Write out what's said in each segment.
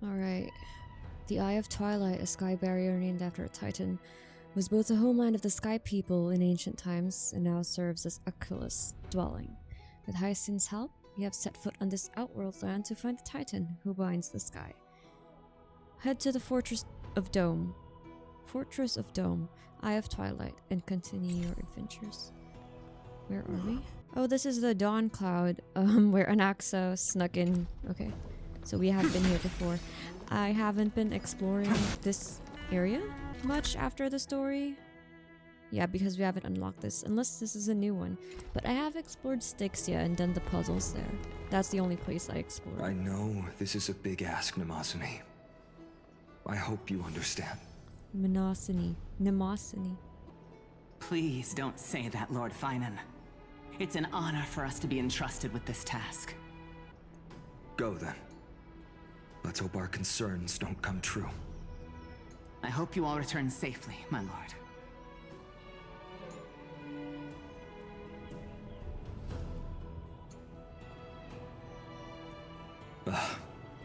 Alright. The Eye of Twilight, a sky barrier named after a titan, was both the homeland of the sky people in ancient times and now serves as Aquila's dwelling. With Hyacine's help, we have set foot on this outworld land to find the titan who binds the sky. Head to the Fortress of Dome, Eye of Twilight, and continue your adventures. Where are we? Oh, this is the Dawncloud, where Anaxa snuck in. Okay, so we have been here before. I haven't been exploring this area much after the story. Yeah, because we haven't unlocked this, unless this is a new one. But I have explored Styxia and done the puzzles there. That's the only place I explored. I know this is a big ask, Mnemosyne. I hope you understand. Mnemosyne. Please don't say that, Lord Phainon. It's an honor for us to be entrusted with this task. Go then. Let's hope our concerns don't come true. I hope you all return safely, my lord.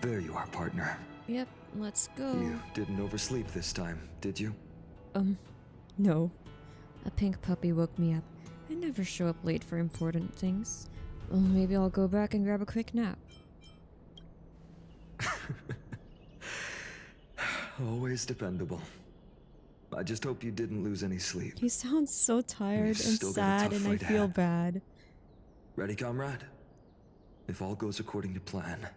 There you are, partner. Yep, let's go. You didn't oversleep this time, did you? No. A pink puppy woke me up. I never show up late for important things. Well, maybe I'll go back and grab a quick nap. Always dependable. I just hope you didn't lose any sleep. He sounds so tired and sad, and I feel bad. Ready, comrade? If all goes according to plan,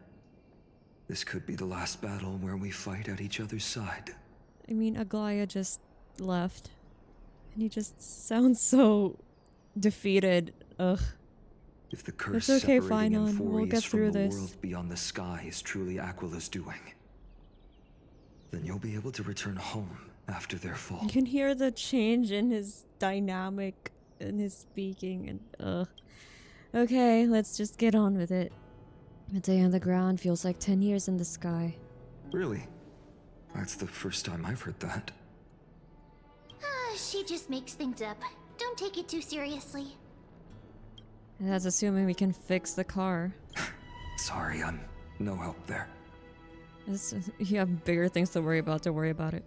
this could be the last battle where we fight at each other's side. I mean, Aglaea just left, and he just sounds so defeated. Ugh. If the curse it's okay, separating Phainon. We'll get through from the this. world beyond the sky is truly Aquila's doing, then you'll be able to return home after their fall. You can hear the change in his dynamic, in his speaking, and okay, let's just get on with it. A day on the ground feels like 10 years in the sky. Really? That's the first time I've heard that. She just makes things up. Don't take it too seriously. And that's assuming we can fix the car. Sorry, I'm no help there. You have bigger things to worry about it.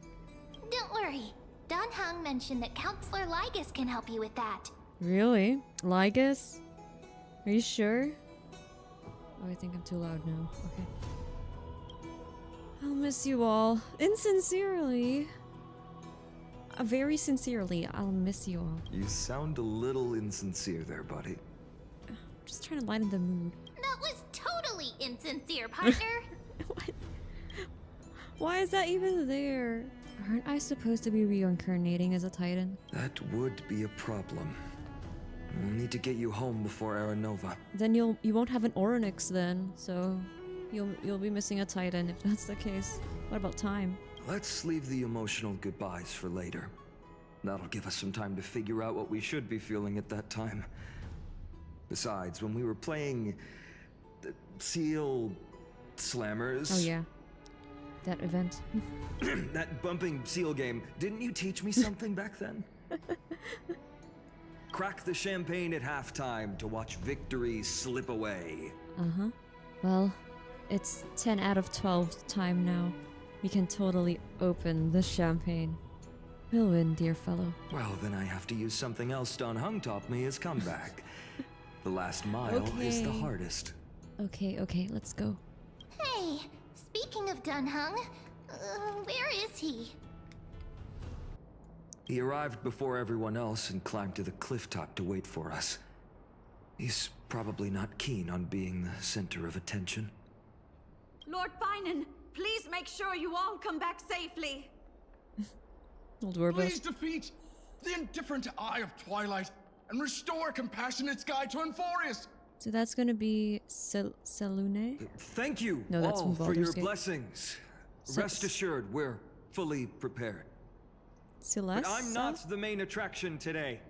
Don't worry. Don Hung mentioned that Counselor Lygus can help you with that. Really? Lygus? Are you sure? Oh, I think I'm too loud now. Okay. I'll miss you all. Insincerely. Very sincerely, I'll miss you all. You sound a little insincere there, buddy. I'm just trying to lighten the mood. That was totally insincere, partner. What? Why is that even there? Aren't I supposed to be reincarnating as a titan? That would be a problem. We'll need to get you home before Aranova. Then you won't have an Orynyx then, so you'll be missing a titan if that's the case. What about time? Let's leave the emotional goodbyes for later. That'll give us some time to figure out what we should be feeling at that time. Besides, when we were playing the Seal Slammers... Oh yeah, that event. that bumping seal game, didn't you teach me something back then? Crack the champagne at halftime to watch victory slip away. Uh-huh. Well, it's 10 out of 12 time now. We can totally open the champagne. We'll win, dear fellow. Well, then I have to use something else Don Hung taught me as comeback. The last mile is the hardest. Okay, let's go. Hey, speaking of Don Hung, where is he? He arrived before everyone else and climbed to the cliff top to wait for us. He's probably not keen on being the center of attention. Lord Phainon, please make sure you all come back safely. Old Warboss. Please defeat the indifferent Eye of Twilight and restore a compassionate sky to Amphoreus. So that's gonna be Lunae? Thank you No, that's all from for your Baldur's Gate. blessings. Rest assured, we're fully prepared. Celeste? But I'm not the main attraction today.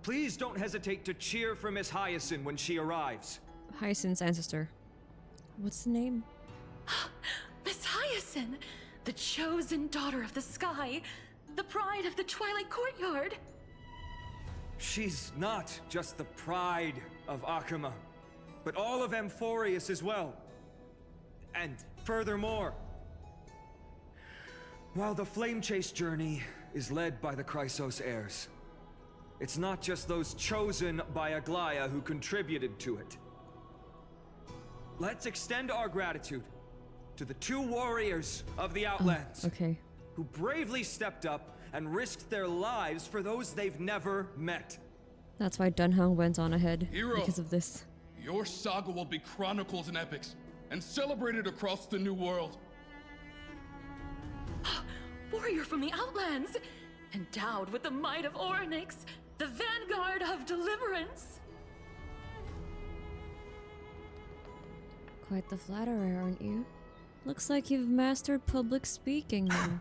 Please don't hesitate to cheer for Miss Hyacine when she arrives. Hyacine's ancestor. What's the name? Miss Hyacine, the chosen daughter of the sky, the pride of the Twilight Courtyard. She's not just the pride of Okhema, but all of Amphoreus as well. And furthermore, While the flame chase journey is led by the Chrysos heirs, it's not just those chosen by Aglaea who contributed to it. Let's extend our gratitude to the 2 warriors of the Outlands Okay. who bravely stepped up and risked their lives for those they've never met. That's why Dunhung went on ahead Hero. because of this. Your saga will be chronicled in epics and celebrated across the New World. Warrior from the Outlands, endowed with the might of Orynyx, the vanguard of deliverance. Quite the flatterer, aren't you? Looks like you've mastered public speaking now.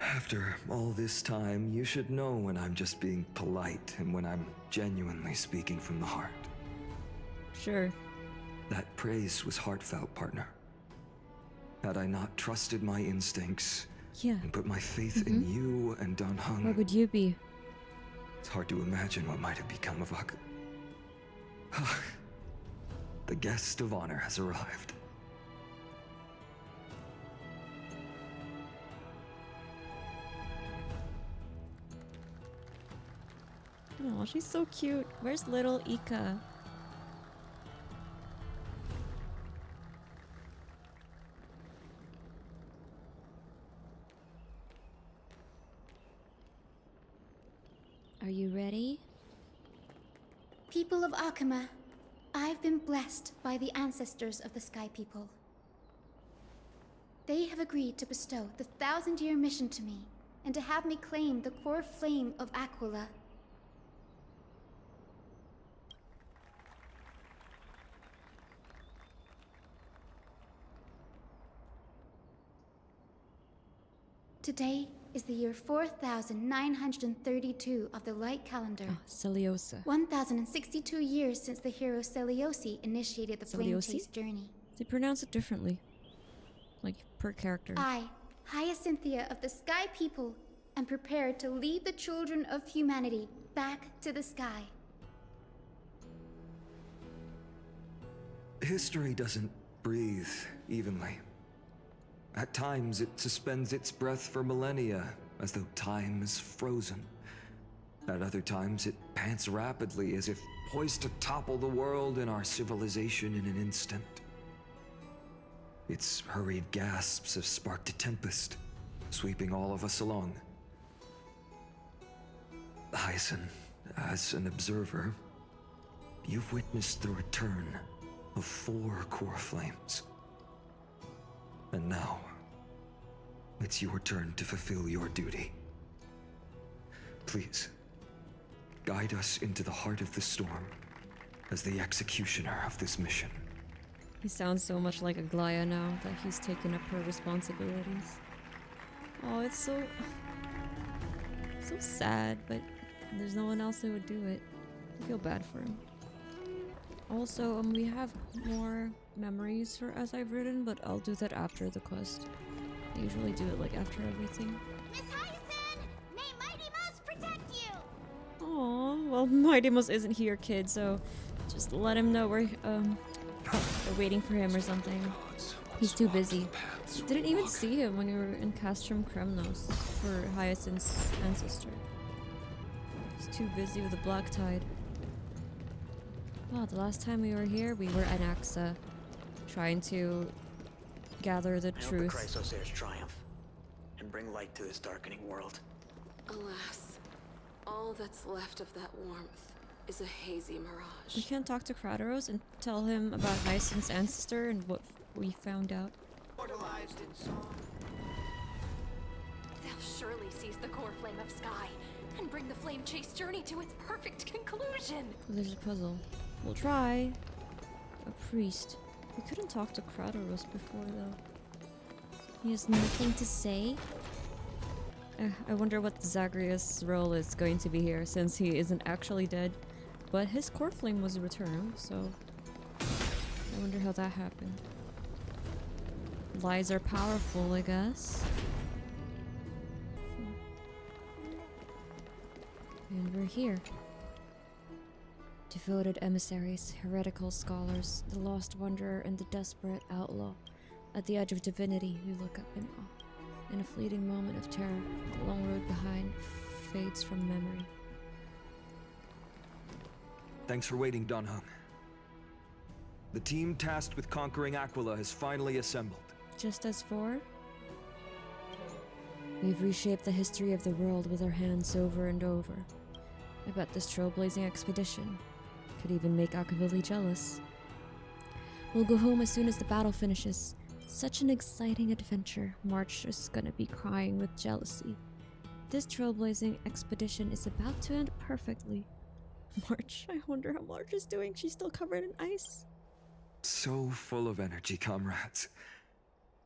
After all this time, you should know when I'm just being polite and when I'm genuinely speaking from the heart. Sure. That praise was heartfelt, partner. Had I not trusted my instincts Yeah. and put my faith in you and Where Dunhung, would you be? it's hard to imagine what might have become of The guest of honor has arrived. Oh, she's so cute. Where's little Ika? Are you ready? People of Okhema, I've been blessed by the ancestors of the Sky People. They have agreed to bestow the 1,000-year mission to me, and to have me claim the coreflame of Aquila. Today is the year 4932 of the light calendar. Oh, Celiosa. 1062 years since the hero Celiosi initiated the flame Celiosi? chase journey. They pronounce it differently. Like, per character. I, Hyacinthia of the Sky People, am prepared to lead the children of humanity back to the sky. History doesn't breathe evenly. At times, it suspends its breath for millennia, as though time is frozen. At other times, it pants rapidly, as if poised to topple the world and our civilization in an instant. Its hurried gasps have sparked a tempest, sweeping all of us along. Hyacine, as an observer, you've witnessed the return of 4 core flames. And now, it's your turn to fulfill your duty. Please, guide us into the heart of the storm as the executioner of this mission. He sounds so much like Aglaea now that he's taken up her responsibilities. Oh, it's so sad, but there's no one else who would do it. I feel bad for him. Also, we have more memories for As I've Written, but I'll do that after the quest. I usually do it like after everything. Miss Hyacine, may Mighty Mouse protect you! Aw, well, Mighty Mouse isn't here, kid, so just let him know we're waiting for him or something. He's too busy. Didn't even see him when we were in Castrum Kremnos for Hyacine's ancestor. He's too busy with the Black Tide. Oh, the last time we were here, we were at Axa, trying to gather the truth. I hope the Chrysos heirs triumph and bring light to this darkening world. Alas, all that's left of that warmth is a hazy We mirage. can't talk to Kratos and tell him about Hyacine's ancestor and what we found out. They'll surely seize the core flame of sky and bring the flame chase journey to its perfect conclusion. There's a puzzle. We'll try. A priest. We couldn't talk to Kratos before, though. He has nothing to say? I wonder what Zagreus' role is going to be here, since he isn't actually dead. But his core flame was returned, so... I wonder how that happened. Lies are powerful, I guess. And we're here. Devoted emissaries, heretical scholars, the lost wanderer, and the desperate outlaw. At the edge of divinity, we look up in awe. In a fleeting moment of terror, the long road behind fades from memory. Thanks for waiting, Danhung. The team tasked with conquering Aquila has finally assembled. Just as for? We've reshaped the history of the world with our hands over and over. I bet this trailblazing expedition could even make Akavili jealous. We'll go home as soon as the battle finishes. Such an exciting adventure. March is gonna be crying with jealousy. This trailblazing expedition is about to end perfectly. March, I wonder how March is doing. She's still covered in ice. So full of energy, comrades.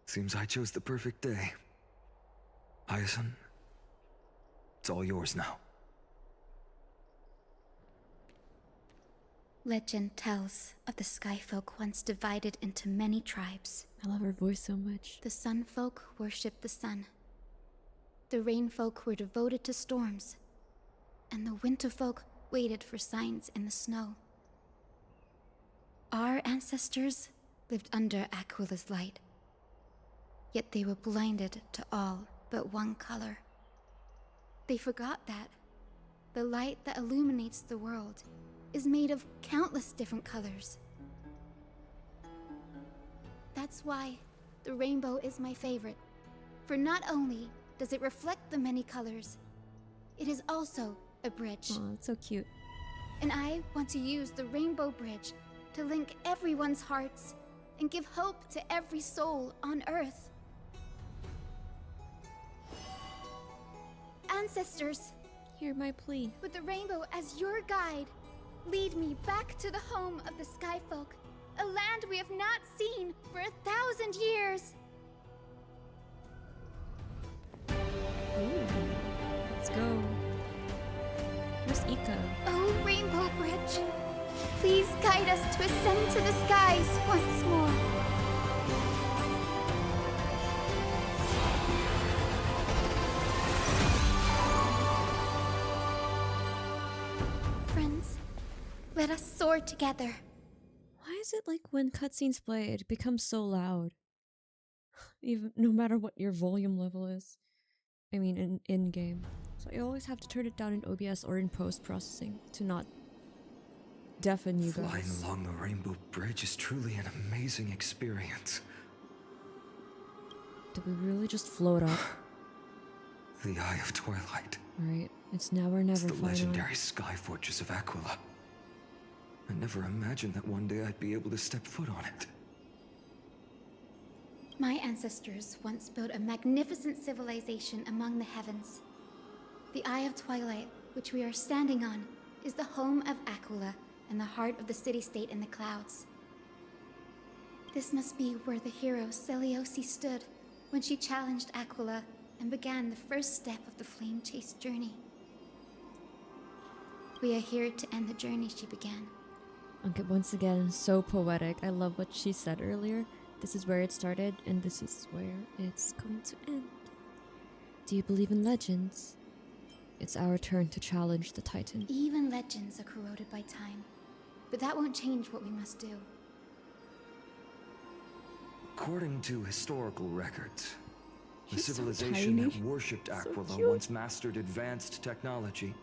Seems I chose the perfect day. Hyacine, it's all yours now. Legend tells of the Skyfolk once divided into many tribes. I love her voice so much. The Sunfolk worshipped the sun. The Rainfolk were devoted to storms. And the Winterfolk waited for signs in the snow. Our ancestors lived under Aquila's light. Yet they were blinded to all but one color. They forgot that the light that illuminates the world is made of countless different colors. That's why the rainbow is my favorite. For not only does it reflect the many colors, it is also a bridge. Oh, that's so cute. And I want to use the rainbow bridge to link everyone's hearts and give hope to every soul on Earth. Ancestors, Hear my plea. with the rainbow as your guide, lead me back to the home of the Skyfolk, a land we have not seen for 1,000 years. Ooh, let's go. Where's Ika? Oh, Rainbow Bridge, please guide us to ascend to the skies once more. Friends, let us soar together. Why is it like when cutscenes play, it becomes so loud? Even no matter what your volume level is. I mean, in game. So I always have to turn it down in OBS or in post-processing to not deafen you guys. Flying along the Rainbow Bridge is truly an amazing experience. Did we really just float up? The Eye of Twilight. Right, it's now or never. It's the Phainon. legendary sky fortress of Aquila. I never imagined that one day I'd be able to step foot on it. My ancestors once built a magnificent civilization among the heavens. The Eye of Twilight, which we are standing on, is the home of Aquila and the heart of the city-state in the clouds. This must be where the hero Seleucus stood when she challenged Aquila and began the first step of the flame chase journey. We are here to end the journey she began. Okay, once again, so poetic. I love what she said earlier. This is where it started, and this is where it's going to end. Do you believe in legends? It's our turn to challenge the Titan. Even legends are corroded by time, but that won't change what we must do. According to historical records, the He's so civilization tiny. that worshipped So Aquila cute. once mastered advanced technology,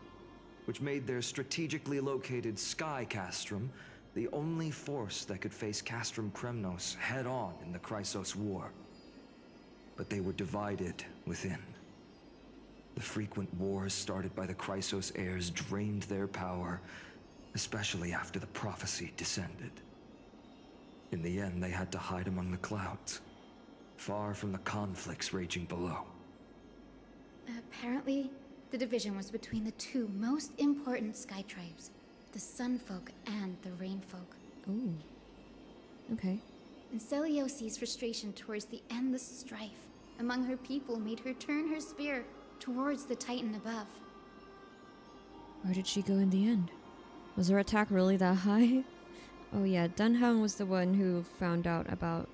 which made their strategically located sky castrum the only force that could face Castrum Kremnos head-on in the Chrysos War. But they were divided within. The frequent wars started by the Chrysos heirs drained their power, especially after the prophecy descended. In the end, they had to hide among the clouds, far from the conflicts raging below. Apparently, the division was between the two most important sky tribes, the Sunfolk and the Rainfolk. Ooh. Okay. And Seleucus' frustration towards the endless strife among her people made her turn her spear towards the Titan above. Where did she go in the end? Was her attack really that high? Oh yeah, Dunham was the one who found out about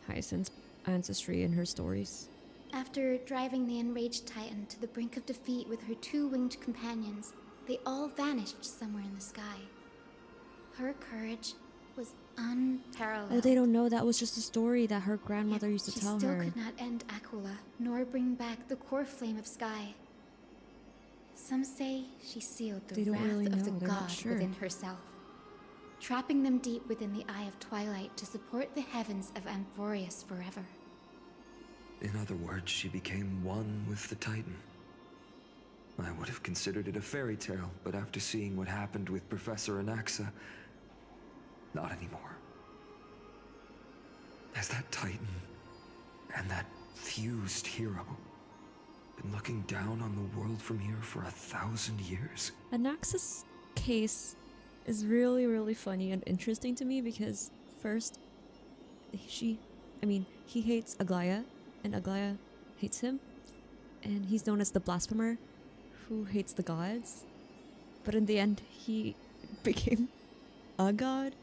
Hyacine's ancestry in her stories. After driving the enraged Titan to the brink of defeat with her two winged companions, they all vanished somewhere in the sky. Her courage was unparalleled. Oh, they don't know that was just a story that her grandmother Yet used to she tell still her. could not end Aquila, nor bring back the core flame of sky. Some say she sealed the They don't wrath really of the know, they're not god sure. within herself, trapping them deep within the Eye of Twilight to support the heavens of Amphoreus forever. In other words, she became one with the Titan. I would have considered it a fairy tale, but after seeing what happened with Professor Anaxa, not anymore. Has that Titan and that fused hero been looking down on the world from here for 1,000 years? Anaxa's case is really, really funny and interesting to me because first, he hates Aglaea, and Aglaea hates him, and he's known as the blasphemer who hates the gods. But in the end, he became a god,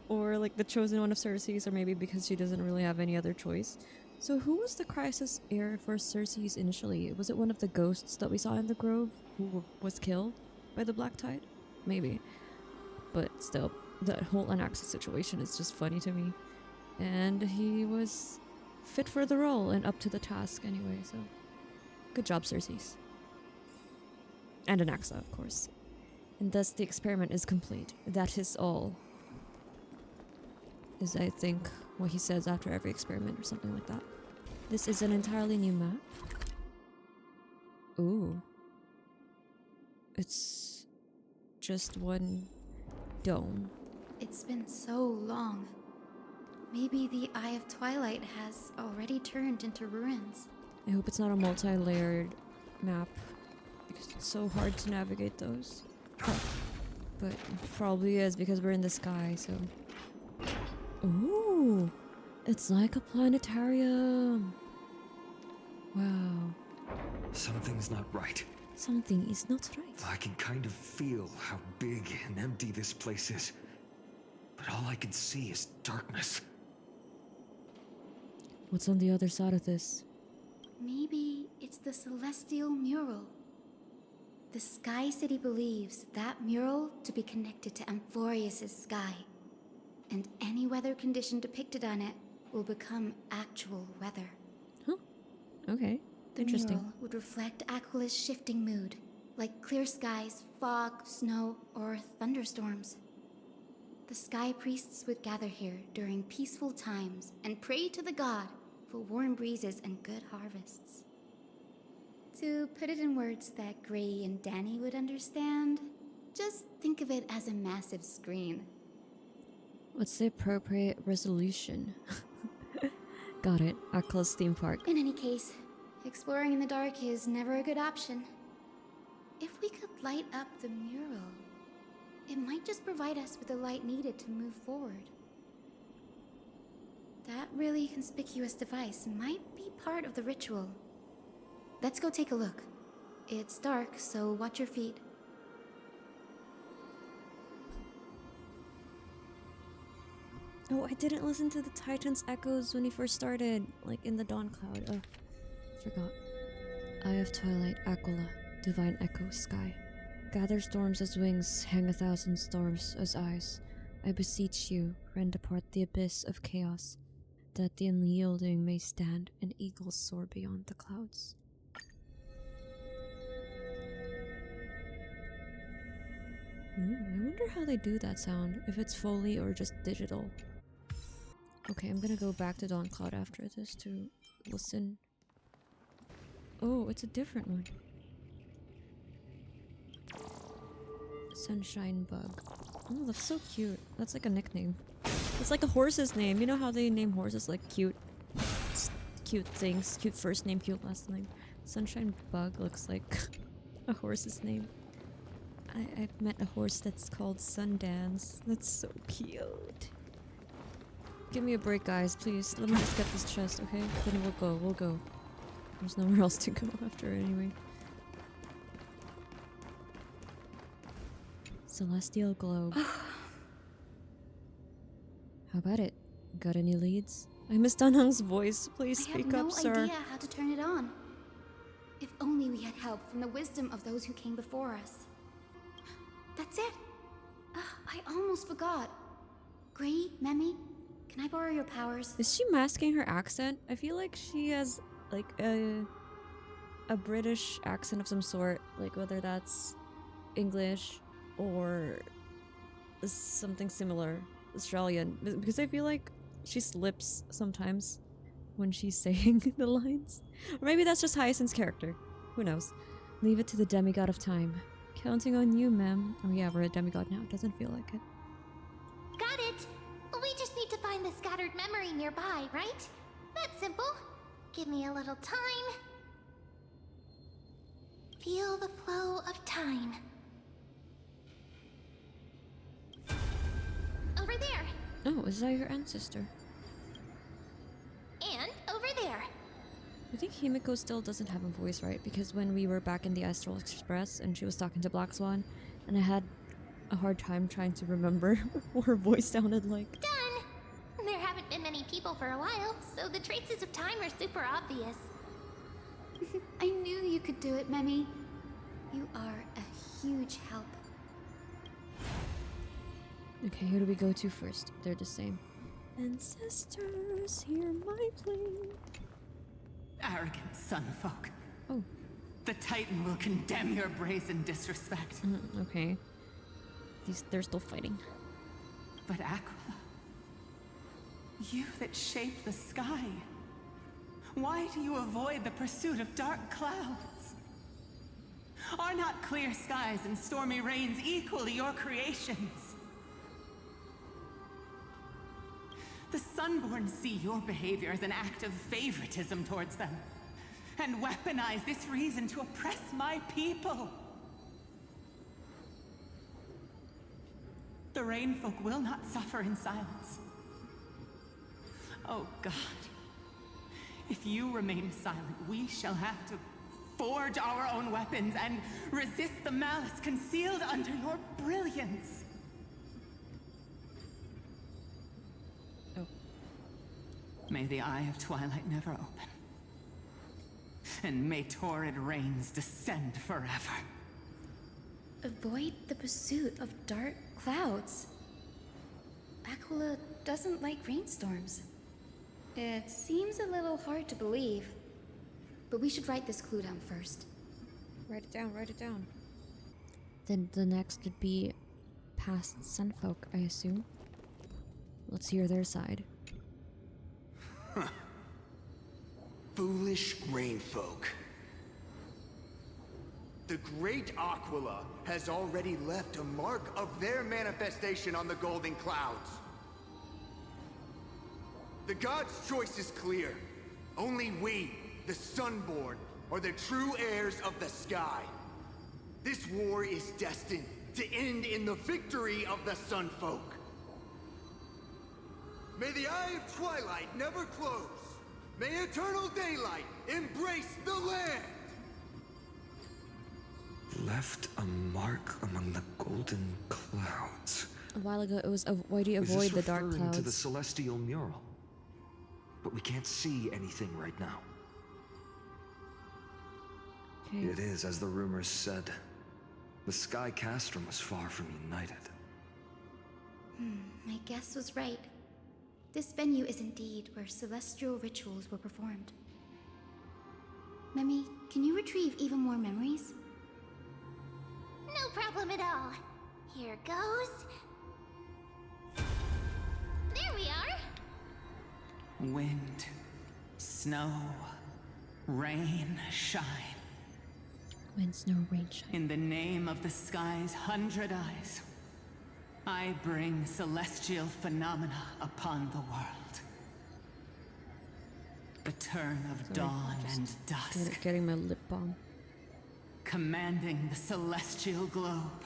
or like the chosen one of Cersei's, or maybe because she doesn't really have any other choice. So who was the crisis heir for Cersei's initially? Was it one of the ghosts that we saw in the grove who was killed by the Black Tide? Maybe. But still, that whole Anaxa situation is just funny to me. And he was fit for the role and up to the task anyway, so good job, Cersei's. And Anaxa, of course. And thus the experiment is complete. That is all. Is, I think, what he says after every experiment or something like that. This is an entirely new map. Ooh. It's just one dome. It's been so long. Maybe the Eye of Twilight has already turned into ruins. I hope it's not a multi-layered map, because it's so hard to navigate those. But probably is because we're in the sky, so... Ooh! It's like a planetarium! Wow. Something's not right. Something is not right. I can kind of feel how big and empty this place is. But all I can see is darkness. What's on the other side of this? Maybe it's the celestial mural. The Sky City believes that mural to be connected to Amphoreus' sky, and any weather condition depicted on it will become actual weather. Huh? Okay. The Interesting. mural would reflect Aquila's shifting mood, like clear skies, fog, snow, or thunderstorms. The sky priests would gather here during peaceful times and pray to the god for warm breezes and good harvests. To put it in words that Gray and Danny would understand, just think of it as a massive screen. What's the appropriate resolution? Got it. Akla's theme park. In any case, exploring in the dark is never a good option. If we could light up the mural, it might just provide us with the light needed to move forward. That really conspicuous device might be part of the ritual. Let's go take a look. It's dark, so watch your feet. Oh, I didn't listen to the Titan's echoes when he first started, like in the Dawncloud. Oh, forgot. Eye of Twilight, Aquila, Divine Echo, Sky. Gather storms as wings, hang 1,000 storms as eyes. I beseech you, rend apart the abyss of chaos, that the unyielding may stand and eagles soar beyond the clouds. Ooh, I wonder how they do that sound, if it's Foley or just digital. Okay, I'm gonna go back to Dawncloud after this to listen. Oh, it's a different one. Sunshine Bug. Oh, that's so cute. That's like a nickname. It's like a horse's name. You know how they name horses like cute things. Cute first name, cute last name. Sunshine Bug looks like a horse's name. I've met a horse that's called Sundance. That's so cute. Give me a break, guys, please. Let me just get this chest, okay? Then we'll go. There's nowhere else to go after anyway. Celestial Globe. How about it? Got any leads? I missed Danhang's voice. Please speak up, sir. I have no idea how to turn it on. If only we had help from the wisdom of those who came before us. That's it! I almost forgot. Gray, Memi, can I borrow your powers? Is she masking her accent? I feel like she has like a British accent of some sort, like whether that's English or something similar, Australian, because I feel like she slips sometimes when she's saying the lines. Or maybe that's just Hyacine's character. Who knows? Leave it to the demigod of time. Counting on you, ma'am. Oh yeah, we're a demigod now. Doesn't feel like it. Got it! We just need to find the scattered memory nearby, right? That's simple. Give me a little time. Feel the flow of time. Over there. Oh, is that your ancestor? And over there. I think Himiko still doesn't have a voice, right? Because when we were back in the Astral Express and she was talking to Black Swan, and I had a hard time trying to remember what her voice sounded like. Done! There haven't been many people for a while, so the traces of time are super obvious. I knew you could do it, Memi. You are a huge help. Okay, who do we go to first? They're the same. Ancestors, hear my plea. Arrogant sunfolk. Oh. The Titan will condemn your brazen disrespect. Okay. They're still fighting. But Aquila, you that shaped the sky, why do you avoid the pursuit of dark clouds? Are not clear skies and stormy rains equally your creations? The Sunborn see your behavior as an act of favoritism towards them, and weaponize this reason to oppress my people. The Rainfolk will not suffer in silence. Oh God, if you remain silent, we shall have to forge our own weapons and resist the malice concealed under your brilliance. May the Eye of Twilight never open. And may torrid rains descend forever. Avoid the pursuit of dark clouds. Aquila doesn't like rainstorms. It seems a little hard to believe. But we should write this clue down first. Write it down, write it down. Then the next would be past Sunfolk, I assume. Let's hear their side. Foolish rainfolk. The great Aquila has already left a mark of their manifestation on the golden clouds. The gods' choice is clear. Only we, the Sunborn, are the true heirs of the sky. This war is destined to end in the victory of the Sunfolk. May the Eye of Twilight never close. May eternal daylight embrace the land! Left a mark among the golden clouds. A while ago it was why do you avoid the dark Is this referring clouds? to the celestial mural? But we can't see anything right now. Okay. It is, as the rumors said. The Sky Castrum was far from united. My guess was right. This venue is indeed where celestial rituals were performed. Memi, can you retrieve even more memories? No problem at all. Here goes. There we are. Wind, snow, rain, shine. Wind, snow, rain, shine. In the name of the sky's 100 eyes, I bring celestial phenomena upon the world. The turn of dawn and dusk. Getting my lip balm. Commanding the celestial globe.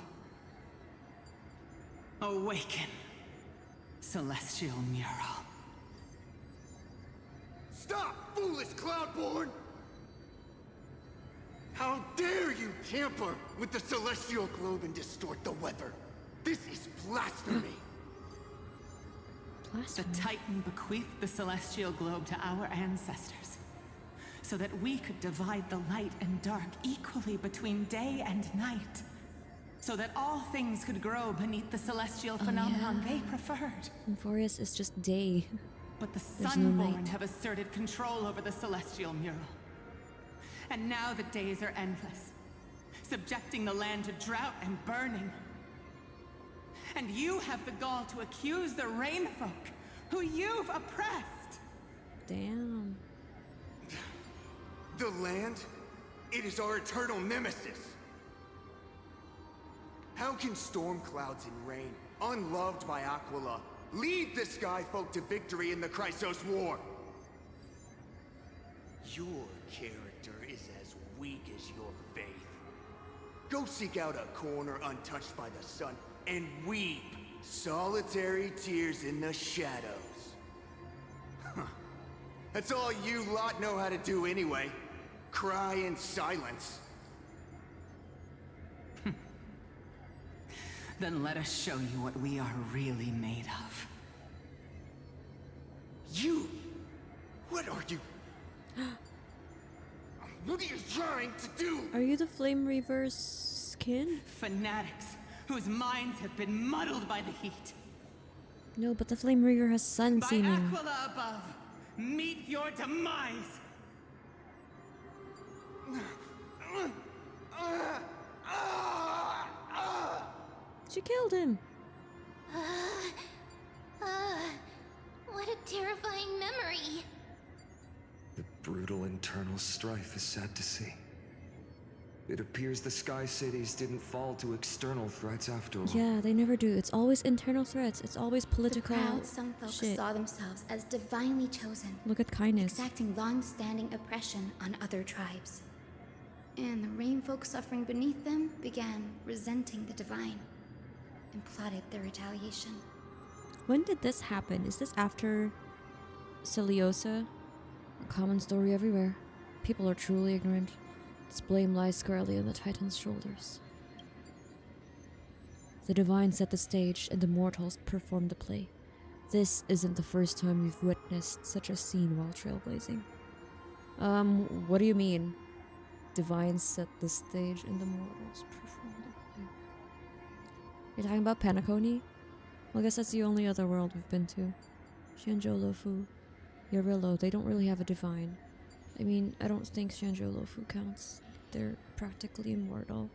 Awaken, celestial mural. Stop, foolish Cloudborn! How dare you tamper with the celestial globe and distort the weather? This is blasphemy! The Titan bequeathed the celestial globe to our ancestors, so that we could divide the light and dark equally between day and night. so that all things could grow beneath the celestial phenomenon they preferred. Amphoreus is just day. But the There's no Sunborn night. have asserted control over the celestial mural. And now the days are endless, subjecting the land to drought and burning. And you have the gall to accuse the Rainfolk, who you've oppressed. Damn. The land? It is our eternal nemesis. How can storm clouds and rain, unloved by Aglaea, lead the Skyfolk to victory in the Chrysos War? Your character is as weak as your faith. Go seek out a corner untouched by the sun and weep solitary tears in the shadows. Huh. That's all you lot know how to do anyway. Cry in silence. Then let us show you what we are really made of. You? What are you? What are you trying to do? Are you the Flame Reaver's skin? Fanatics whose minds have been muddled by the heat. No, but the Flame Reaver has sun By seeming. Aglaea above, meet your demise. She killed him. What a terrifying memory. The brutal internal strife is sad to see. It appears the Sky Cities didn't fall to external threats after all. Yeah, they never do. It's always internal threats. It's always political The proud some folks shit. saw themselves as divinely chosen, Look at kindness. exacting long-standing oppression on other tribes. And the Rainfolk suffering beneath them began resenting the divine and plotted their retaliation. When did this happen? Is this after Celiosa? A common story everywhere. People are truly ignorant. Its blame lies squarely on the Titan's shoulders. The divine set the stage, and the mortals performed the play. This isn't the first time we've witnessed such a scene while trailblazing. What do you mean? Divine set the stage, and the mortals performed the play. You're talking about Penacony? Well, I guess that's the only other world we've been to. Shanjolofu, Yarillo, they don't really have a divine. I mean, I don't think Shanjolofu counts. They're practically immortal.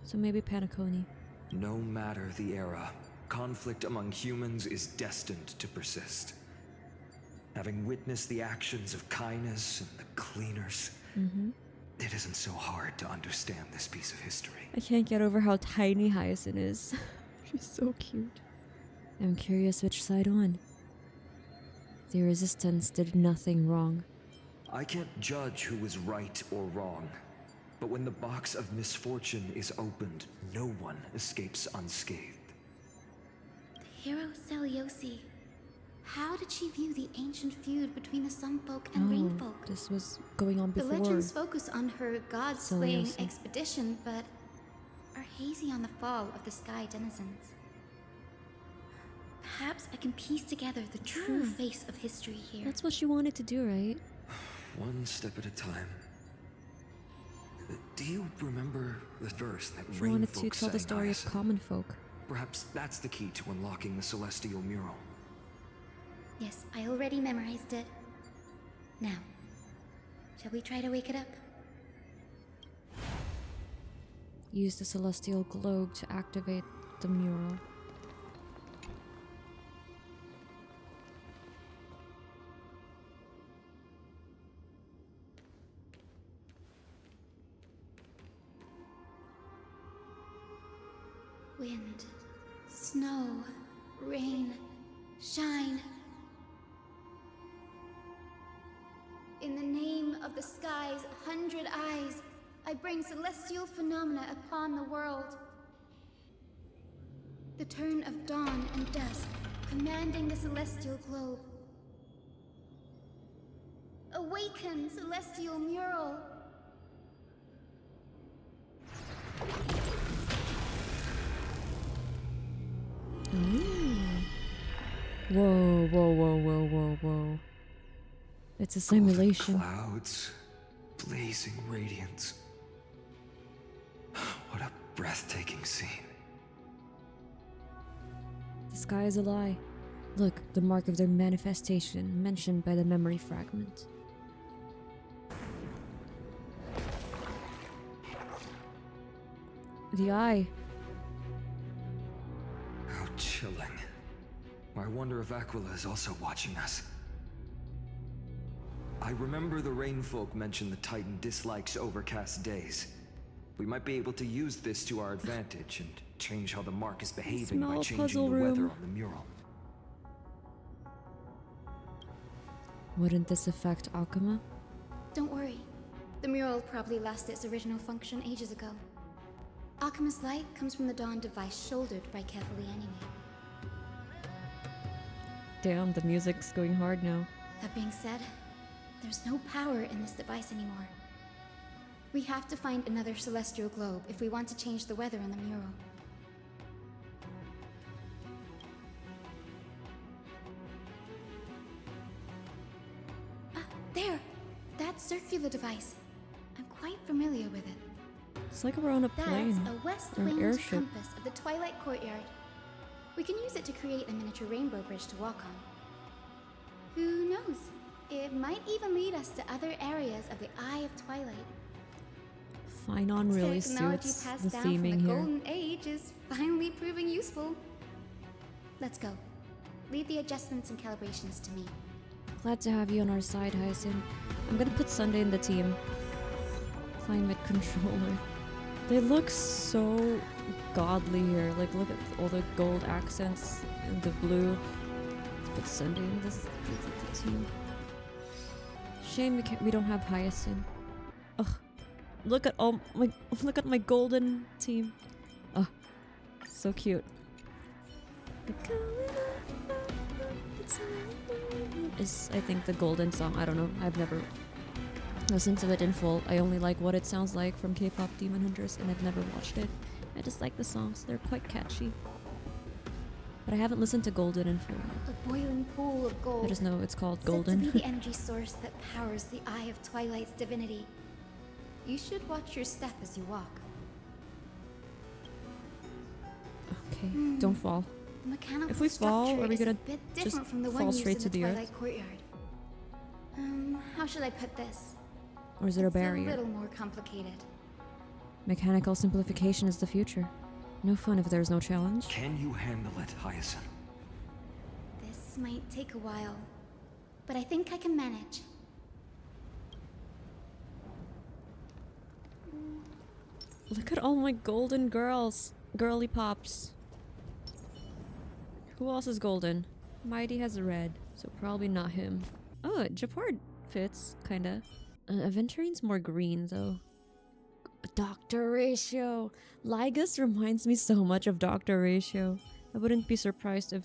So maybe Penacony. No matter the era, conflict among humans is destined to persist. Having witnessed the actions of kindness and the cleaners, it isn't so hard to understand this piece of history. I can't get over how tiny Hyacine is. She's so cute. I'm curious which side on. The Resistance did nothing wrong. I can't judge who was right or wrong, but when the box of misfortune is opened, no one escapes unscathed. The hero Celiosi. How did she view the ancient feud between the Sunfolk and Rainfolk? This was going on The before. legends focus on her god-slaying Celiosi. expedition, but are hazy on the fall of the sky denizens. Perhaps I can piece together the true face of history here. That's what she wanted to do, right? One step at a time. Do you remember the verse that She wanted to Rainfolk tell the sang, story of Hyacine? common folk. Perhaps that's the key to unlocking the celestial mural. Yes, I already memorized it. Now, shall we try to wake it up? Use the celestial globe to activate the mural. Wind, snow, rain, shine. In the name of the sky's 100 eyes, I bring celestial phenomena upon the world. The turn of dawn and dusk, commanding the celestial globe. Awaken, celestial mural! Whoa, whoa, whoa, whoa, whoa, whoa. It's a simulation. Clouds, blazing radiance. What a breathtaking scene. The sky is a lie. Look, the mark of their manifestation, mentioned by the memory fragment. The eye. How chilling. I wonder if Aquila is also watching us. I remember the Rainfolk mentioned the Titan dislikes overcast days. We might be able to use this to our advantage and change how the mark is behaving by Small changing puzzle the weather room. on the mural. Wouldn't this affect Okhema? Don't worry. The mural probably lost its original function ages ago. Okhema's light comes from the Dawn device shouldered by Carefully anyway. Damn, the music's going hard now. That being said, there's no power in this device anymore. We have to find another celestial globe if we want to change the weather on the mural. Ah, there! That circular device. I'm quite familiar with it. It's like we're on a plane. That's a west or an wind airship. compass of the Twilight Courtyard. We can use it to create a miniature rainbow bridge to walk on. Who knows? It might even lead us to other areas of the Eye of Twilight. Phainon really Technology suits passed the down from theming the here. Golden Age is finally proving useful. Let's go. Leave the adjustments and calibrations to me. Glad to have you on our side, Hyacine. I'm gonna put Sunday in the team. Climate controller. They look so godly here. Like, look at all the gold accents and the blue. Let's put Sunday in the team. Shame we don't have Hyacine. Ugh. Look at my golden team. Oh, so cute. Is I think the golden song. I don't know. I've never listened to it in full. I only like what it sounds like from K-pop Demon Hunters, and I've never watched it. I just like the songs. They're quite catchy. But I haven't listened to Golden in full. A boiling pool of gold. I just know it's called Said Golden. to be the energy source that powers the Eye of Twilight's divinity. You should watch your step as you walk. Okay, don't fall. The mechanical If we fall, structure are we is a gonna bit just different from the fall one used straight in to the the earth? Twilight Courtyard. How should I put this? Or is there a It's barrier? a little more complicated. Mechanical simplification is the future. No fun if there's no challenge. Can you handle it, Hyacine? This might take a while, but I think I can manage. Look at all my golden girls. Girly pops. Who else is golden? Mighty has a red, so probably not him. Oh, Japard fits, kinda. Aventurine's more green, though. Dr. Ratio! Lygus reminds me so much of Dr. Ratio. I wouldn't be surprised if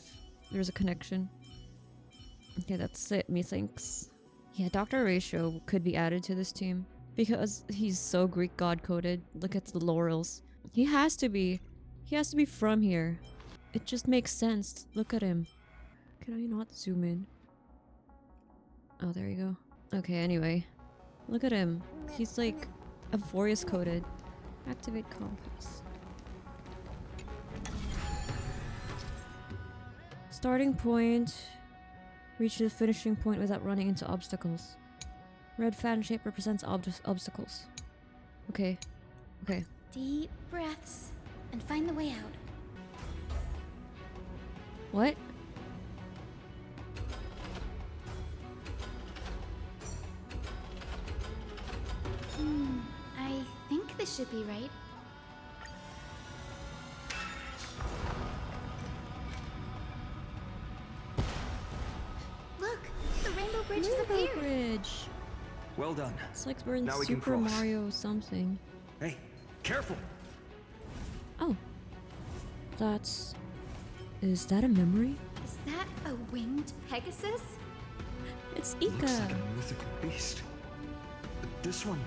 there's a connection. Okay, that's it, methinks. Yeah, Dr. Ratio could be added to this team. Because he's so Greek god-coded. Look at the laurels. He has to be. He has to be from here. It just makes sense. Look at him. Can I not zoom in? Oh, there you go. Okay, anyway. Look at him. He's like Amphoreus coded. Activate compass. Starting point. Reach the finishing point without running into obstacles. Red fan shape represents obstacles. Okay. Okay. Deep breaths and find the way out. What? I think this should be right. Look! The rainbow bridge has Rainbow appeared! bridge. Well done. It's like we're in Now we can Super cross. Mario something. Hey, careful! Oh. That's... Is that a memory? Is that a winged Pegasus? It's Looks like Ika. a mythical beast. But this one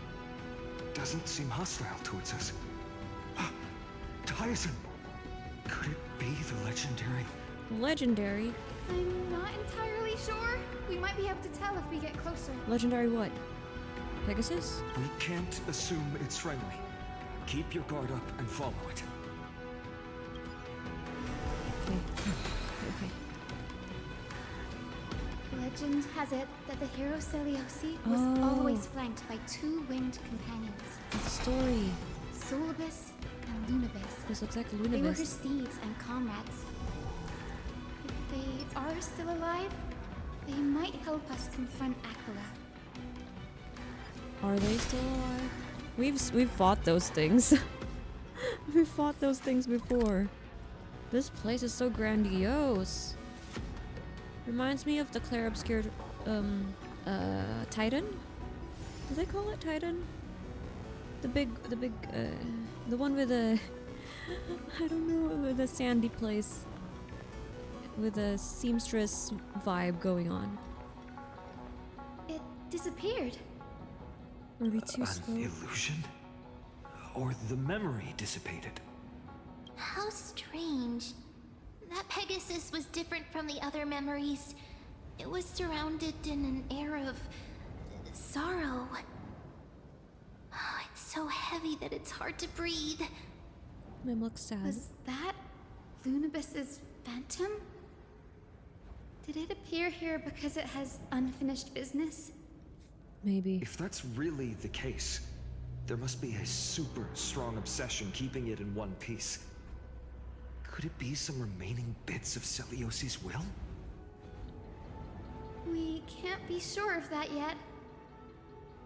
doesn't seem hostile towards us. Hyacine! Could it be the legendary? Legendary? I'm not entirely sure. We might be able to tell if we get closer. Legendary what? Pegasus? We can't assume it's friendly. Keep your guard up and follow it. Okay. Legend has it that the hero Celiosi was always flanked by two winged companions. The story. Solibus and Lunabis. This looks like They were her Lunabis. steeds and comrades. If they are still alive, they might help us confront Aquila. Are they still alive? We've fought those things. We've fought those things before. This place is so grandiose. Reminds me of the Claire Obscure Titan? Do they call it Titan? The one with a I don't know, with a sandy place. With a seamstress vibe going on. It disappeared. Are we too slow? An illusion? Or the memory dissipated? How strange. That Pegasus was different from the other memories. It was surrounded in an air of sorrow. Oh, it's so heavy that it's hard to breathe. Mim looks sad. Was that Lunabis's phantom? Did it appear here because it has unfinished business? Maybe. If that's really the case, there must be a super strong obsession keeping it in one piece. Could it be some remaining bits of Celiosi's will? We can't be sure of that yet.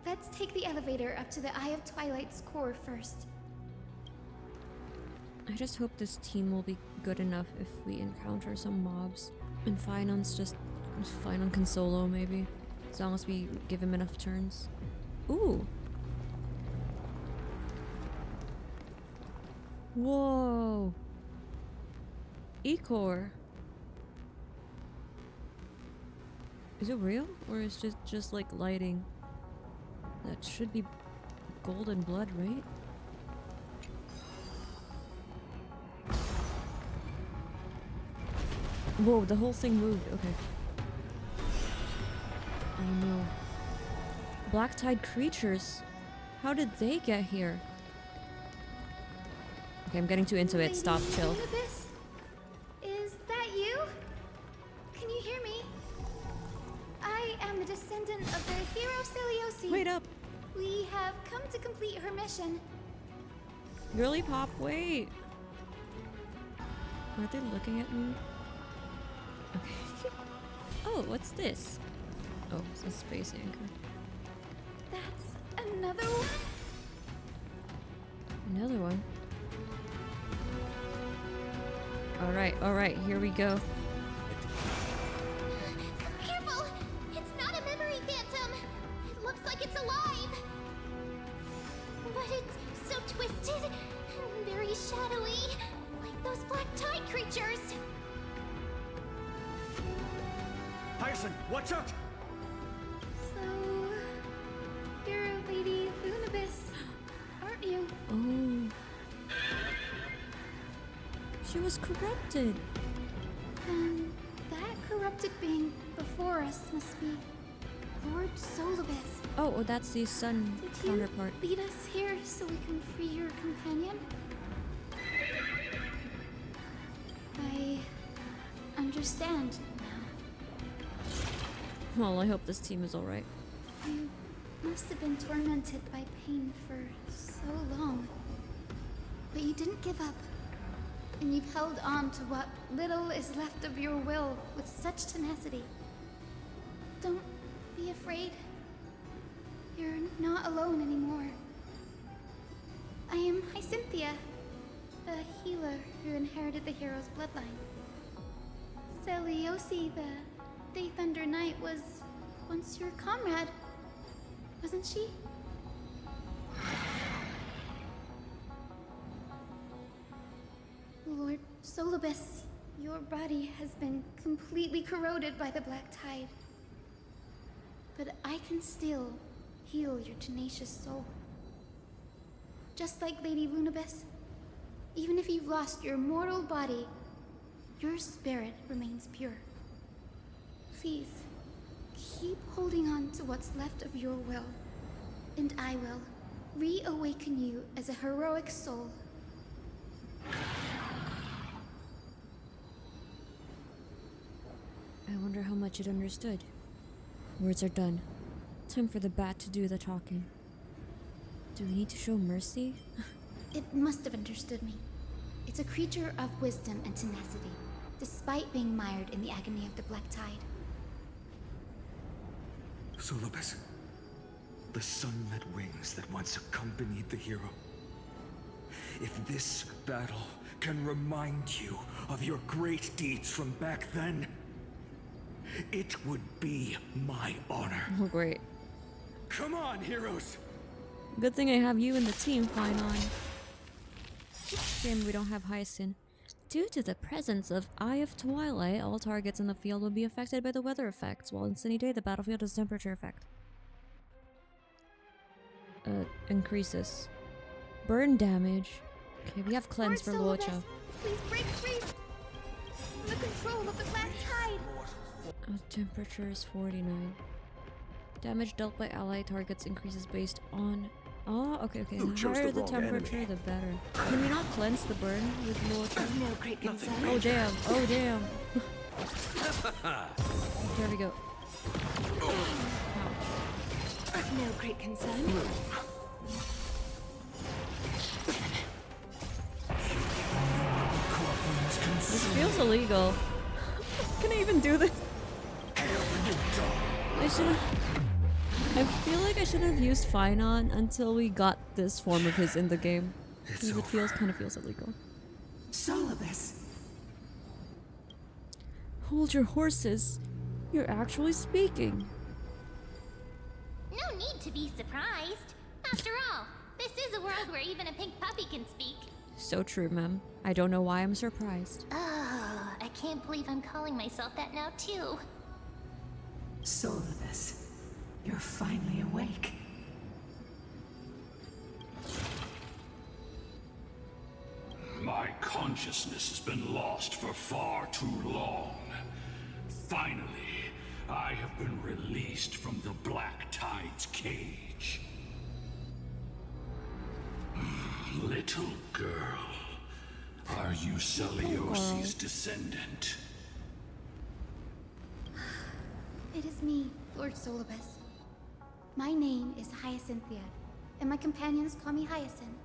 Let's take the elevator up to the Eye of Twilight's core first. I just hope this team will be good enough if we encounter some mobs. And Phainon can solo maybe. As long as we give him enough turns. Ooh! Whoa! E-core. Is it real? Or is it just like lighting? That should be golden blood, right? Whoa, the whole thing moved. Okay. Oh no. Black Tide creatures. How did they get here? Okay, I'm getting too into it. Stop, chill. Lunabis? Is that you? Can you hear me? I am the descendant of the hero Celiosi. Wait up. We have come to complete her mission. Girly pop, wait. Are they looking at me? Okay. Oh, what's this? Oh, it's a space anchor. That's another one? Another one. Alright, here we go. Careful! It's not a memory phantom! It looks like it's alive! But it's so twisted and very shadowy, like those black tide creatures. Hyacine, watch out! So, you're Lady Lunabis, aren't you? Oh. She was corrupted. And that corrupted being before us must be Lord Solibus. Oh, that's the sun Did you counterpart. lead us here so we can free your companion? I understand now. Well, I hope this team is alright. You must have been tormented by pain for so long. But you didn't give up. And you've held on to what little is left of your will with such tenacity. Don't be afraid. You're not alone anymore. I am Hyacine, the healer who inherited the hero's bloodline. Celiosi, the Day Thunder Knight, was once your comrade, wasn't she? Lord Solibus, your body has been completely corroded by the Black Tide. But I can still heal your tenacious soul. Just like Lady Lunabis, even if you've lost your mortal body, your spirit remains pure. Please, keep holding on to what's left of your will, and I will. reawaken you as a heroic soul. I wonder how much it understood. Words are done. Time for the bat to do the talking. Do we need to show mercy? It must have understood me. It's a creature of wisdom and tenacity, despite being mired in the agony of the Black Tide. Solobus, the sunlit wings that once accompanied the hero. If this battle can remind you of your great deeds from back then, it would be my honor. Oh, great. Come on, heroes! Good thing I have you in the team, Phainon. Shame we don't have Hyacine. Due to the presence of Eye of Twilight, all targets in the field will be affected by the weather effects, while in sunny day the battlefield has temperature effect. Increases. Burn damage. Okay, we have cleanse for Luocha. Please break free from the control of the Black Tide. Temperature is 49. Damage dealt by ally targets increases based on... Oh, okay. The higher the temperature, the better. Can we not cleanse the burn with Luocha? No great concern. Oh, damn. Oh, damn. There we go. No great concern. This feels illegal. Can I even do this? I feel like I should have used Phainon until we got this form of his in the game. Because it kind of feels illegal. Solobus. Hold your horses. You're actually speaking. No need to be surprised. After all, this is a world where even a pink puppy can speak. So true, ma'am. I don't know why I'm surprised. Oh, I can't believe I'm calling myself that now, too. Solobus, you're finally awake. My consciousness has been lost for far too long. Finally, I have been released from the Black Tide's cage. Little girl, are you Celiosi's descendant? It is me, Lord Solobus. My name is Hyacinthia, and my companions call me Hyacine.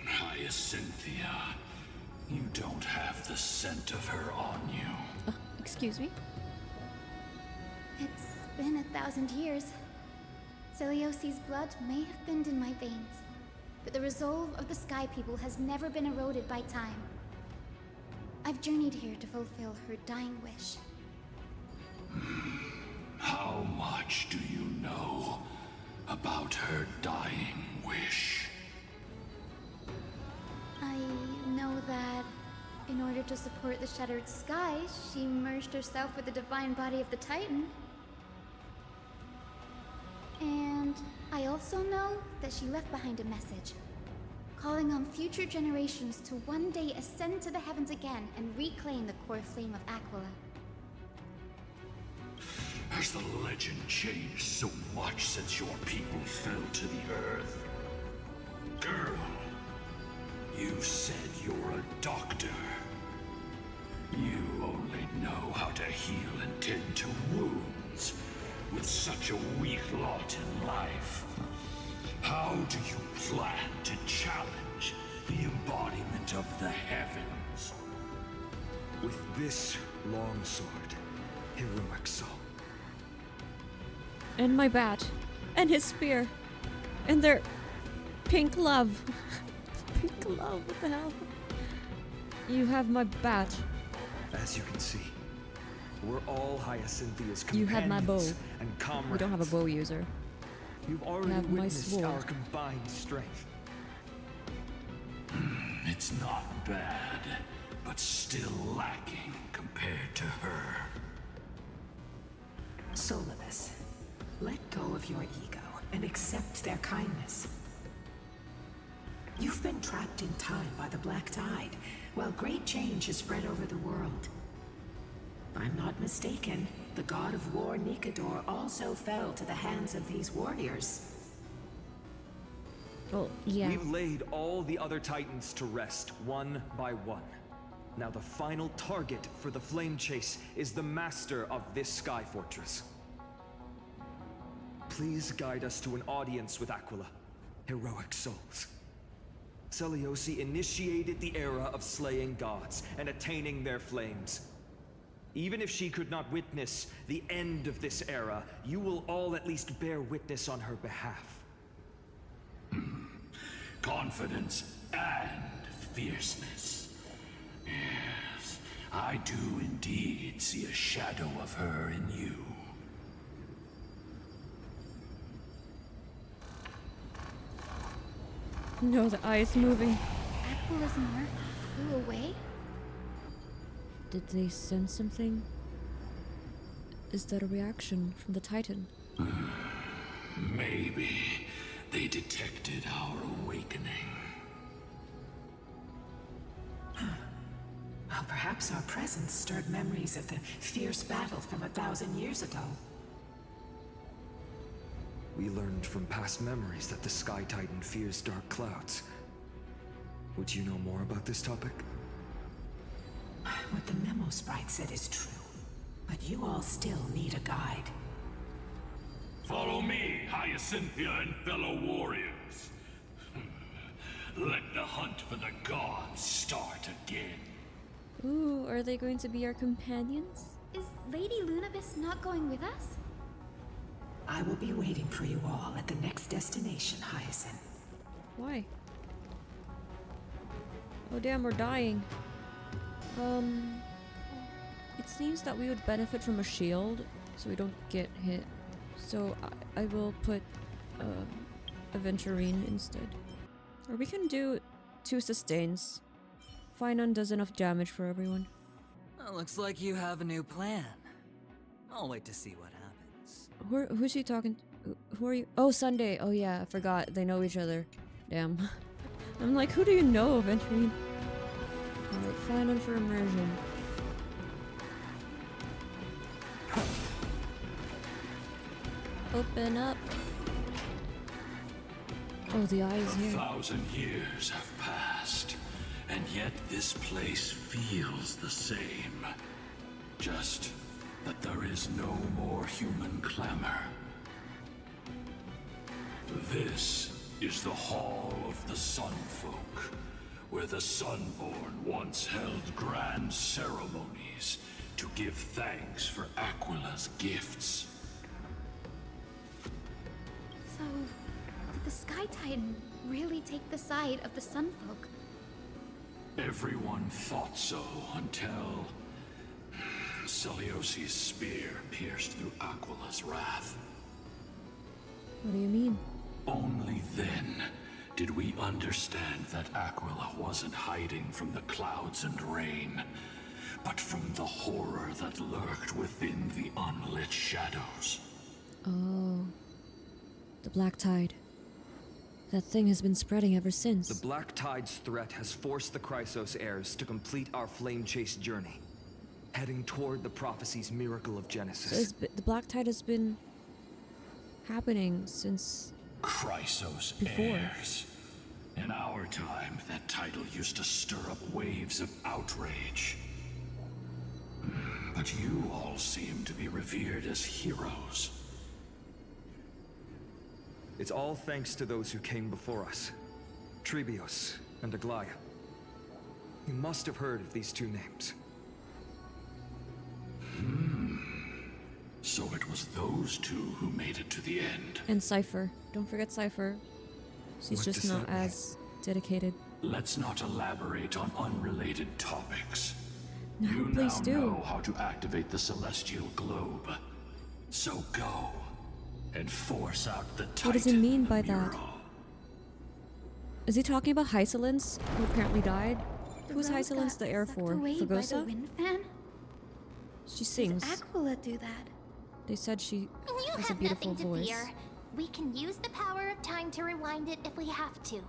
Hyacinthia, you don't have the scent of her on you. Excuse me? It's been 1,000 years. Celiosi's blood may have thinned in my veins, but the resolve of the Sky People has never been eroded by time. I've journeyed here to fulfill her dying wish. How much do you know about her dying wish? I know that in order to support the shattered sky, she merged herself with the divine body of the Titan. And I also know that she left behind a message, calling on future generations to one day ascend to the heavens again and reclaim the coreflame of Aquila. Has the legend changed so much since your people fell to the earth? Girl, you said you're a doctor. You only know how to heal and tend to wounds with such a weak lot in life. How do you plan to challenge the embodiment of the heavens? With this longsword, heroic soul. And my bat. And his spear. And their pink love. Pink love, what the hell? You have my bat. As you can see, we're all Hyacinthia's companions You have my bow. and comrades. We don't have a bow user. You've already have my witnessed sword. our combined strength. It's not bad, but still lacking compared to her. Solobus, let go of your ego and accept their kindness. You've been trapped in time by the Black Tide, while great change has spread over the world. If I'm not mistaken, the god of war Nikador also fell to the hands of these warriors. Oh, yeah. We've laid all the other titans to rest, one by one. Now the final target for the flame chase is the master of this sky fortress. Please guide us to an audience with Aquila, heroic souls. Seliosi initiated the era of slaying gods and attaining their flames. Even if she could not witness the end of this era, you will all at least bear witness on her behalf. Confidence and fierceness. Yes, I do indeed see a shadow of her in you. No, the eye is moving. Aquila's mark flew away? Did they sense something? Is that a reaction from the Titan? Maybe they detected our awakening. Well, perhaps our presence stirred memories of the fierce battle from 1,000 years ago. We learned from past memories that the Sky Titan fears dark clouds. Would you know more about this topic? What the memo sprite said is true, but you all still need a guide. Follow me, Hyacinthia and fellow warriors. Let the hunt for the gods start again. Ooh, are they going to be our companions? Is Lady Lunabis not going with us? I will be waiting for you all at the next destination, Hyacine. Why? Oh damn, we're dying. It seems that we would benefit from a shield, so we don't get hit. So I will put Aventurine instead. Or we can do 2 sustains. Phainon does enough damage for everyone. Well, looks like you have a new plan. I'll wait to see what happens. Who's she talking to? Who are you? Oh, Sunday. Oh yeah, I forgot. They know each other. Damn. I'm like, who do you know, Aventurine? Alright, Phainon for immersion. Open up. Oh, the eye is here. 1,000 years have passed, and yet this place feels the same. Just that there is no more human clamor. This is the Hall of the Sunfolk, where the Sunborn once held grand ceremonies to give thanks for Aquila's gifts. So, did the Sky Titan really take the side of the Sunfolk? Everyone thought so until Celiosi's spear pierced through Aquila's wrath. What do you mean? Only then did we understand that Aquila wasn't hiding from the clouds and rain, but from the horror that lurked within the unlit shadows. Oh. The Black Tide. That thing has been spreading ever since. The Black Tide's threat has forced the Chrysos heirs to complete our flame chase journey, heading toward the prophecy's miracle of Genesis. So the Black Tide has been happening since Chrysos before. heirs. In our time, that title used to stir up waves of outrage. But you all seem to be revered as heroes. It's all thanks to those who came before us. Trebios and Aglaea. You must have heard of these 2 names. So it was those 2 who made it to the end. And Cipher. Don't forget Cipher. She's What just does not that mean? as dedicated. Let's not elaborate on unrelated topics. No, You please now do. know how to activate the celestial globe. So go and force out the Titan. What does he mean by that? mural. Is he talking about Hyacine, who apparently died? The Who's road Hyacine got the heir sucked for? away by the Fagosa? wind fan? She sings. Did Aquila do that? They said she You has a have beautiful nothing to voice. fear. We can use the power of time to rewind it if we have to.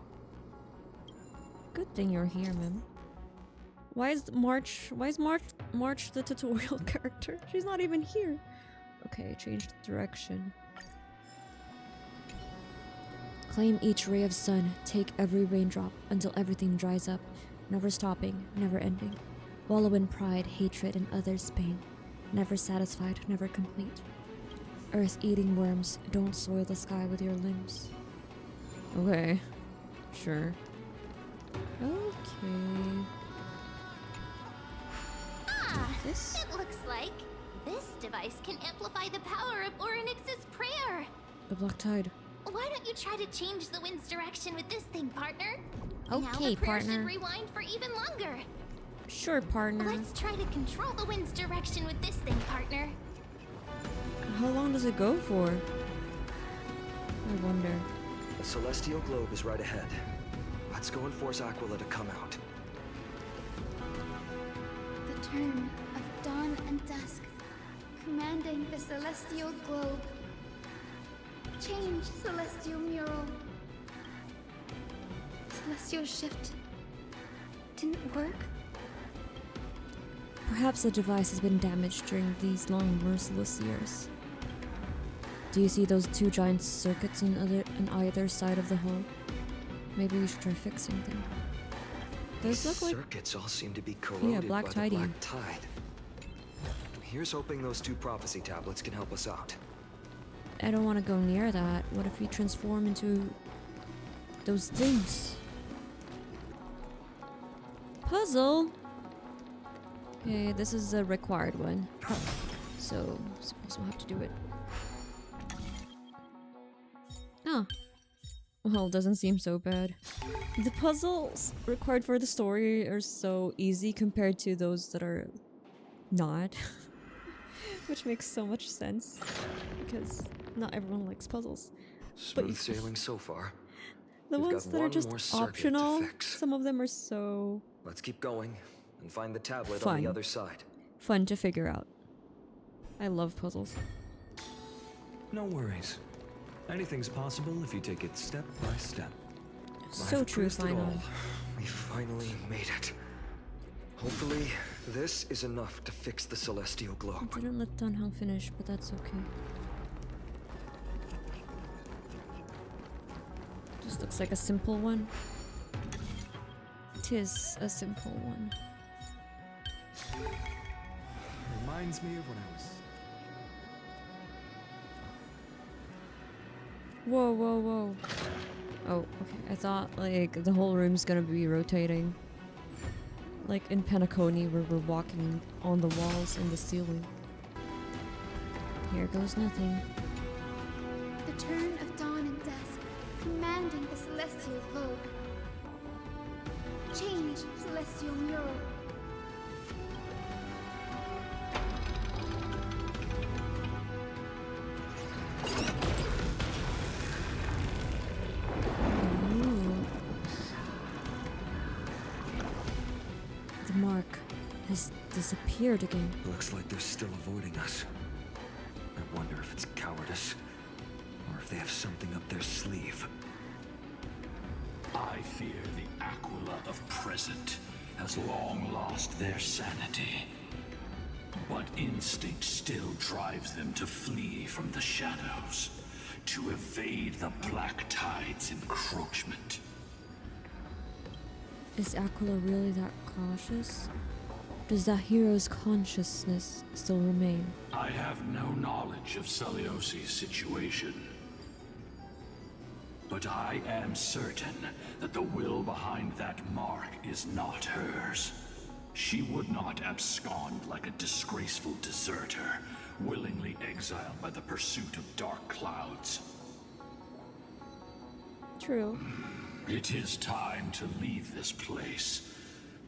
Good thing you're here, Mim. Why is March the tutorial character? She's not even here. Okay, change the direction. Claim each ray of sun, take every raindrop until everything dries up, never stopping, never ending. Wallow in pride, hatred, and others' pain. Never satisfied, never complete. Earth-eating worms, don't soil the sky with your limbs. Okay, sure. Okay. This? It looks like this device can amplify the power of Orynyx's prayer. The Black Tide. Why don't you try to change the wind's direction with this thing, partner? Okay, now the prayer partner. should rewind for even longer. Sure, partner. Let's try to control the wind's direction with this thing, partner. How long does it go for? I wonder. The celestial globe is right ahead. Let's go and force Aquila to come out. The turn of dawn and dusk, commanding the celestial globe. Change, celestial mural. Celestial shift didn't work? Perhaps the device has been damaged during these long, merciless years. Do you see those two giant circuits on either side of the hull? Maybe we should try fixing them. Those look like circuits all seem to be corroded Black by Tidey. the Black Tide. Here's hoping those two prophecy tablets can help us out. I don't want to go near that. What if we transform into those things? Puzzle? Okay, this is a required one. So, suppose we'll have to do it. Oh. Well, it doesn't seem so bad. The puzzles required for the story are so easy compared to those that are not. Which makes so much sense. Because not everyone likes puzzles. Smooth sailing so far. The We've ones got that are one just more circuit to optional, fix. some of them are so Let's keep going and find the tablet Fun. on the other side. fun to figure out. I love puzzles. No worries. Anything's possible if you take it step by step. So true, Phainon. We finally made it. Hopefully, this is enough to fix the celestial globe. I didn't let Dunhelm finish, but that's okay. Just looks like a simple one. Tis a simple one. Reminds me of when I was... Whoa, whoa, whoa. Oh, okay. I thought, like, the whole room's gonna be rotating. Like in Penacony, where we're walking on the walls and the ceiling. Here goes nothing. The turn of dawn and dusk, commanding the celestial globe. Change, celestial mural. Ooh. The mark has disappeared again. Looks like they're still avoiding us. I wonder if it's cowardice, or if they have something up their sleeve. I fear the Aquila of present has long lost their sanity. But instinct still drives them to flee from the shadows, to evade the Black Tide's encroachment. Is Aquila really that cautious? Does that hero's consciousness still remain? I have no knowledge of Celiosi's situation. But I am certain that the will behind that mark is not hers. She would not abscond like a disgraceful deserter, willingly exiled by the pursuit of dark clouds. True. It is time to leave this place.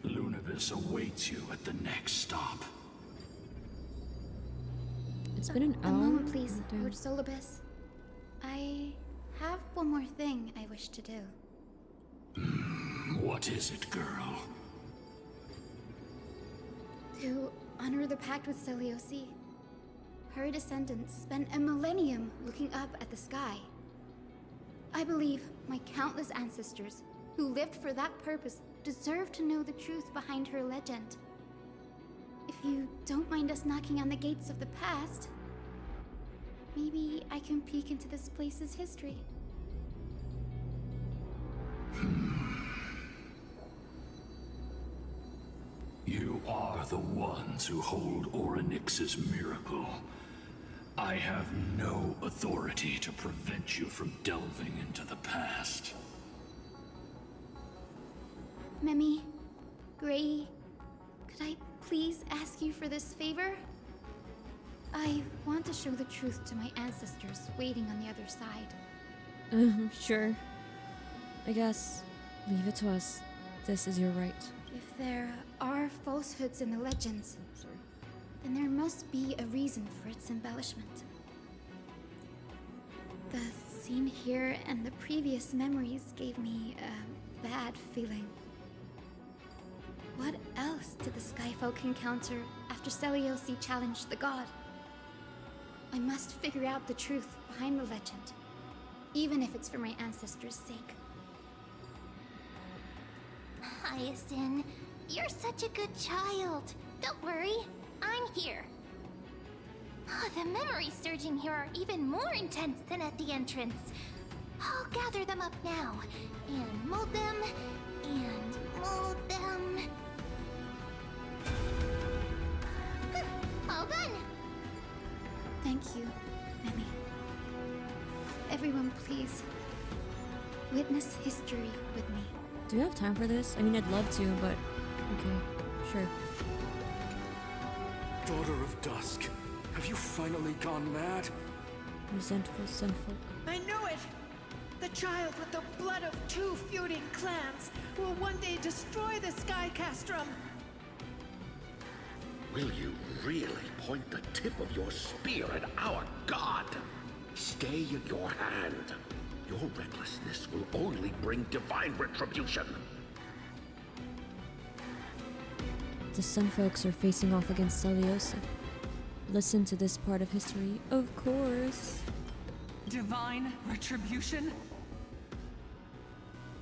Lunavis awaits you at the next stop. It's been an A hour. moment, please, Lord Solibus. I have one more thing I wish to do. What is it, girl? To honor the pact with Celiosi. Her descendants spent a millennium looking up at the sky. I believe my countless ancestors who lived for that purpose deserve to know the truth behind her legend. If you don't mind us knocking on the gates of the past, Maybe I can peek into this place's history. You are the ones who hold Orynyx's miracle. I have no authority to prevent you from delving into the past. Memi, Gray, could I please ask you for this favor? I want to show the truth to my ancestors waiting on the other side. Sure. I guess. Leave it to us. This is your right. If there are falsehoods in the legends, then there must be a reason for its embellishment. The scene here and the previous memories gave me a bad feeling. What else did the Skyfolk encounter after Seliosi challenged the god? I must figure out the truth behind the legend, even if it's for my ancestors' sake. Hyacine, you're such a good child. Don't worry, I'm here. The memories surging here are even more intense than at the entrance. I'll gather them up now, and mold them, and mold them. All done! Thank you, Memi. Everyone, please, witness history with me. Do you have time for this? I mean, I'd love to, but okay, sure. Daughter of Dusk, have you finally gone mad? Resentful sinfolk. I knew it! The child with the blood of 2 feuding clans will one day destroy the Sky Castrum. Will you really point the tip of your spear at our god? Stay in your hand. Your recklessness will only bring divine retribution. The Sunfolks are facing off against Seliosi. Listen to this part of history, of course. Divine retribution?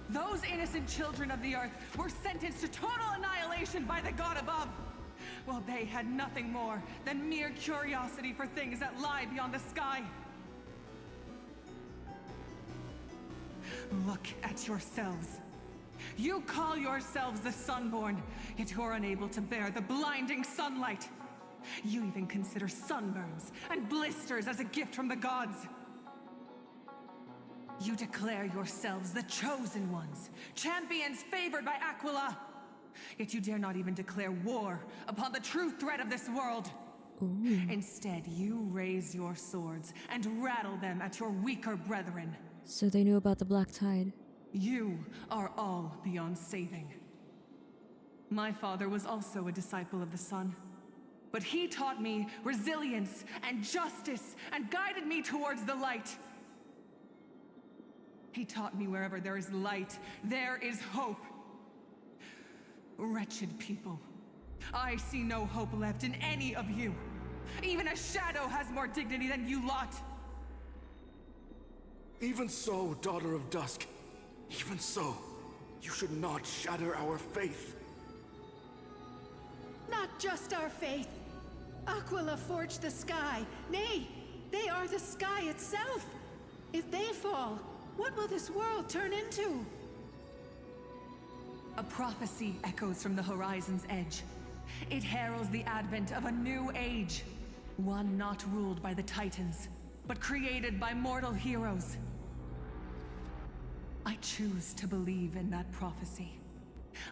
Those innocent children of the earth were sentenced to total annihilation by the god above. Well, they had nothing more than mere curiosity for things that lie beyond the sky. Look at yourselves. You call yourselves the Sunborn, yet you're unable to bear the blinding sunlight. You even consider sunburns and blisters as a gift from the gods. You declare yourselves the chosen ones, champions favored by Aquila. Yet you dare not even declare war upon the true threat of this world. Ooh. Instead, you raise your swords and rattle them at your weaker brethren. So they knew about the Black Tide. You are all beyond saving. My father was also a disciple of the sun, but he taught me resilience and justice and guided me towards the light. He taught me wherever there is light, there is hope. Wretched people, I see no hope left in any of you. Even a shadow has more dignity than you lot. Even so, Daughter of Dusk, even so, you should not shatter our faith. Not just our faith. Aquila forged the sky. Nay, they are the sky itself. If they fall, what will this world turn into? A prophecy echoes from the horizon's edge. It heralds the advent of a new age. One not ruled by the Titans, but created by mortal heroes. I choose to believe in that prophecy.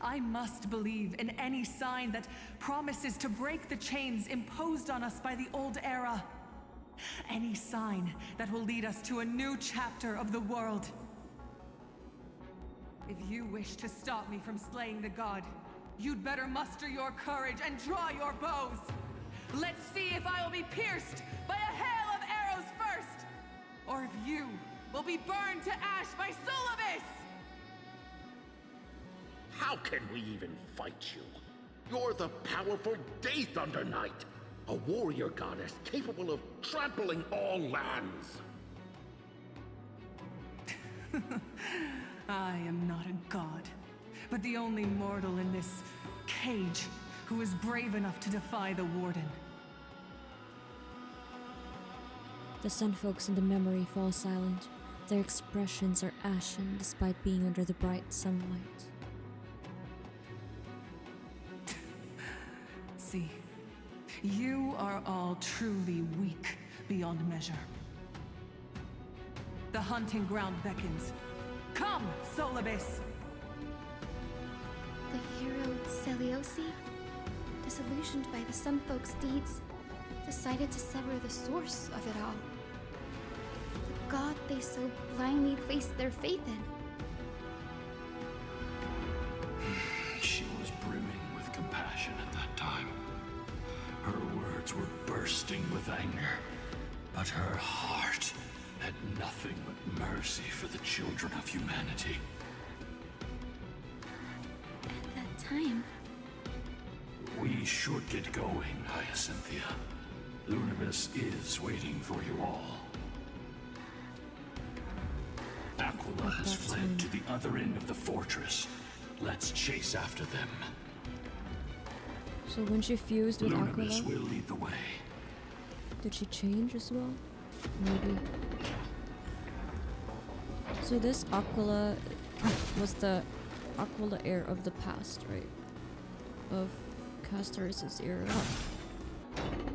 I must believe in any sign that promises to break the chains imposed on us by the old era. Any sign that will lead us to a new chapter of the world. If you wish to stop me from slaying the god, you'd better muster your courage and draw your bows. Let's see if I will be pierced by a hail of arrows first, or if you will be burned to ash by Solovis! How can we even fight you? You're the powerful Day Thunder Knight, a warrior goddess capable of trampling all lands. I am not a god, but the only mortal in this cage who is brave enough to defy the Warden. The sun folks in the memory fall silent. Their expressions are ashen despite being under the bright sunlight. See, you are all truly weak beyond measure. The hunting ground beckons. Come, Solibus! The hero Celiosi, disillusioned by the Sun Folk's deeds, decided to sever the source of it all. The god they so blindly placed their faith in. She was brimming with compassion at that time. Her words were bursting with anger, but her heart had nothing but mercy for the children of humanity. At that time, We should get going, Hyacinthia. Lunibus is waiting for you all. Aquila has fled to the other end of the fortress. Let's chase after them. So when she fused with Lunibus Aquila, will lead the way. did she change as well? Maybe. So this Aquila was the Aquila heir of the past, right? Of Castor's era.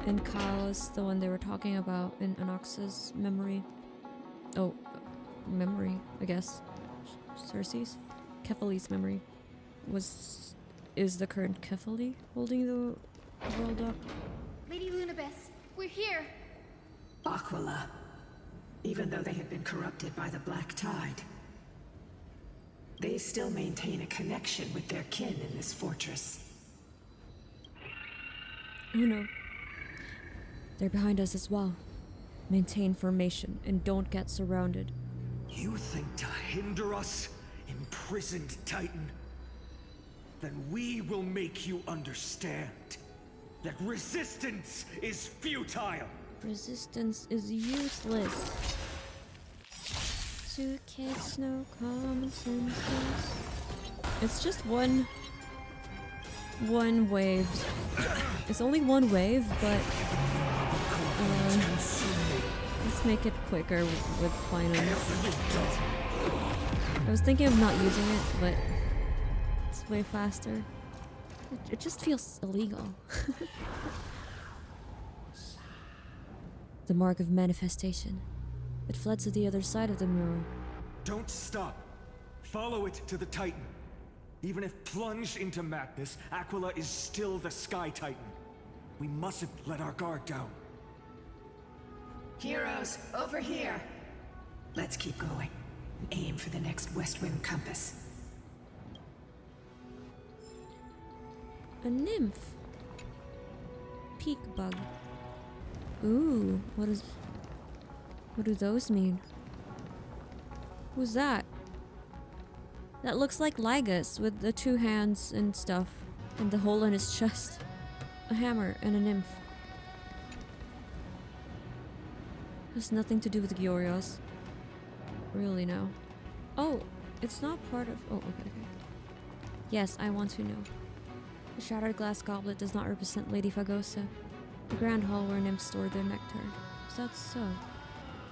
And Chaos, the one they were talking about in Anox's memory. Oh, memory, I guess. Cersei's? Kephali's memory. Is the current Kephali holding the world up? Lady Lunibus, we're here! Aquila. Even though they had been corrupted by the Black Tide, they still maintain a connection with their kin in this fortress. Oh no. They're behind us as well. Maintain formation and don't get surrounded. You think to hinder us, imprisoned Titan? Then we will make you understand that resistance is futile. Resistance is useless. Two kids, no common sense. It's just one wave. It's only one wave, but let's make it quicker with Phainon. I was thinking of not using it, but it's way faster. It just feels illegal. The mark of manifestation. It fled to the other side of the mural. Don't stop. Follow it to the Titan. Even if plunged into madness, Aquila is still the Sky Titan. We mustn't let our guard down. Heroes, over here! Let's keep going. Aim for the next west wind compass. A nymph. Peak bug. Ooh, what do those mean? Who's that? That looks like Lygus with the two hands and stuff, and the hole in his chest. A hammer and a nymph. Has nothing to do with Gyorios. Really, no. Oh, it's not part of... Oh, okay. Yes, I want to know. The shattered glass goblet does not represent Lady Fagosa, the grand hall where nymphs store their nectar. Is that so?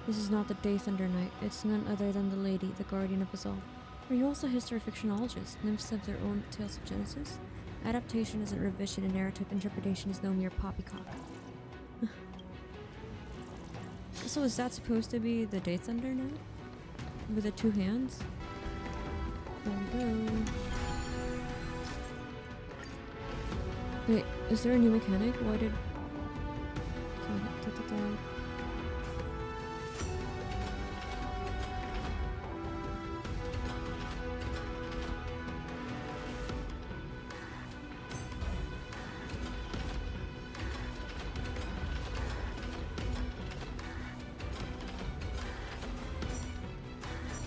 This is not the Day Thunder Knight. It's none other than the lady, the guardian of us all. Are you also a history-fictionologist? Nymphs have their own tales of Genesis? Adaptation isn't revision and narrative interpretation is no mere poppycock. So is that supposed to be the Day Thunder Knight? With the two hands? There we go. Wait, is there a new mechanic? Why did...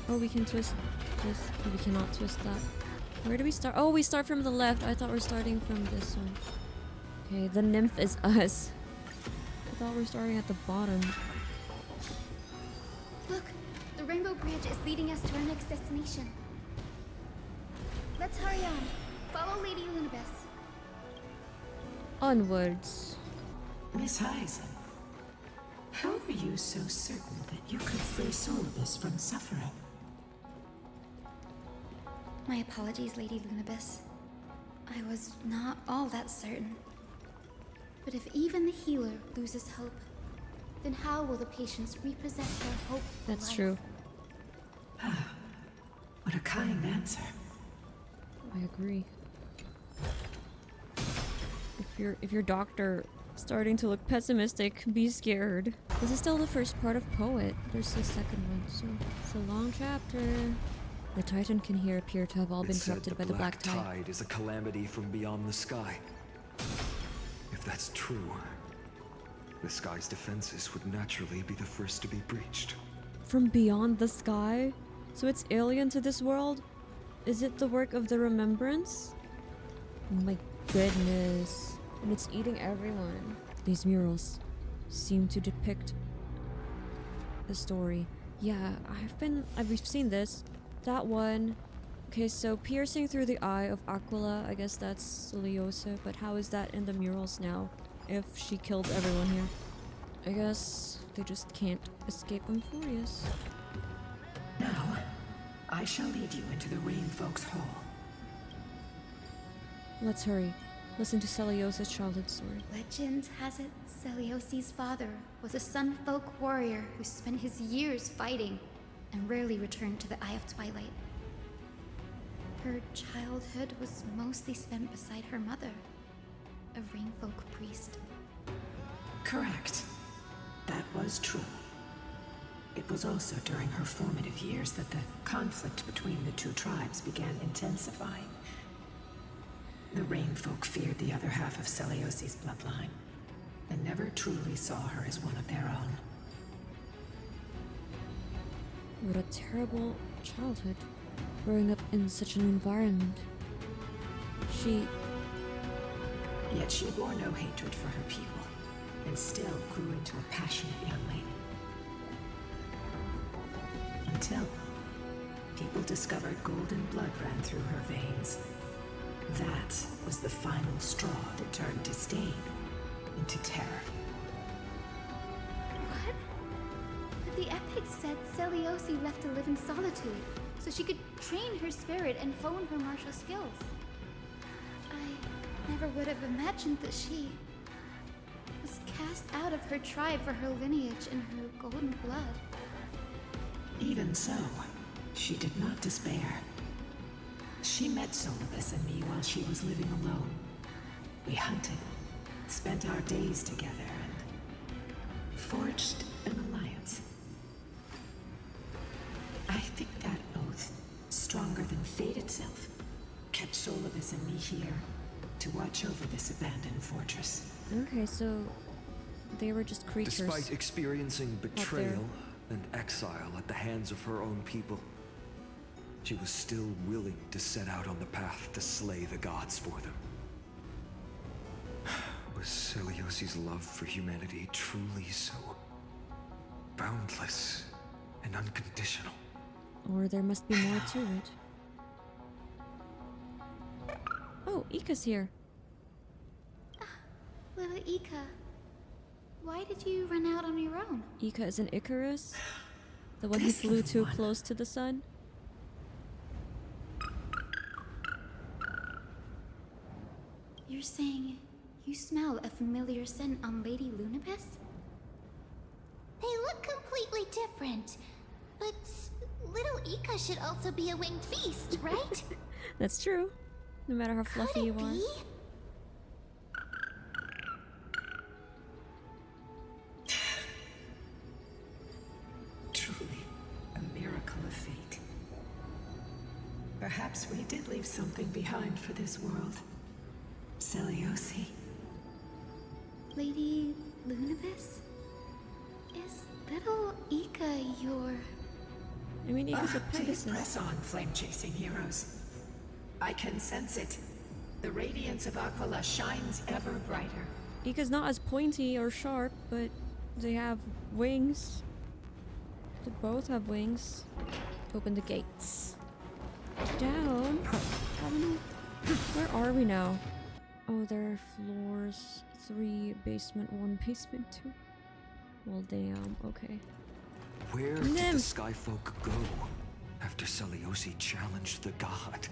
Oh, we can twist this. We cannot twist that. Where do we start? Oh, we start from the left. I thought we're starting from this one. Okay, the nymph is us. I thought we're starting at the bottom. Look, the Rainbow Bridge is leading us to our next destination. Let's hurry on. Follow Lady Lunibus. Onwards. Miss Hyacine, How were you so certain that you could free Solibus from suffering? My apologies, Lady Lunabis. I was not all that certain. But if even the healer loses hope, then how will the patients repossess their hope for That's life? true. What a kind answer. I agree. If your doctor starting to look pessimistic, be scared. This is still the first part of Poet. There's the second one, so it's a long chapter. The Titan can here appear to have all been corrupted by the Black Tide. Is a calamity from beyond the sky. If that's true, the sky's defenses would naturally be the first to be breached. From beyond the sky? So it's alien to this world? Is it the work of the Remembrance? Oh my goodness. And it's eating everyone. These murals seem to depict the story. Yeah, I've seen this. That one. Okay, so piercing through the eye of Aquila, I guess that's Celiosa, but how is that in the murals now? If she killed everyone here. I guess they just can't escape Amphoreus. Now, I shall lead you into the Rain Folk's Hall. Let's hurry. Listen to Celiosa's childhood story. Legend has it Celiosi's father was a Sun Folk warrior who spent his years fighting and rarely returned to the Eye of Twilight. Her childhood was mostly spent beside her mother, a Rainfolk priest. Correct. That was true. It was also during her formative years that the conflict between the two tribes began intensifying. The Rainfolk feared the other half of Celiosi's bloodline, and never truly saw her as one of their own. What a terrible childhood, growing up in such an environment. Yet she bore no hatred for her people, and still grew into a passionate young lady. Until people discovered golden blood ran through her veins. That was the final straw that turned disdain into terror. What? But the epic said Celiosi left to live in solitude, so she could train her spirit and hone her martial skills. I never would have imagined that she was cast out of her tribe for her lineage and her golden blood. Even so, she did not despair. She met Solibus and me while she was living alone. We hunted, spent our days together, and forged an alliance. I think that oath, stronger than fate itself, kept Solibus and me here to watch over this abandoned fortress. Okay, so they were just creatures. Despite experiencing betrayal and exile at the hands of her own people, she was still willing to set out on the path to slay the gods for them. Was Celiosi's love for humanity truly so boundless and unconditional? Or there must be more to it. Oh, Ika's here. Little Ika, why did you run out on your own? Ika is an Icarus? The one who flew too close to the sun? You're saying you smell a familiar scent on Lady Lunabis? They look completely different. But little Ika should also be a winged beast, right? That's true. No matter how fluffy you are. Truly, a miracle of fate. Perhaps we did leave something behind for this world. Celiosi. Lady Lunabis? Is little Ika your... I mean, Ika's a Please Pegasus. press on, flame-chasing heroes. I can sense it. The radiance of Aquila shines ever brighter. Ika's not as pointy or sharp, but they have wings. They both have wings. Open the gates. Down. I don't know. Where are we now? Oh, there are floors 3, basement 1, basement 2. Well, damn. Okay. Where did the Skyfolk go after Seliosi challenged the god?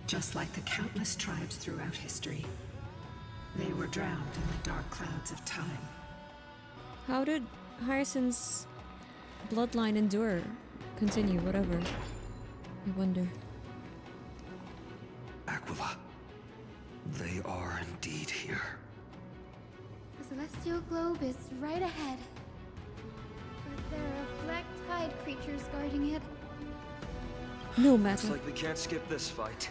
Just like the countless tribes throughout history, they were drowned in the dark clouds of time. How did Hyacine's bloodline endure? Continue, whatever. I wonder. Aquila. They are indeed here. The celestial globe is right ahead. But there are black tide creatures guarding it. No matter. Looks like we can't skip this fight.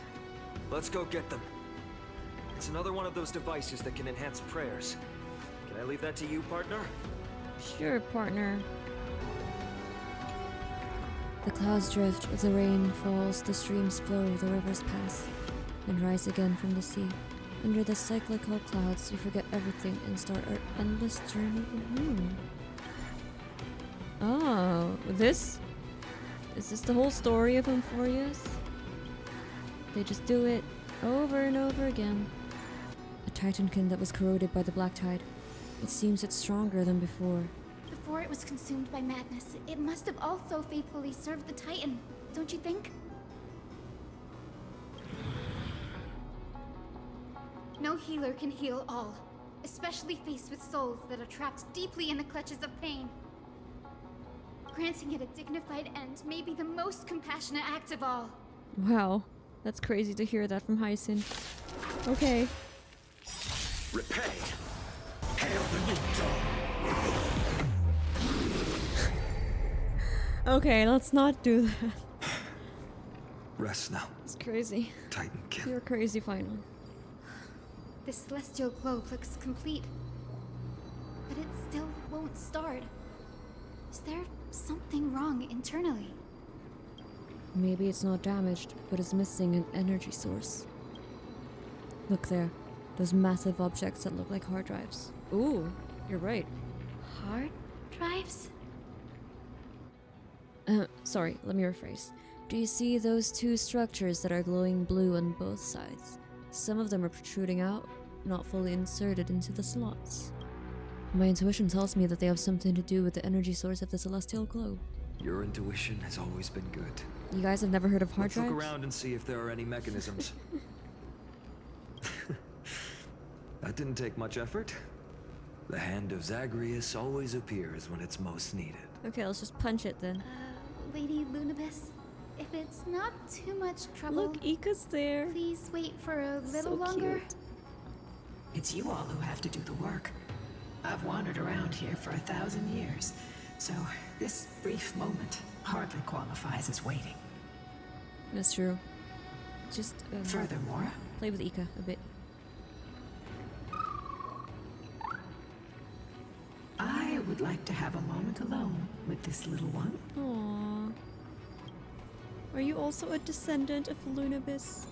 Let's go get them. It's another one of those devices that can enhance prayers. Can I leave that to you, partner? Sure, partner. The clouds drift, the rain falls, the streams flow, the rivers pass, and rise again from the sea. Under the cyclical clouds, we forget everything and start our endless journey anew. Oh, is this the whole story of Amphoreus? They just do it over and over again. A titankin that was corroded by the black tide. It seems it's stronger than before. Before it was consumed by madness, it must have also faithfully served the Titan, don't you think? No healer can heal all, especially faced with souls that are trapped deeply in the clutches of pain. Granting it a dignified end may be the most compassionate act of all. Wow, that's crazy to hear that from Hyacine. Okay. Repay. Hail the new dawn. Okay, let's not do that. Rest now. It's crazy. Titankin. You're crazy, Phainon. This celestial globe looks complete, but it still won't start. Is there something wrong internally? Maybe it's not damaged, but it's missing an energy source. Look there. Those massive objects that look like hard drives. Ooh, you're right. Hard drives? Sorry, let me rephrase. Do you see those two structures that are glowing blue on both sides? Some of them are protruding out, not fully inserted into the slots. My intuition tells me that they have something to do with the energy source of the celestial globe. Your intuition has always been good. You guys have never heard of hard Let's drives? look around and see if there are any mechanisms. That didn't take much effort. The hand of Zagreus always appears when it's most needed. Okay, let's just punch it then. Lady Lunabis, if it's not too much trouble... Look, Ika's there. Please wait for a little So longer. cute. It's you all who have to do the work. I've wandered around here for 1,000 years, so this brief moment hardly qualifies as waiting. That's true. Just Furthermore, play with Ika a bit. I would like to have a moment alone with this little one. Aww. Are you also a descendant of Lunabis?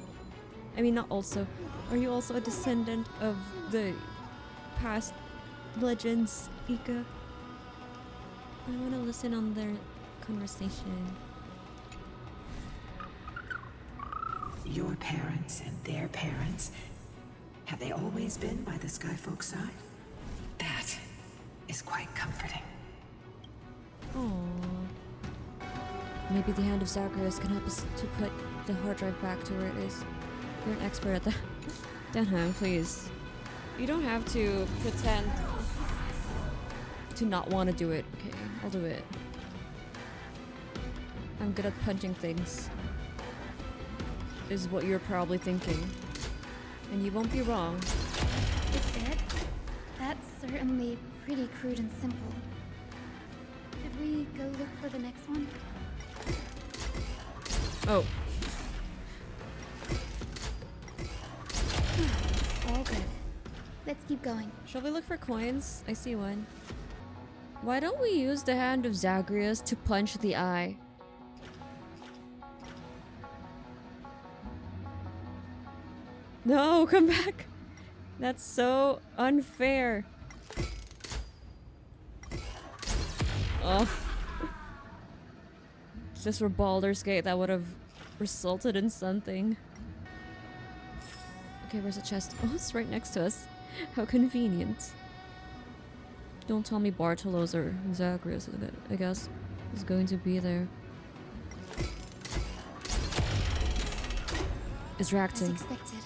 I mean, not also. Are you also a descendant of the past legends, Ika? I want to listen on their conversation. Your parents and their parents, have they always been by the Skyfolk side? That is quite comforting. Aww. Maybe the hand of Zagreus can help us to put the hard drive back to where it is. You're an expert at that. Denham, please. You don't have to pretend to not want to do it. Okay, I'll do it. I'm good at punching things. Is what you're probably thinking. And you won't be wrong. Is it? That's certainly pretty crude and simple. Should we go look for the next one? Oh. All good. Let's keep going. Shall we look for coins? I see one. Why don't we use the hand of Zagreus to punch the eye? No, come back! That's so unfair. Oh. If this were Baldur's Gate, that would have resulted in something. Okay, where's the chest? Oh, it's right next to us. How convenient. Don't tell me Bartolos or Zagreus, I guess, is going to be there. Is reacting. As expected,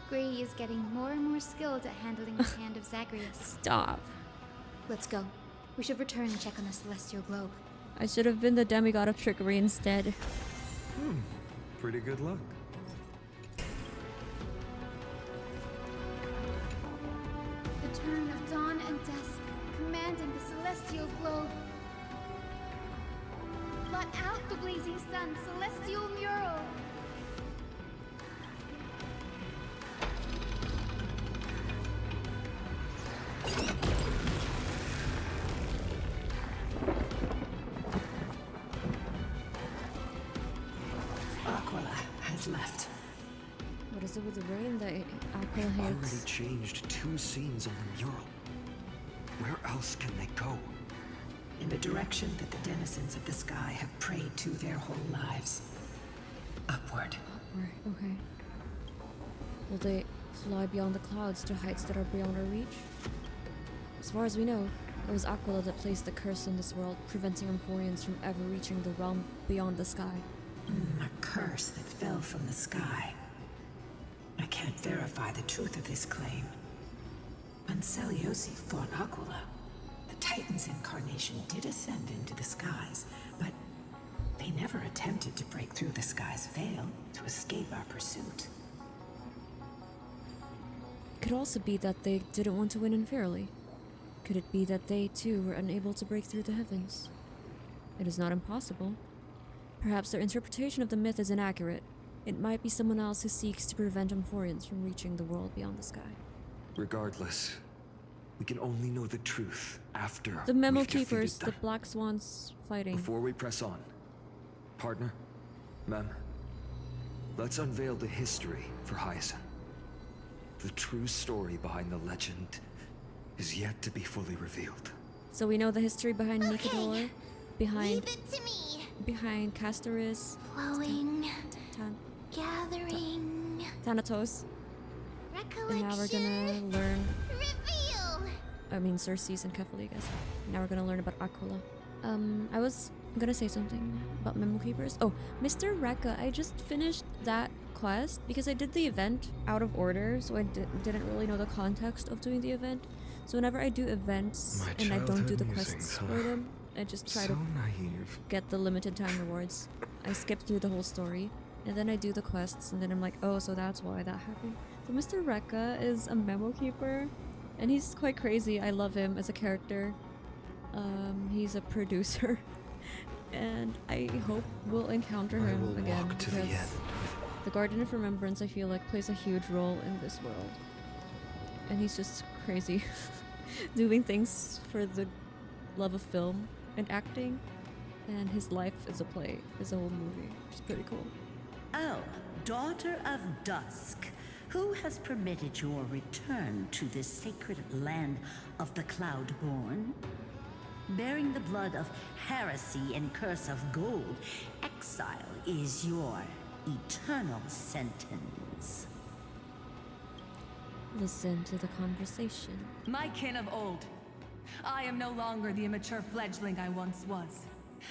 Gray is getting more and more skilled at handling the hand of Zagreus. Stop. Let's go. We should return and check on the celestial globe. I should have been the demigod of trickery instead. Pretty good luck. The turn of dawn and dusk, commanding the celestial globe. Blot out the blazing sun, celestial mural. Left. What is it with the rain that Aquila hates? Already changed 2 scenes on the mural. Where else can they go? In the direction that the denizens of the sky have prayed to their whole lives. Upward. Upward, okay. Will they fly beyond the clouds to heights that are beyond our reach? As far as we know, it was Aquila that placed the curse in this world, preventing Amphoreans from ever reaching the realm beyond the sky. A curse that fell from the sky. I can't verify the truth of this claim. When Celiosi fought Aquila, the Titan's incarnation did ascend into the skies, but they never attempted to break through the sky's veil to escape our pursuit. It could also be that they didn't want to win unfairly. Could it be that they, too, were unable to break through the heavens? It is not impossible. Perhaps their interpretation of the myth is inaccurate. It might be someone else who seeks to prevent Amphoreans from reaching the world beyond the sky. Regardless, we can only know the truth after The Memo we've defeated Keepers, them. the Black Swans fighting. Before we press on, partner, Mem, let's unveil the history for Hyacine. The true story behind the legend is yet to be fully revealed. So we know the history behind Nikador, behind Leave it to me. Behind Castoris, Flowing, gathering, Thanatos. recollection. And now we're gonna learn. Reveal. I mean, Circes and Kefali, I guess. Now we're gonna learn about Aquila. I was gonna say something about Memo Keepers. Oh, Mr. Rekka, I just finished that quest because I did the event out of order, so I didn't really know the context of doing the event. So whenever I do events and I don't do the quests for them, I just try to get the limited time rewards. I skip through the whole story, and then I do the quests, and then I'm like, oh, so that's why that happened. So Mr. Rekka is a Memo Keeper, and he's quite crazy. I love him as a character. He's a producer, and I hope we'll encounter him again, because the Guardian of Remembrance, I feel like, plays a huge role in this world. And he's just crazy, doing things for the love of film and acting, and his life is a play, is a whole movie, which is pretty cool. Oh, Daughter of Dusk, who has permitted your return to this sacred land of the Cloudborn? Bearing the blood of heresy and curse of gold, exile is your eternal sentence. Listen to the conversation. My kin of old. I am no longer the immature fledgling I once was.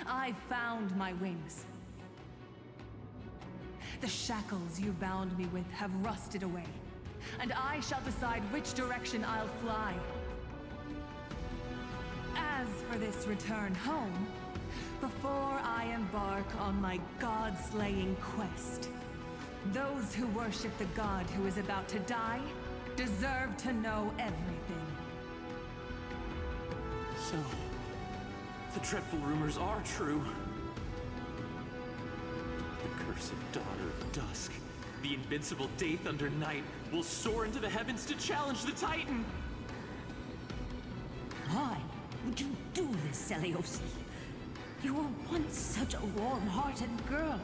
I found my wings. The shackles you bound me with have rusted away, and I shall decide which direction I'll fly. As for this return home, before I embark on my god-slaying quest, those who worship the god who is about to die deserve to know everything. So, the dreadful rumors are true. The cursed Daughter of Dusk, the invincible Day Thunder Knight, will soar into the heavens to challenge the Titan! Why would you do this, Celiosi? You were once such a warm-hearted girl.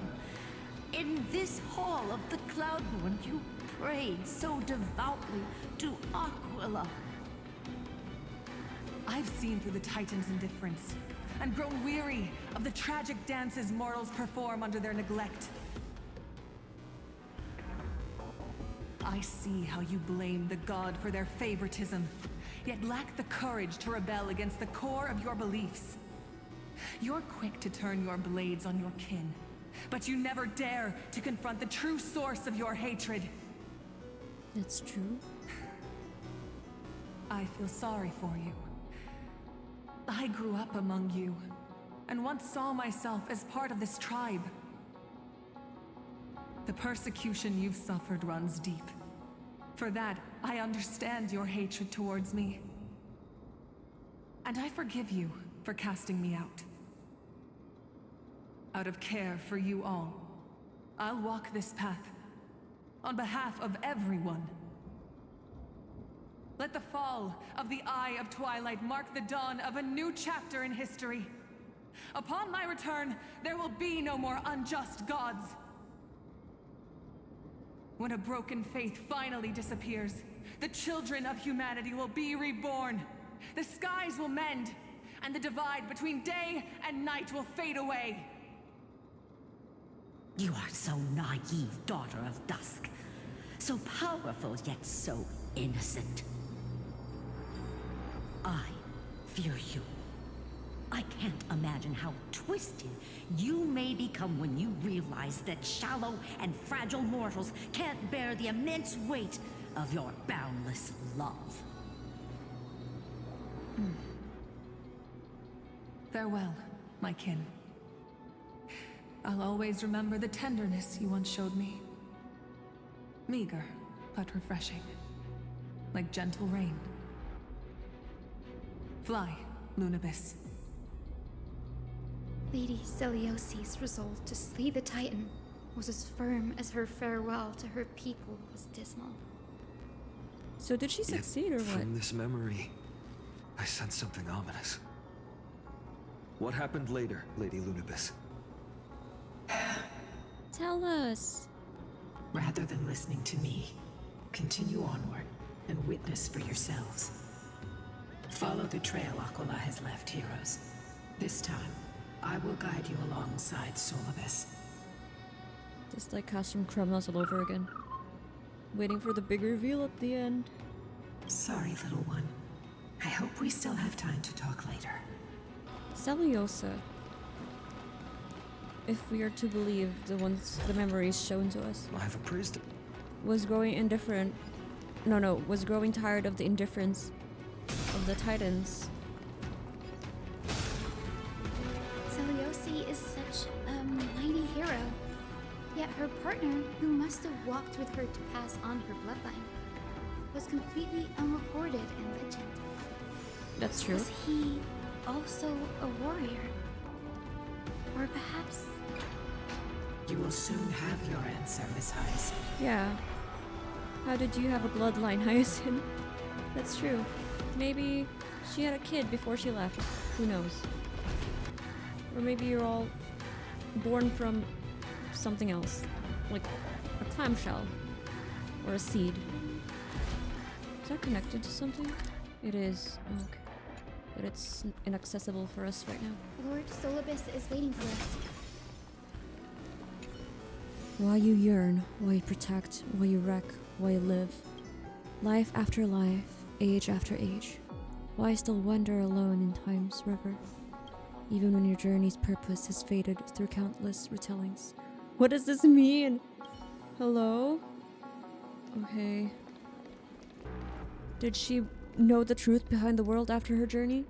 In this hall of the Cloudborn, you prayed so devoutly to Aquila. I've seen through the Titan's indifference, and grown weary of the tragic dances mortals perform under their neglect. I I see how you blame the god for their favoritism, yet lack the courage to rebel against the core of your beliefs. You're quick to turn your blades on your kin, but you never dare to confront the true source of your hatred. That's true. I feel sorry for you. I grew up among you, and once saw myself as part of this tribe. The persecution you've suffered runs deep. For that, I understand your hatred towards me. And I forgive you for casting me out. Out of care for you all, I'll walk this path on behalf of everyone. Let the fall of the Eye of Twilight mark the dawn of a new chapter in history. Upon my return, there will be no more unjust gods. When a broken faith finally disappears, the children of humanity will be reborn. The skies will mend, and the divide between day and night will fade away. You are so naive, Daughter of Dusk. So powerful, yet so innocent. I fear you. I can't imagine how twisted you may become when you realize that shallow and fragile mortals can't bear the immense weight of your boundless love. Farewell, my kin. I'll always remember the tenderness you once showed me. Meager, but refreshing. Like gentle rain. Fly, Lunabis. Lady Celiosi's resolve to slay the Titan was as firm as her farewell to her people was dismal. So did she succeed or what? From this memory, I sense something ominous. What happened later, Lady Lunabis? Tell us. Rather than listening to me, continue onward and witness for yourselves. Follow the trail Aquila has left, heroes. This time, I will guide you alongside Solibus. Just like costume criminals all over again. Waiting for the big reveal at the end. Sorry, little one. I hope we still have time to talk later. Celiosa. If we are to believe the memories shown to us. I've appraised it. Was growing indifferent. Was growing tired of the indifference of the Titans. Celiosi is such a mighty hero. Yet her partner, who must have walked with her to pass on her bloodline, was completely unrecorded in legend. That's true. Was he also a warrior? Or perhaps... You will soon have your answer, Miss Hyacine. Yeah. How did you have a bloodline, Hyacine? That's true. Maybe she had a kid before she left. Who knows? Or maybe you're all born from something else. Like a clamshell. Or a seed. Is that connected to something? It is. Oh, okay. But it's inaccessible for us right now. Lord Solibus is waiting for us. Why you yearn, why you protect, why you wreck, why you live. Life after life, age after age. Why still wander alone in time's river? Even when your journey's purpose has faded through countless retellings. What does this mean? Hello? Okay. Did she know the truth behind the world after her journey?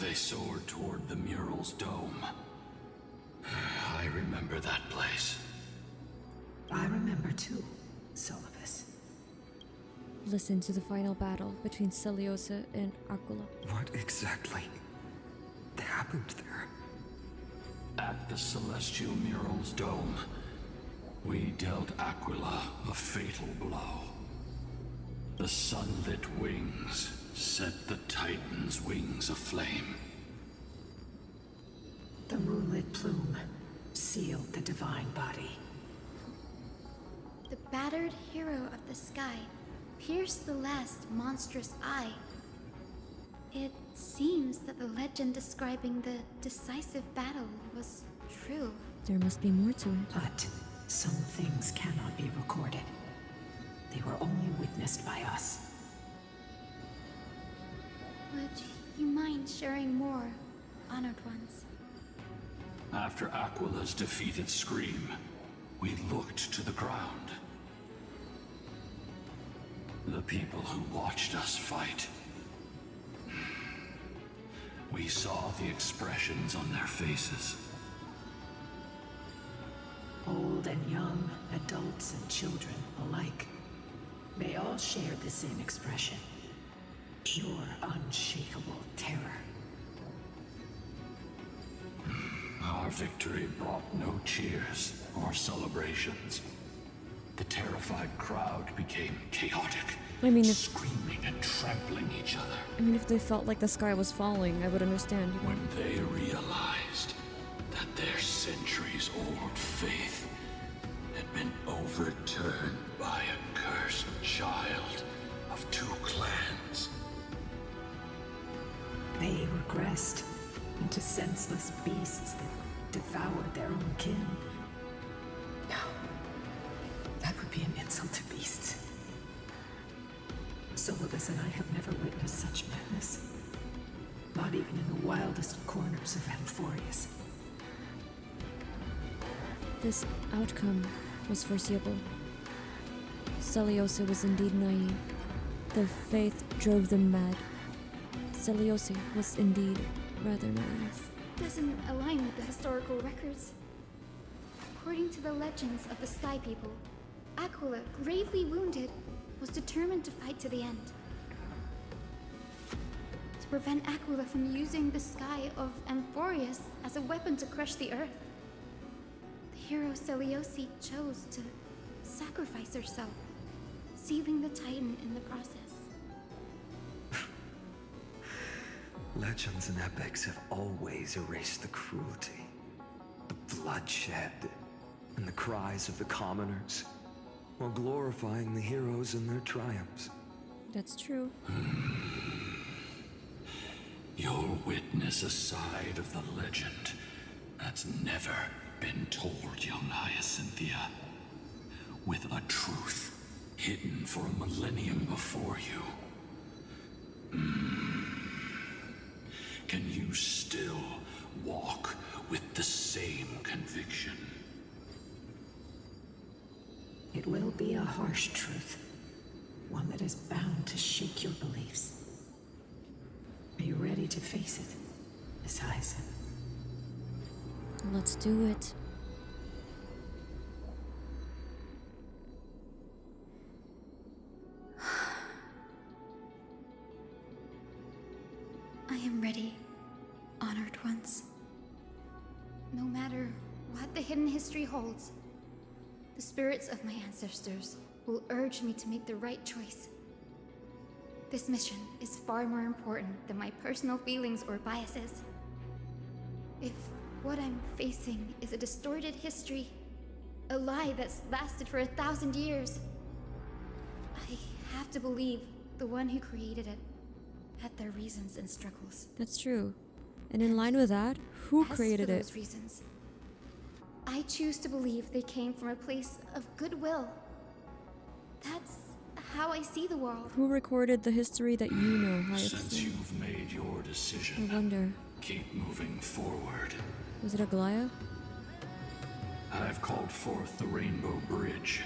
They soared toward the mural's dome. I remember that place. I remember too, Solibus. Listen to the final battle between Celiosa and Aquila. What exactly happened there? At the celestial mural's dome, we dealt Aquila a fatal blow. The sunlit wings set the Titan's wings aflame. The moonlit plume sealed the divine body. The battered hero of the sky pierced the last monstrous eye. It seems that the legend describing the decisive battle was true. There must be more to it. But some things cannot be recorded. They were only witnessed by us. Would you mind sharing more, Honored Ones? After Aquala's defeated Scream, we looked to the ground. The people who watched us fight. We saw the expressions on their faces. Old and young, adults and children alike. They all shared the same expression. Pure, unshakable terror. Our victory brought no cheers or celebrations. The terrified crowd became chaotic, I mean, screaming and trampling each other. I mean, if they felt like the sky was falling, I would understand. When they realized that their centuries-old faith had been overturned by a cursed child of two clans. They regressed into senseless beasts that devoured their own kin. No, that would be an insult to beasts. Solidus and I have never witnessed such madness. Not even in the wildest corners of Amphoreus. This outcome was foreseeable. Celiosa was indeed naive. Their faith drove them mad. Celiosa was indeed rather naive. Doesn't align with the historical records. According to the legends of the Sky People, Aquila, gravely wounded, was determined to fight to the end. To prevent Aquila from using the sky of Amphoreus as a weapon to crush the earth, the hero Celiosa chose to sacrifice herself, sealing the Titan in the process. Legends and epics have always erased the cruelty, the bloodshed, and the cries of the commoners, while glorifying the heroes and their triumphs. That's true. You'll witness a side of the legend that's never been told, young Hyacinthia. With a truth hidden for a millennium before you. Can you still walk with the same conviction? It will be a harsh truth. One that is bound to shake your beliefs. Are you ready to face it, Miss Hyacin? Let's do it. I am ready, Honored Ones. No matter what the hidden history holds, the spirits of my ancestors will urge me to make the right choice. This mission is far more important than my personal feelings or biases. If what I'm facing is a distorted history, a lie that's lasted for 1,000 years, I have to believe the one who created it had their reasons and struggles. That's true. And in line with that, who created for it? those reasons, I choose to believe they came from a place of goodwill. That's how I see the world. Who recorded the history that you know, Since Hyacin? you've made your decision, I wonder. keep moving forward. Was it Aglaea? I've called forth the Rainbow Bridge.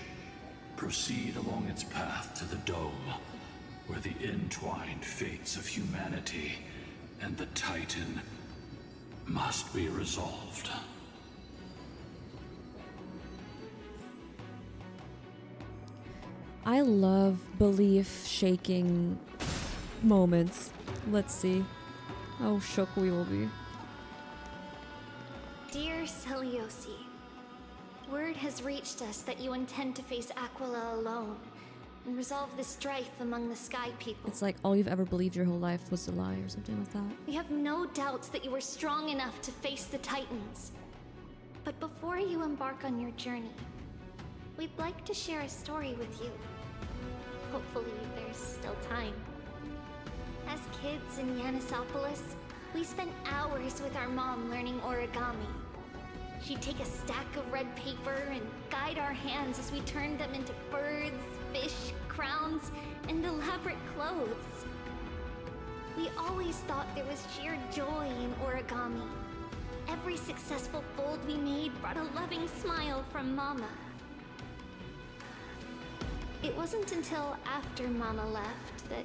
Proceed along its path to the Dome, where the entwined fates of humanity and the Titan must be resolved. I love belief-shaking moments. Let's see how shook we will be. Dear Celiosa, word has reached us that you intend to face Aquila alone and resolve the strife among the Sky People. It's like all you've ever believed your whole life was a lie or something like that. We have no doubts that you are strong enough to face the Titans. But before you embark on your journey, we'd like to share a story with you. Hopefully, there's still time. As kids in Yanisopolis, we spent hours with our mom learning origami. She'd take a stack of red paper and guide our hands as we turned them into birds, fish, crowns, and elaborate clothes. We always thought there was sheer joy in origami. Every successful fold we made brought a loving smile from Mama. It wasn't until after Mama left that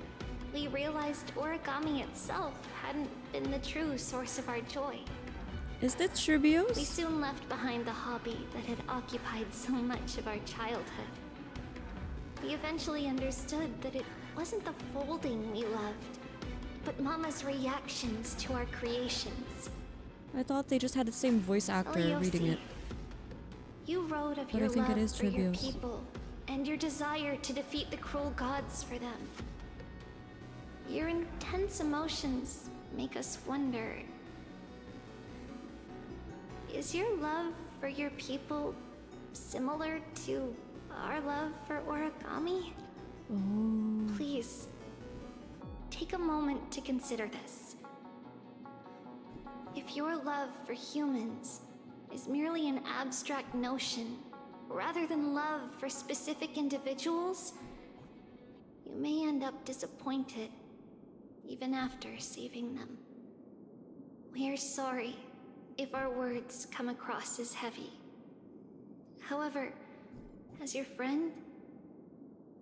we realized origami itself hadn't been the true source of our joy. Is that Tribios? We soon left behind the hobby that had occupied so much of our childhood. We eventually understood that it wasn't the folding we loved, but Mama's reactions to our creations. I thought they just had the same voice actor reading it. You wrote of But your I think love it is for your Tribios. people and your desire to defeat the cruel gods for them. Your intense emotions make us wonder, is your love for your people similar to our love for origami? Oh. Please, take a moment to consider this. If your love for humans is merely an abstract notion, rather than love for specific individuals, you may end up disappointed, even after saving them. We are sorry if our words come across as heavy. However, as your friend,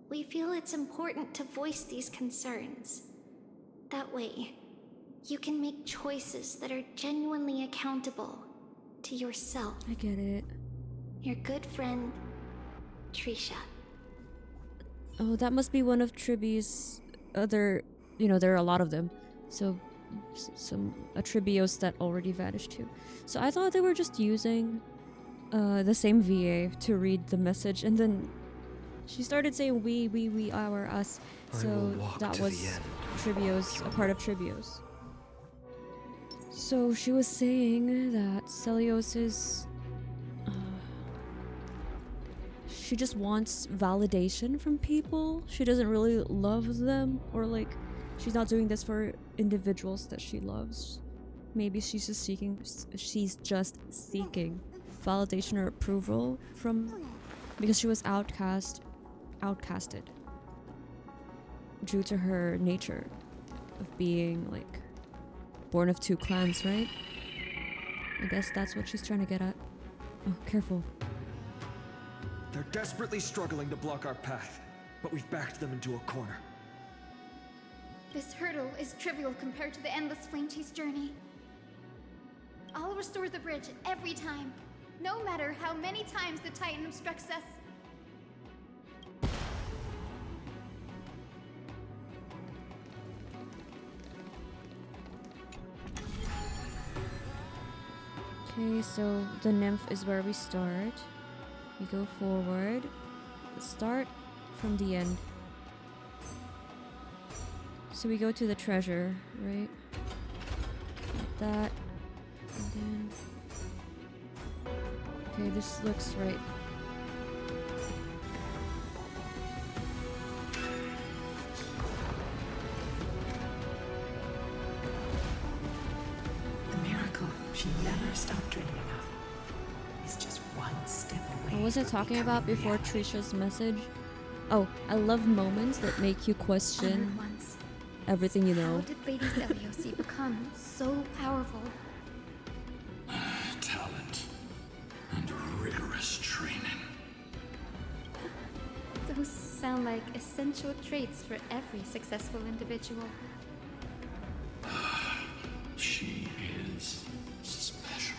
we feel it's important to voice these concerns. That way, you can make choices that are genuinely accountable to yourself. I get it. Your good friend, Trisha. Oh, that must be one of Triby's other... You know, there are a lot of them. So, some Tribios that already vanished too. So I thought they were just using the same VA to read the message, and then she started saying we, our, us. So that was Tribios, a part of Tribios. So she was saying that Celios is... she just wants validation from people. She doesn't really love them, or like, she's not doing this for individuals that she loves. Maybe she's just seeking validation or approval from, because she was outcasted due to her nature of being like born of two clans, right? I guess that's what she's trying to get at. Oh, careful. They're desperately struggling to block our path, but we've backed them into a corner. This hurdle is trivial compared to the endless flame chase journey. I'll restore the bridge every time, no matter how many times the Titan obstructs us. Okay, so the nymph is where we start. We go forward. Start from the end. So we go to the treasure, right? Like that. And then... Okay, this looks right. The miracle she never stopped dreaming of is just one step away. What was I talking about before Trisha's message? Oh, I love moments that make you question everything you know. How did Lady Celiosi become so powerful? Talent and rigorous training. Those sound like essential traits for every successful individual. She is special.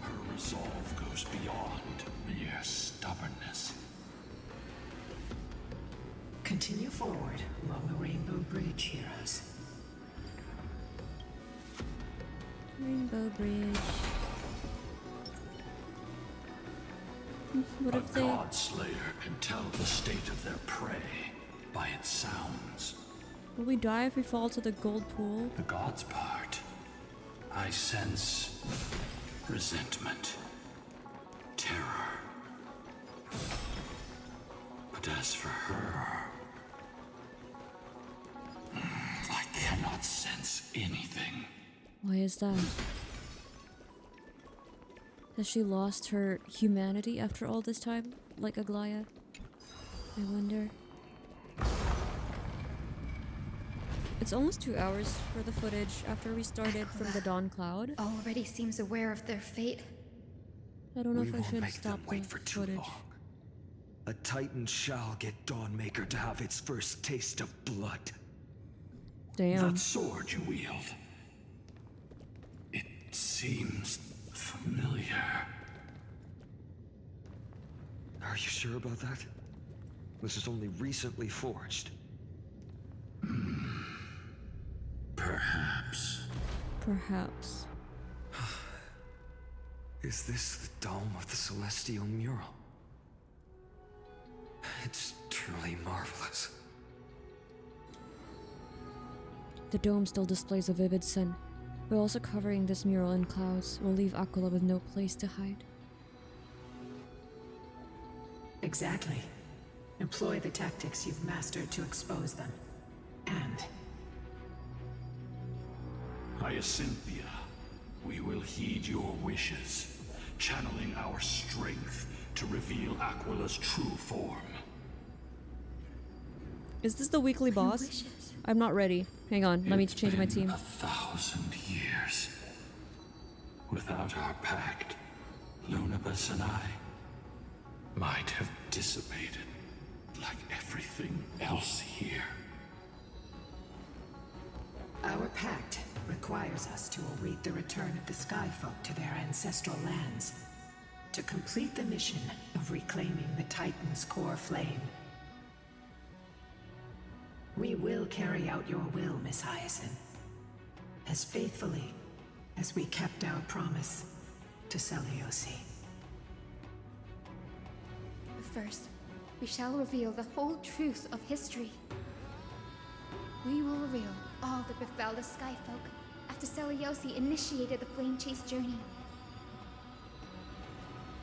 Her resolve goes beyond mere stubbornness. Continue forward along the Rainbow Bridge, heroes. Rainbow Bridge. What if A they... god slayer can tell the state of their prey by its sounds. Will we die if we fall to the gold pool? The god's part, I sense resentment, terror. But as for her, I cannot sense anything. Why is that? Has she lost her humanity after all this time? Like Aglaea? I wonder. It's almost 2 hours for the footage after we started from the Dawncloud. Already seems aware of their fate. I don't know We if I won't should make stop them wait the for too footage. long. A Titan shall get Dawnmaker to have its first taste of blood. Damn. That sword you wield. It seems familiar. Are you sure about that? This is only recently forged. Perhaps. Perhaps. Is this the dome of the Celestial Mural? It's truly marvelous. The dome still displays a vivid sun, but also covering this mural in clouds will leave Aquila with no place to hide. Exactly. Employ the tactics you've mastered to expose them. And Hyacinthia, we will heed your wishes, channeling our strength to reveal Aquila's true form. Is this the weekly boss? I'm not ready. Hang on, let me change my team. 1,000 years. Without our pact, Lunabus and I might have dissipated like everything else here. our pact requires us to await the return of the Skyfolk to their ancestral lands, to complete the mission of reclaiming the Titan's core flame. We will carry out your will, Miss Hyacine, as faithfully as we kept our promise to Seliosi. First, we shall reveal the whole truth of history. We will reveal all that befell the Skyfolk after Seliosi initiated the Flame Chase journey.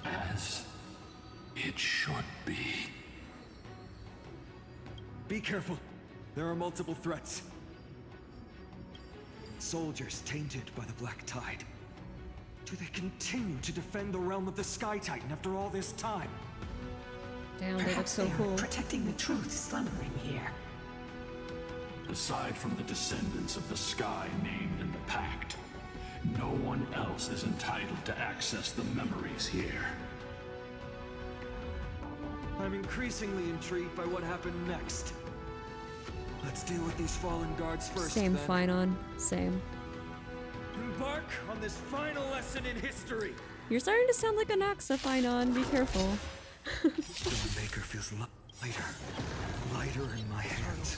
As it should be. Be careful. There are multiple threats. Soldiers tainted by the Black Tide. Do they continue to defend the realm of the Sky Titan after all this time? Damn, they look Perhaps so they are cool. protecting the truth slumbering here. Aside from the descendants of the sky named in the pact, no one else is entitled to access the memories here. I'm increasingly intrigued by what happened next. Let's deal with these fallen guards first. Same then. Phainon. Same. Embark on this final lesson in history. You're starting to sound like an Axa, Phainon. Be careful. Dawnmaker feels lighter. Lighter in my hands.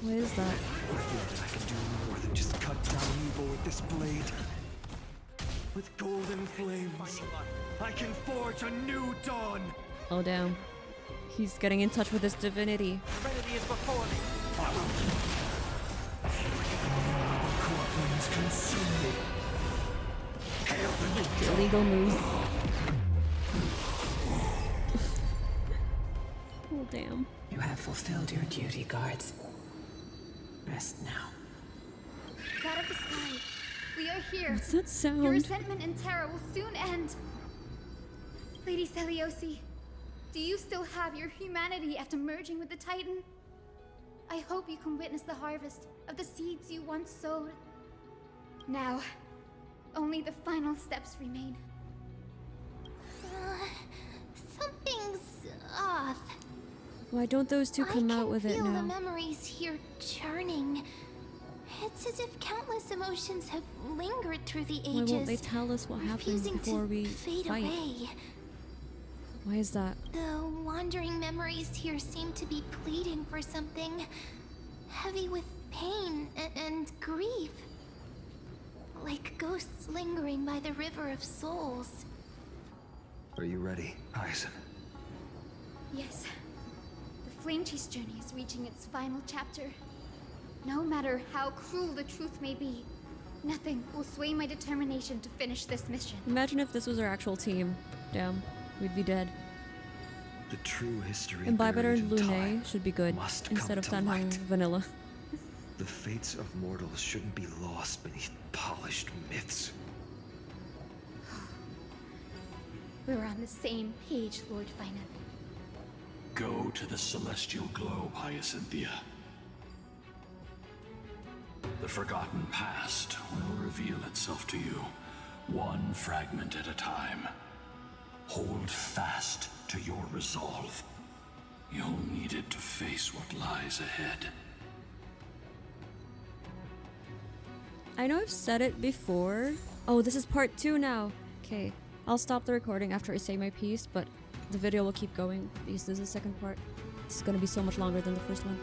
What is that? I feel that I can do more than just cut down evil with this blade. With golden flames, I can forge a new dawn. Oh, damn. He's getting in touch with his divinity. Serenity is before me. Coreflames consume me. Hail the new dawn. Illegal move. Oh, damn. You have fulfilled your duty, guards. Rest now. God of the Sky, we are here. What's that sound? Your resentment and terror will soon end. Lady Seliosi, do you still have your humanity after merging with the Titan? I hope you can witness the harvest of the seeds you once sowed. Now, only the final steps remain. Something's off. Why don't those two come out with it I can feel the now? memories here churning. It's as if countless emotions have lingered through the Why ages. won't they tell us what happened refusing before to we fade fight? away. Why is that? The wandering memories here seem to be pleading for something heavy with pain and grief. Like ghosts lingering by the river of souls. Are you ready, Hyacine? Yes. The Flame Chase journey is reaching its final chapter. No matter how cruel the truth may be, nothing will sway my determination to finish this mission. Imagine if this was our actual team. Damn, we'd be dead. The true history Imbibitor buried in Lunae time should be good must instead of come to Sanheng light. Vanilla. The fates of mortals shouldn't be lost beneath polished myths. We're on the same page, Lord Phainon. Go to the celestial globe, Hyacinthia. The forgotten past will reveal itself to you, one fragment at a time. Hold fast to your resolve. You'll need it to face what lies ahead. I know I've said it before. Oh, this is part 2 now. Okay, I'll stop the recording after I say my piece, but the video will keep going because this is the second part. It's gonna be so much longer than the first one.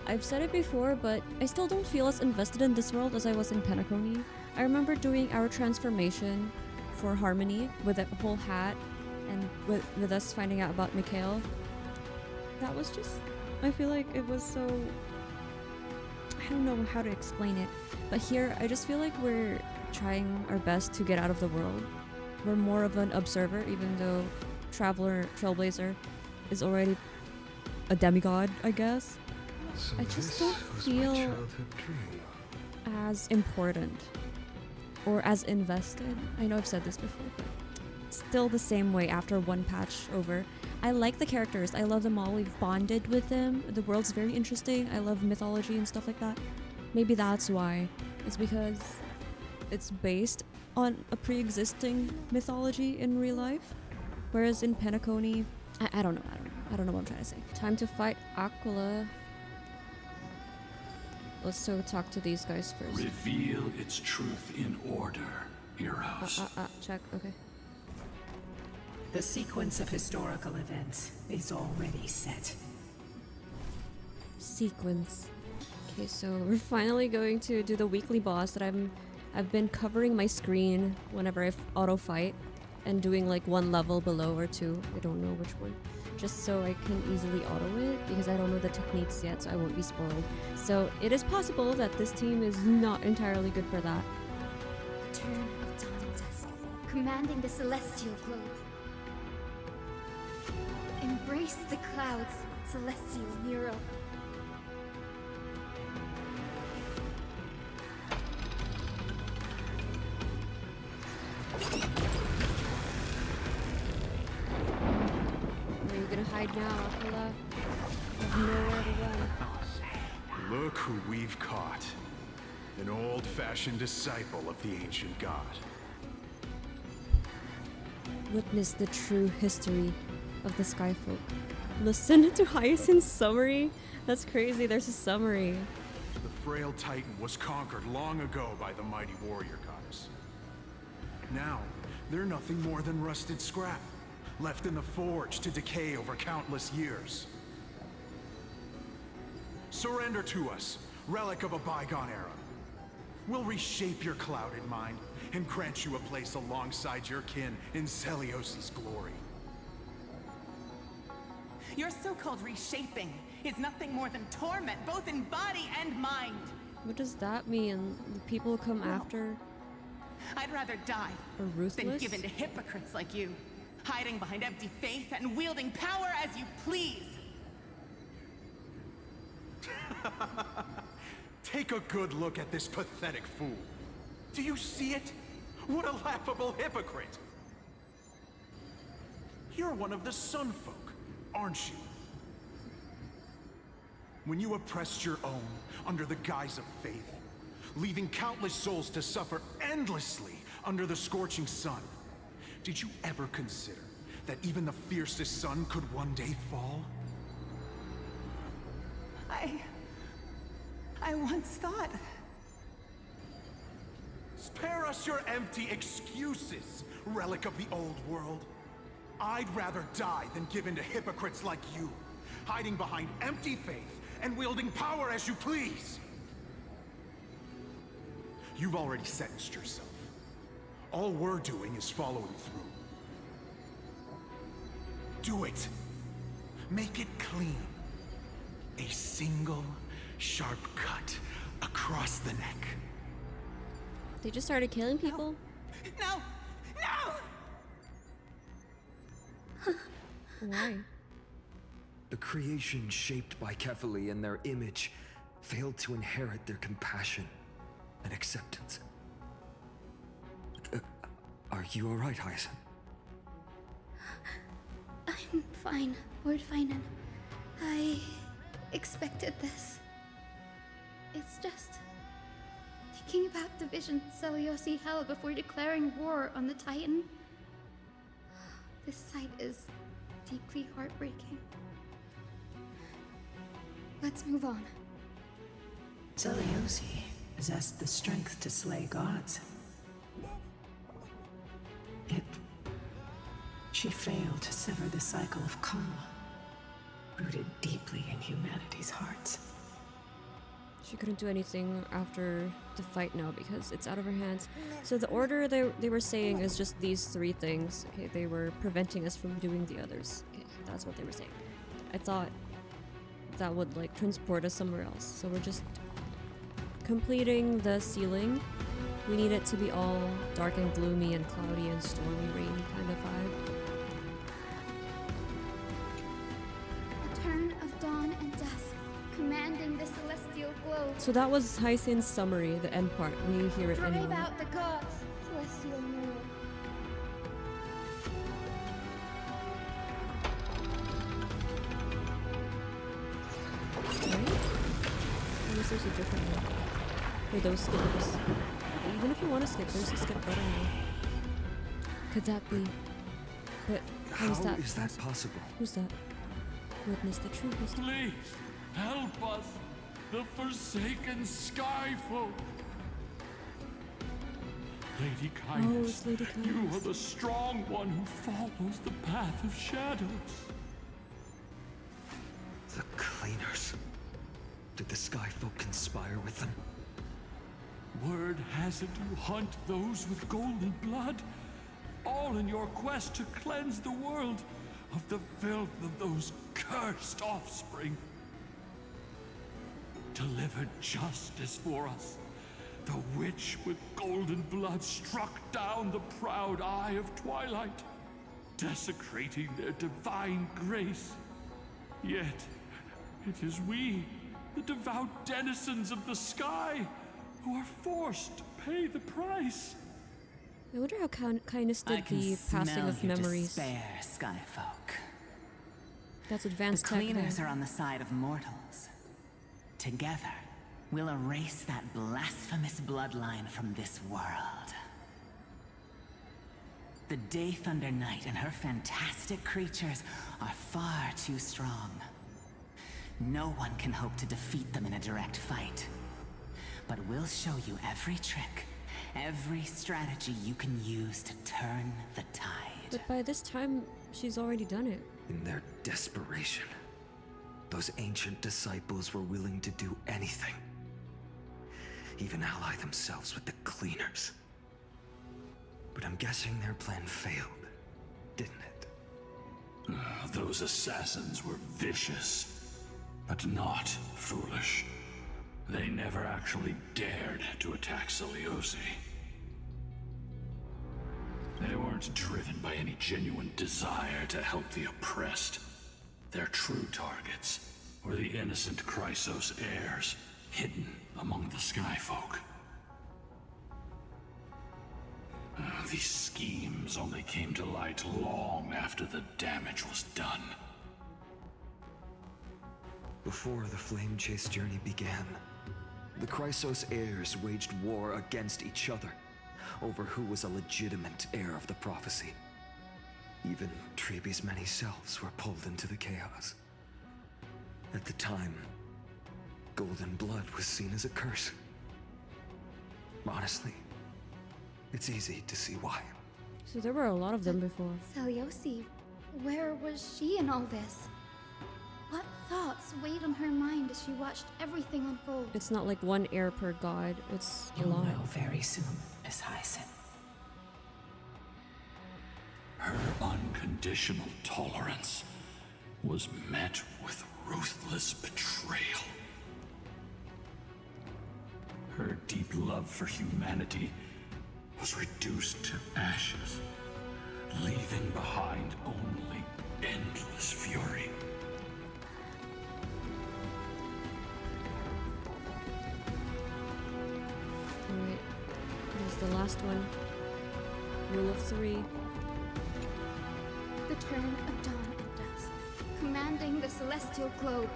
I've said it before, but I still don't feel as invested in this world as I was in Penacony. I remember doing our transformation for Harmony with that whole hat and with us finding out about Mikhail. That was just... I feel like it was so... I don't know how to explain it. But here, I just feel like we're trying our best to get out of the world. We're more of an observer, even though Trailblazer is already a demigod, I guess. So I just don't feel as important or as invested. I know I've said this before, but still the same way after one patch over. I like the characters. I love them all. We've bonded with them. The world's very interesting. I love mythology and stuff like that. Maybe that's why. It's because it's based on a pre-existing mythology in real life. Whereas in Penacony, I don't know. I don't know what I'm trying to say. Time to fight Aglaea. Let's talk to these guys first. Reveal its truth in order, heroes. Check, okay. The sequence of historical events is already set. Sequence. Okay, so we're finally going to do the weekly boss that I've been covering my screen whenever I auto fight and doing like one level below or two. I don't know which one. Just so I can easily auto it because I don't know the techniques yet, so I won't be spoiled. So it is possible that this team is not entirely good for that. Return of dawn and dusk, commanding the celestial globe. Embrace the clouds, celestial Nero. Where are you gonna hide now, Aglaea? You have nowhere to run. Look who we've caught. An old-fashioned disciple of the ancient god. Witness the true history of the Skyfolk. Listen to Hyacine's summary? That's crazy, there's a summary. The frail titan was conquered long ago by the mighty warrior goddess. Now, they're nothing more than rusted scrap, left in the forge to decay over countless years. Surrender to us, relic of a bygone era. We'll reshape your clouded mind and grant you a place alongside your kin in Celios's glory. Your so-called reshaping is nothing more than torment, both in body and mind. What does that mean? The people who come after I'd rather die are ruthless? than give in to hypocrites like you, hiding behind empty faith and wielding power as you please. Take a good look at this pathetic fool. Do you see it? What a laughable hypocrite! You're one of the Sun Folk, aren't you? When you oppressed your own under the guise of faith, leaving countless souls to suffer endlessly under the scorching sun, did you ever consider that even the fiercest sun could one day fall? I once thought... Spare us your empty excuses, relic of the old world. I'd rather die than give in to hypocrites like you, hiding behind empty faith and wielding power as you please. You've already sentenced yourself. All we're doing is following through. Do it. Make it clean. A single sharp cut across the neck. They just started killing people? No! No! Why? The creation shaped by Kephili and their image failed to inherit their compassion and acceptance. Are you alright, Hyacine? Fine, Lord Phainon. I expected this. It's just thinking about the vision Seliosi held before declaring war on the Titan. This sight is deeply heartbreaking. Let's move on. Seliosi possessed the strength to slay gods. She failed to sever the cycle of karma, rooted deeply in humanity's hearts. She couldn't do anything after the fight now because it's out of her hands. So the order they were saying is just these three things. Okay, they were preventing us from doing the others. Okay, that's what they were saying. I thought that would like transport us somewhere else. So we're just completing the ceiling. We need it to be all dark and gloomy and cloudy and stormy, rainy kind of vibe. The turn of dawn and dusk, commanding the celestial globe. So that was Hyacine's summary, the end part. We hear it Drive anyway. out the gods, celestial mortal. Unless there's a different one for those skippers. Even if you want to skip, there's a skip button. Could that be? But how is that possible? Who's that? Witness the truth. Please help us, the forsaken sky folk. Lady Kindness, Oh, it's Lady you Kindness. are the strong one who follows the path of shadows. The cleaners. Did the sky folk conspire with them? Word has it you hunt those with golden blood, all in your quest to cleanse the world of the filth of those cursed offspring. Delivered justice for us. The witch with golden blood struck down the proud Eye of Twilight, desecrating their divine grace. Yet, it is we, the devout denizens of the sky, who are forced to pay the price. I wonder how kindness did the passing of memories. Despair, Skyfolk. That's advanced The tech cleaners there. are on the side of mortals. Together, we'll erase that blasphemous bloodline from this world. The Day Thunder Knight and her fantastic creatures are far too strong. No one can hope to defeat them in a direct fight. But we'll show you every trick, every strategy you can use to turn the tide. But by this time, she's already done it. In their desperation, those ancient disciples were willing to do anything. Even ally themselves with the cleaners. But I'm guessing their plan failed, didn't it? Those assassins were vicious, but not foolish. They never actually dared to attack Seliosi. They weren't driven by any genuine desire to help the oppressed. Their true targets were the innocent Chrysos heirs, hidden among the Skyfolk. These schemes only came to light long after the damage was done. Before the Flame Chase journey began, the Chrysos heirs waged war against each other over who was a legitimate heir of the prophecy. Even Treeby's many selves were pulled into the chaos. At the time, golden blood was seen as a curse. Honestly, it's easy to see why. So there were a lot of them before. Seliosi, where was she in all this? What thoughts weighed on her mind as she watched everything unfold? It's not like one heir per god, it's a You'll lot. know very soon, Miss Hyacine. Her unconditional tolerance was met with ruthless betrayal. Her deep love for humanity was reduced to ashes, leaving behind only endless fury. Alright, this is the last one. Rule of 3. The turn of dawn and commanding the celestial globe.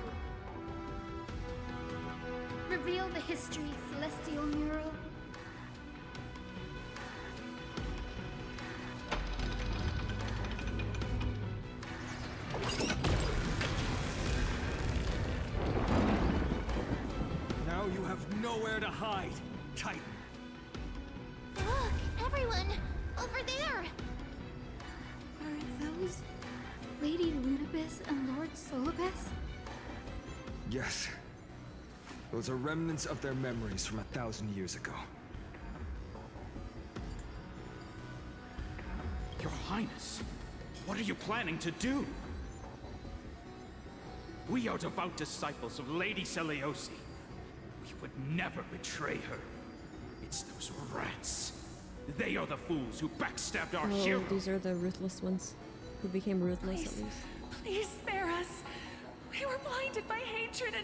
Reveal the history, celestial mural. Now you have nowhere to hide, Titan. Look, everyone! Over there! Are those Lady Lunabis and Lord Solibus? Yes. Those are remnants of their memories from 1,000 years ago. Your Highness, what are you planning to do? We are devout disciples of Lady Seliosi. We would never betray her. It's those rats. They are the fools who backstabbed our hero. These are the ruthless ones who became ruthless at least. Please spare us. We were blinded by hatred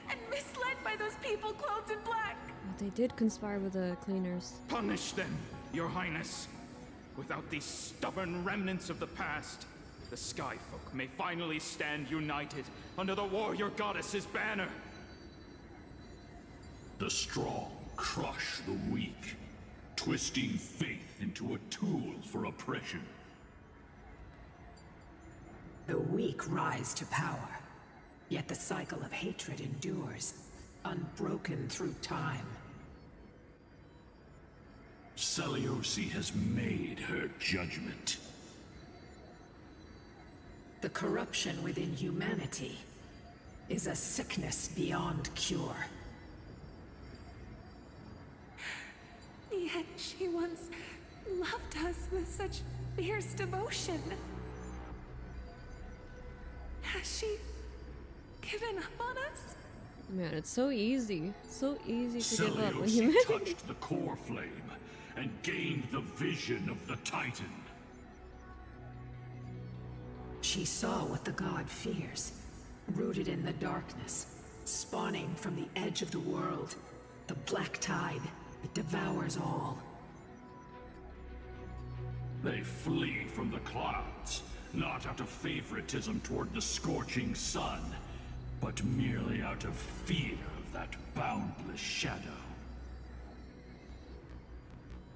and misled by those people clothed in black. They did conspire with the cleaners. Punish them, Your Highness. Without these stubborn remnants of the past, the Skyfolk may finally stand united under the warrior goddess's banner. The strong crush the weak, twisting faith into a tool for oppression. The weak rise to power, yet the cycle of hatred endures, unbroken through time. Seliosi has made her judgment. The corruption within humanity is a sickness beyond cure. Yet she once loved us with such fierce devotion. Has she given up on us? Man, it's so easy. So easy to give up when Seliosi humanity. touched the core flame and gained the vision of the Titan. She saw what the god fears, rooted in the darkness, spawning from the edge of the world, the black tide that devours all. They flee from the clouds, not out of favoritism toward the scorching sun, but merely out of fear of that boundless shadow.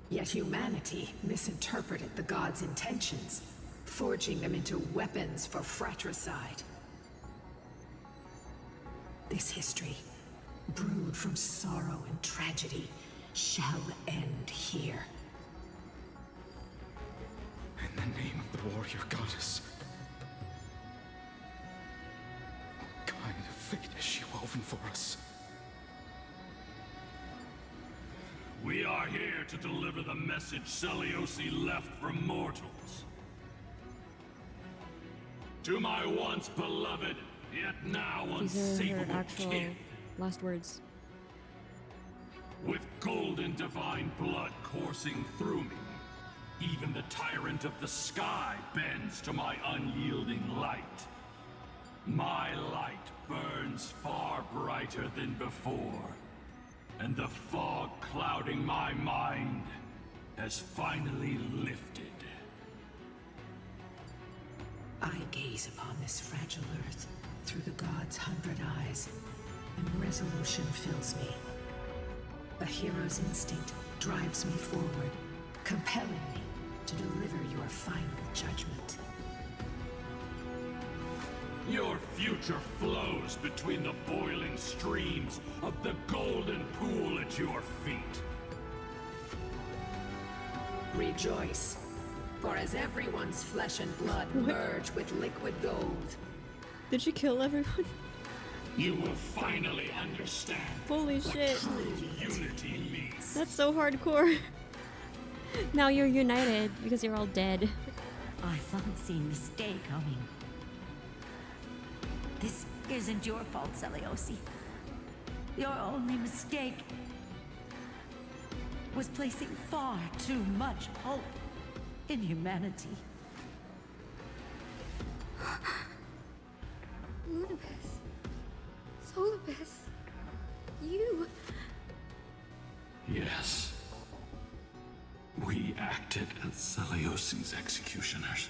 Yet humanity misinterpreted the god's intentions, forging them into weapons for fratricide. This history, brewed from sorrow and tragedy, shall end here. In the name of the warrior goddess, what kind of fate has she woven for us? We are here to deliver the message Seliosi left for mortals. To my once beloved, yet now These are her unsavable actual kid. last words. With golden divine blood coursing through me, even the tyrant of the sky bends to my unyielding light. My light burns far brighter than before, and the fog clouding my mind has finally lifted. I gaze upon this fragile earth through the god's 100 eyes, and resolution fills me. A hero's instinct drives me forward, compelling me to deliver your final judgment. Your future flows between the boiling streams of the golden pool at your feet. Rejoice, for as everyone's flesh and blood merge with liquid gold, Did she kill everyone? You will finally understand Holy what shit. true unity means. That's so hardcore. Now you're united because you're all dead. I've unseen mistake coming. This isn't your fault, Seliosi. Your only mistake was placing far too much hope in humanity. Lunabis. Solibus. You. Yes. We acted as Seliosi's executioners.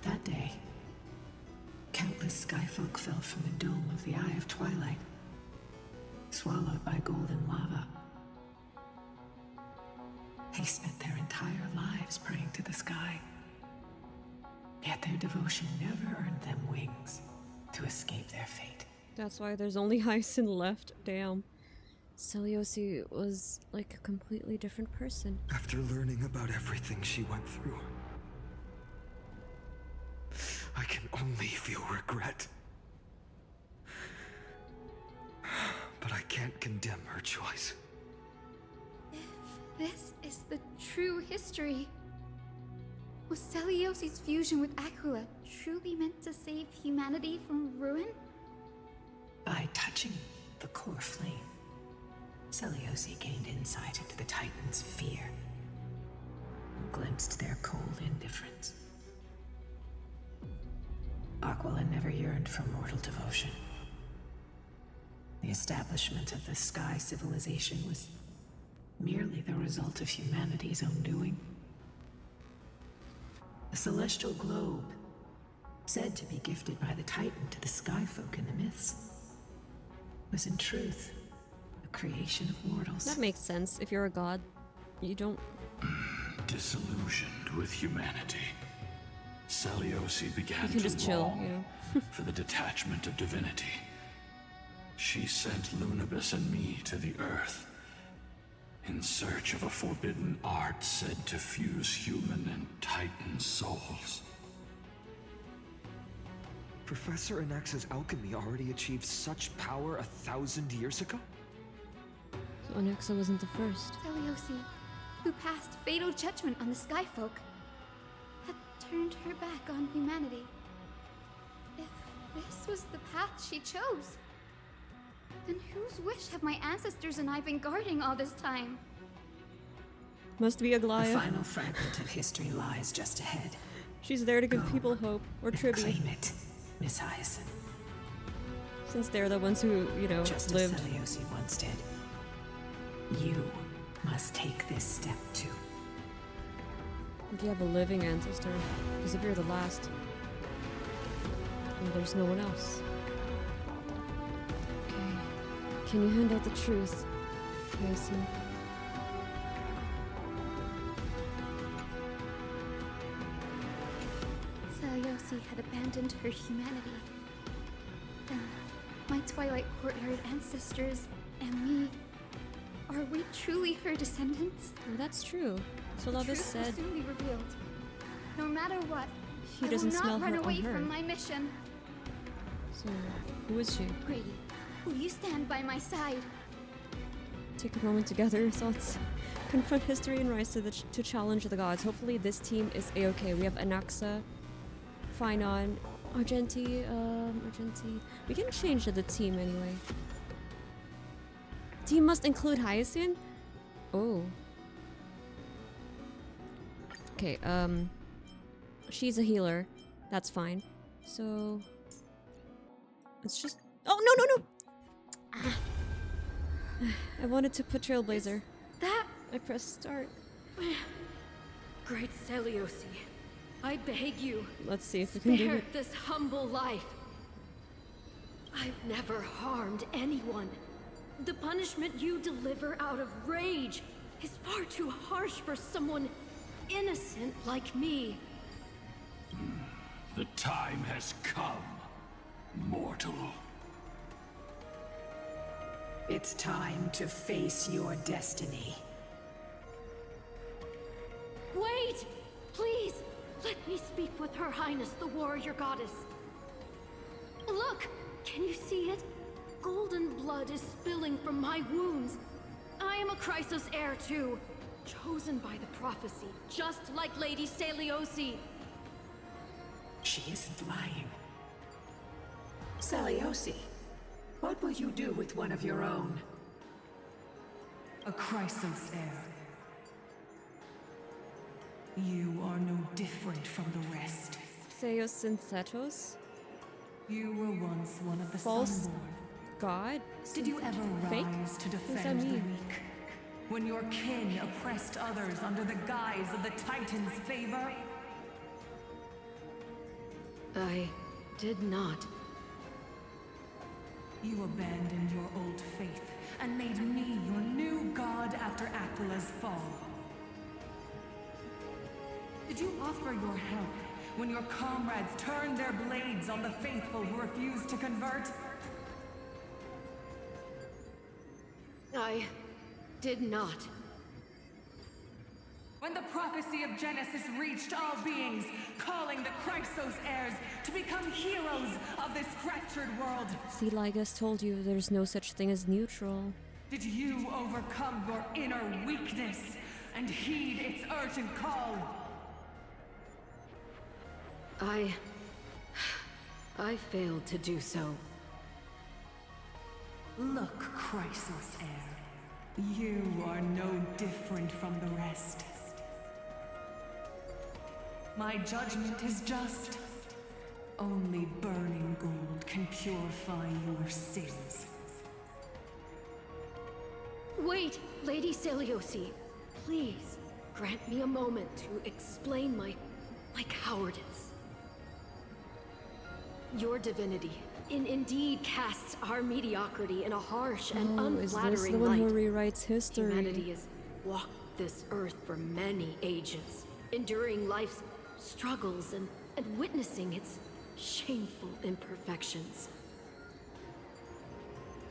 that day, folk fell from the dome of the Eye of Twilight, swallowed by golden lava. They spent their entire lives praying to the sky, yet their devotion never earned them wings to escape their fate. That's why there's only Hyacine left. Damn. Celiosi was like a completely different person. After learning about everything she went through, I can only feel regret. But I can't condemn her choice. If this is the true history, was Celiosi's fusion with Aquila truly meant to save humanity from ruin? By touching the coreflame, Celiosi gained insight into the Titans' fear and glimpsed their cold indifference. Aquila never yearned for mortal devotion. The establishment of the Sky civilization was merely the result of humanity's own doing. The celestial globe, said to be gifted by the Titan to the Sky folk in the myths, was in truth a creation of mortals. That makes sense. If you're a god, you don't... Disillusioned with humanity, Celiosi began You can just chill, you know. for the detachment of divinity. She sent Lunabis and me to the Earth in search of a forbidden art said to fuse human and Titan souls. Professor Anaxa's alchemy already achieved such power 1,000 years ago? So Anaxa wasn't the first. Celiosi, who passed fatal judgment on the Skyfolk, had turned her back on humanity. If this was the path she chose, then whose wish have my ancestors and I been guarding all this time? Must be Aglaea. The final fragment of history lies just ahead. She's there to give people hope or tribute. Claim it, Miss Hyacine. Since they're the ones who, you know, just lived. As Celiosi once did. You must take this step too. If you have a living ancestor, because if you're the last, then there's no one else. Okay. Can you handle the truth, Hyacine? Celiosi had abandoned her humanity. Then, my Twilight Courtyard ancestors and me, are we truly her descendants? Well, that's true. So Lovis said will soon be revealed. No matter what, he doesn't smell I will not her run away on her. from my mission. So, who is she? Grady, will you stand by my side? Take a moment to gather your thoughts. Confront history and rise to challenge the gods. Hopefully this team is a-okay. We have Anaxa, Phainon, Argenti. We can change the team anyway. Team must include Hyacine? Oh. Okay, she's a healer. That's fine. So... It's just... Oh, no! I wanted to put Trailblazer. That... I pressed start. Great Celiosi, I beg you. Let's see if we can do spare it. this humble life. I've never harmed anyone. The punishment you deliver out of rage is far too harsh for someone innocent like me. The time has come, mortal. It's time to face your destiny. Wait! Please! Let me speak with Her Highness, the warrior goddess. Look! Can you see it? Golden blood is spilling from my wounds. I am a Chrysos heir too, chosen by the prophecy, just like Lady Celiosi. She isn't lying. Celiosi, what will you do with one of your own? A Chrysos heir. You are no different from the rest. Theos Synthetos? You were once one of the False Sunborn. God? Did you ever Fake? rise to What does that defend the mean? weak? When your kin oppressed others under the guise of the Titan's favor? I did not. You abandoned your old faith and made me your new god after Aquilah's fall. Did you offer your help when your comrades turned their blades on the faithful who refused to convert? I did not. When the prophecy of Genesis reached all beings, calling the Chrysos heirs to become heroes of this fractured world, See, Lygus told you there's no such thing as neutral. did you overcome your inner weakness and heed its urgent call? I failed to do so. Look, Chrysos heir, you are no different from the rest. My judgment is just. Only burning gold can purify your sins. Wait, Lady Celiosi. Please, grant me a moment to explain my cowardice. Your divinity indeed casts our mediocrity in a harsh and unflattering is this the one who light. rewrites history? Humanity has walked this earth for many ages, enduring life's struggles and witnessing its shameful imperfections.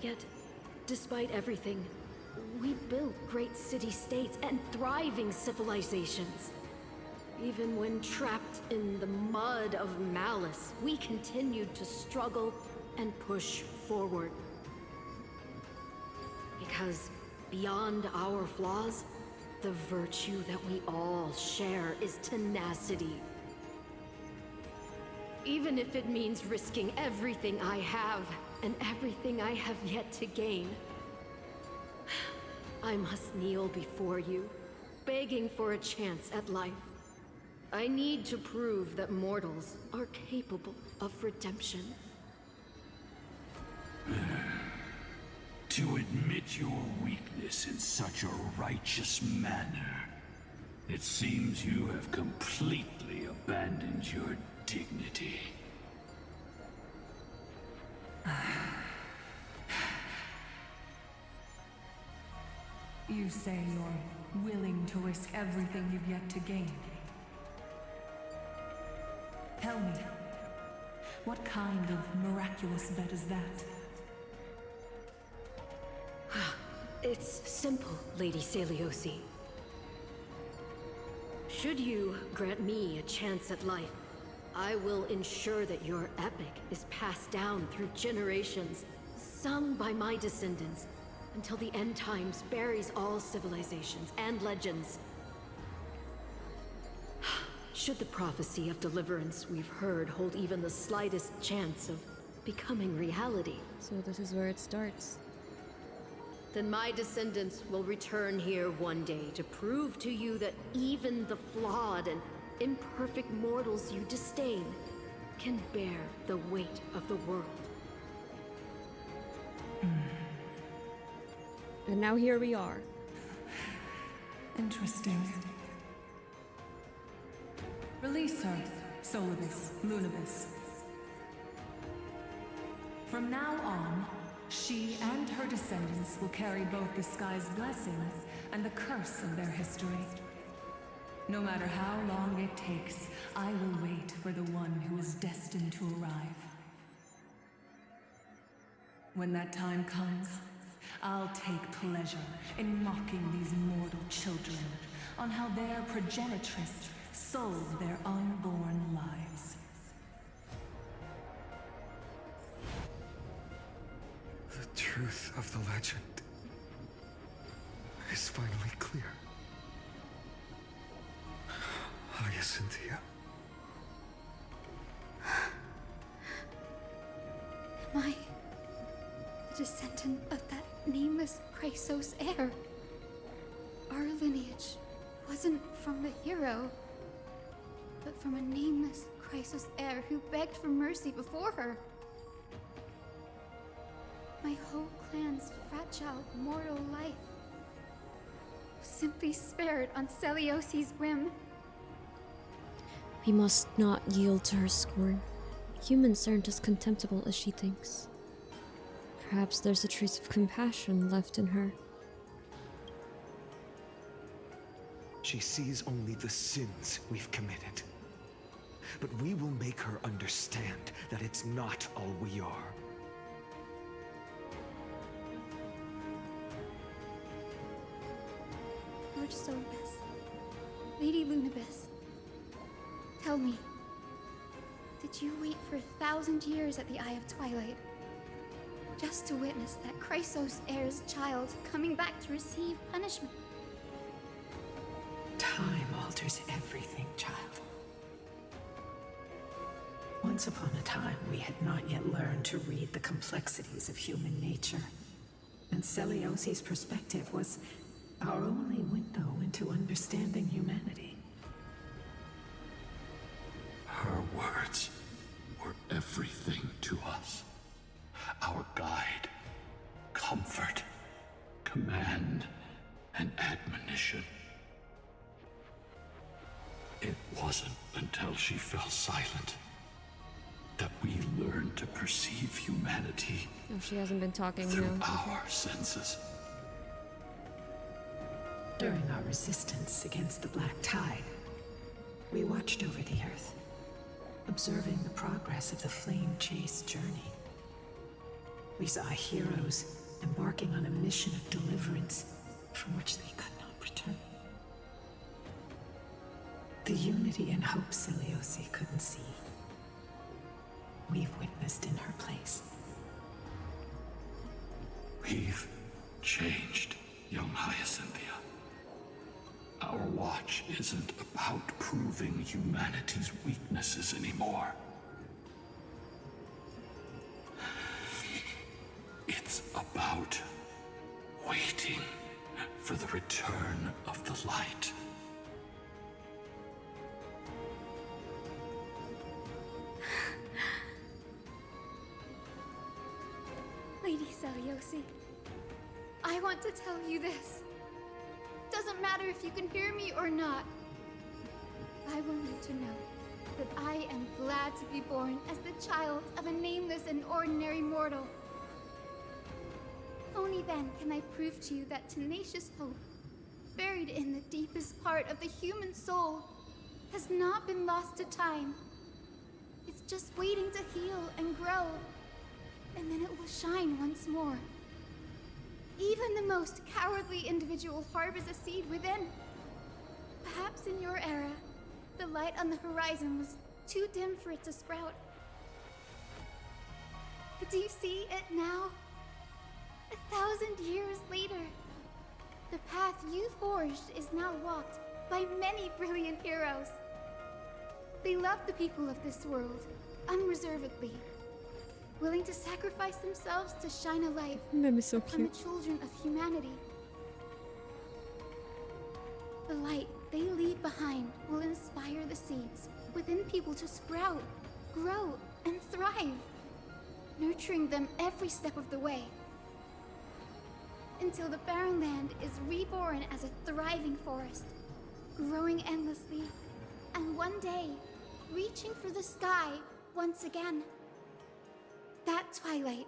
Yet, despite everything, we built great city-states and thriving civilizations. Even when trapped in the mud of malice, we continued to struggle and push forward. Because beyond our flaws, the virtue that we all share is tenacity. Even if it means risking everything I have and everything I have yet to gain. I must kneel before you, begging for a chance at life. I need to prove that mortals are capable of redemption. To admit your weakness in such a righteous manner, it seems you have completely abandoned your dignity. You say you're willing to risk everything you've yet to gain. Tell me, what kind of miraculous bet is that? It's simple, Lady Celiosi. Should you grant me a chance at life, I will ensure that your epic is passed down through generations, sung by my descendants, until the end times buries all civilizations and legends. Should the prophecy of deliverance we've heard hold even the slightest chance of becoming reality, So this is where it starts. then my descendants will return here one day to prove to you that even the flawed and imperfect mortals you disdain can bear the weight of the world. And now here we are. Interesting. Release her, Solibus, Lunabis. From now on, she and her descendants will carry both the sky's blessings and the curse of their history. No matter how long it takes, I will wait for the one who is destined to arrive. When that time comes, I'll take pleasure in mocking these mortal children on how their progenitress sold their unborn lives. The truth of the legend is finally clear. Hyacinthia. Am I the descendant of that nameless Chrysos heir? Our lineage wasn't from the hero, but from a nameless Chrysos heir who begged for mercy before her. My whole clan's fragile mortal life was simply spared on Celiosi's whim. We must not yield to her scorn. Humans aren't as contemptible as she thinks. Perhaps there's a trace of compassion left in her. She sees only the sins we've committed. But we will make her understand that it's not all we are. Lord Solibus, Lady Lunabis, tell me, did you wait for 1,000 years at the Eye of Twilight just to witness that Chrysos heir's child coming back to receive punishment? Time alters everything, child. Once upon a time, we had not yet learned to read the complexities of human nature, and Celiosi's perspective was our only window into understanding humanity. Her words were everything to us. Our guide, comfort, command, and admonition. It wasn't until she fell silent that we learned to perceive humanity Oh, she hasn't been talking through now. our senses. During our resistance against the Black Tide, we watched over the Earth, observing the progress of the Flame Chase journey. We saw heroes embarking on a mission of deliverance from which they could not return. The unity and hope Celiosi couldn't see, we've witnessed in her place. We've changed, young Hyacinthia. Our watch isn't about proving humanity's weaknesses anymore. It's about waiting for the return of the light. Lady Celiosi, I want to tell you this. Doesn't matter if you can hear me or not. I want you to know that I am glad to be born as the child of a nameless and ordinary mortal. Only then can I prove to you that tenacious hope, buried in the deepest part of the human soul, has not been lost to time. It's just waiting to heal and grow, and then it will shine once more. Even the most cowardly individual harbors a seed within. Perhaps in your era, the light on the horizon was too dim for it to sprout. But do you see it now? 1,000 years later, the path you forged is now walked by many brilliant heroes. They love the people of this world, unreservedly, willing to sacrifice themselves to shine a light Mem is so on the cute. children of humanity. The light they leave behind will inspire the seeds within people to sprout, grow, and thrive, nurturing them every step of the way, until the barren land is reborn as a thriving forest, growing endlessly, and one day, reaching for the sky once again. That twilight,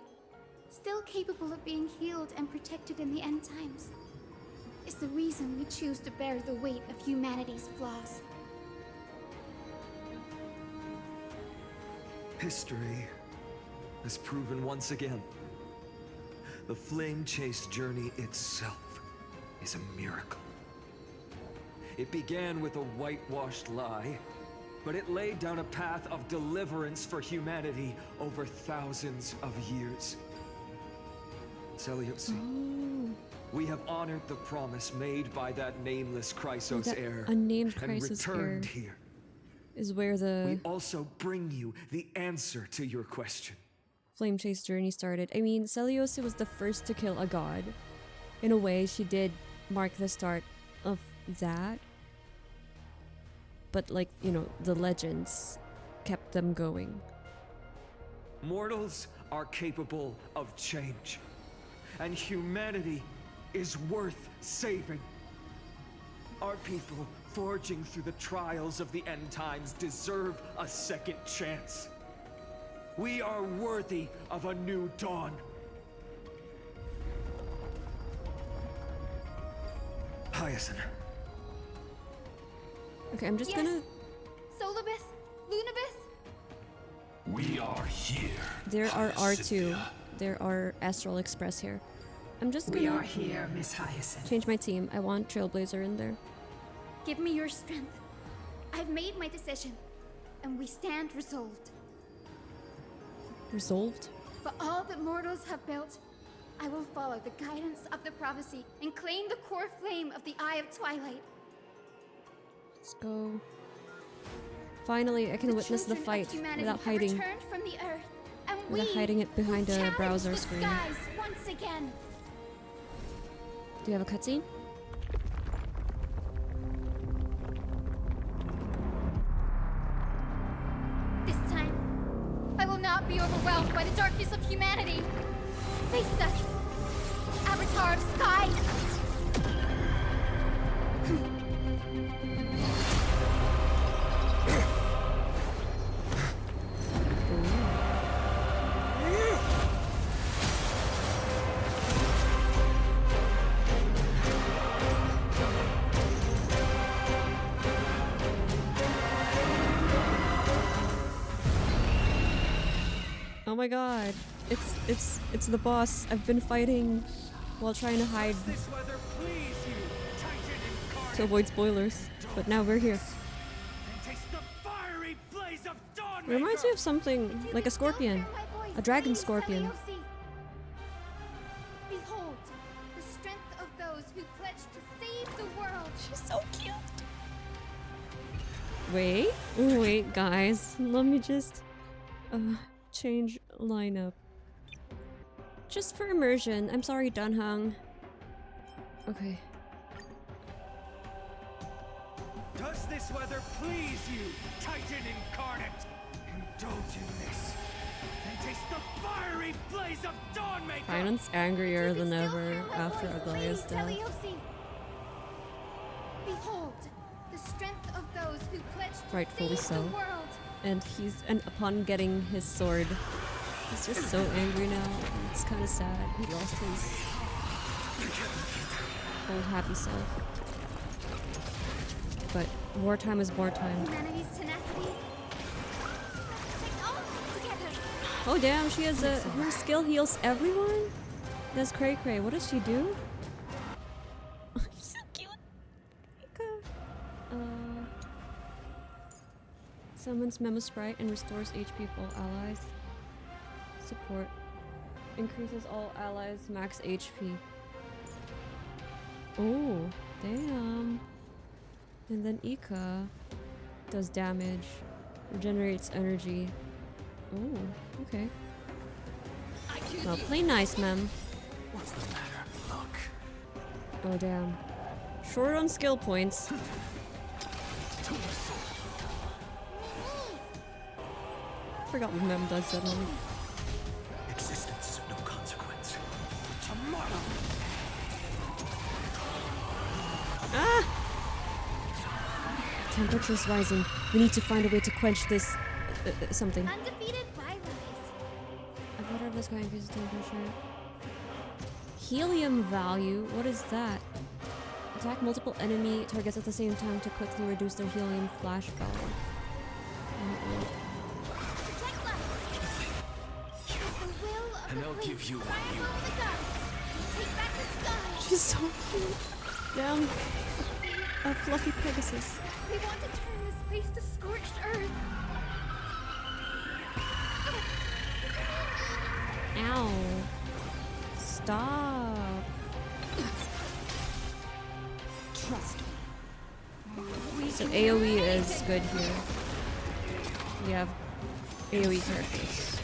still capable of being healed and protected in the end times, is the reason we choose to bear the weight of humanity's flaws. History has proven once again, the Flame Chase journey itself is a miracle. It began with a whitewashed lie, but it laid down a path of deliverance for humanity over thousands of years. Celiosi, we have honored the promise made by that nameless Chrysos That heir unnamed and Chrysos returned heir here. is where the We also bring you the answer to your question. Flame Chase journey started. I mean, Celiosi was the first to kill a god. In a way, she did mark the start of that. But like, you know, the legends kept them going. Mortals are capable of change, and humanity is worth saving. Our people, forging through the trials of the end times, deserve a second chance. We are worthy of a new dawn. Hyacine. Okay, I'm just gonna... Solibus? Lunabus? We are here. There are R2. There are Astral Express here. I'm just gonna... We are here, Miss Hyacine. change my team. I want Trailblazer in there. Give me your strength. I've made my decision, and we stand resolved. Resolved? For all that mortals have built, I will follow the guidance of the prophecy and claim the core flame of the Eye of Twilight. Let's go. Finally, I can witness the fight without hiding. Returned from the earth, and Without hiding it behind a browser screen. Skies once again. Do you have a cutscene? This time, I will not be overwhelmed by the darkness of humanity. Face us, Avatar of Sky. Oh my god. It's the boss. I've been fighting while trying to hide to avoid spoilers. But now we're here. It reminds me of something like a scorpion. A dragon scorpion. Behold, the strength of those who pledged to save the world. She's so cute. Wait, guys. Let me just change lineup. Just for immersion. I'm sorry, Dunhung. Okay. Does this weather please you, Titan incarnate? Indulge in this, and taste the fiery blaze of Dawnmaker! Phainon's angrier than ever after Aglaea's death. Behold, the strength of those who pledged to Rightfully save so. the world. And upon getting his sword, he's just so angry now. It's kind of sad. He lost his old happy self. But wartime is wartime. Humanity's tenacity. Take all together. Oh damn, she has her skill heals everyone? That's cray cray. What does she do? She's so cute. Summons Memo Sprite and restores HP for all allies. Support. Increases all allies max HP. Oh, damn. And then Ika does damage. Regenerates energy. Oh, okay. Well, play nice, ma'am. What's the matter? Look. Oh, damn. Short on skill points. Forgot what Mem does suddenly. Existence is of no consequence. Tomorrow. Ah! Temperature's rising. We need to find a way to quench this something. Undefeated bylaws. A better of this guy increases temperature. Helium value? What is that? Attack multiple enemy targets at the same time to quickly reduce their helium flashback. And I'll give you what you want. She's so cute. Damn. A fluffy Pegasus. We want to turn this place to scorched earth. Ow. Stop. Trust me. So AoE is good here. We have AoE characters.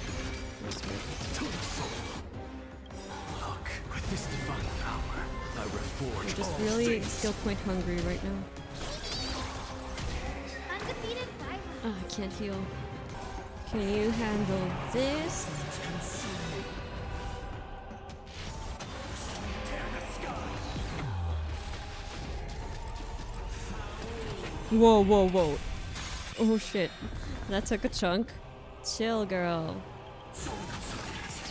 Look, with this divine power, I reforge We're just all really things. skill point hungry right now. Undefeated bylaws. Oh, I can't heal. Can you handle this? Whoa, whoa, whoa. Oh shit. That took a chunk. Chill, girl.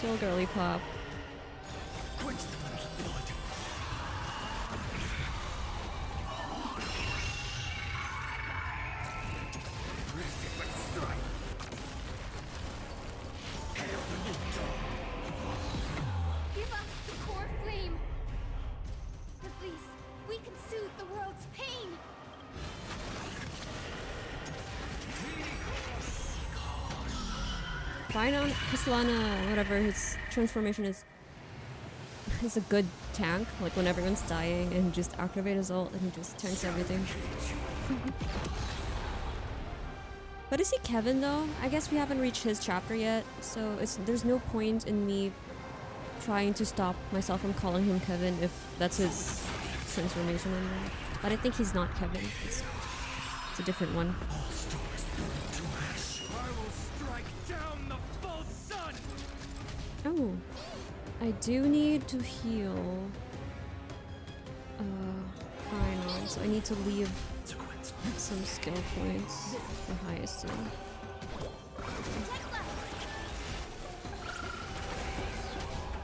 Chill, girly pop. Phainon, Kislana, whatever his transformation is a good tank. Like when everyone's dying and just activate his ult and he just tanks everything. But is he Kevin though? I guess we haven't reached his chapter yet, so there's no point in me trying to stop myself from calling him Kevin if that's his transformation anyway. But I think he's not Kevin. It's a different one. Oh, I do need to heal Phainon, so I need to leave some skill points for Hyacine.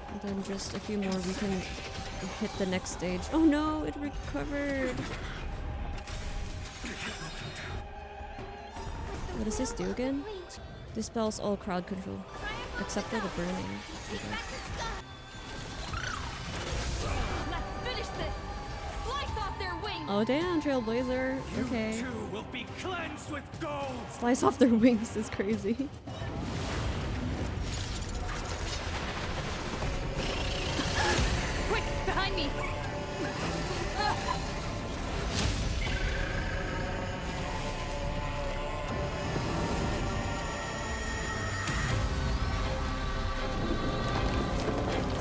And then just a few more, we can hit the next stage. Oh no, it recovered! What does this do again? Dispels all crowd control, except for the burning. Oh damn, Trailblazer. Okay. Will be cleansed with gold. Slice off their wings is crazy. Quick, behind me.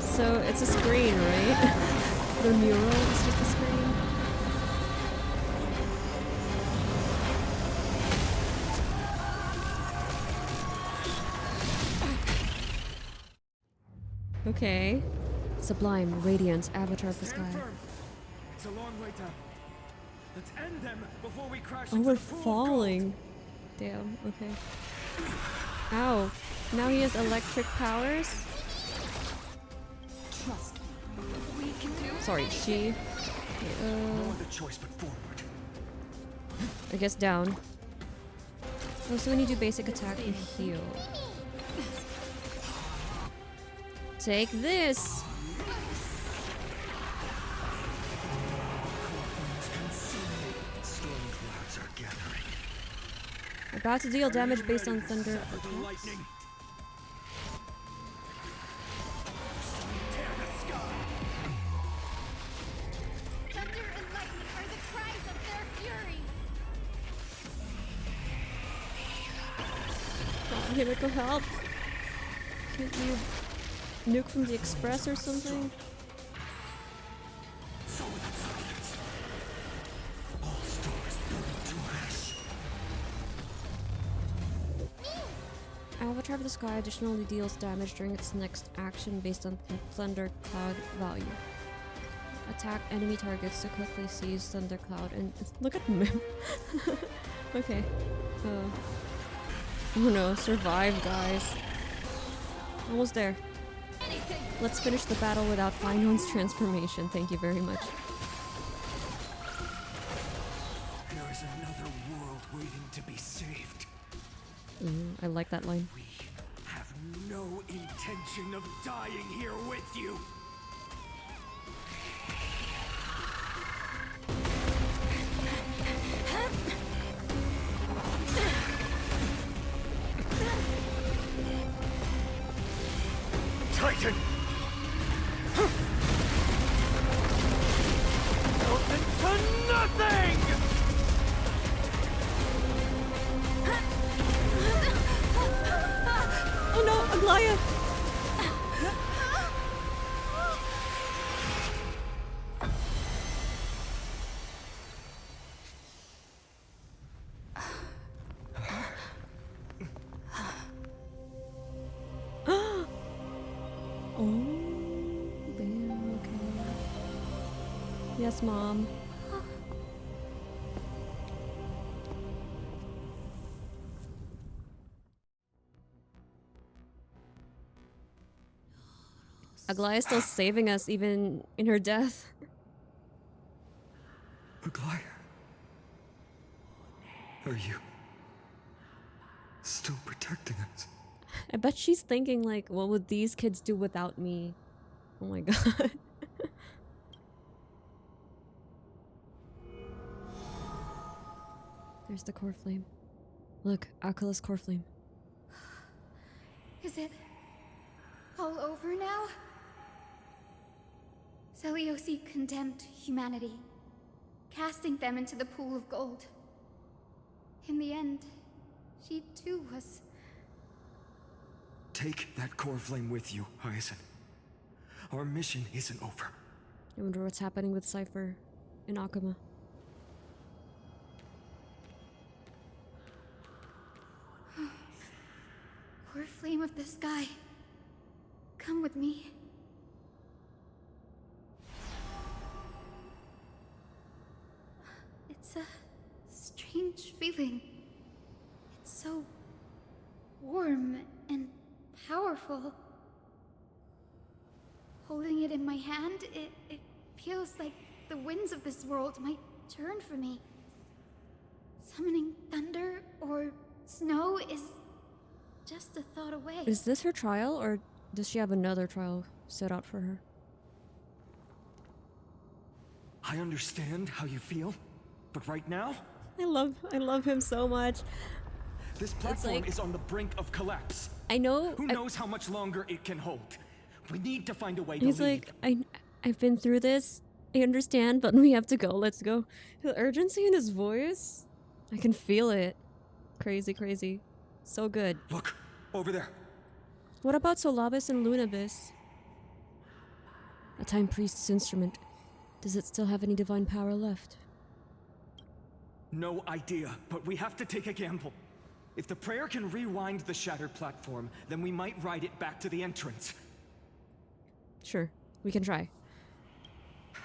So it's a screen, right? The mural is just a screen. Okay. Sublime, radiance, avatar of the sky. It's a long way down. Let's end them before we crash. Oh, we're falling. Damn, okay. Ow. Now he has electric powers? Trust me. We can do it. Sorry, she. No other choice but forward. I guess down. Oh, so when you do basic attack, you heal. Take this! About to deal damage based on thunder attacks. Thunder and lightning are the cries of their fury. Oh, Himiko, help! Can't you nuke from the express or something? Avatar of the Sky additionally deals damage during its next action based on Thunder Cloud value. Attack enemy targets to quickly seize Thunder Cloud and look at him. Okay. Oh no, survive guys. Almost there. Let's finish the battle without Phainon's transformation. Thank you very much. There is another world waiting to be saved. I like that line. We have no intention of dying here with you. Titan! Melted to nothing! Oh no, Aglaea! Yes, Mom. Aglaea is still saving us even in her death. Aglaea? Are you still protecting us? I bet she's thinking like, what would these kids do without me? Oh my god. There's the core flame. Look, Aquilus core flame. Is it all over now? Celiosi condemned humanity, casting them into the pool of gold. In the end, she too was... Take that core flame with you, Hyacine. Our mission isn't over. I wonder what's happening with Cipher in Okhema. Core flame of the sky, come with me. It's a strange feeling. It's so warm and powerful. Holding it in my hand, it feels like the winds of this world might turn for me. Summoning thunder or snow is just a thought away. Is this her trial, or does she have another trial set out for her? I understand how you feel, but right now, I love him so much. this platform is on the brink of collapse. I know. Who knows how much longer it can hold? We need to find a way to He's leave. like, I've been through this. I understand, but we have to go. Let's go. The urgency in his voice, I can feel it. Crazy, crazy. So good. Look, over there. What about Solabus and Lunabis? A Time Priest's instrument. Does it still have any divine power left? No idea, but we have to take a gamble. If the prayer can rewind the shattered platform, then we might ride it back to the entrance. Sure, we can try.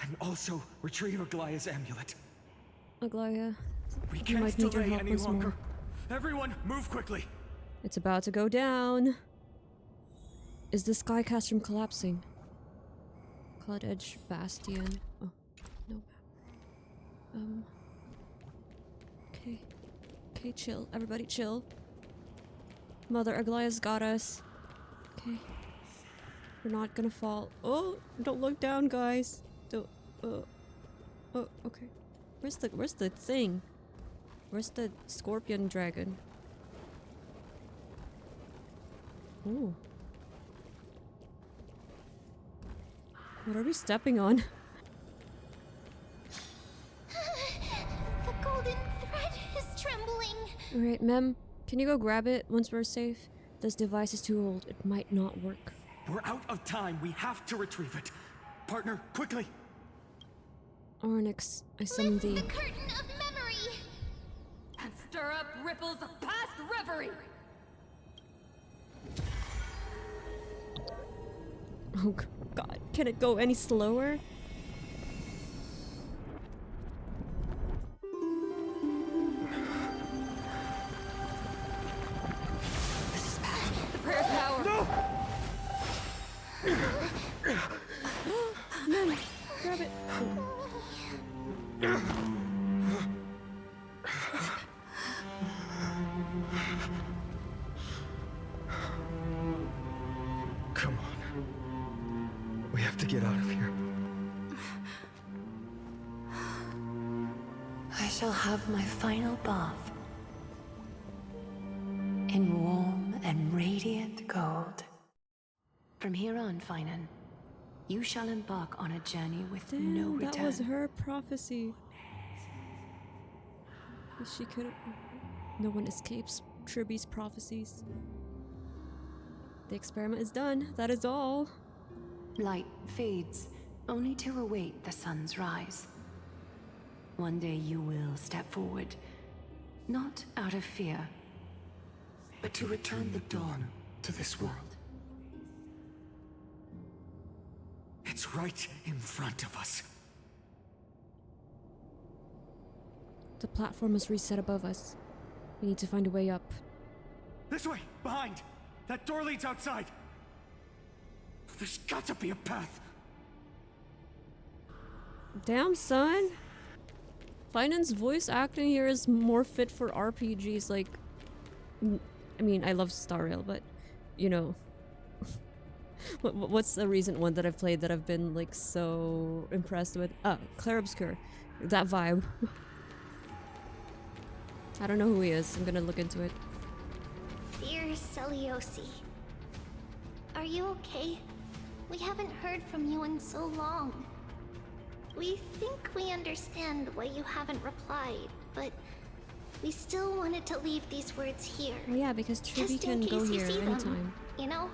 And also retrieve Aglaea's amulet. Aglaea, We you can't might need your delay help any once longer. more. Everyone, move quickly. It's about to go down. Is the Skycastrum collapsing? Cloud Edge Bastion. Oh, no. Okay. Okay, chill. Everybody chill. Mother Aglaea's got us. Okay. We're not gonna fall. Oh, don't look down, guys. Don't. Oh, okay. Where's the thing? Where's the scorpion dragon? Ooh. What are we stepping on? The golden thread is trembling. Alright, Mem, can you go grab it once we're safe? This device is too old. It might not work. We're out of time. We have to retrieve it. Partner, quickly. Ornyx, I summon thee. The curtain of memory. And stir up ripples of past reverie. Oh god, can it go any slower? This is bad. The prayer's power. No! Mem, grab it. Come on. We have to get out of here. I shall have my final bath in warm and radiant gold. From here on, Phainon, you shall embark on a journey with no return. That was her prophecy. She could. No one escapes Triby's prophecies. The experiment is done. That is all. Light fades, only to await the sun's rise. One day you will step forward, not out of fear, but to return the dawn to this world. It's right in front of us. The platform is reset above us. We need to find a way up. This way, behind. That door leads outside. There's got to be a path. Damn, son. Phainon's voice acting here is more fit for RPGs. Like, I mean, I love Star Rail, but you know, what's the recent one that I've played that I've been like so impressed with? Clair Obscur. That vibe. I don't know who he is. I'm gonna look into it. Dear Celiosi, Are you okay? We haven't heard from you in so long. We think we understand why you haven't replied, but we still wanted to leave these words here. Oh yeah, because Triby can go here anytime. You know?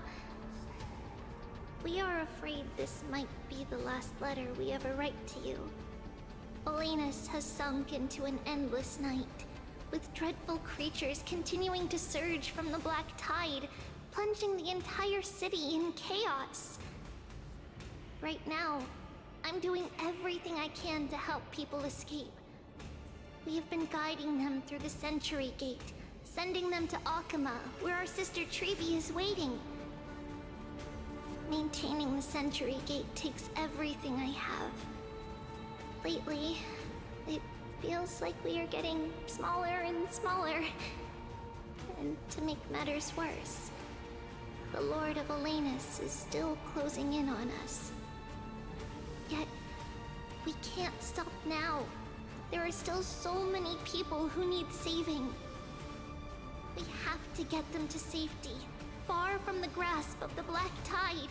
We are afraid this might be the last letter we ever write to you. Olenus has sunk into an endless night, with dreadful creatures continuing to surge from the black tide, plunging the entire city in chaos. Right now, I'm doing everything I can to help people escape. We have been guiding them through the Century Gate, sending them to Okhema, where our sister Triby is waiting. Maintaining the Century Gate takes everything I have. Lately, it feels like we are getting smaller and smaller. And to make matters worse, the Lord of Olenus is still closing in on us. Yet, we can't stop now. There are still so many people who need saving. We have to get them to safety, far from the grasp of the black tide.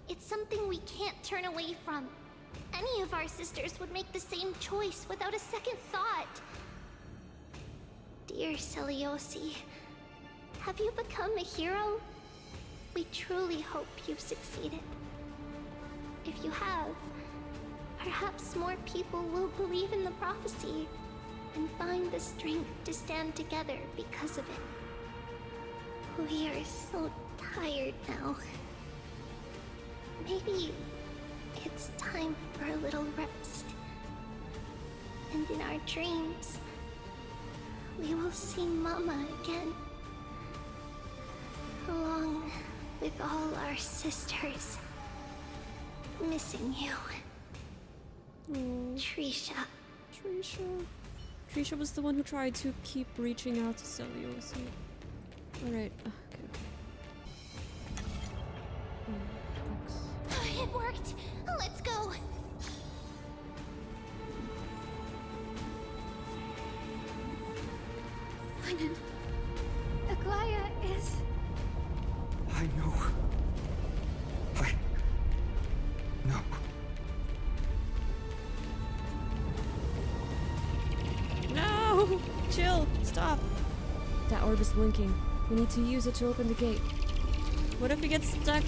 It's something we can't turn away from. Any of our sisters would make the same choice without a second thought. Dear Celiosi, have you become a hero? We truly hope you've succeeded. If you have, perhaps more people will believe in the prophecy and find the strength to stand together because of it. We are so tired now. Maybe it's time for a little rest. And in our dreams, we will see Mama again. Along with all our sisters. Missing you. Trisha. Trisha was the one who tried to keep reaching out to Celiosi. Alright, okay. It worked! Let's go! Phainon, Aglaea is... I know. No. No! Chill! Stop! That orb is blinking. We need to use it to open the gate. What if we get stuck?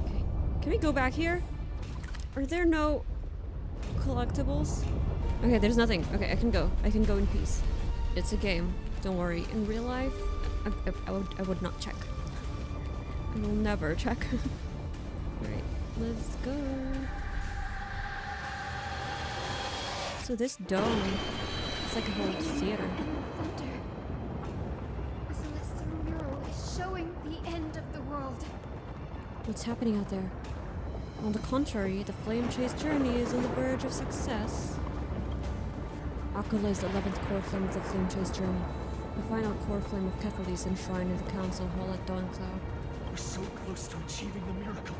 Okay. Can we go back here? Are there no collectibles? Okay, there's nothing. Okay, I can go. I can go in peace. It's a game. Don't worry. In real life, I would not check. I will never check. Alright, let's go. So this dome, it's like a whole theater. Thunder. The celestial mural is showing the end of the world. What's happening out there? On the contrary, the flame chase journey is on the verge of success. Aquila is the 11th coreflame of the flame chase journey. The final coreflame of Kephalu is enshrined in the council hall at Dawncloud. We're so close to achieving the miracle.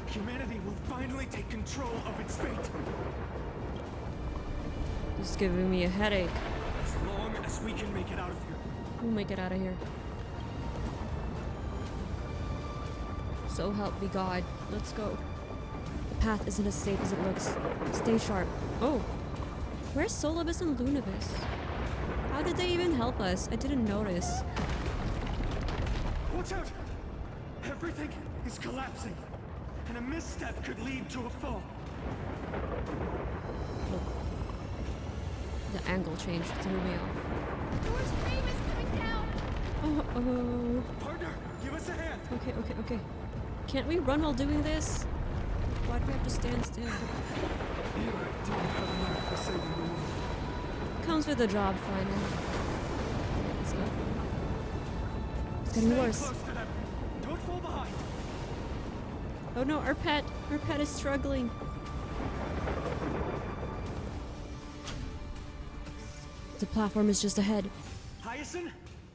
Humanity will finally take control of its fate. This is giving me a headache. As long as we can make it out of here. We'll make it out of here. So help me God. Let's go. The path isn't as safe as it looks. Stay sharp. Oh. Where's Solibus and Lunabis? How did they even help us? I didn't notice. Watch out! Everything is collapsing, and a misstep could lead to a fall. Oh. The angle changed, threw me off. Door's frame is coming down! Oh. Partner, give us a hand! Okay. Can't we run while doing this? Why do we have to stand still? You don't have a knife for saving the world. Comes with the job, Phainon. Let's go. It's getting worse. Close to them. Don't fall behind. Oh no, our pet is struggling. The platform is just ahead. Hyacine,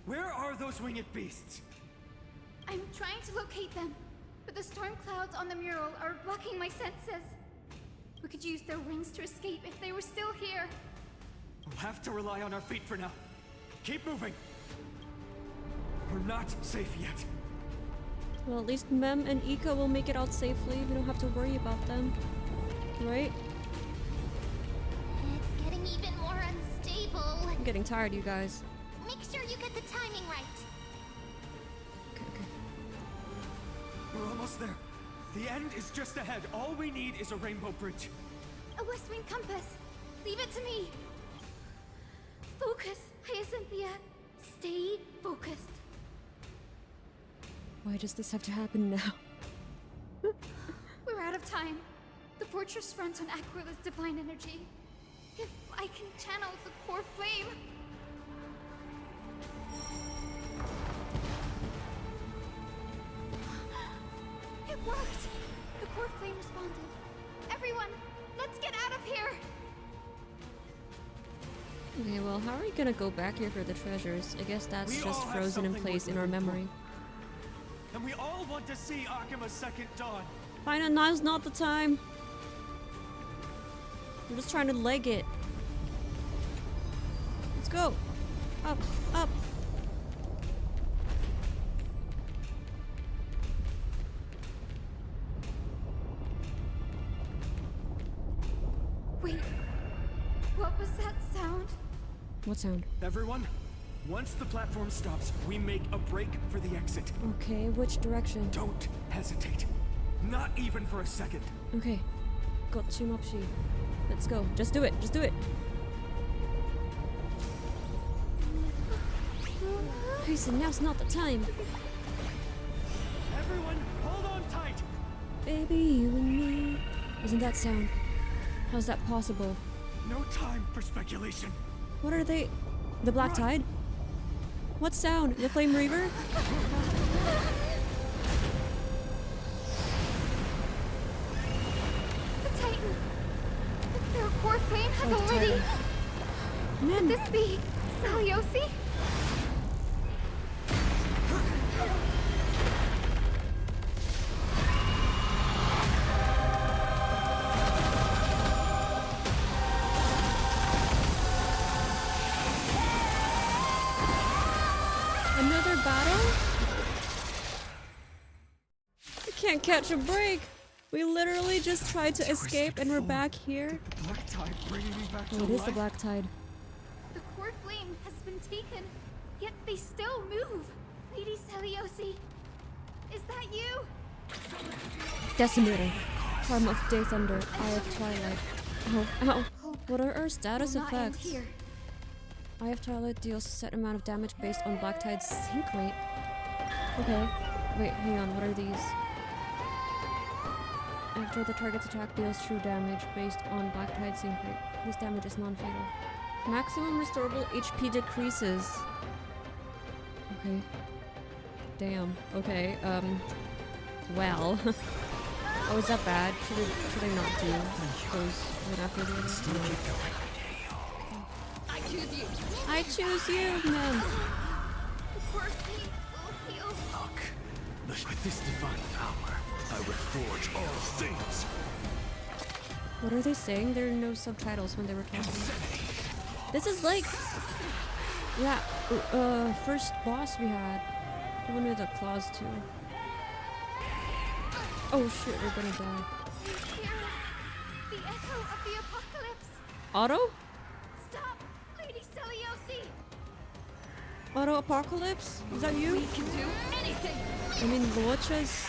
where are those winged beasts? I'm trying to locate them, but the storm clouds on the mural are blocking my senses. We could use their wings to escape if they were still here. We'll have to rely on our feet for now. Keep moving. We're not safe yet. Well, at least Mem and Ika will make it out safely. We don't have to worry about them. Right? It's getting even more unstable. I'm getting tired, you guys. Make sure you get the timing right. Okay. We're almost there. The end is just ahead. All we need is a rainbow bridge. A west wind compass. Leave it to me. Focus, Hyacinthia. Stay focused. Why does this have to happen now? We're out of time. The fortress runs on Aquila's divine energy. If I can channel the core flame... It worked! The core flame responded. Everyone, let's get out of here! Okay, well, how are we gonna go back here for the treasures? I guess that's just frozen in place in our memory. And we all want to see Okhema's second dawn. Phainon, now's not the time. I'm just trying to leg it. Let's go. Up, up. Wait, what was that sound? What sound? Everyone, once the platform stops, we make a break for the exit. Okay, which direction? Don't hesitate. Not even for a second. Okay. Got Chimopshi. Let's go. Just do it. Just do it. Hyacine, now's not the time. Everyone, hold on tight. Baby, you and me. Isn't that sound? How's that possible? No time for speculation. What are they? The Black Tide? What sound? The Flame Reaver? The Titan! Their core flame has Oh, already... Titan. Could this be Saliosi? Another battle? We can't catch a break. We literally just tried to escape and we're back here. The Black Tide bringing me back Oh, to it is life. the Black Tide. The core flame has been taken, yet they still move. Lady Saliosi, is that you? Decimator. Charm of Day Thunder. Eye of Twilight. Oh, ow. What are our status Will not end effects? here. Eye of Twilight deals a set amount of damage based on Black Tide's sink rate. Okay. Wait, hang on. What are these? After the target's attack deals true damage based on Black Tide's sink rate. This damage is non-fatal. Maximum restorable HP decreases. Okay. Damn. Okay. Well. Oh, is that bad? Should I not do those right after the other? I choose you. I choose you, man. The core flame will heal. Look, with this divine power, I will forge all things. What are they saying? There are no subtitles when they were talking. This is like that first boss we had. The one with the claws too. Oh shit, we're gonna die. The echo of the apocalypse. Auto? Stop, Lady Saliosi. Auto Apocalypse? Is that you? We can do anything. I mean, Locha's.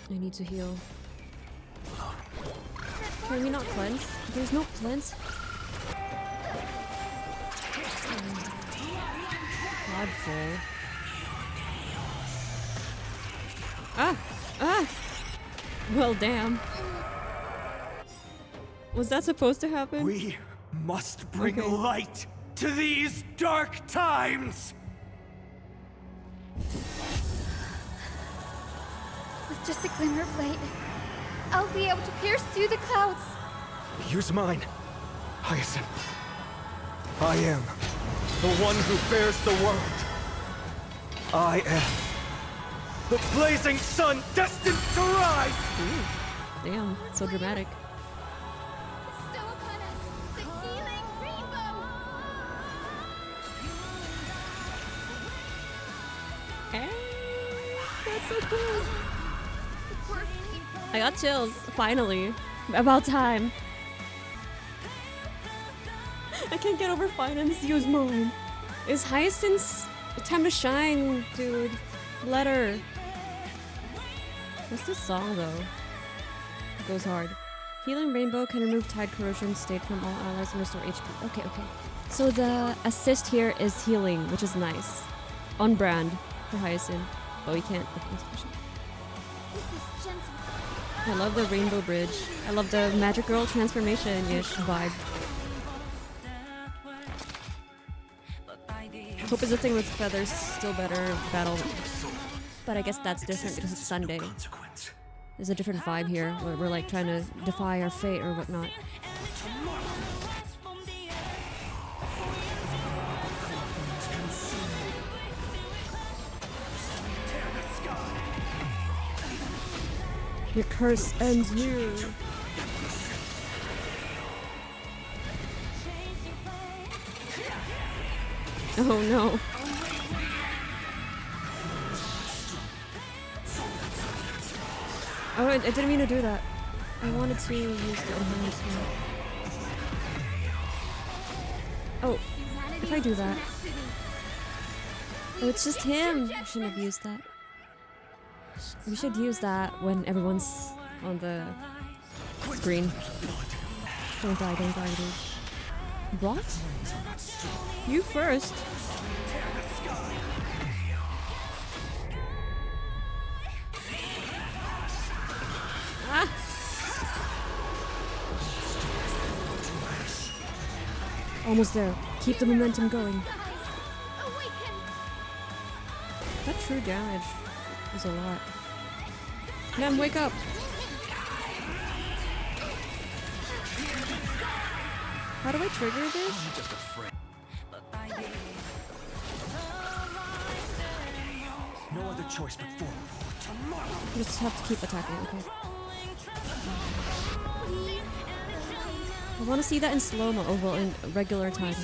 I need to heal. Can we not cleanse? There's no cleanse. Godful. Ah! Ah! Well, damn. Was that supposed to happen? We must bring Okay. light to these dark times! With just a glimmer of light, I'll be able to pierce through the clouds. Use mine, Hyacine. I am the one who bears the world. I am the blazing sun destined to rise! Damn, so dramatic. Bestow upon us the healing rainbow. that's so cool. I got chills, finally. About time. I can't get over Phainon's use mine. It's Hyacine's time to shine, dude. Let her. What's this song though? It goes hard. Healing Rainbow can remove Tide Corrosion state from all allies and restore HP. Okay, okay. So the assist here is healing, which is nice. On brand for Hyacine. But we can't. I love the Rainbow Bridge. I love the Magic Girl transformation-ish vibe. Hope is a thing with feathers, still better battle. But I guess that's different because it's Sunday. There's a different vibe here where we're like trying to defy our fate or whatnot. Your curse ends here. Oh no. Oh, I didn't mean to do that. I wanted to use the enhancement. Oh, if I do that. Oh, it's just him. I shouldn't have used that. We should use that when everyone's on the screen. Don't die, dude. What? You first. Ah! Almost there. Keep the momentum going. That true damage is a lot. Ma'am, wake up! How do I trigger this? No other choice but forward. You just have to keep attacking, okay. I want to see that in slow-mo, oh well, in regular time.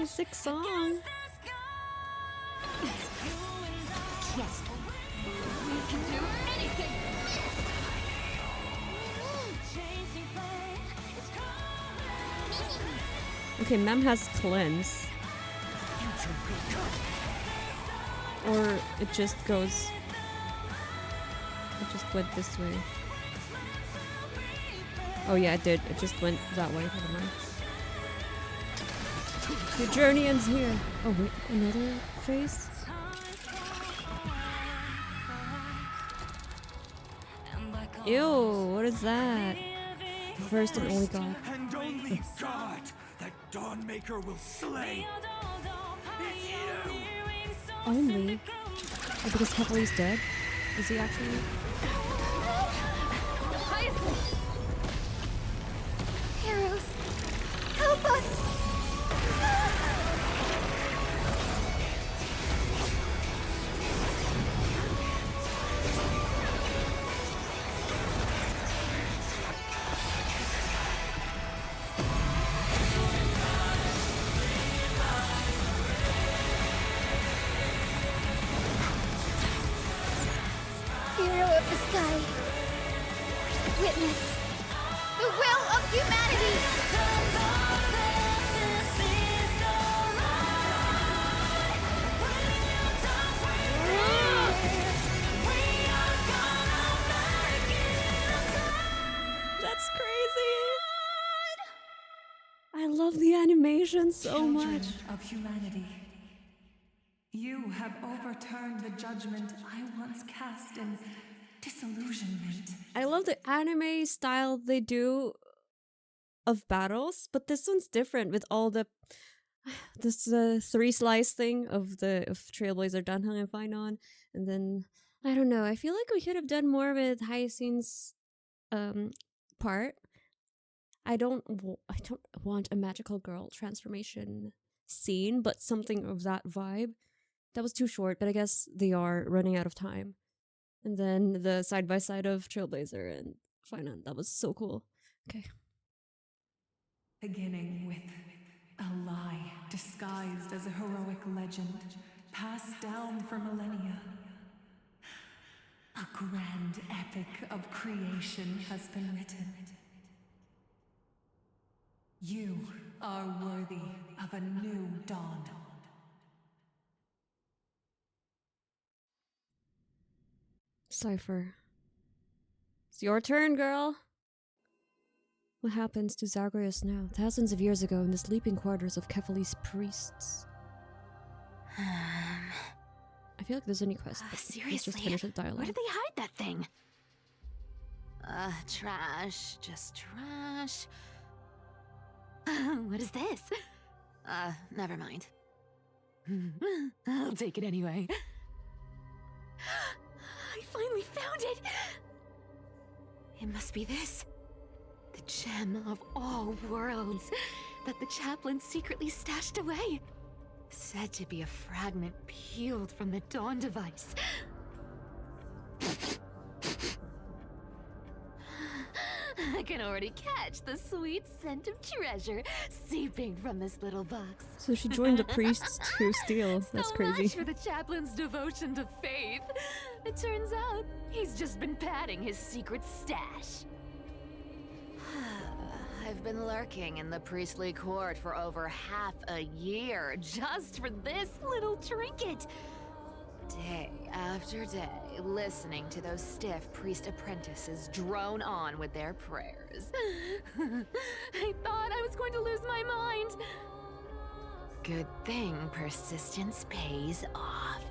Sick song! Yes. We can do anything. Okay, Mem has cleanse. Or it just goes. It just went this way. Oh yeah, it did. It just went that way. Never mind. Your journey ends here. Oh wait, another phase? Ew, what is that? First and only God. And only God that Dawnmaker will slay. It's you. Only? Oh, because Kepler's dead? Is he actually? Heroes, help us! Hero of the sky, witness the will of humanity! That's crazy! I love the animation so much. Of humanity, you have overturned the judgment I once cast in disillusionment. I love the anime style they do of battles, but this one's different with all the this three slice thing of Trailblazer, Dunhull, and Phainon, and then I don't know. I feel like we could have done more with Hyacine's part. I don't want a magical girl transformation scene, but something of that vibe. That was too short, but I guess they are running out of time. And then the side by side of Trailblazer and Phainon, that was so cool. Okay. Beginning with a lie disguised as a heroic legend, passed down for millennia. A grand epic of creation has been written. You are worthy of a new dawn. Cipher. It's your turn, girl. What happens to Zagreus now, thousands of years ago, in the sleeping quarters of Kefali's priests? I feel like there's any quest, but Seriously, let's just finish the dialogue. where did they hide that thing? Trash. Just trash. What is this? Never mind. I'll take it anyway. I finally found it! It must be this. The gem of all worlds that the chaplain secretly stashed away. Said to be a fragment peeled from the Dawn device. I can already catch the sweet scent of treasure seeping from this little box. So she joined the priests to steal. That's so crazy. much for the chaplain's devotion to faith. It turns out he's just been padding his secret stash. I've been lurking in the priestly court for over half a year just for this little trinket. Day after day, listening to those stiff priest apprentices drone on with their prayers. I thought I was going to lose my mind. Good thing persistence pays off.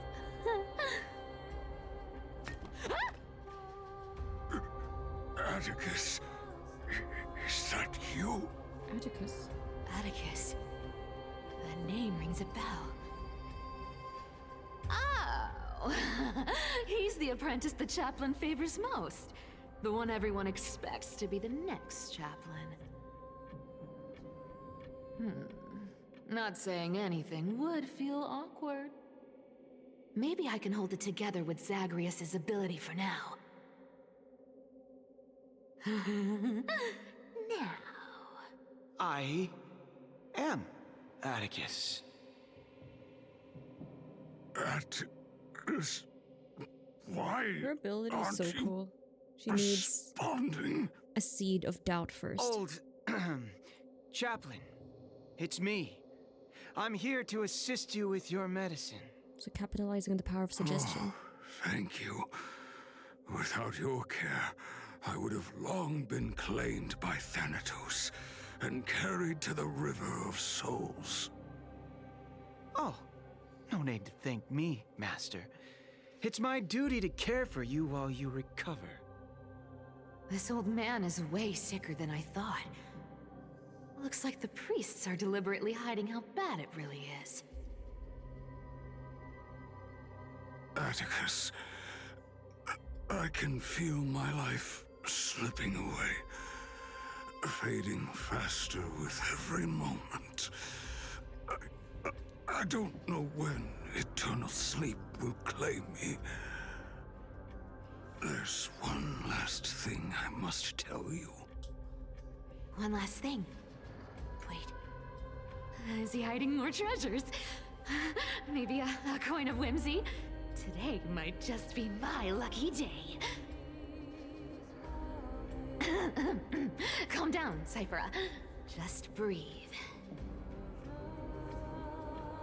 Atticus, is that you? Atticus. Atticus. That name rings a bell. Oh! He's the apprentice the chaplain favors most. The one everyone expects to be the next chaplain. Not saying anything would feel awkward. Maybe I can hold it together with Zagreus' ability for now. Now. I am Atticus. Atticus, why Her ability is so aren't you cool. She needs responding? a seed of doubt first. Old chaplain, it's me. I'm here to assist you with your medicine. So capitalizing on the power of suggestion. Oh, thank you. Without your care, I would have long been claimed by Thanatos and carried to the River of Souls. Oh, no need to thank me, Master. It's my duty to care for you while you recover. This old man is way sicker than I thought. Looks like the priests are deliberately hiding how bad it really is. Atticus, I can feel my life slipping away, fading faster with every moment. I don't know when eternal sleep will claim me. There's one last thing I must tell you. One last thing. Wait. Is he hiding more treasures? Maybe a coin of whimsy? Today might just be my lucky day. Calm down, Cipher. Just breathe.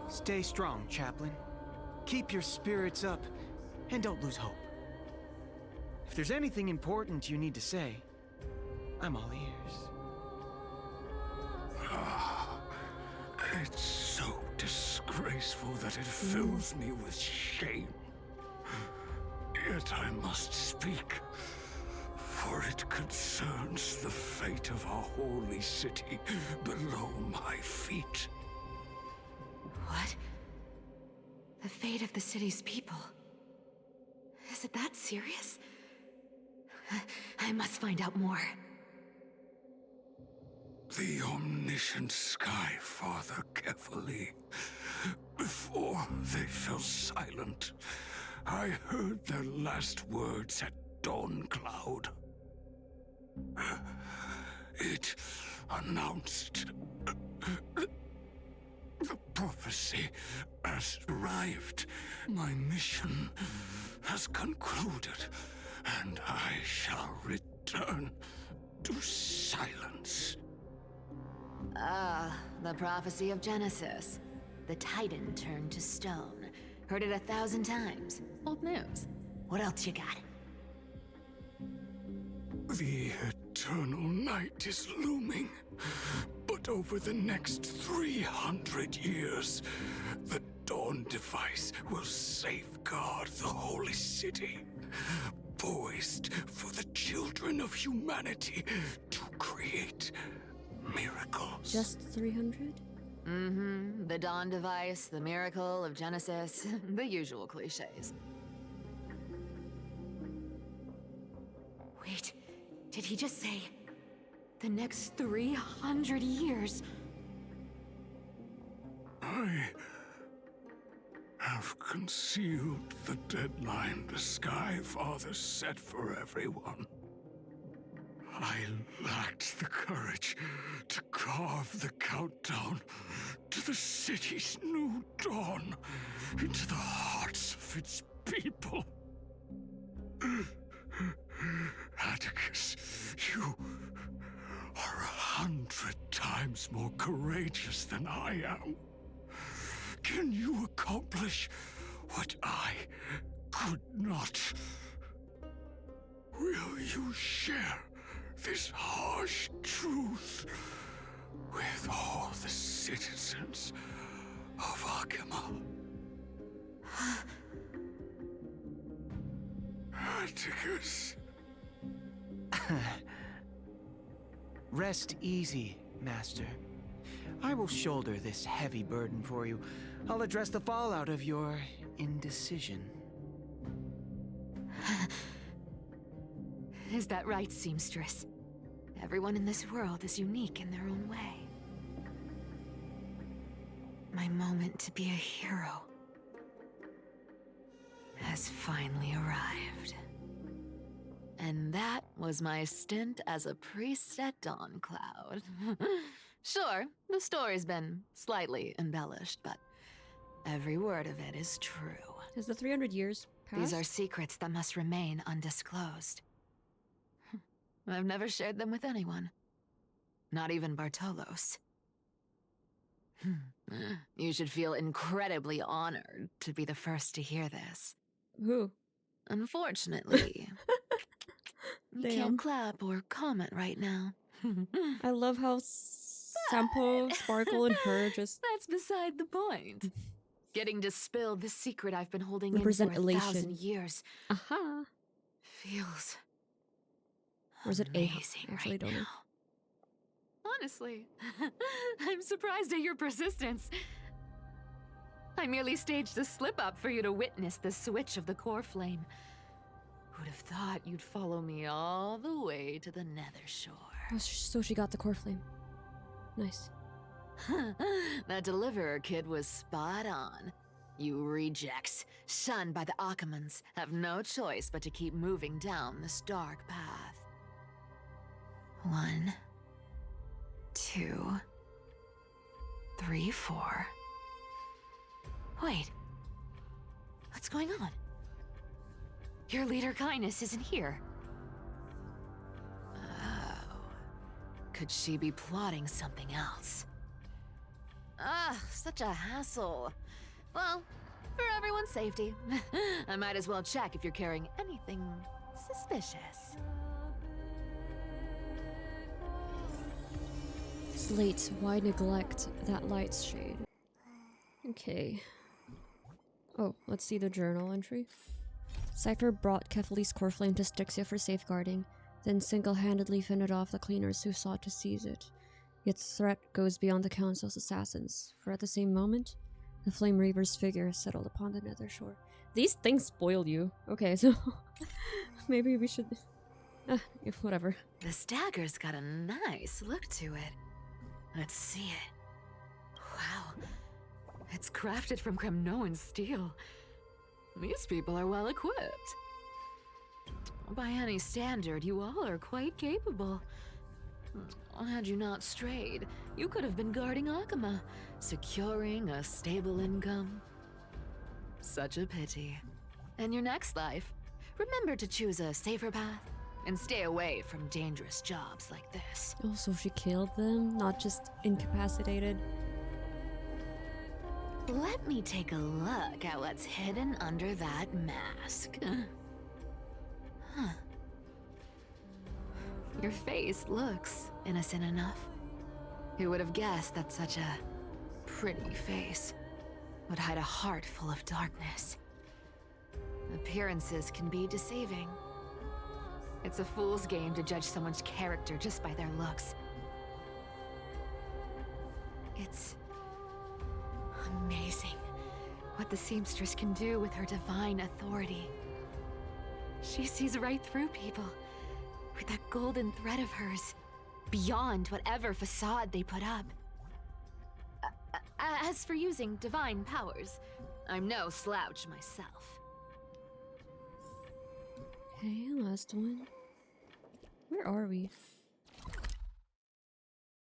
Stay strong, chaplain. Keep your spirits up, and don't lose hope. If there's anything important you need to say, I'm all ears. It's so disgraceful that it fills me with shame. Yet I must speak, for it concerns the fate of our holy city below my feet. What? The fate of the city's people? Is it that serious? I must find out more. The omniscient Sky Father carefully. Before they fell silent, I heard their last words at Dawncloud. It announced the prophecy has arrived. My mission has concluded, and I shall return to silence. Ah, the prophecy of Genesis. The Titan turned to stone. Heard it 1,000 times. Old news. What else you got? The eternal night is looming, but over the next 300 years, the Dawn device will safeguard the holy city, poised for the children of humanity to create miracles. Just 300? Mm-hmm. The Dawn device, the miracle of Genesis, the usual cliches. Wait, did he just say the next 300 years? I have concealed the deadline the Sky Father set for everyone. I lacked the courage to carve the countdown to the city's new dawn into the hearts of its people. Atticus, you are 100 times more courageous than I am. Can you accomplish what I could not? Will you share this harsh truth with all the citizens of Okhema? Atticus. Rest easy, Master. I will shoulder this heavy burden for you. I'll address the fallout of your indecision. Is that right, seamstress? Everyone in this world is unique in their own way. My moment to be a hero has finally arrived. And that was my stint as a priest at Dawncloud. Sure, the story's been slightly embellished, but every word of it is true. Has the 300 years passed? These are secrets that must remain undisclosed. I've never shared them with anyone. Not even Bartolos. You should feel incredibly honored to be the first to hear this. Who? Unfortunately, you can't clap or comment right now. I love how Sampo, Sparkle, and her just... That's beside the point. Getting to spill the secret I've been holding in for represent 1,000 elation. years. Aha. Feels Or is it A? amazing I actually right don't know. now. Honestly, I'm surprised at your persistence. I merely staged a slip-up for you to witness the switch of the core flame. Who'd have thought you'd follow me all the way to the Nether Shore? Oh, so she got the core flame. Nice. That deliverer kid was spot on. You rejects, shunned by the Okhemans, have no choice but to keep moving down this dark path. 1, 2, 3, 4. Wait. What's going on? Your leader Kindness isn't here. Oh. Could she be plotting something else? Ah, such a hassle. Well, for everyone's safety, I might as well check if you're carrying anything suspicious. Slate, why neglect that light's shade? Okay. Oh, let's see the journal entry. Cipher brought Kefali's core flame to Styxia for safeguarding, then single-handedly fended off the cleaners who sought to seize it. Yet the threat goes beyond the Council's assassins, for at the same moment, the Flame Reaver's figure settled upon the Nether Shore. These things spoil you. Okay, so maybe we should... whatever. This dagger's got a nice look to it. Let's see it. Wow. It's crafted from Kremnoan steel. These people are well equipped. By any standard, you all are quite capable. Had you not strayed, you could have been guarding Okhema, securing a stable income. Such a pity. In your next life, remember to choose a safer path and stay away from dangerous jobs like this. Also, she killed them, not just incapacitated. Let me take a look at what's hidden under that mask. Huh. Your face looks innocent enough. Who would have guessed that such a pretty face would hide a heart full of darkness? Appearances can be deceiving. It's a fool's game to judge someone's character just by their looks. It's amazing what the seamstress can do with her divine authority. She sees right through people with that golden thread of hers, beyond whatever facade they put up. As for using divine powers, I'm no slouch myself. Okay, last one. Where are we?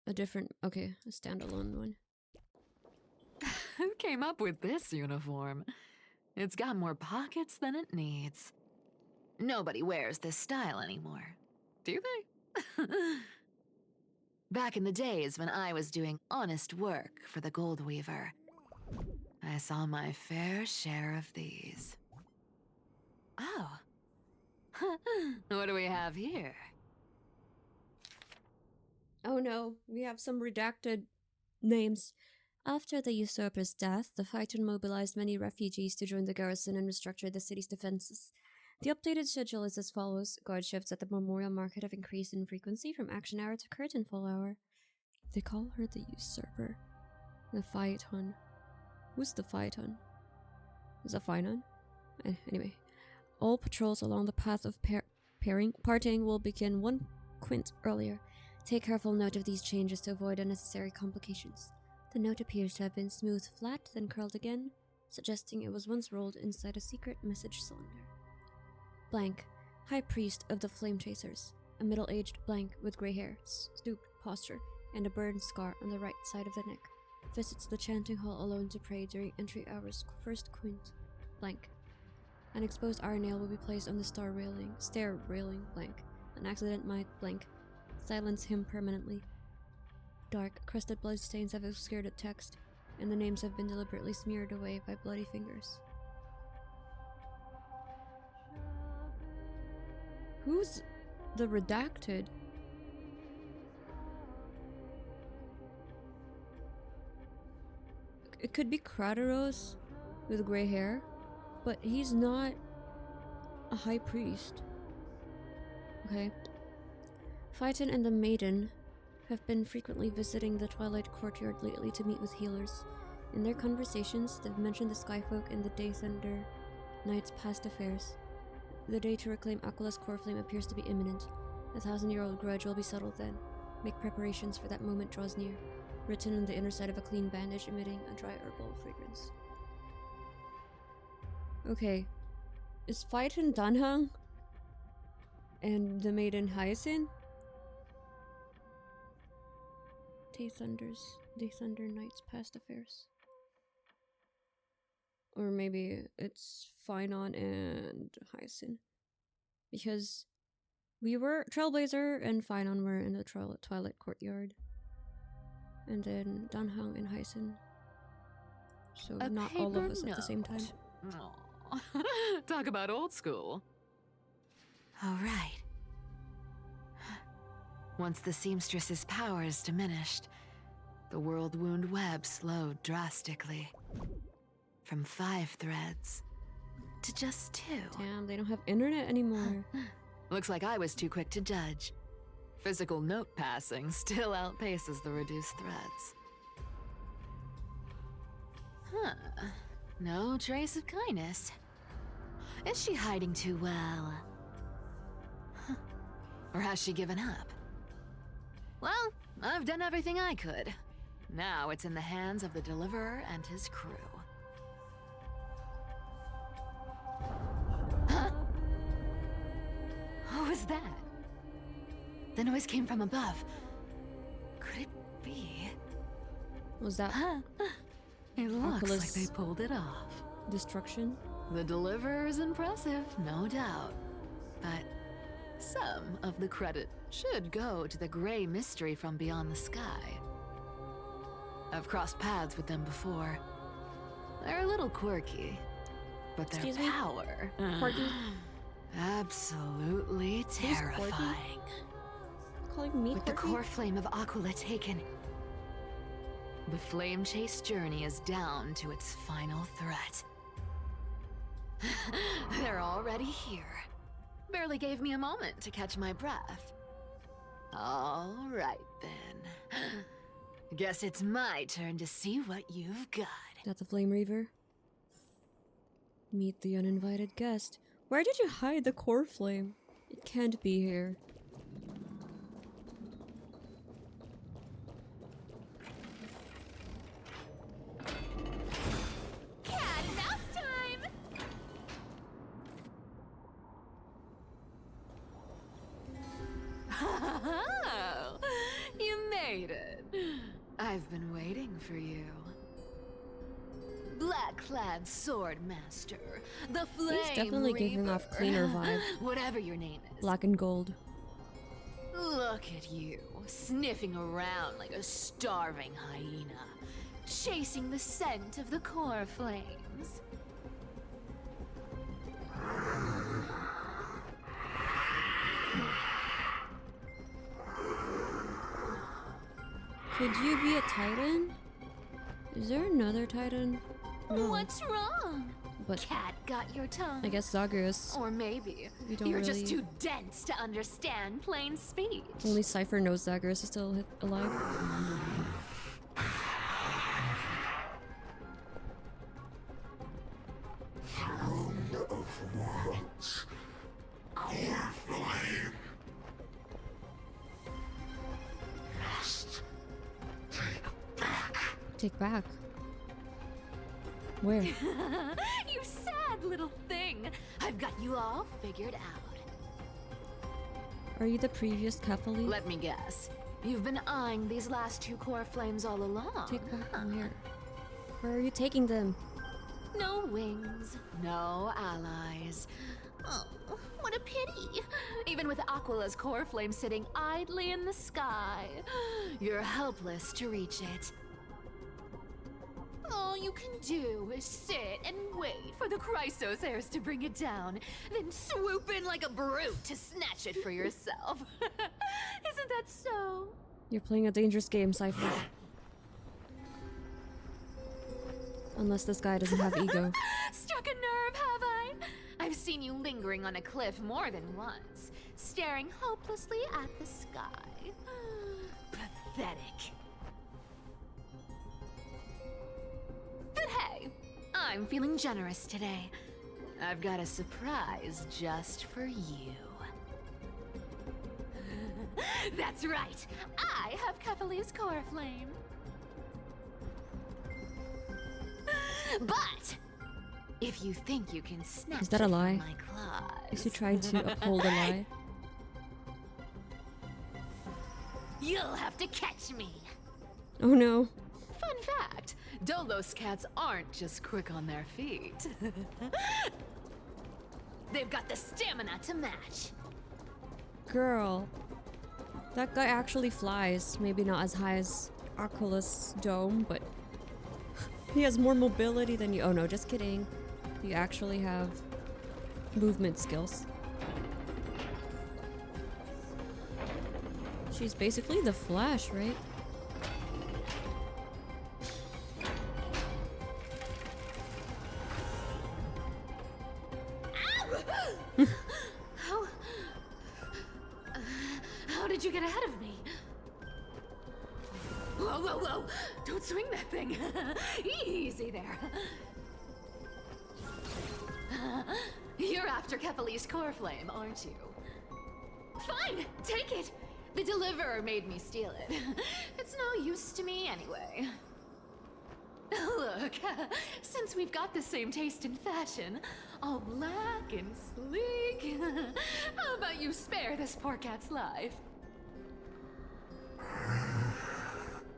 A standalone one. Who came up with this uniform? It's got more pockets than it needs. Nobody wears this style anymore, do they? Back in the days when I was doing honest work for the Gold Weaver, I saw my fair share of these. Oh. What do we have here? Oh no, we have some redacted names. After the usurper's death, the Phainon mobilized many refugees to join the garrison and restructure the city's defenses. The updated schedule is as follows. Guard shifts at the Memorial Market have increased in frequency from action hour to curtainfall hour. They call her the usurper. The Phainon. Who's the Phainon? Is that Phainon? Anyway. All patrols along the path of parting will begin 1 quint earlier. Take careful note of these changes to avoid unnecessary complications. The note appears to have been smoothed flat, then curled again, suggesting it was once rolled inside a secret message cylinder. Blank, High Priest of the Flame Chasers, a middle-aged blank with gray hair, stooped posture, and a burn scar on the right side of the neck, visits the chanting hall alone to pray during entry hour's first quint. Blank. An exposed iron nail will be placed on the stair railing, blank. An accident might, blank, silence him permanently. Dark, crusted bloodstains have obscured the text, and the names have been deliberately smeared away by bloody fingers. Who's the redacted? It could be Krateros with gray hair, but he's not a high priest. Okay. Phainon and the Maiden have been frequently visiting the Twilight Courtyard lately to meet with healers. In their conversations, they've mentioned the Skyfolk and the Day Thunder Knight's past affairs. The day to reclaim Aquala's coreflame appears to be imminent. A 1,000-year-old grudge will be settled then. Make preparations for that moment draws near. Written on the inner side of a clean bandage emitting a dry herbal fragrance. Okay. Is Phainon Danhang? And the maiden Hyacine? Day Thunder Knight's past affairs. Or maybe it's Phainon and Hyacine. Because we were Trailblazer and Phainon were in the Twilight Courtyard. And then Danhang and Hyacine. So not all of us at the same time. Aww. Talk about old school. Alright. Once the seamstress's power is diminished, the world wound web slowed drastically. From 5 threads to just 2. Damn, they don't have internet anymore. Looks like I was too quick to judge. Physical note passing still outpaces the reduced threads. Huh. No trace of kindness. Is she hiding too well? Huh. Or has she given up? Well, I've done everything I could. Now it's in the hands of the Deliverer and his crew. Huh? What was that? The noise came from above, Was that It looks Oculus like they pulled it off. destruction? The Deliverer's impressive, no doubt. But some of the credit should go to the gray mystery from beyond the sky. I've crossed paths with them before. They're a little quirky, but their Excuse me? power... Quirky? Absolutely Who's quirky? terrifying. Calling me With the quirky? core flame of Aquila taken, the flame chase journey is down to its final threat. They're already here. Barely gave me a moment to catch my breath. All right then. Guess it's my turn to see what you've got. Not the Flame Reaver. Meet the uninvited guest. Where did you hide the core flame? It can't be here. Cat and mouse time! Oh, you made it. I've been waiting for you. Black-clad sword master, the flame He's definitely giving Reaver. off cleaner vibe. Whatever your name is. Black and gold. Look at you, sniffing around like a starving hyena, chasing the scent of the core flames. Could you be a titan? Is there another titan? No. What's wrong? But Cat got your tongue. I guess Zagreus. Or maybe We don't you're really- just too dense to understand plain speech. Only Cipher knows Zagreus is still alive. Throne of worlds. Core flame. Must take back. Take back. Where? You sad little thing. I've got you all figured out. Are you the previous Kefali? Let me guess. You've been eyeing these last two core flames all along. Take back where? Where are you taking them? No wings, no allies. Oh, what a pity. Even with Aquila's core flame sitting idly in the sky, you're helpless to reach it. All you can do is sit and wait for the Chrysos heirs to bring it down, then swoop in like a brute to snatch it for yourself. Isn't that so? You're playing a dangerous game, Cipher. Unless this guy doesn't have ego. Struck a nerve, have I? I've seen you lingering on a cliff more than once, staring hopelessly at the sky. Pathetic. But hey, I'm feeling generous today. I've got a surprise just for you. That's right, I have Kefali's core flame. But if you think you can snatch Is that a it lie? from my claws, Is he trying to uphold a lie? you'll have to catch me. Oh no. Fun fact, Dolos cats aren't just quick on their feet. They've got the stamina to match. Girl. That guy actually flies. Maybe not as high as Oculus Dome, but he has more mobility than you. Oh no, just kidding. You actually have movement skills. She's basically the Flash, right? How did you get ahead of me? Whoa, whoa, whoa! Don't swing that thing! Easy there. You're after Kefali's core flame, aren't you? Fine, take it! The Deliverer made me steal it. It's no use to me anyway. Look, since we've got the same taste in fashion, all black and sleek, how about you spare this poor cat's life?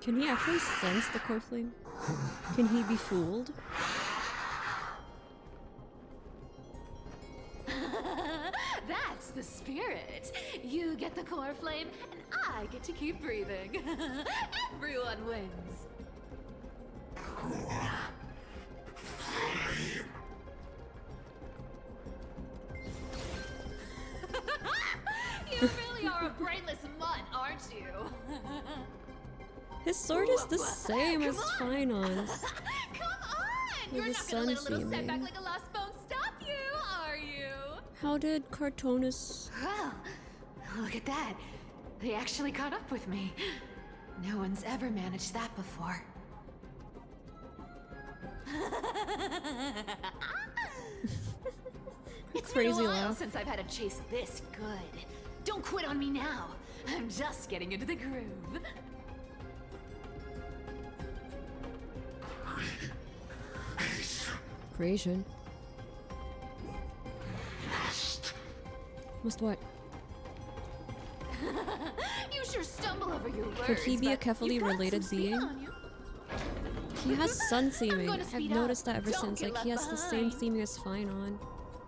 Can he actually sense the coreflame? Can he be fooled? That's the spirit. You get the core flame, and I get to keep breathing. Everyone wins. You really are a brainless mutt, aren't you? His sword is the same as Phainon's. Come on! You're With not the gonna let a sun little setback theming. like a lost bone stop you, are you? How did Cartonus... Well, look at that. They actually caught up with me. No one's ever managed that before. It's been a Crazy while laugh. since I've had a chase this good. Don't quit on me now. I'm just getting into the groove. Creation. Must what? You sure stumble over your words. Could he be a but carefully you've got related some speed being? on you. He has sun theming. gonna I've speed up. noticed that ever Don't since. get Like, he has left the same behind. theming as Phainon.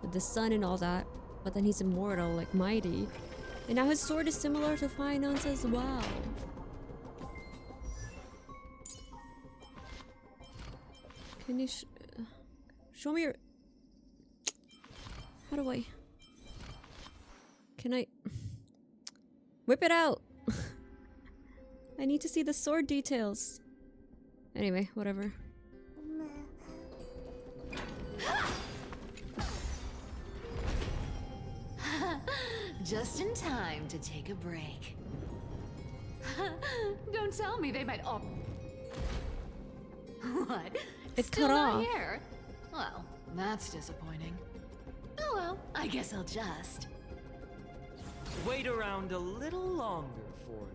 With the sun and all that. But then he's immortal, like Mighty. And now his sword is similar to Phainon's as well. Can you show me your... How do I... Can I... Whip it out! I need to see the sword details. Anyway, whatever. Just in time to take a break. Don't tell me they might all... What? It Still cut not off. here? Well, that's disappointing. Oh well, I guess I'll just... Wait around a little longer for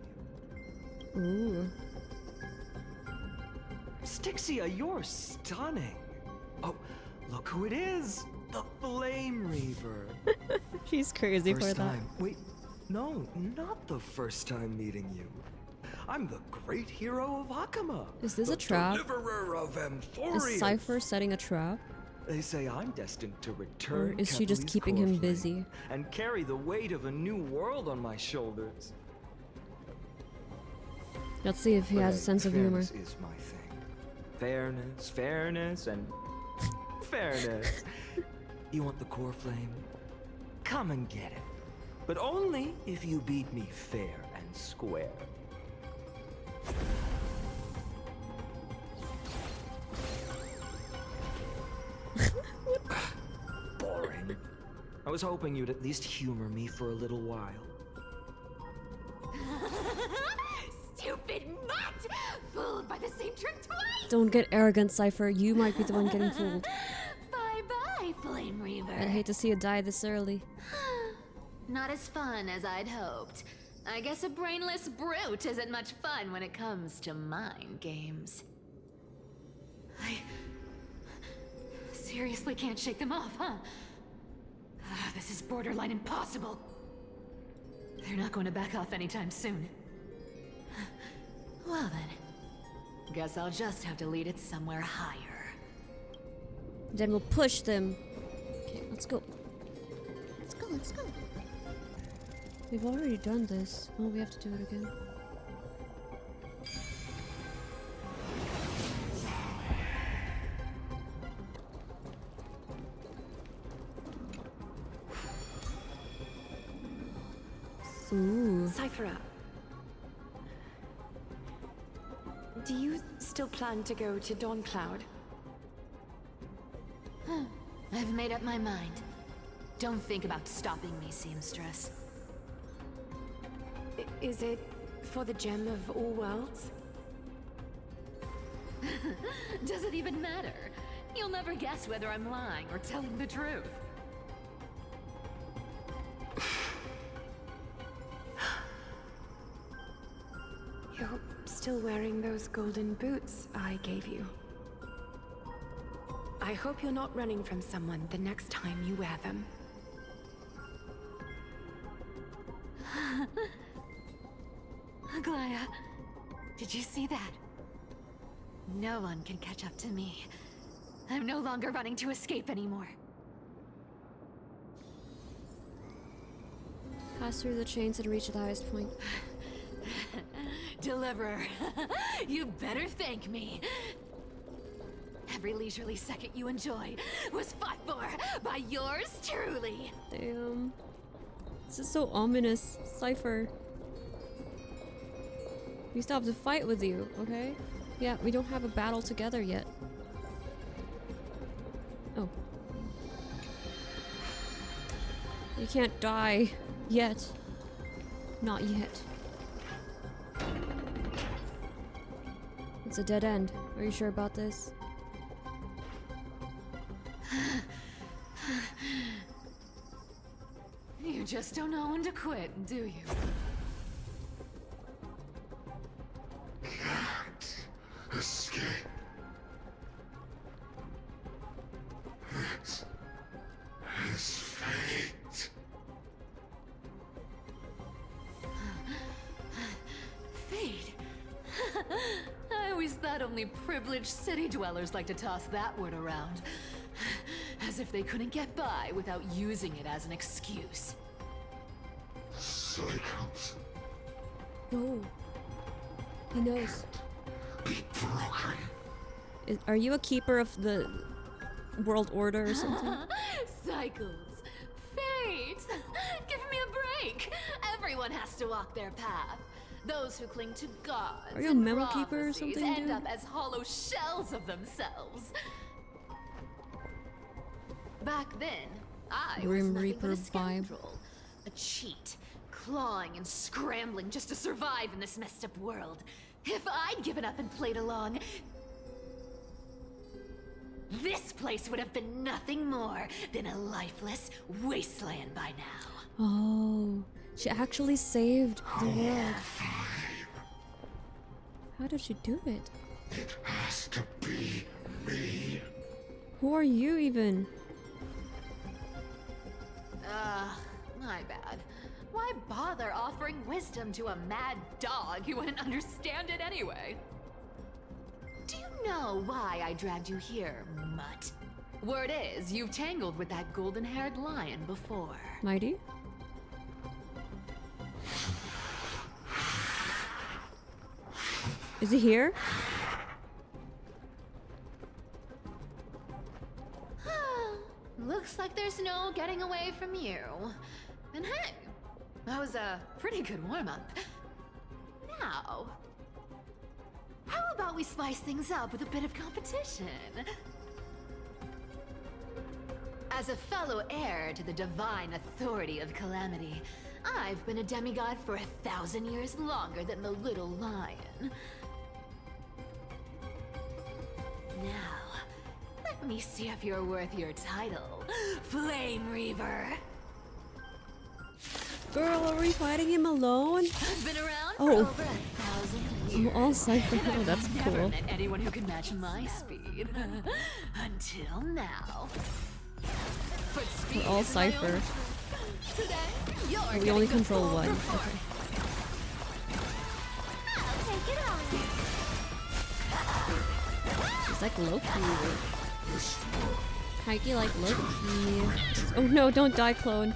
you. Ooh. Styxia, you're stunning. Oh, look who it is. The Flame Reaver. She's crazy for First that. time. Wait, no, not the first time meeting you. I'm the great hero of Okhema. Is this the a trap? Deliverer of Amphoreus. Is Cipher setting a trap? They say I'm destined to return. Or is she just Kepali's keeping him coreflame busy? and carry the weight of a new world on my shoulders. Let's see if he has a sense of humor. Fairness is my thing. Fairness, and fairness. You want the core flame? Come and get it. But only if you beat me fair and square. Boring. I was hoping you'd at least humor me for a little while. Stupid mutt! Fooled by the same trick twice! Don't get arrogant, Cipher. You might be the one getting fooled. Bye-bye, Flame Reaver. I'd hate to see you die this early. Not as fun as I'd hoped. I guess a brainless brute isn't much fun when it comes to mind games. I seriously can't shake them off, huh? This is borderline impossible. They're not going to back off anytime soon. Well then, guess I'll just have to lead it somewhere higher. Then we'll push them. Okay, let's go. Let's go, let's go. We've already done this. Oh, we have to do it again. Ooh. Cipher, do you still plan to go to Dawncloud? I've made up my mind. Don't think about stopping me, seamstress. Is it for the gem of all worlds? Does it even matter? You'll never guess whether I'm lying or telling the truth. You're still wearing those golden boots I gave you. I hope you're not running from someone the next time you wear them. Aglaea, Did you see that? No one can catch up to me. I'm no longer running to escape anymore. Pass through the chains and reach the highest point. Deliverer, you better thank me. Every leisurely second you enjoy was fought for by yours truly. Damn. This is so ominous, Cipher. We still have to fight with you, okay? Yeah, we don't have a battle together yet. Oh. You can't die yet. Not yet. It's a dead end. Are you sure about this? You just don't know when to quit, do you? Can't escape. It is fate. Fate? I always thought only privileged city dwellers like to toss that word around. As if they couldn't get by without using it as an excuse. Cycles No. He knows. be broken. Are you a keeper of the world order or something? Cycles. Fate. Give me a break. Everyone has to walk their path. Those who cling to gods Are you a and memo keeper or prophecies something, end dude? up as hollow shells of themselves. Back then, I was Grim nothing but Reaper a vibe. scoundrel, a cheat, clawing and scrambling just to survive in this messed up world. If I'd given up and played along, this place would have been nothing more than a lifeless wasteland by now. Oh, she actually saved the world. How did she do it? It has to be me. Who are you even? My bad. Why bother offering wisdom to a mad dog who wouldn't understand it anyway? Do you know why I dragged you here, mutt? Word is, you've tangled with that golden-haired lion before. Mighty? Is he here? Looks like there's no getting away from you. And hey, that was a pretty good warm-up. Now, how about we spice things up with a bit of competition? As a fellow heir to the divine authority of Calamity, I've been a demigod for 1,000 years longer than the little lion. Now, let me see if you're worth your title, Flame Reaver. Girl, are we fighting him alone? I've been around for Oh. over 1,000 years. I'm all Cipher. and Oh, I've that's never cool. met anyone who can match my speed. Until now. But speed We're all is my Cipher. only truth. Today, you're Oh, we getting only the control full one. performance. Okay. I'll take it on. She's like Loki. Heike like Loki. Oh no, don't die, clone.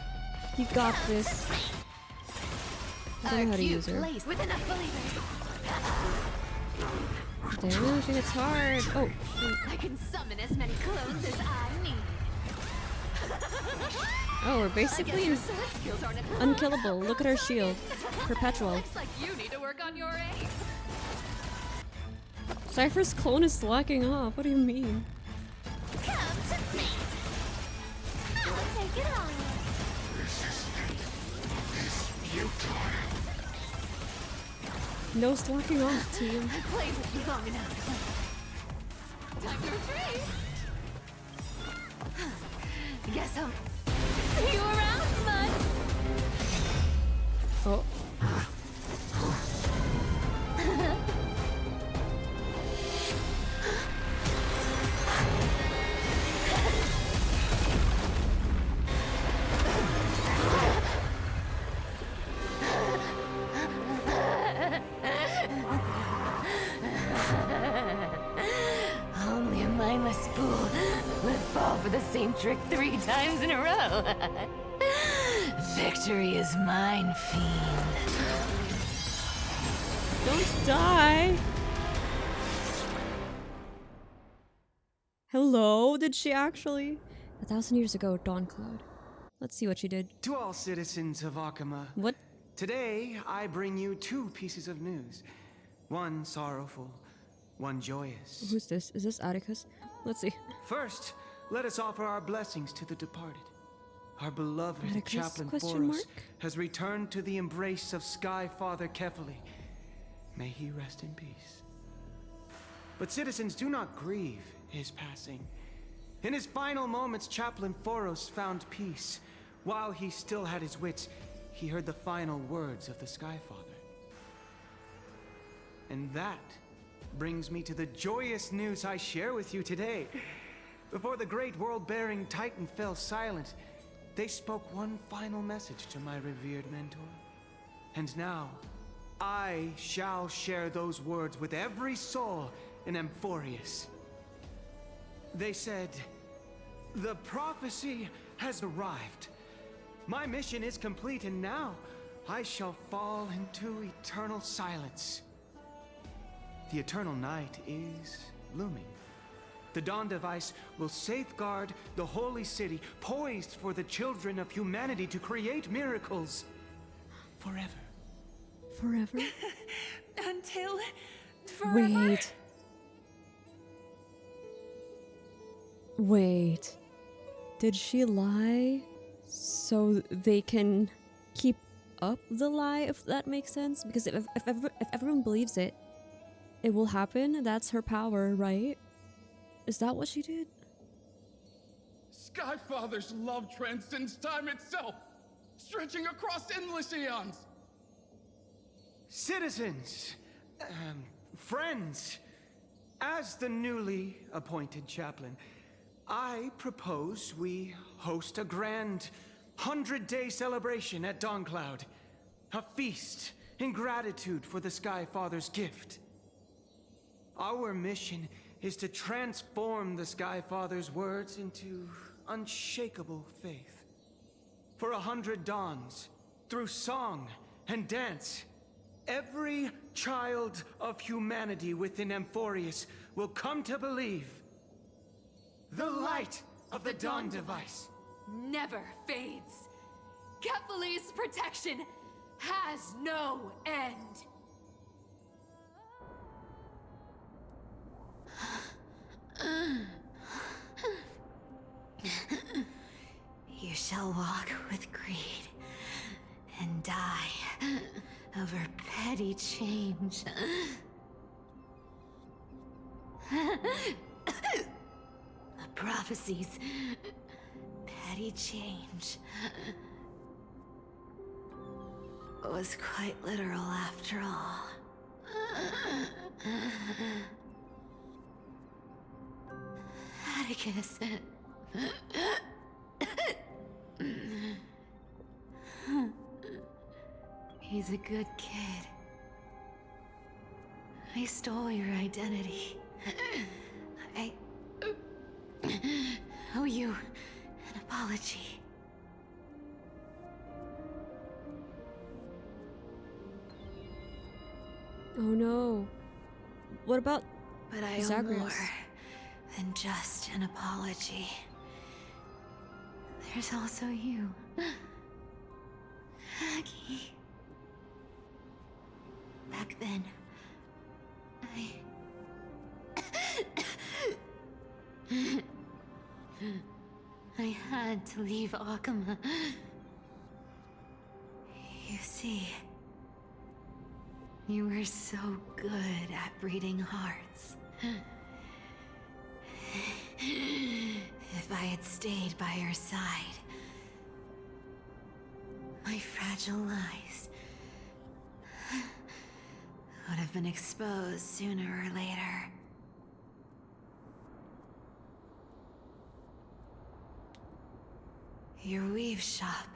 You got this. I don't know how to use her. Place with enough believers. Damn, it's hard. Oh, shoot. I can summon as many clones as I need. Oh, we're I guess basically your sword skills aren't at- unkillable. Look at our shield. Perpetual. Looks like you need to work on your aim. Cypher's clone is slacking off. What do you mean? Come to me. I'll take it on. No slacking off, team. I played with you long enough. Time to retreat. Guess I'll see you around, bud. Oh. for the same trick 3 times in a row. Victory is mine, fiend. Don't die. Hello? Did she actually? 1,000 years ago, Dawncloud. Let's see what she did. To all citizens of Okhema. What? Today, I bring you 2 pieces of news. One sorrowful, one joyous. Who's this? Is this Atticus? Let's see. First, let us offer our blessings to the departed. Our beloved Atticus, chaplain question mark? Phoros has returned to the embrace of Sky Father Kefali. May he rest in peace. But citizens, do not grieve his passing. In his final moments, Chaplain Phoros found peace. While he still had his wits, he heard the final words of the Sky Father. And that brings me to the joyous news I share with you today. Before the great world-bearing Titan fell silent, they spoke one final message to my revered mentor. And now, I shall share those words with every soul in Amphoreus. They said, "The prophecy has arrived. My mission is complete, and now I shall fall into eternal silence." The eternal night is looming. The Dawn Device will safeguard the holy city, poised for the children of humanity to create miracles forever. Forever? Until forever? Wait. Wait. Did she lie so they can keep up the lie, if that makes sense? Because if everyone believes it, it will happen. That's her power, right? Is that what she did? Skyfather's love transcends time itself, stretching across endless eons. Citizens, friends, as the newly appointed chaplain, I propose we host a grand 100-day celebration at Dawncloud. A feast in gratitude for the Sky Father's gift. Our mission is to transform the Sky Father's words into unshakable faith. For 100 dawns, through song and dance, every child of humanity within Amphoreus will come to believe the light of the Dawn Device Never fades. Kefali's protection has no end. You shall walk with greed and die over petty change. The prophecies, petty change, was quite literal after all. Atticus. He's a good kid. I stole your identity. I owe you an apology. Oh no. What about But I owe Zagreus? more than just an apology. There's also you, Aggie. Back then, I had to leave Okhema. You see, you were so good at reading hearts. If I had stayed by your side, my fragile lies would have been exposed sooner or later. Your weave shop.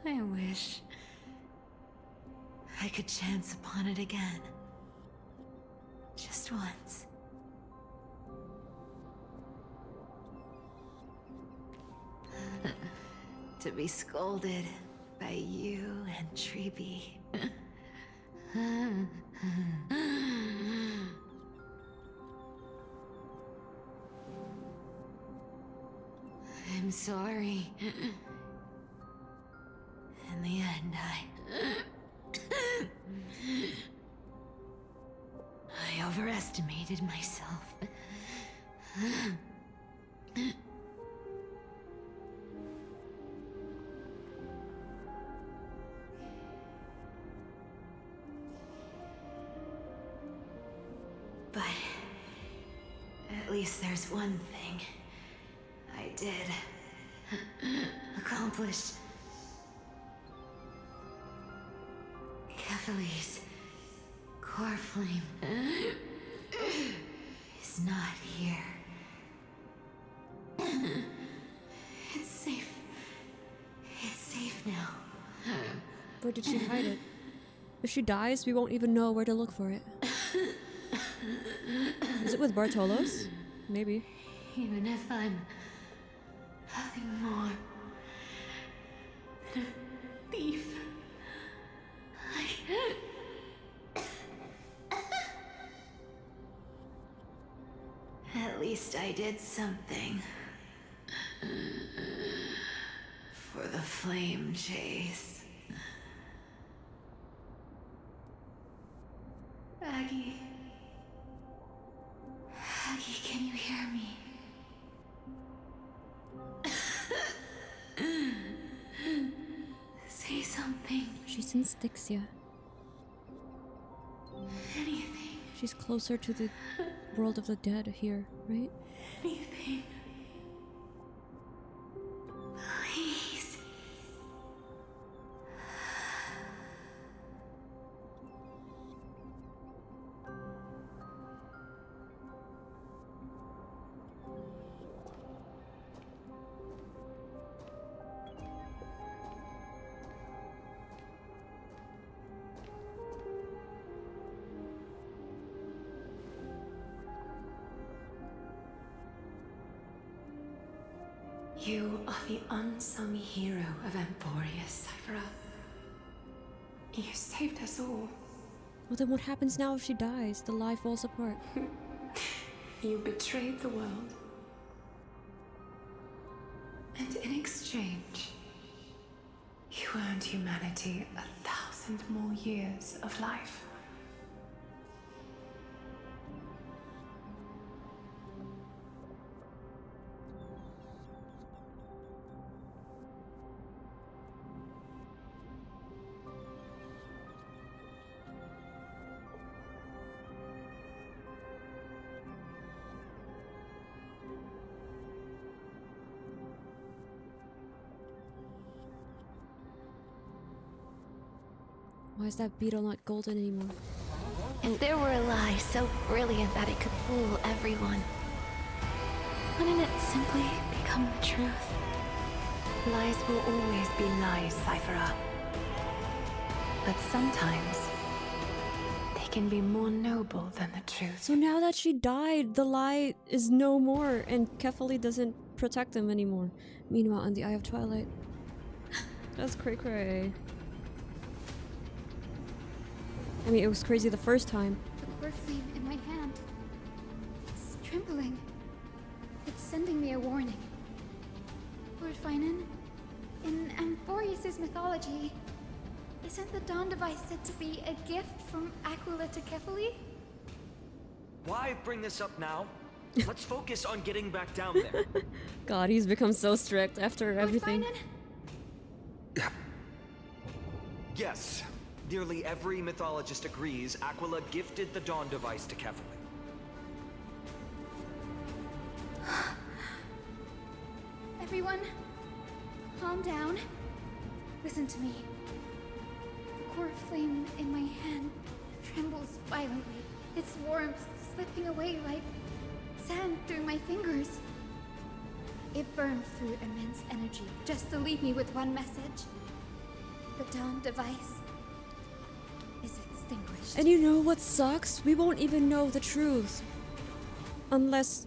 I wish I could chance upon it again. Just once. to be scolded by you and Treeby. I'm sorry. In the end, I overestimated myself. But at least there's one thing I did accomplish. Kefali's coreflame is not here. It's safe. It's safe now. Where did she hide it? If she dies, we won't even know where to look for it. Is it with Bartolos? Maybe. Even if I'm nothing more than a thief, at least I did something for the flame chase. Aggie, can you hear me? Say something. She's in Styxia. Anything. She's closer to the world of the dead here, right? Anything. Please. You are the unsung hero of Amphoreus, Cipher. You saved us all. Well, then what happens now if she dies? The lie falls apart. You betrayed the world. And in exchange, you earned humanity 1,000 more years of life. Why is that beetle not golden anymore? If there were a lie so brilliant that it could fool everyone, wouldn't it simply become the truth? Lies will always be lies, Cipher. But sometimes they can be more noble than the truth. So now that she died, the lie is no more, and Kefali doesn't protect them anymore. Meanwhile, in the Eye of Twilight, that's cray-cray. I mean, it was crazy the first time. The coreflame in my hand. It's trembling. It's sending me a warning. Lord Phainon, in Amphoreus' mythology, isn't the Dawn device said to be a gift from Aquila to Kefali? Why bring this up now? Let's focus on getting back down there. God, he's become so strict after everything. Yes. Nearly every mythologist agrees Aquila gifted the Dawn device to Kefali. Everyone, calm down. Listen to me. The coreflame in my hand trembles violently. Its warmth slipping away like sand through my fingers. It burned through immense energy just to leave me with one message. The Dawn device is extinguished. And you know what sucks? We won't even know the truth. Unless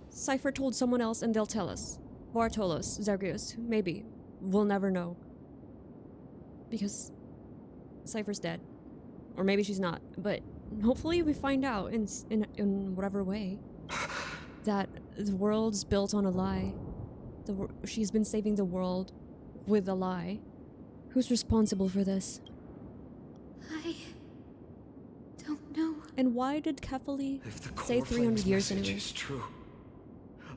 Cipher told someone else and they'll tell us. Bartolos, Zergius, maybe. we'll never know. Because Cipher's dead. Or maybe she's not. But hopefully we find out in whatever way that the world's built on a lie. She's been saving the world with a lie. Who's responsible for this? I don't know. And why did Kefali say Core 300 Flame's years message anyway? is true.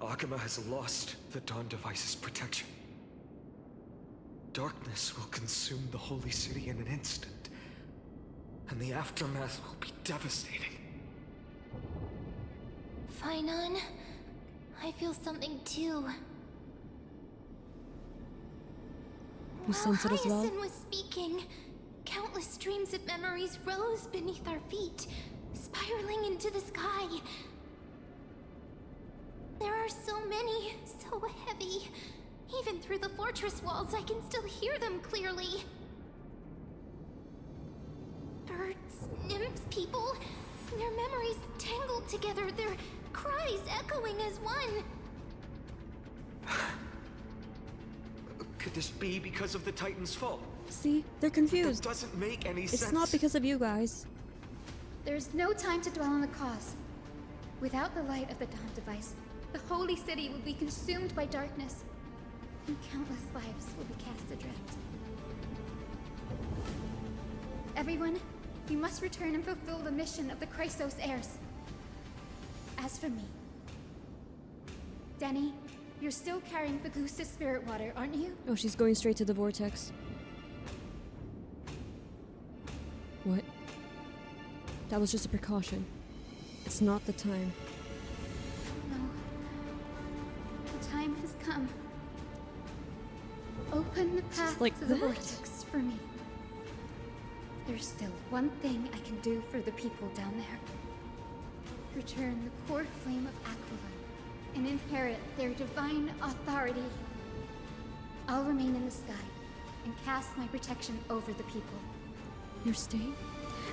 Okhema has lost the Dawn Device's protection. Darkness will consume the Holy City in an instant, and the aftermath will be devastating. Phainon, I feel something too. You sense it as well? Hyacine was speaking, countless streams of memories rose beneath our feet, spiraling into the sky. There are so many, so heavy. Even through the fortress walls, I can still hear them clearly. Birds, nymphs, people, their memories tangled together, their cries echoing as one. Could this be because of the Titan's fall? See? They're confused. That doesn't make any sense. It's not because of you guys. There's no time to dwell on the cause. Without the light of the Dawn Device, the Holy City will be consumed by darkness, and countless lives will be cast adrift. Everyone, you must return and fulfill the mission of the Chrysos heirs. As for me, Denny, you're still carrying the Gusta's spirit water, aren't you? Oh, she's going straight to the Vortex. What? That was just a precaution. It's not the time. No. The time has come. Open the path like to the that? Vortex for me. There's still one thing I can do for the people down there. Return the core flame of Aquila and inherit their divine authority. I'll remain in the sky and cast my protection over the people. You're staying?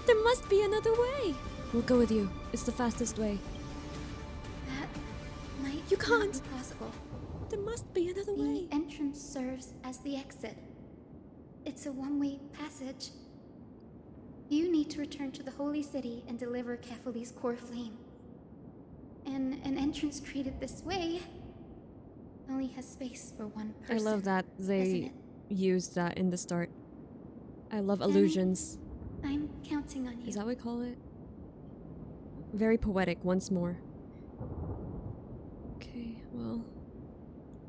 There must be another way! We'll go with you. It's the fastest way. That might You can't. not be possible. There must be another way. The entrance serves as the exit. It's a one-way passage. You need to return to the Holy City and deliver Kefali's core flame. And an entrance created this way only has space for one person. I love that they used that in the start. I love illusions. I'm counting on you. Is that what we call it? Very poetic once more. Okay, well,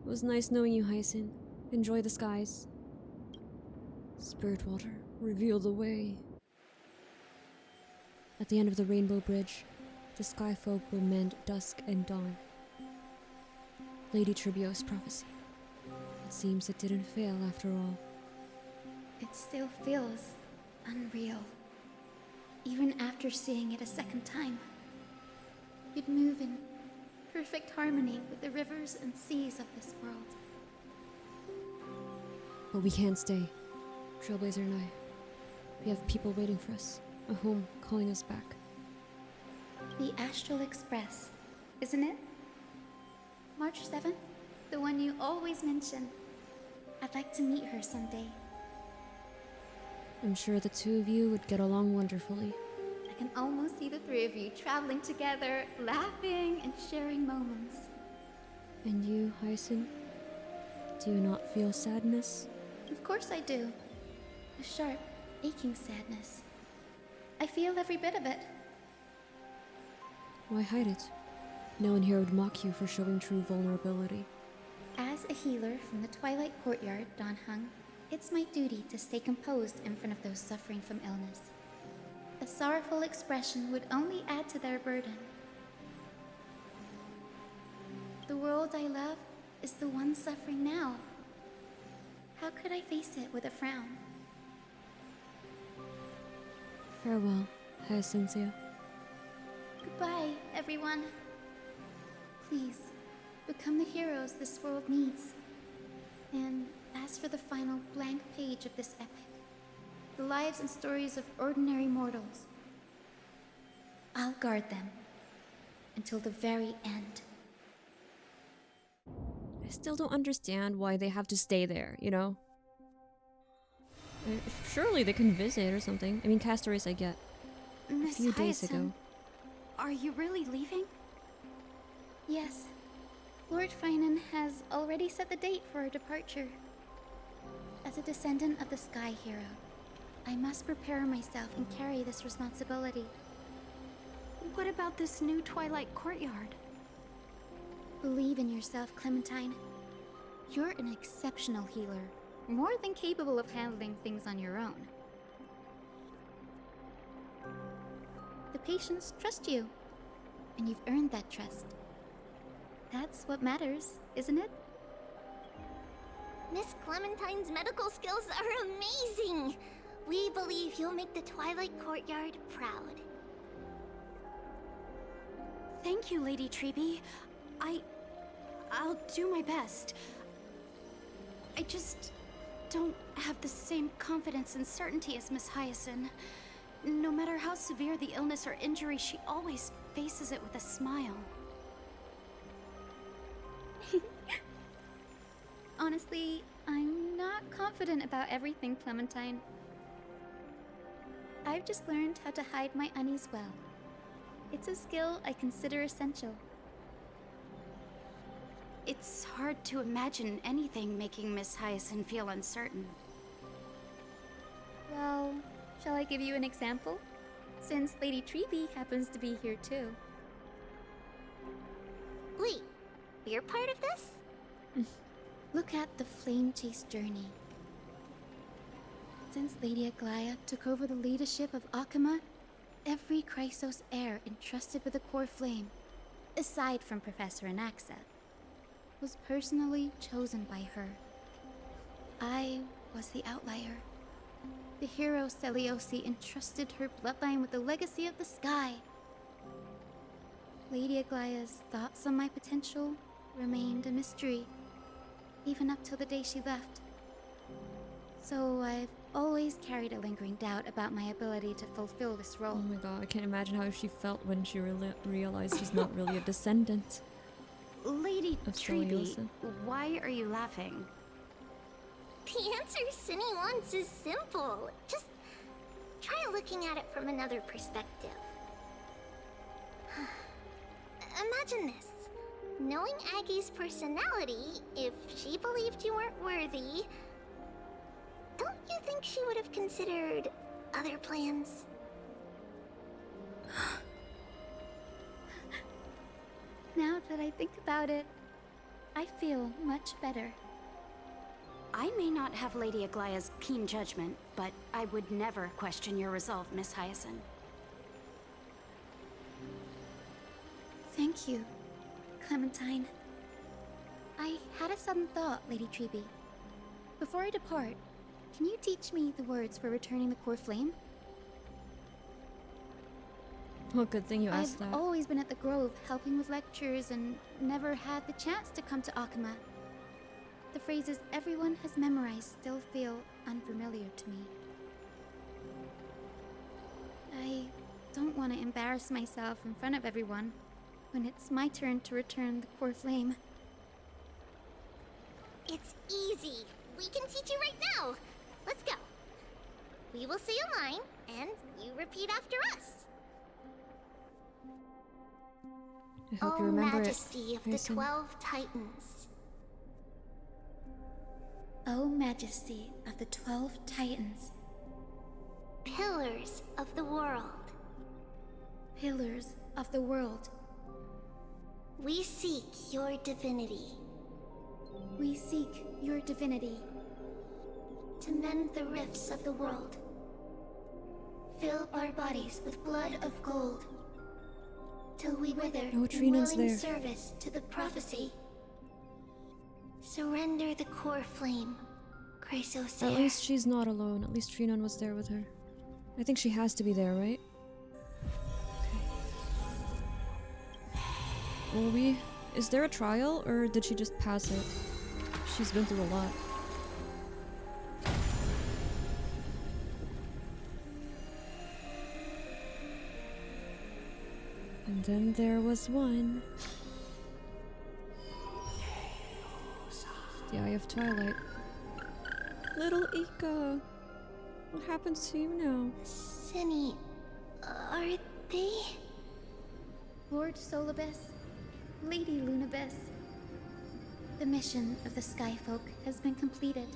it was nice knowing you, Hyacine. Enjoy the skies. Spirit water, reveal the way. At the end of the Rainbow Bridge, the sky folk will mend dusk and dawn. Lady Tribio's prophecy. It seems it didn't fail after all. It still feels unreal. Even after seeing it a second time. You'd move in perfect harmony with the rivers and seas of this world. But we can't stay. Trailblazer and I. We have people waiting for us. A home calling us back. The Astral Express, isn't it? March 7th? The one you always mention. I'd like to meet her someday. I'm sure the two of you would get along wonderfully. I can almost see the three of you traveling together, laughing and sharing moments. And you, Hyacine? Do you not feel sadness? Of course I do. A sharp, aching sadness. I feel every bit of it. Why hide it? No one here would mock you for showing true vulnerability. As a healer from the Twilight Courtyard, Donhung, it's my duty to stay composed in front of those suffering from illness. A sorrowful expression would only add to their burden. The world I love is the one suffering now. How could I face it with a frown? Farewell, Hyacinthia. Goodbye, everyone. Please, become the heroes this world needs. And as for the final blank page of this epic, the lives and stories of ordinary mortals, I'll guard them until the very end. I still don't understand why they have to stay there, you know? Surely they can visit or something. I mean, Castoris I get. Miss A few days ago. Are you really leaving? Yes. Lord Phainon has already set the date for our departure. As a descendant of the Sky Hero, I must prepare myself and carry this responsibility. What about this new Twilight Courtyard? Believe in yourself, Clementine. You're an exceptional healer, more than capable of handling things on your own. The patients trust you, and you've earned that trust. That's what matters, isn't it? Miss Clementine's medical skills are amazing! We believe you'll make the Twilight Courtyard proud. Thank you, Lady Treby. I'll do my best. I just don't have the same confidence and certainty as Miss Hyacine. No matter how severe the illness or injury, she always faces it with a smile. Honestly, I'm not confident about everything, Clementine. I've just learned how to hide my unease well. It's a skill I consider essential. It's hard to imagine anything making Miss Hyacine feel uncertain. Well, shall I give you an example? Since Lady Treby happens to be here too. Wait, you're part of this? Look at the Flame Chase journey. Since Lady Aglaea took over the leadership of Okhema, every Chrysos heir entrusted with the core flame, aside from Professor Anaxa, was personally chosen by her. I was the outlier. The hero Celiosi entrusted her bloodline with the legacy of the sky. Lady Aglaea's thoughts on my potential remained a mystery, even up till the day she left. So I've always carried a lingering doubt about my ability to fulfill this role. Oh my god, I can't imagine how she felt when she realized she's not really a descendant. Lady of Treby, Celiosa. why are you laughing? The answer Cindy wants is simple. Just try looking at it from another perspective. Imagine this. Knowing Aggie's personality, if she believed you weren't worthy, don't you think she would have considered other plans? Now that I think about it, I feel much better. I may not have Lady Aglaea's keen judgment, but I would never question your resolve, Miss Hyacine. Thank you, Clementine. I had a sudden thought, Lady Treby. Before I depart, can you teach me the words for returning the core flame? Well, good thing you asked I've that. always been at the Grove helping with lectures and never had the chance to come to Okhema. The phrases everyone has memorized still feel unfamiliar to me. I don't want to embarrass myself in front of everyone when it's my turn to return the core flame. It's easy. We can teach you right now. Let's go. We will say a line, and you repeat after us. I hope you remember Majesty of the Hyacine. 12 Titans. O Majesty of the 12 Titans. Pillars of the world. Pillars of the world. We seek your divinity. We seek your divinity. To mend the rifts of the world. Fill our bodies with blood of gold. Till we wither Oh, in Trinnon's willing there. service to the prophecy. Surrender the core flame, Chrysos. At least she's not alone. At least Trinnon was there with her. I think she has to be there, right? Will we... Is there a trial, or did she just pass it? She's been through a lot. And then there was one. The Eye of Twilight. Little Ika! What happens to you now? Senny, are they? Lord Solibus, Lady Lunabis, the mission of the Skyfolk has been completed.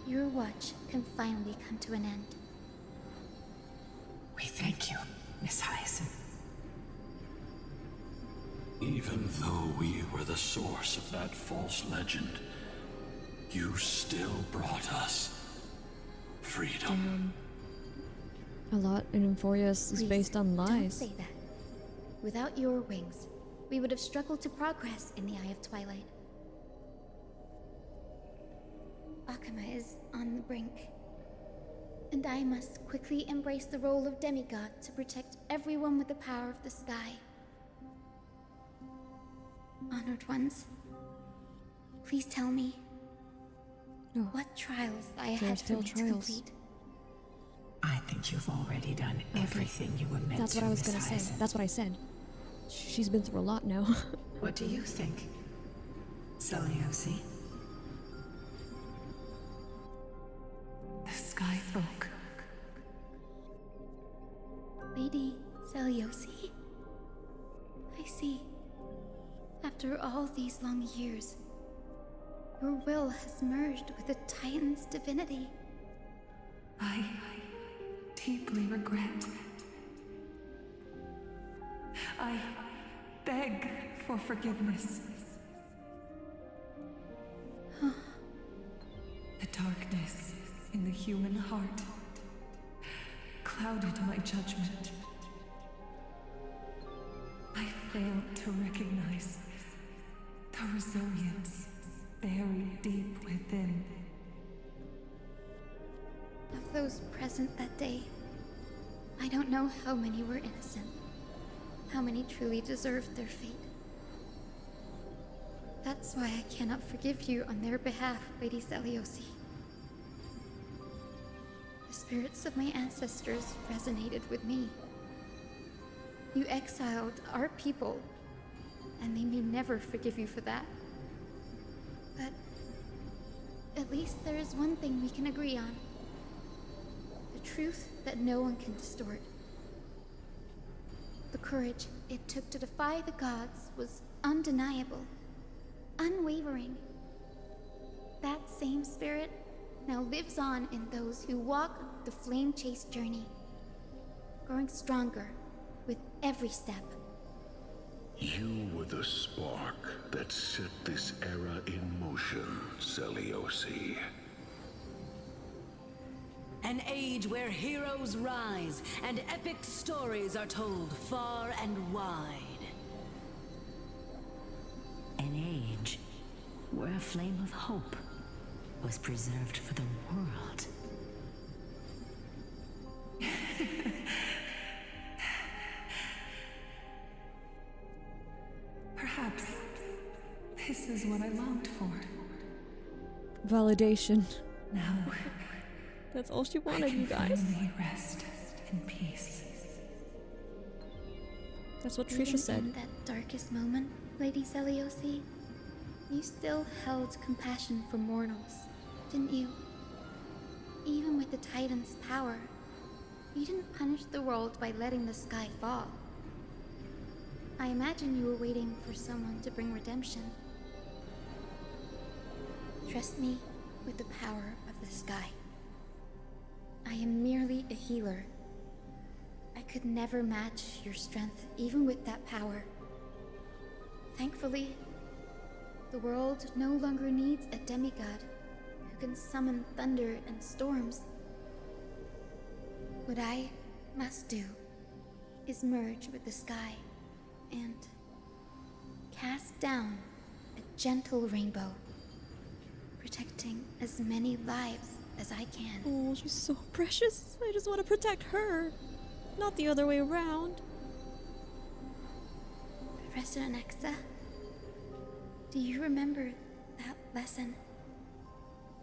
Your watch can finally come to an end. We thank you, Miss Hyacine. Even though we were the source of that false legend, you still brought us freedom. A lot in Amphoreus is based on lies. Don't say that. Without your wings, we would have struggled to progress in the Eye of Twilight. Okhema is on the brink, and I must quickly embrace the role of demigod to protect everyone with the power of the sky. Honored ones, please tell me what trials I had for me to complete. I think you've already done everything you were meant to. That's what I was gonna say. That's what I said. She's been through a lot now. What do you think, Seliosi? The Skyfolk. Lady Seliosi? I see. After all these long years, your will has merged with the Titan's divinity. I deeply regret. I beg for forgiveness. The darkness in the human heart clouded my judgment. I failed to recognize the resilience buried deep within. Of those present that day, I don't know how many were innocent, how many truly deserved their fate. That's why I cannot forgive you on their behalf, Lady Seliosi. The spirits of my ancestors resonated with me. You exiled our people, and they may never forgive you for that. But at least there is one thing we can agree on. The truth that no one can distort. The courage it took to defy the gods was undeniable, unwavering. That same spirit now lives on in those who walk the flame-chased journey, growing stronger with every step. You were the spark that set this era in motion, Seliosi. An age where heroes rise and epic stories are told far and wide. An age where a flame of hope was preserved for the world. Perhaps this is what I longed for. Validation. Now, that's all she wanted, you guys. Finally rest in peace. That's what Even Trisha said. in that darkest moment, Lady Seliosi, you still held compassion for mortals, didn't you? Even with the Titan's power, you didn't punish the world by letting the sky fall. I imagine you were waiting for someone to bring redemption. Trust me with the power of the sky. I am merely a healer. I could never match your strength, even with that power. Thankfully, the world no longer needs a demigod who can summon thunder and storms. What I must do is merge with the sky and cast down a gentle rainbow, protecting as many lives as I can. Oh, she's so precious. I just want to protect her, not the other way around. Professor Nexa, do you remember that lesson?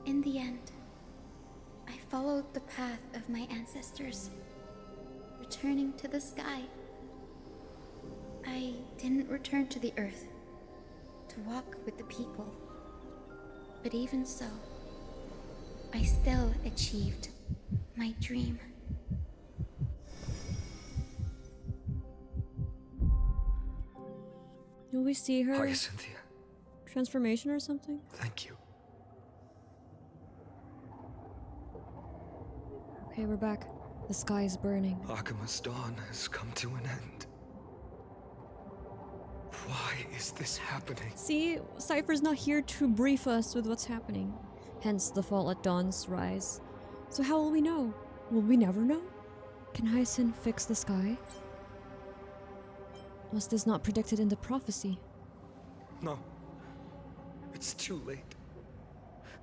In the end, I followed the path of my ancestors, returning to the sky. I didn't return to the earth to walk with the people. But even so, I still achieved my dream. Will we see her Hyacinthia, transformation or something? thank you. Okay, we're back. The sky is burning. Okhema's dawn has come to an end. Why is this happening? See, Cipher's not here to brief us with what's happening. Hence the fall at dawn's rise. So how will we know? Will we never know? Can Hyacine fix the sky? Was this not predicted in the prophecy? No. It's too late.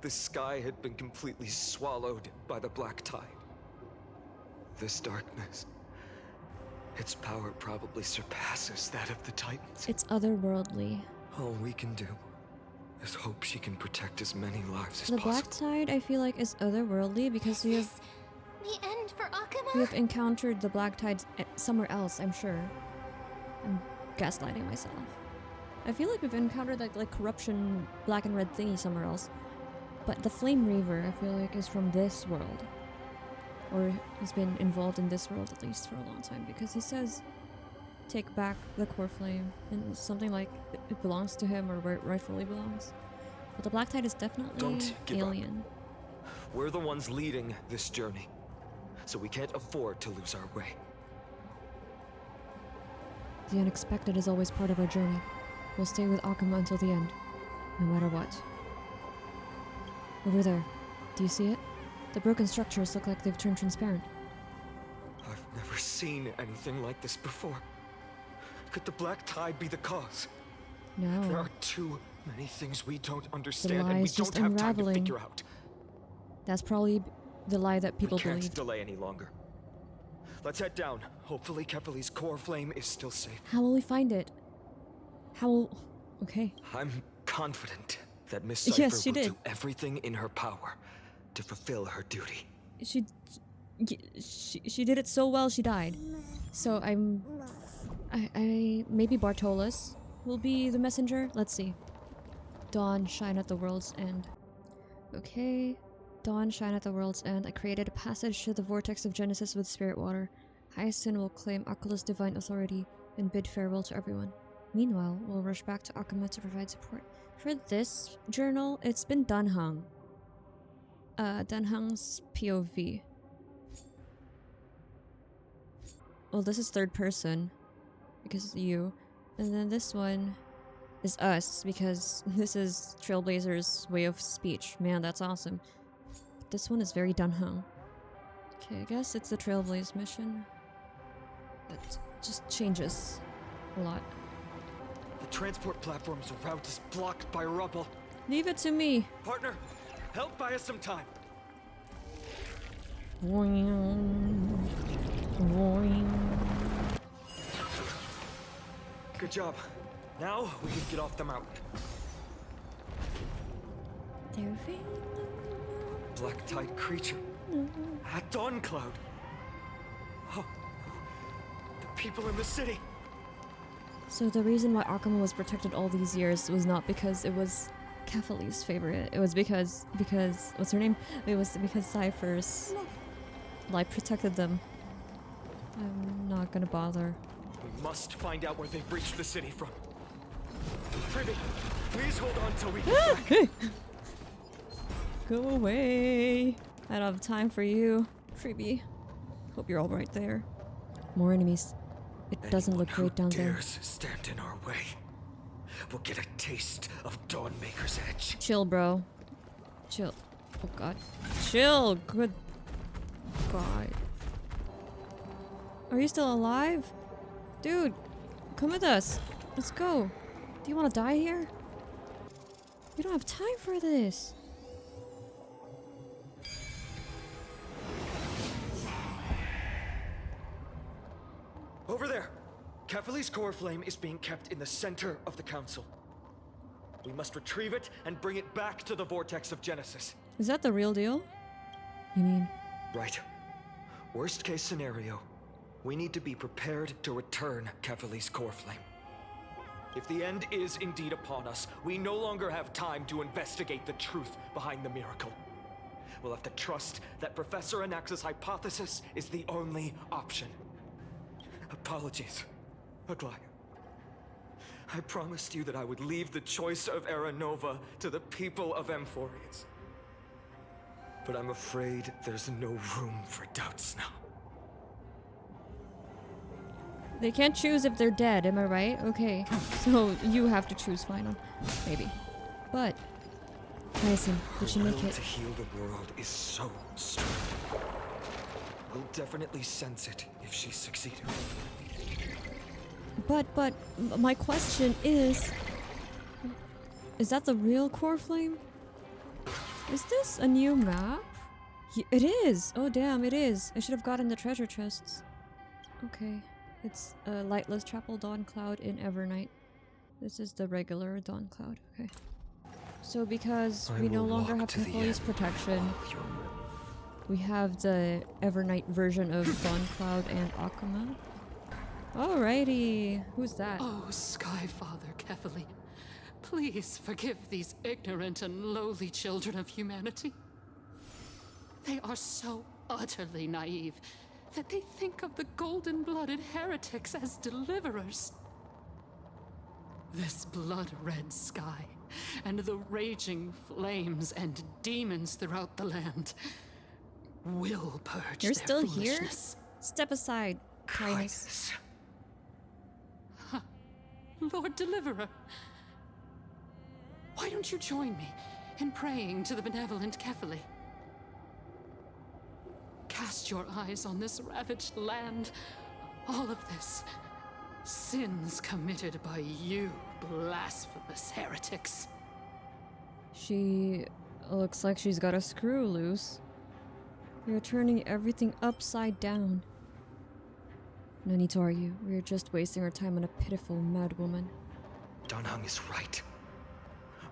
The sky had been completely swallowed by the black tide. This darkness, its power probably surpasses that of the Titans. It's otherworldly. All we can do is hope she can protect as many lives as The possible. black tide, I feel like, is otherworldly because we have The end for Okhema? we have encountered the black tide somewhere else, I'm sure. I'm gaslighting myself. I feel like we've encountered like corruption, black and red thingy somewhere else. But the Flame Reaver, I feel like, is from this world. Or has been involved in this world at least for a long time, because he says take back the core flame and something like it belongs to him or where it rightfully belongs. But the black tide is definitely Don't give up. alien. We're the ones leading this journey, so we can't afford to lose our way. The unexpected is always part of our journey. We'll stay with Okhema until the end, no matter what. Over there, do you see it? The broken structures look like they've turned transparent. I've never seen anything like this before. Could the black tide be the cause? No. There are too many things we don't understand, and we lie's don't just have time to unraveling. figure out. That's probably the lie that people We can't believe. delay any longer. Let's head down. Hopefully Kefali's core flame is still safe. How will we find it? How will... Okay. I'm confident that Miss Cipher Yes, she will did. do everything in her power to fulfill her duty. She did it so well she died. So I maybe Bartolus will be the messenger. Let's see. Dawn, shine at the world's end. Okay. Dawn, shine at the world's end. I created a passage to the vortex of Genesis with spirit water. Hyacine will claim Aquala's divine authority and bid farewell to everyone. Meanwhile, we'll rush back to Okhema to provide support. For this journal, it's been Dunhung. Dunhung's POV. Well, this is third person because it's you, and then this one is us because this is Trailblazer's way of speech. Man, that's awesome. But this one is very Dunhung. Okay, I guess it's the Trailblaze mission. That just changes a lot. The transport platform's route is blocked by rubble. Leave it to me. Partner, help buy us some time. Boing. Boing. Good job. Now we can get off the mountain. Black tide creature at Dawncloud. Oh, the people in the city. So the reason why Okhema was protected all these years was not because it was Kefali's favorite. It was because what's her name? It was because Cipher's light protected them. I'm not gonna bother. We must find out where they breached the city from. Tribby, please hold on till we get back. Go away. I don't have time for you. Freebie. Hope you're all right there. More enemies. It doesn't look great down there. Dares stand in our way. We'll get a taste of Dawnmaker's edge. Chill, bro. Chill. Oh god. Chill. Good god. Are you still alive? Dude, come with us. Let's go. Do you want to die here? We don't have time for this. Over there. Kefali's core flame is being kept in the center of the council. We must retrieve it and bring it back to the vortex of Genesis. Is that the real deal? You mean? Right. Worst case scenario, we need to be prepared to return Kefali's core flame. If the end is indeed upon us, we no longer have time to investigate the truth behind the miracle. We'll have to trust that Professor Anaxa's hypothesis is the only option. Apologies, Aglaea. I promised you that I would leave the choice of Aranova to the people of Amphoreus. But I'm afraid there's no room for doubts now. They can't choose if they're dead, am I right? Okay, so you have to choose Phainon. Maybe. But, Hyacine, did she make Her will it? to heal the world is so strong. We'll definitely sense it if she succeeded. But, my question is that the real coreflame? Is this a new map? It is! Oh damn, it is! I should have gotten the treasure chests. Okay. It's a lightless chapel Dawncloud in Evernight. This is the regular Dawncloud, okay. So because we no longer have police protection, we have the Evernight version of Dawncloud and Okhema. Alrighty, who's that? Oh, Skyfather Kefali, please forgive these ignorant and lowly children of humanity. They are so utterly naive that they think of the golden-blooded heretics as deliverers. This blood-red sky, and the raging flames and demons throughout the land will purge You're their still here? foolishness. Step aside, Kindness. Lord Deliverer, why don't you join me in praying to the benevolent Kefali? Cast your eyes on this ravaged land. All of this. Sins committed by you, blasphemous heretics. She looks like she's got a screw loose. You're turning everything upside down. No need to argue. We're just wasting our time on a pitiful madwoman. Danheng is right.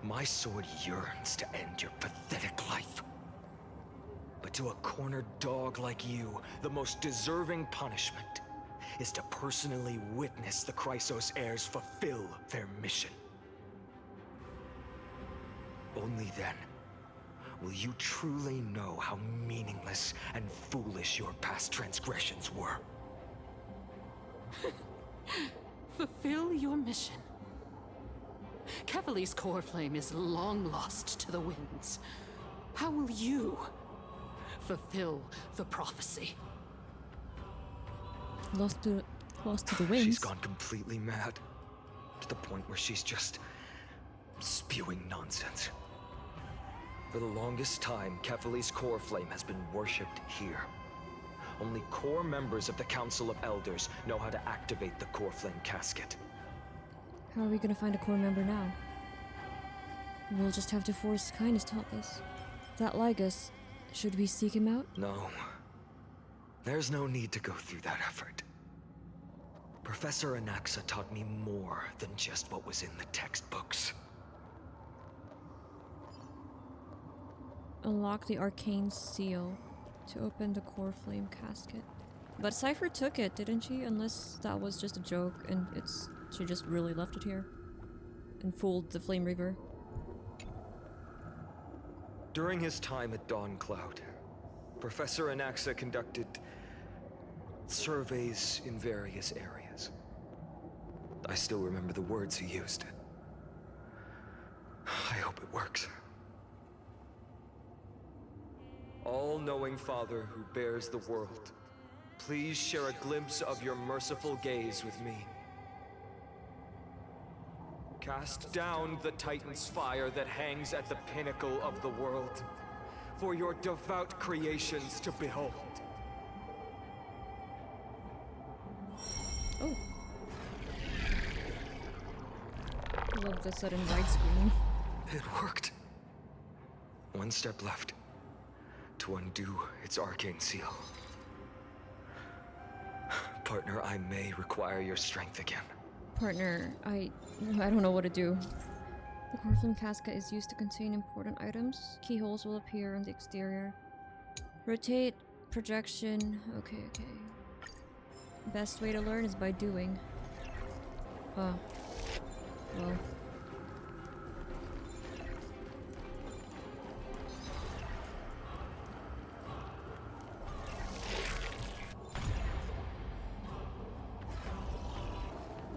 My sword yearns to end your pathetic life. But to a cornered dog like you, the most deserving punishment is to personally witness the Chrysos heirs fulfill their mission. Only then will you truly know how meaningless and foolish your past transgressions were. Fulfill your mission. Kefali's coreflame is long lost to the winds. How will you fulfill the prophecy? Lost to the winds. She's gone completely mad. To the point where she's just spewing nonsense. For the longest time, Kefali's coreflame has been worshipped here. Only core members of the Council of Elders know how to activate the coreflame casket. How are we gonna find a core member now? We'll just have to force Kindness to help us. That Lygus, should we seek him out? No. There's no need to go through that effort. Professor Anaxa taught me more than just what was in the textbooks. Unlock the arcane seal to open the coreflame casket. But Cipher took it, didn't she? Unless that was just a joke and she just really left it here and fooled the Flame Reaver. During his time at Dawncloud, Professor Anaxa conducted surveys in various areas. I still remember the words he used. I hope it works. All-knowing Father who bears the world, please share a glimpse of your merciful gaze with me. Cast down the Titan's fire that hangs at the pinnacle of the world, for your devout creations to behold. Oh. I love the sudden widescreen. It worked. One step left to undo its arcane seal. Partner, I may require your strength again. Partner, I don't know what to do. The coreflame casket is used to contain important items. Keyholes will appear on the exterior. Rotate, projection. Okay. Best way to learn is by doing. Well.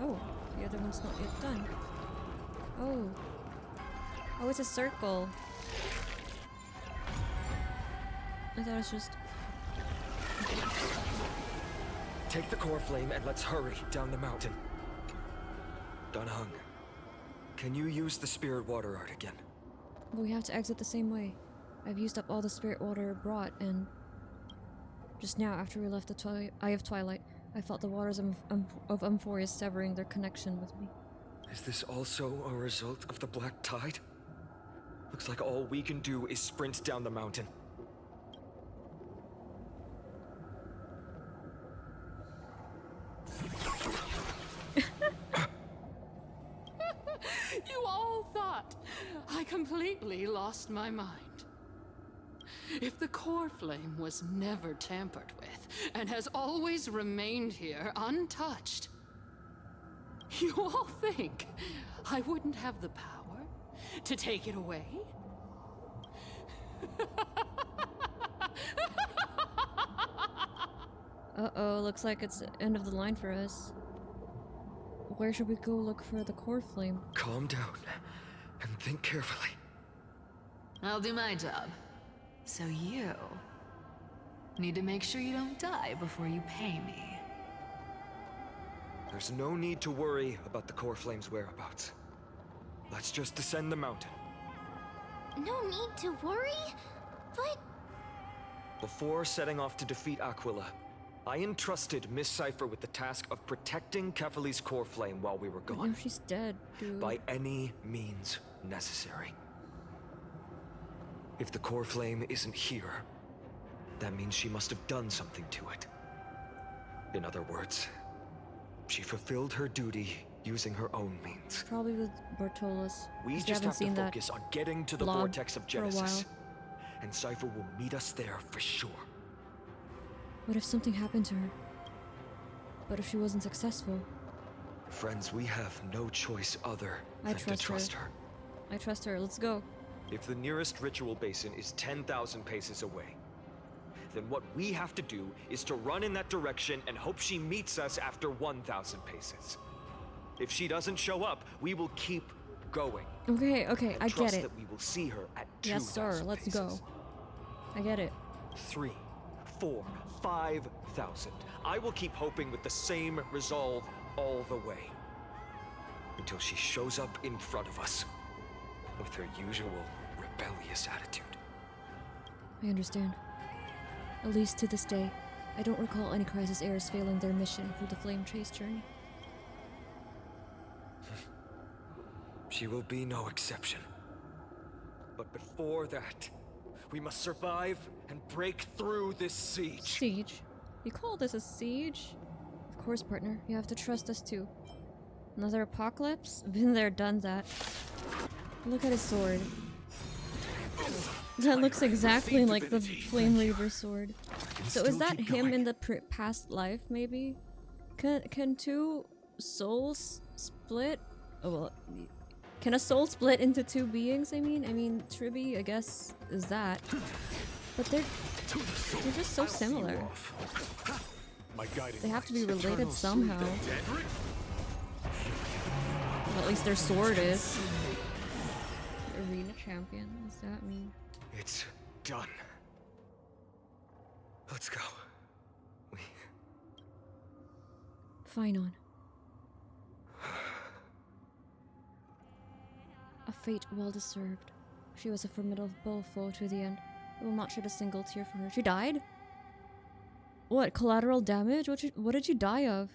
Oh, the other one's not yet done. Oh. Oh, it's a circle. I thought it was just... Take the core flame and let's hurry down the mountain. Dunhung, can you use the spirit water art again? But we have to exit the same way. I've used up all the spirit water brought, and just now, after we left the Eye of Twilight, I felt the waters of Amphoreus severing their connection with me. Is this also a result of the black tide? Looks like all we can do is sprint down the mountain. You all thought I completely lost my mind. If the core flame was never tampered with and has always remained here untouched, you all think I wouldn't have the power to take it away? Uh-oh, looks like it's the end of the line for us. Where should we go look for the core flame? Calm down and think carefully. I'll do my job. So you need to make sure you don't die before you pay me. There's no need to worry about the core flame's whereabouts. Let's just descend the mountain. No need to worry, but... Before setting off to defeat Aquila, I entrusted Miss Cipher with the task of protecting Kefali's core flame while we were gone. No, she's dead, dude. By any means necessary. If the core flame isn't here, that means she must have done something to it. In other words, she fulfilled her duty using her own means. Probably with Bartolus. We just have to focus on getting to the Vortex of Genesis. And Cipher will meet us there for sure. What if something happened to her? What if she wasn't successful? Friends, we have no choice other than to trust her. I trust her. Let's go. If the nearest ritual basin is 10,000 paces away, then what we have to do is to run in that direction and hope she meets us after 1,000 paces. If she doesn't show up, we will keep going. Okay, I trust get it. That we will see her at 2,000 Yes, sir. Let's paces. go. I get it. 3, 4, 5,000. I will keep hoping with the same resolve all the way. Until she shows up in front of us. With her usual rebellious attitude. I understand. At least to this day, I don't recall any Crisis heirs failing their mission through the Flame Chase journey. She will be no exception. But before that, we must survive and break through this siege. Siege? You call this a siege? Of course, partner. You have to trust us too. Another apocalypse? Been there, done that. Look at his sword. That looks exactly like the Flame Reaver sword. So is that him in the past life, maybe? Can two souls split? Oh well, can a soul split into two beings? I mean, Tribby, I guess, is that. But they're just so similar. They have to be related somehow. Well, at least their sword is. Arena champion, what does that mean? It's done. Let's go. Phainon. A fate well deserved. She was a formidable foe to the end. I will not shed a single tear for her. She died? What, collateral damage? What did she die of?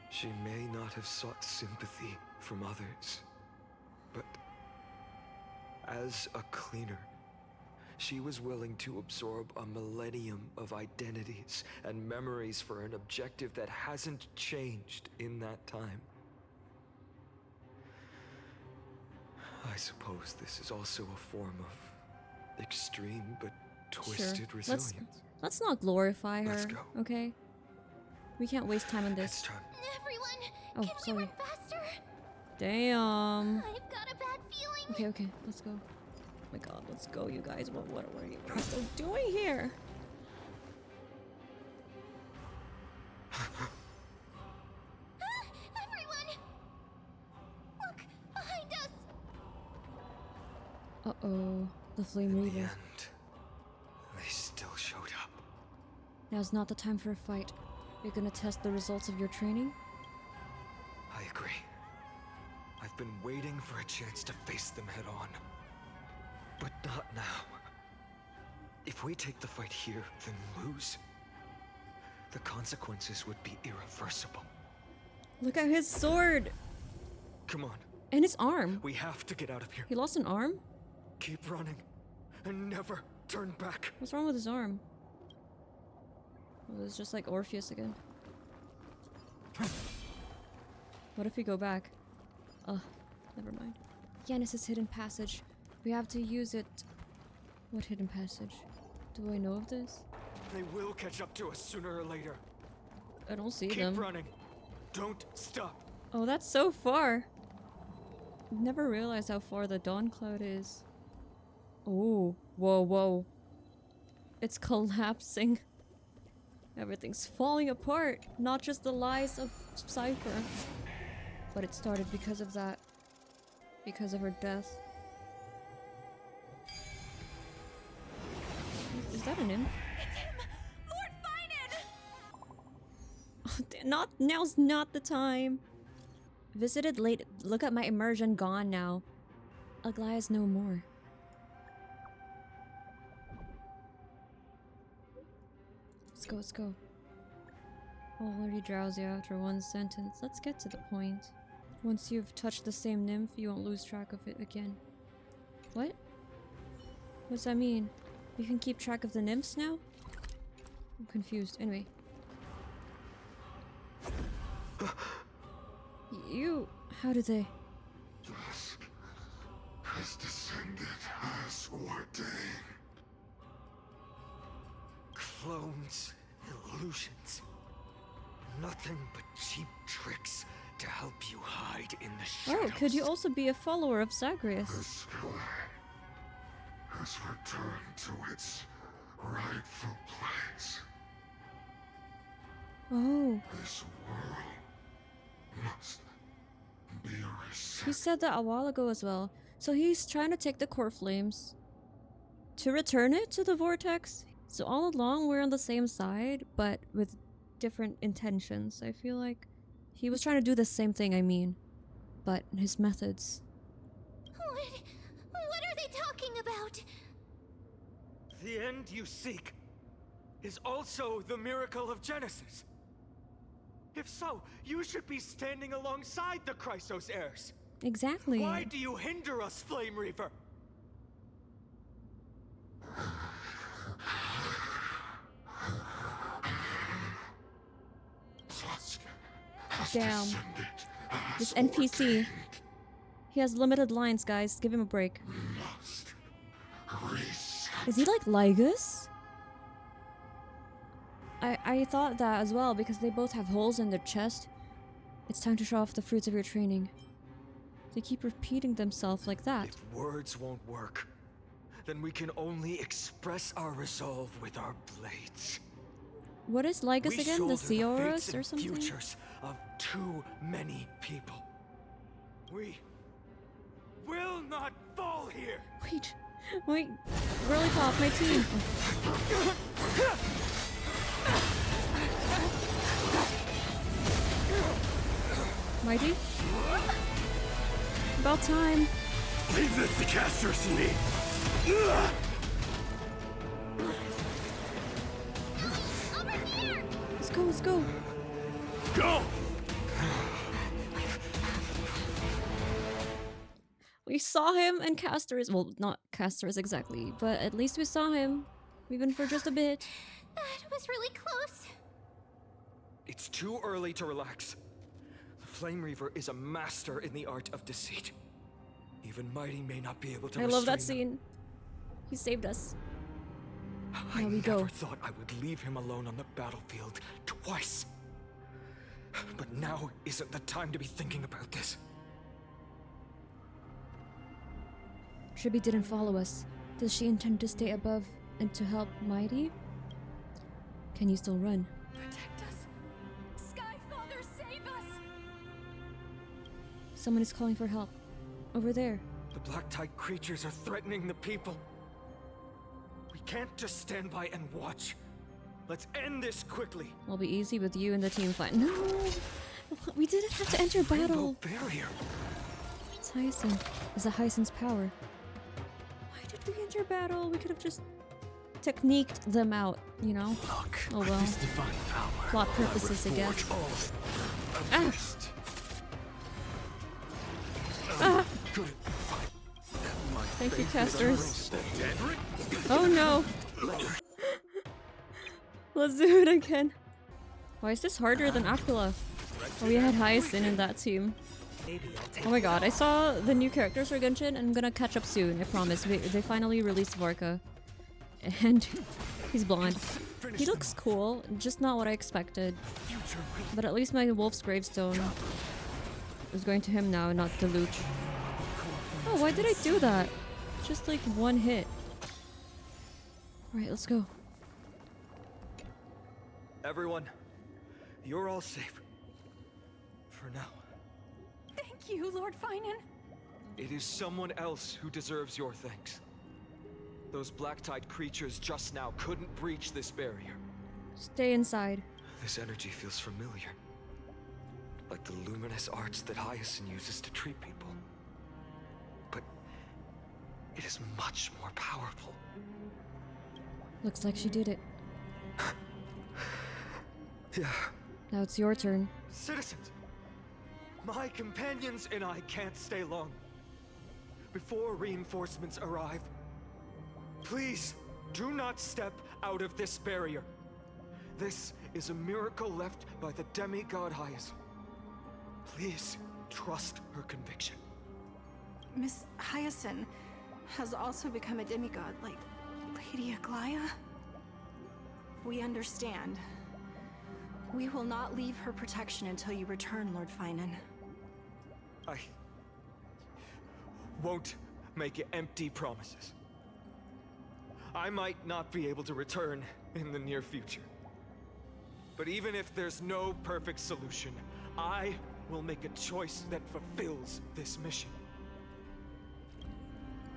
She may not have sought sympathy from others, but as a cleaner, she was willing to absorb a millennium of identities and memories for an objective that hasn't changed in that time. I suppose this is also a form of extreme but twisted resilience. Let's not glorify her, Let's go. okay? We can't waste time on this. Everyone, Oh, can we sorry. run faster? Damn. I've got a bad feeling. Okay, okay, let's go. Oh my god, let's go, you guys. What are you still doing here? Everyone! Look, behind us! Uh-oh, the Flame Reaver. They still showed up. Now's not the time for a fight. You're gonna test the results of your training? I agree. I've been waiting for a chance to face them head on. But not now. If we take the fight here, then lose, the consequences would be irreversible. Look at his sword! Come on. And his arm. We have to get out of here. He lost an arm? Keep running and never turn back. What's wrong with his arm? Well, it's just like Orpheus again. What if we go back? Ugh, never mind. Yanis's hidden passage. We have to use it. What hidden passage? Do I know of this? They will catch up to us sooner or later. I don't see Keep them. running. Don't stop. Oh, that's so far. Never realized how far the Dawncloud is. Oh, whoa, whoa. It's collapsing. Everything's falling apart. Not just the lies of Cipher. But it started because of that. Because of her death. Is that an imp? It's him! Lord Phainon! Not now's not the time. Visited late. Look at my immersion gone now. Aglaea's no more. Let's go, let's go. Already drowsy after one sentence. Let's get to the point. Once you've touched the same nymph, you won't lose track of it again. What? What does that mean? You can keep track of the nymphs now? I'm confused. Anyway. You... How did they... Dusk has descended as ordained. Clones, illusions. Nothing but cheap tricks to help you hide in the shadows. Oh, could you also be a follower of Zagreus? The sky has returned to its rightful place. Oh. This world must be reset. He said that a while ago as well. So he's trying to take the core flames to return it to the Vortex. So all along we're on the same side, but with different intentions. I feel like he was trying to do the same thing, I mean. But his methods. What are they talking about? The end you seek is also the miracle of Genesis. If so, you should be standing alongside the Chrysos heirs. Exactly. Why do you hinder us, Flame Reaver? Damn. This NPC. He has limited lines, guys. Give him a break. Is he like Lygus? I thought that as well because they both have holes in their chest. It's time to show off the fruits of your training. They keep repeating themselves like that. If words won't work, then we can only express our resolve with our blades. What is Lygus We again? The shoulder the Theoros fates or and something? futures of too many people. We will not fall here. Wait, Girly Pop, my team. Mighty? About time. Leave this to casters and me. Let's go, let's go. Go! We saw him and Casters. Well, not Casters exactly, but at least we saw him. Even for just a bit. That was really close. It's too early to relax. The Flame Reaver is a master in the art of deceit. Even Mighty may not be able to I love that restrain scene. He saved us. I Now we never go. thought I would leave him alone on the battlefield twice. But now isn't the time to be thinking about this. Tribby didn't follow us. Does she intend to stay above and to help Mighty? Can you still run? Protect us! Sky Father, save us! Someone is calling for help. Over there. The black tide creatures are threatening the people. We can't just stand by and watch. Let's end this quickly. Will be easy with you and the team fight. No! We didn't have to enter battle. Barrier. It's Hyacine. It's a Hyacine's power. Why did we enter battle? We could have just techniqued them out, you know? Look, oh well. this divine power, plot purposes, I guess. Ah! Ah! Thank you, casters. Oh no! Let's do it again. Why is this harder than Aglaea? Oh, we had Hyacine in that team. Oh my god, I saw the new characters for Genshin and I'm gonna catch up soon, I promise. They finally released Varka. And he's blonde. He looks cool, just not what I expected. But at least my Wolf's Gravestone is going to him now and not to Luch. Oh, why did I do that? Just like one hit. Alright, let's go. Everyone, you're all safe. For now. Thank you, Lord Phainon. It is someone else who deserves your thanks. Those black tide creatures just now couldn't breach this barrier. Stay inside. This energy feels familiar. Like the luminous arts that Hyacine uses to treat people. But it is much more powerful. Looks like she did it. Yeah. Now it's your turn. Citizens! My companions and I can't stay long. Before reinforcements arrive, please do not step out of this barrier. This is a miracle left by the demigod Hyacine. Please trust her conviction. Miss Hyacine has also become a demigod, like Lady Aglaea. We understand. We will not leave her protection until you return, Lord Phainon. I won't make empty promises. I might not be able to return in the near future. But even if there's no perfect solution, I will make a choice that fulfills this mission.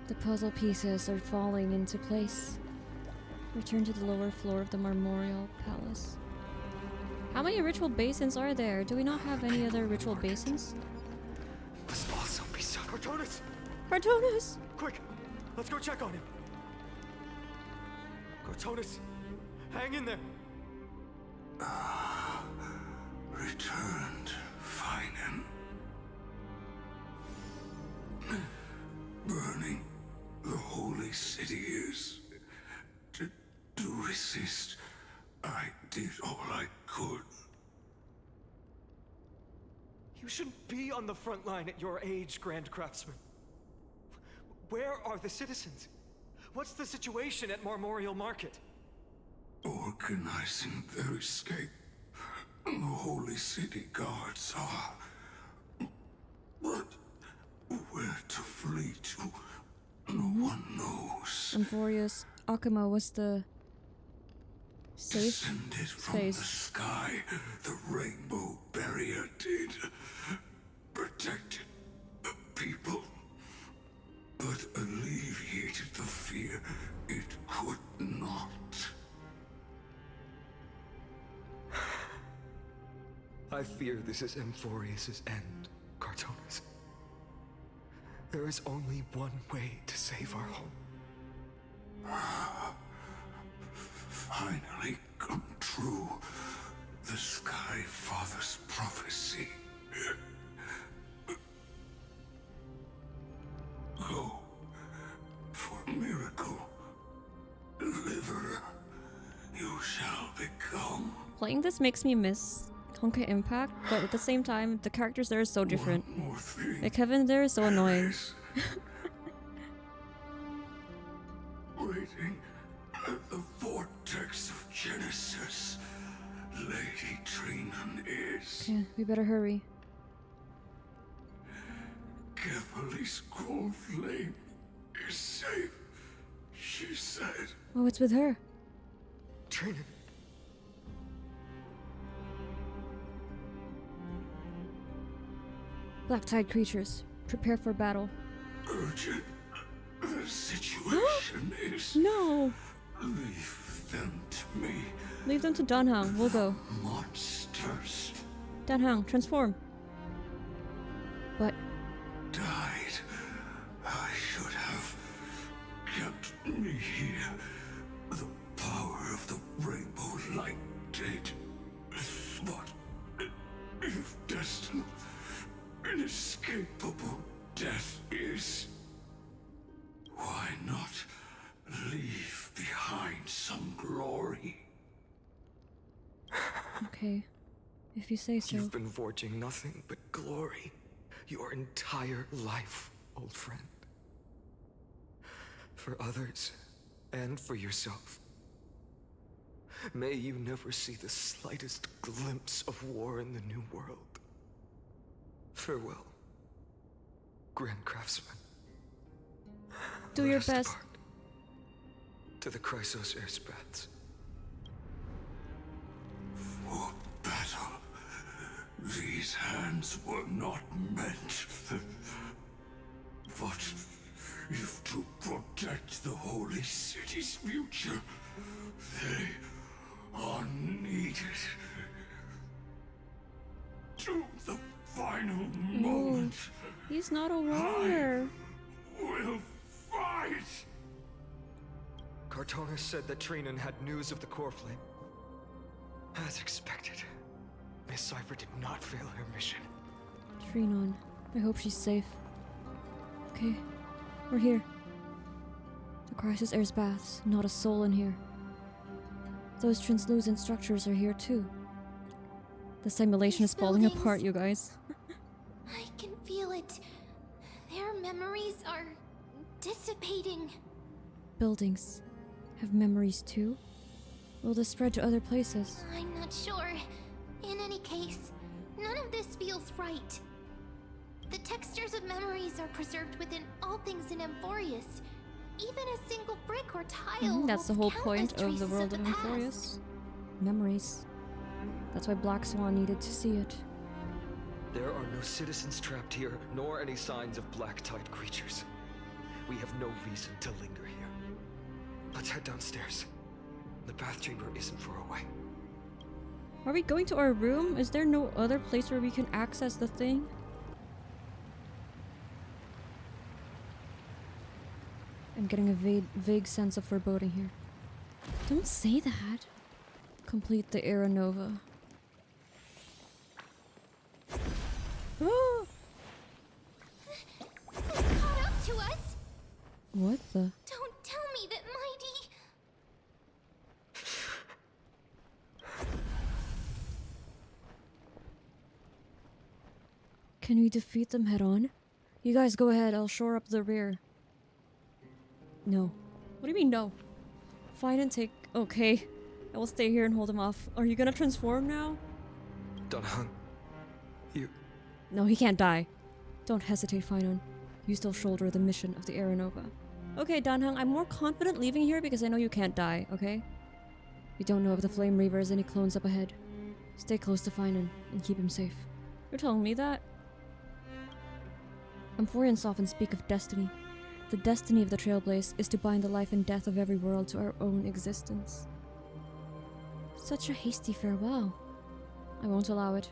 The puzzle pieces are falling into place. Return to the lower floor of the Memorial Palace. How many ritual basins are there? Do we not have any other ritual basins? Must also be so. Cartonis! Cartonis! Quick! Let's go check on him! Cartonis! Hang in there! Returned, Phainon. Burning the holy city is... To resist, I did all I could. You shouldn't be on the front line at your age, Grand Craftsman. Where are the citizens? What's the situation at Memorial Market? Organizing their escape. The holy city guards are... But where to flee to, no one knows. Amphoreus, Okhema was the safe Descended from the space. sky, the rainbow barrier did. Protected the people, but alleviated the fear it could not. I fear this is Amphoreus' end, Cartonis. There is only one way to save our home. Finally come true. The Sky Father's prophecy. Go for miracle. Deliverer, you shall become. Playing this makes me miss Honkai Impact, but at the same time, the characters there are so different. Like Kevin there is so annoying. Waiting at the Vortex of Genesis, Lady Trinnon is. Okay, we better hurry. Carefully scroll flame is she said. Oh, it's with her. Trinnon. Black tide creatures, prepare for battle. Urgent. The situation is... No! Leave them to me. Leave them to Danhang, we'll go. Monsters. Danhang, transform. What? Died. I should have kept me here. The power of the rainbow light did. But if destined, inescapable death is, why not leave behind some glory? Okay, if you say so. You've been forging nothing but glory your entire life, old friend. For others, and for yourself. May you never see the slightest glimpse of war in the New World. Farewell, Grand Craftsman. Do your best. To the Chrysos Airspaths. For battle, these hands were not meant. But if to protect the Holy City's future, they are needed. To the final moment. He's not a warrior. Will fight. Cartonis said that Trinnon had news of the coreflame. As expected, Miss Cipher did not fail her mission. Trinnon, I hope she's safe. Okay, we're here. The Crisis Airs Baths, not a soul in here. Those translucent structures are here too. The simulation is falling apart, you guys. I can feel it. Their memories are dissipating. Buildings have memories too? Will this spread to other places? I'm not sure. In any case, none of this feels right. The textures of memories are preserved within all things in Amphoreus. Even a single brick or tile. That's the whole holds point of the countless world of traces the Amphoreus. Memories. That's why Black Swan needed to see it. There are no citizens trapped here, nor any signs of black tide creatures. We have no reason to linger here. Let's head downstairs. The bath chamber isn't far away. Are we going to our room? Is there no other place where we can access the thing? I'm getting a vague sense of foreboding here. Don't say that. Complete the Era Nova. Oh! Caught up to us? What the? Don't tell me that Mighty... Can we defeat them head on? You guys go ahead, I'll shore up the rear. No. What do you mean no? Fine and take... Okay. I will stay here and hold him off. Are you gonna transform now? Danhang, you... No, he can't die. Don't hesitate, Phainon. You still shoulder the mission of the Era Nova. Okay, Danhang, I'm more confident leaving here because I know you can't die, okay? We don't know if the Flame Reaver has any clones up ahead. Stay close to Phainon and keep him safe. You're telling me that? Amphoreans often speak of destiny. The destiny of the Trailblaze is to bind the life and death of every world to our own existence. Such a hasty farewell. I won't allow it.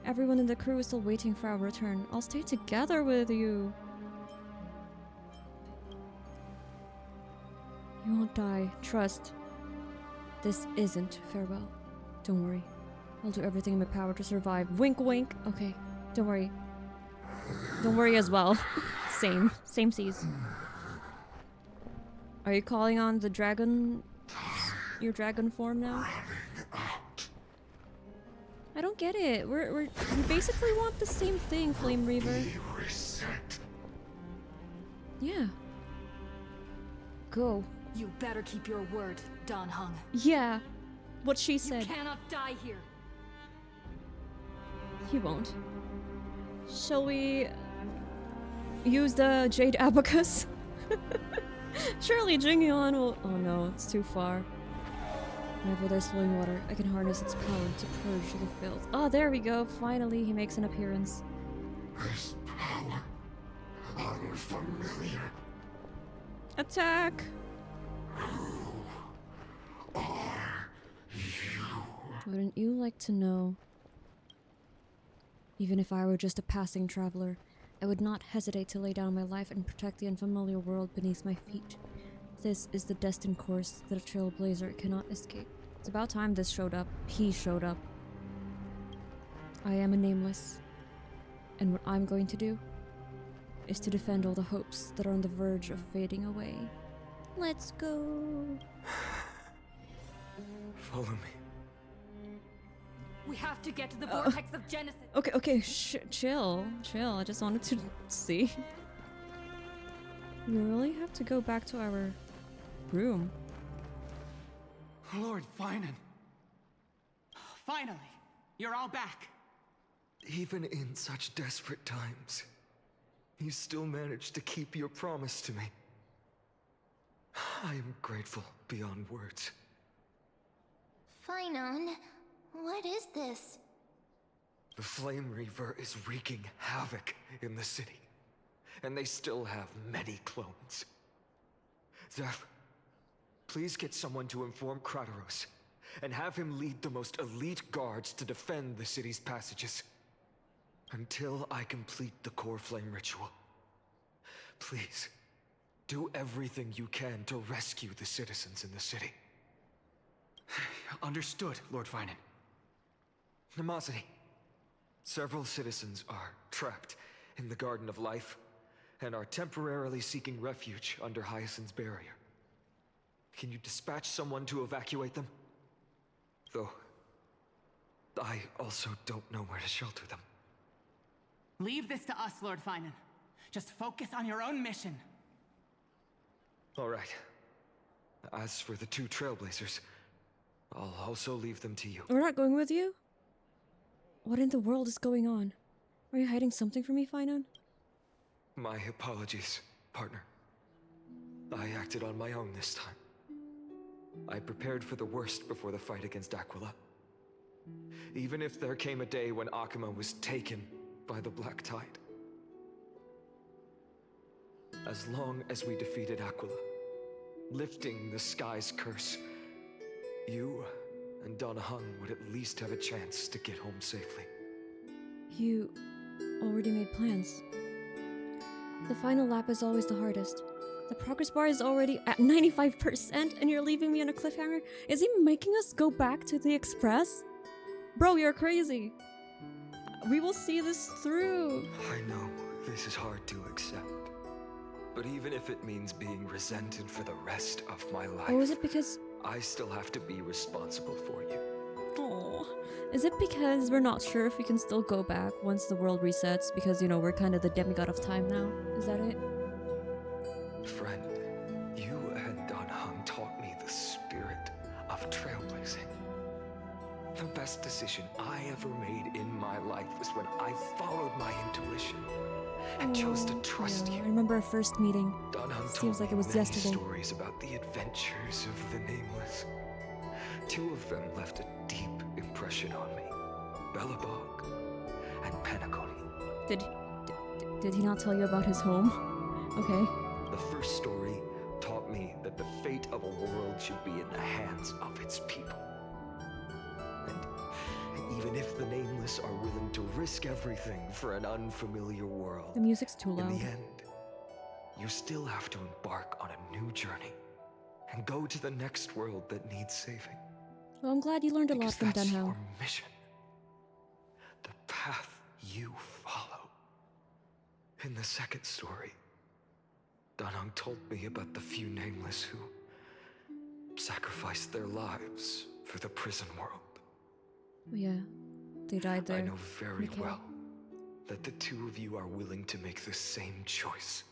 Everyone in the crew is still waiting for our return. I'll stay together with you. You won't die. Trust. This isn't farewell. Don't worry. I'll do everything in my power to survive. Wink wink. Okay. Don't worry. Don't worry as well. Same seas. Are you calling on the dragon? Your dragon form now? I don't get it. We basically want the same thing, Flame Reaver. Yeah. Go. You better keep your word, Danhang. Yeah. What she said. You cannot die here. He won't. Shall we use the Jade Abacus? Surely Jingyon will. Oh no, it's too far. Whenever there's flowing water, I can harness its power to purge the filth. Oh, there we go. Finally, he makes an appearance. This power, unfamiliar. Attack! Who are you? Wouldn't you like to know? Even if I were just a passing traveler, I would not hesitate to lay down my life and protect the unfamiliar world beneath my feet. This is the destined course that a trailblazer cannot escape. It's about time this showed up. He showed up. I am a nameless. And what I'm going to do is to defend all the hopes that are on the verge of fading away. Let's go. Follow me. We have to get to the Vortex of Genesis. Okay, chill. I just wanted to see. We really have to go back to our room. Lord Phainon. Finally, you're all back. Even in such desperate times, you still managed to keep your promise to me. I am grateful beyond words. Phainon, what is this? The Flame Reaver is wreaking havoc in the city, and they still have many clones. Zeph, please get someone to inform Kratos, and have him lead the most elite guards to defend the city's passages. Until I complete the coreflame ritual. Please, do everything you can to rescue the citizens in the city. Understood, Lord Phainon. Nemosity, several citizens are trapped in the Garden of Life and are temporarily seeking refuge under Hyacine's barrier. Can you dispatch someone to evacuate them? Though, I also don't know where to shelter them. Leave this to us, Lord Phainon. Just focus on your own mission. All right. As for the two Trailblazers, I'll also leave them to you. We're not going with you? What in the world is going on? Are you hiding something from me, Phainon? My apologies, partner. I acted on my own this time. I prepared for the worst before the fight against Aglaea. Even if there came a day when Okhema was taken by the Black Tide. As long as we defeated Aglaea, lifting the sky's curse, you and Dan Heng would at least have a chance to get home safely. You already made plans. The final lap is always the hardest. The progress bar is already at 95% and you're leaving me on a cliffhanger? Is he making us go back to the Express? Bro, you're crazy. We will see this through. I know this is hard to accept. But even if it means being resented for the rest of my life... Or is it because... I still have to be responsible for you. Oh, is it because we're not sure if we can still go back once the world resets? Because, you know, we're kind of the demigod of time now. Is that it? Friend, you and Dan Heng taught me the spirit of trailblazing. The best decision I ever made in my life was when I followed my intuition and chose to trust you. I remember our first meeting. Dan Heng Seems told like it me was many yesterday. stories about the adventures of the Nameless. Two of them left a deep impression on me. Belobog and Penacony. Did he not tell you about his home? Okay. The first story taught me that the fate of a world should be in the hands of its people. And even if the Nameless are willing to risk everything for an unfamiliar world, The music's too loud. in the end, you still have to embark on a new journey and go to the next world that needs saving. Well, I'm glad you learned a lot from That's Dan Heng. your mission. The path you follow. In the second story, Dan Heng told me about the few Nameless who sacrificed their lives for the prison world. Yeah, they died there. I know very Okay. well that the two of you are willing to make the same choice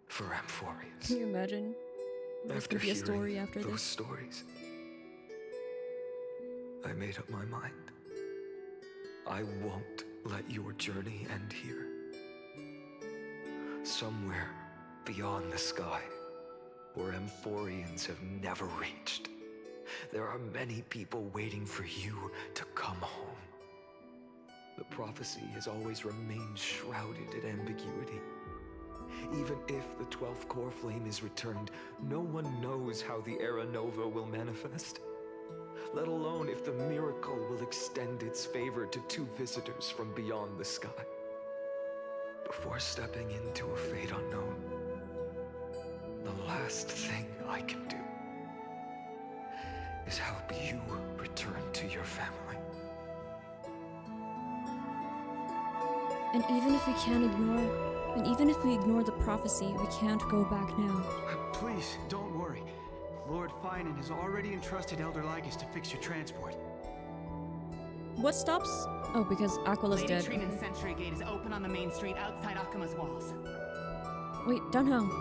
for Amphoreus. Can you imagine? There's After gonna be a story hearing after those this. stories, I made up my mind. I won't let your journey end here. Somewhere beyond the sky, or Amphoreans have never reached. There are many people waiting for you to come home. The prophecy has always remained shrouded in ambiguity. Even if the 12th core flame is returned, no one knows how the Era Nova will manifest, let alone if the miracle will extend its favor to 2 visitors from beyond the sky. Before stepping into a fate unknown, the last thing I can do is help you return to your family. And even if we ignore the prophecy, we can't go back now. Please, don't worry. Lord Phainon has already entrusted Elder Lygus to fix your transport. What stops? Oh, because Aquala's Lady dead. Trinnon's Sentry Gate is open on the main street outside Okhema's walls. Wait, Dunham.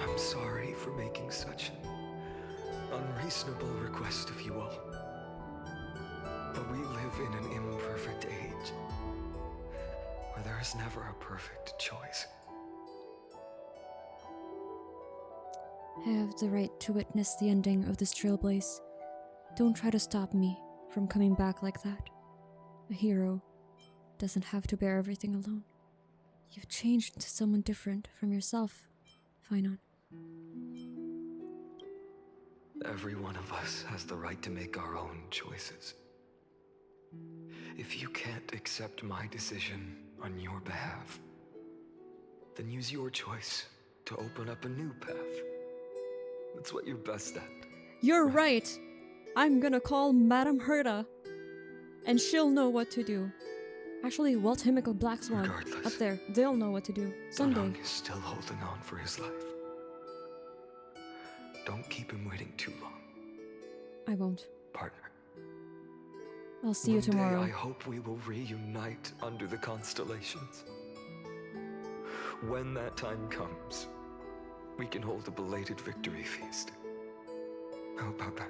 I'm sorry for making such an unreasonable request of you all. But we live in an imperfect age, where there is never a perfect choice. I have the right to witness the ending of this Trailblaze. Don't try to stop me from coming back like that. A hero doesn't have to bear everything alone. You've changed into someone different from yourself, Phainon. Every one of us has the right to make our own choices. If you can't accept my decision on your behalf, then use your choice to open up a new path. That's what you're best at. You're right! I'm gonna call Madame Herta, and she'll know what to do. Actually, Walt Himmickle Black Swan, up there, they'll know what to do. Sunday. Dunham is still holding on for his life. Don't keep him waiting too long. I won't. Partner. I'll see you tomorrow. One day I hope we will reunite under the constellations. When that time comes, we can hold a belated victory feast. How about that?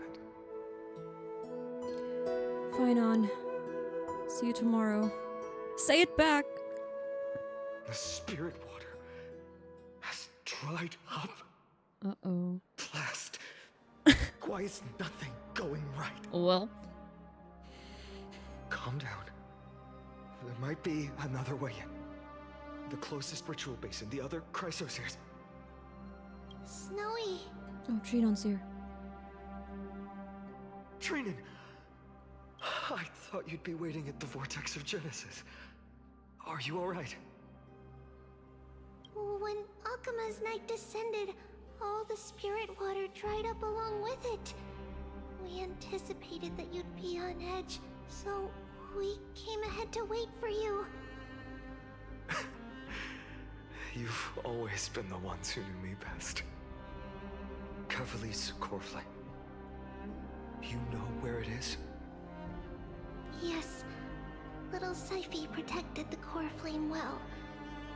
Phainon. See you tomorrow. Say it back! The spirit water has dried up. Uh-oh. Blast. Why is nothing going right? Well. Calm down. There might be another way in. The closest ritual basin, the other Chrysospheres. Snowy. Oh, Trinnon's here. Trinnon! I thought you'd be waiting at the Vortex of Genesis. Are you alright? When Okhema's night descended, all the spirit water dried up along with it. We anticipated that you'd be on edge, so we came ahead to wait for you. You've always been the ones who knew me best. Cavali's coreflame. You know where it is? Yes. Little Cipher protected the coreflame well.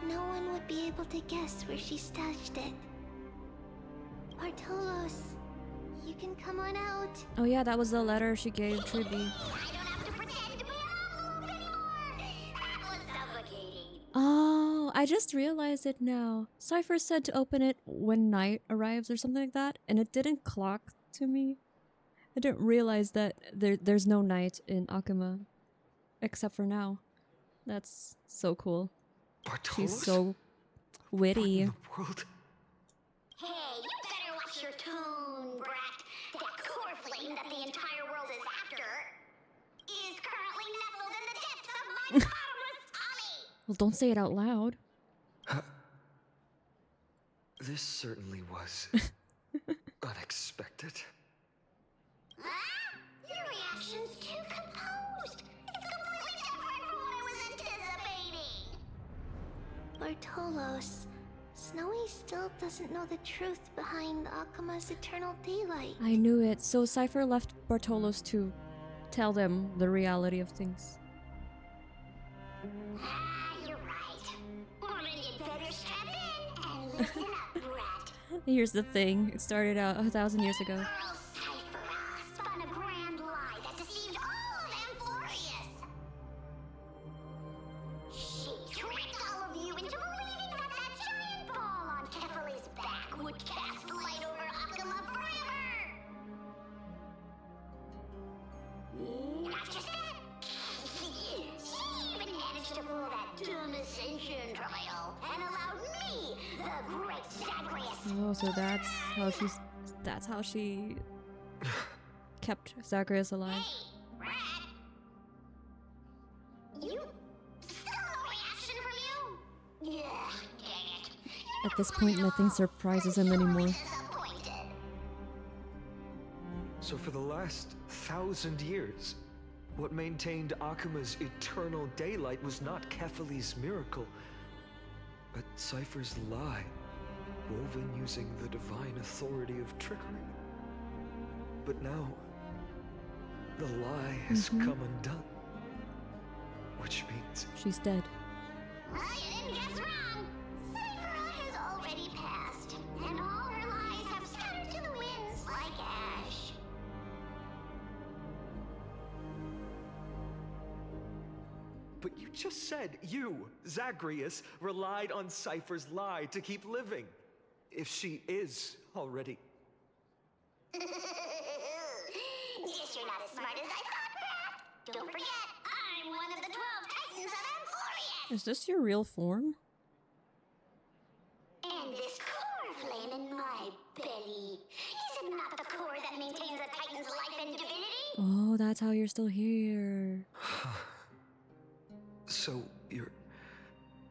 No one would be able to guess where she stashed it. Bartolos, you can come on out. Oh yeah, that was the letter she gave Triby. Oh, I just realized it now. Cipher said to open it when night arrives or something like that, and it didn't clock to me. I didn't realize that there's no night in Okhema. Except for now. That's so cool. Bartolos? She's so witty. World? Hey, you better watch your tone, brat. That coreflame that the entire world is after is currently nestled in the depths of my bottomless tummy. Well, don't say it out loud. This certainly was unexpected. Huh? Your reaction's too composed. It's completely different from what I was anticipating. Bartolos, Snowy still doesn't know the truth behind Okhema's eternal daylight. I knew it. So Cipher left Bartolos to tell them the reality of things. You're right. Well, then you'd better strap in and listen up, brat. Here's the thing. It started out 1,000 years ago. Spun a grand lie that deceived all of Amphoreus. She tricked all of you into believing that that giant ball on Kefali's back would cast light over Oh, so that's how she kept Zagreus alive. You? Still no reaction from you? Yeah, dang it. At this point, nothing surprises him anymore. So for the last 1,000 years, what maintained Okhema's eternal daylight was not Kefali's miracle, but Cipher's lie, woven using the divine authority of trickery. But now, the lie has come undone. Which means... she's dead. I didn't guess wrong. Cipher has already passed, and all her lies have scattered to the winds like ash. But you just said you, Zagreus, relied on Cipher's lie to keep living. If she is already... Guess you're not as smart as I thought, Pat. Don't forget, I'm one of the 12 Titans of Amphoreus. Is this your real form? And this core flame in my belly, is it not the core that maintains a Titan's life and divinity? Oh, that's how you're still here. So, you're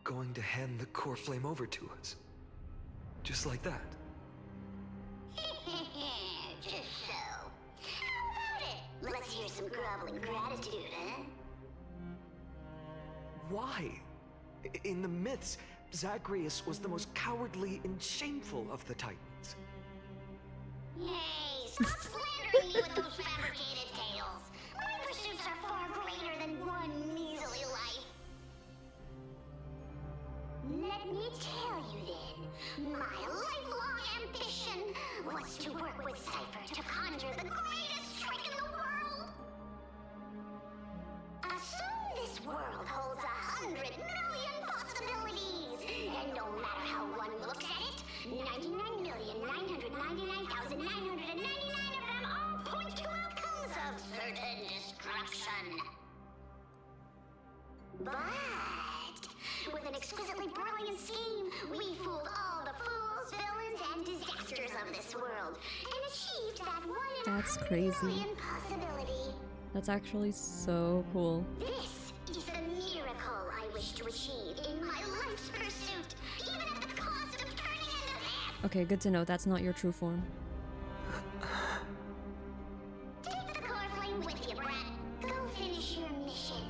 going to hand the core flame over to us? Just like that? Just so. How about it? Let's hear some groveling gratitude, huh? Why? In the myths, Zagreus was the most cowardly and shameful of the Titans. Hey, stop slandering me with those fabricated tales. My pursuits are far greater than one measly life. Let me tell you then, my lifelong ambition was to work with Cipher to conjure the greatest trick in the world. Assume this world holds 100 million possibilities, and no matter how one looks at it, 99,999,999 of them all point to outcomes of certain destruction. But with an exquisitely brilliant scheme, we fooled all the fools, villains, and disasters of this world, and achieved that one in That's 100 crazy. million possibility. That's actually so cool. This is the miracle I wish to achieve in my life's pursuit, even at the cost of turning into this. Okay, good to know. That's not your true form. Take the core flame with you, brat. Go finish your mission.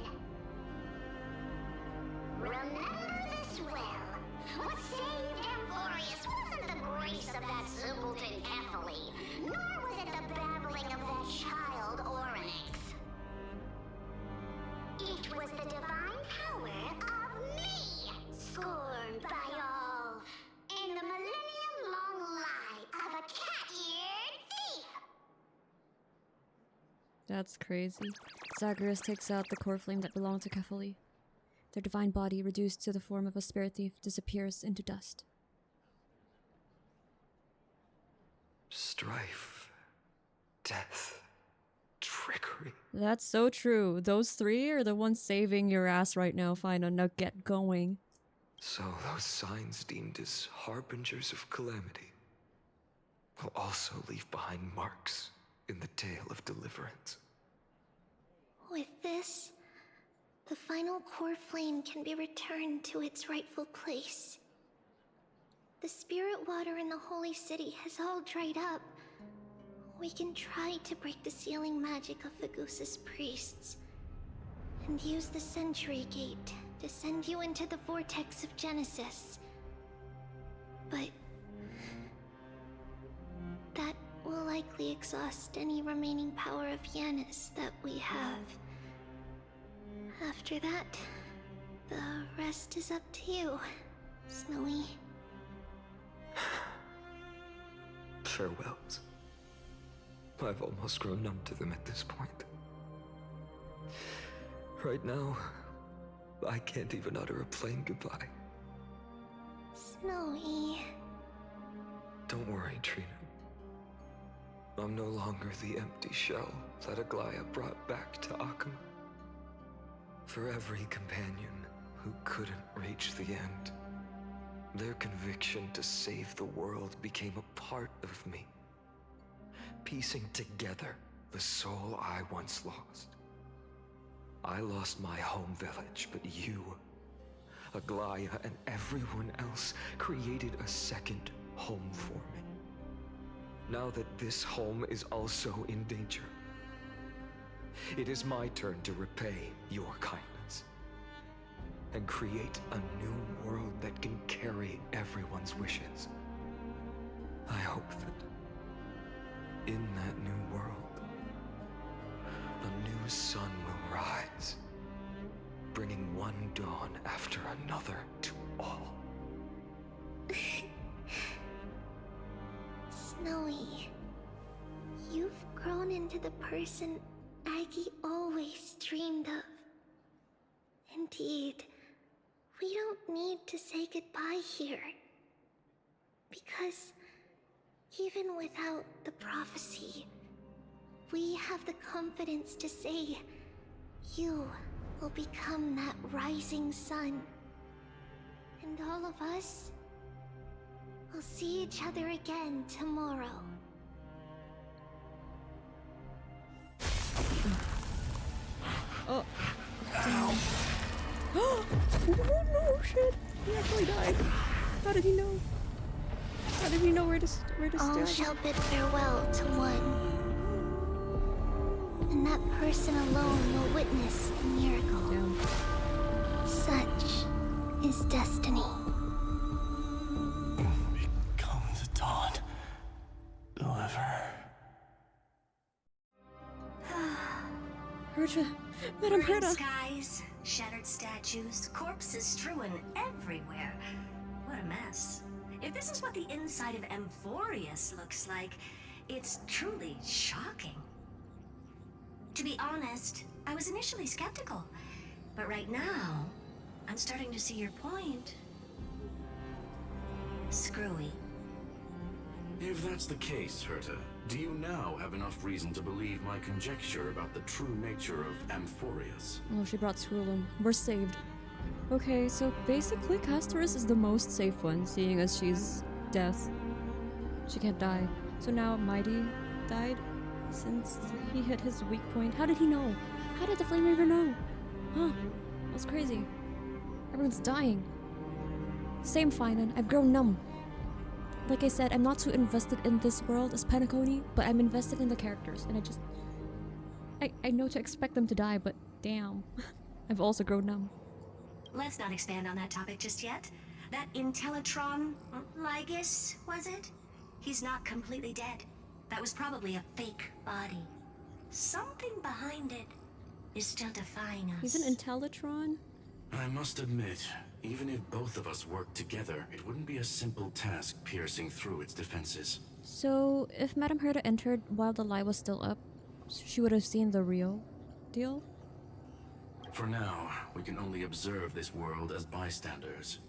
Remember this well. What saved Amphoreus wasn't the grace of that simpleton Kefali, nor was it the babbling of that child Oryx. It was the divine power of me, scorned by all, and the millennium-long lie of a cat-eared thief. That's crazy. Zagreus takes out the core flame that belonged to Kefali. Their divine body, reduced to the form of a spirit thief, disappears into dust. Strife, death, trickery. That's so true. Those three are the ones saving your ass right now, Phainon. Now get going. So those signs deemed as harbingers of calamity will also leave behind marks in the tale of deliverance. With this, the final core flame can be returned to its rightful place. The spirit water in the holy city has all dried up. We can try to break the sealing magic of Fagusa's priests, and use the Century Gate to send you into the Vortex of Genesis. But that will likely exhaust any remaining power of Yanis that we have. After that, the rest is up to you, Snowy. Farewells. I've almost grown numb to them at this point. Right now, I can't even utter a plain goodbye. Snowy. Don't worry, Trinnon. I'm no longer the empty shell that Aglaea brought back to Okhema. For every companion who couldn't reach the end, Their conviction to save the world became a part of me, piecing together the soul I once lost. I lost my home village, but you, Aglaea, and everyone else created a second home for me. Now that this home is also in danger, it is my turn to repay your kindness and create a new world that can carry everyone's wishes. I hope that in that new world, a new sun will rise, bringing one dawn after another to all. Snowy, you've grown into the person Aggie always dreamed of. Indeed, we don't need to say goodbye here. Because even without the prophecy, we have the confidence to say you will become that rising sun. And all of us will see each other again tomorrow. Oh. Damn. Oh no, shit. He actually died. How did he know? How did he know where to All stand? shall bid farewell to one. And that person alone will witness the miracle. Damn. Such is destiny. Become the dawn. Deliver. Herta. Madam Burning Herta. skies, shattered statues, corpses strewn everywhere. What a mess. If this is what the inside of Amphoreus looks like, it's truly shocking. To be honest, I was initially skeptical, but right now, I'm starting to see your point. Screwy. If that's the case, Herta, do you now have enough reason to believe my conjecture about the true nature of Amphoreus? Oh, she brought Screwllum. We're saved. Okay, so basically Castorus is the most safe one, seeing as she's death. She can't die. So now Mighty died since he hit his weak point. How did he know? How did the Flame Reaver know? Huh? That's crazy. Everyone's dying. Same Phainon. I've grown numb. Like I said, I'm not too invested in this world as Penacony, but I'm invested in the characters, and I know to expect them to die, but damn. I've also grown numb. Let's not expand on that topic just yet. That Intellitron, Lygus, was it? He's not completely dead. That was probably a fake body. Something behind it is still defying us. He's an Intellitron? I must admit, even if both of us worked together, it wouldn't be a simple task piercing through its defenses. So, if Madame Herta entered while the lie was still up, she would have seen the real deal? For now, we can only observe this world as bystanders.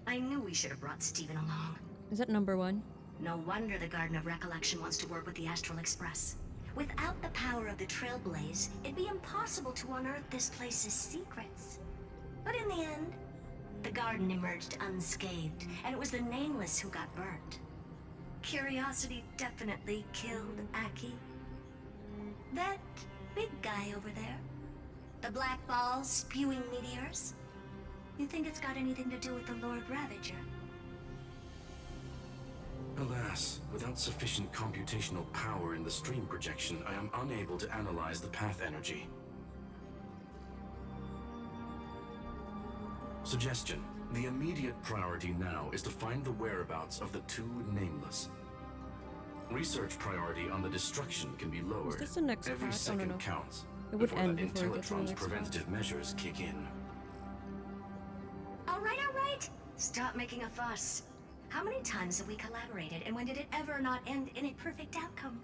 I knew we should have brought Steven along. Is that number one? No wonder the Garden of Recollection wants to work with the Astral Express. Without the power of the Trailblaze, it'd be impossible to unearth this place's secrets. But in the end, the garden emerged unscathed, and it was the Nameless who got burnt. Curiosity definitely killed Aki. That big guy over there, the black balls spewing meteors, you think it's got anything to do with the Lord Ravager? Alas, without sufficient computational power in the stream projection, I am unable to analyze the path energy. Suggestion. The immediate priority now is to find the whereabouts of the two Nameless. Research priority on the destruction can be lowered. Is this the next Every part? second No. counts. It would before end that before we get to the Intellitron's next preventative measures kick in. All right. Stop making a fuss. How many times have we collaborated, and when did it ever not end in a perfect outcome?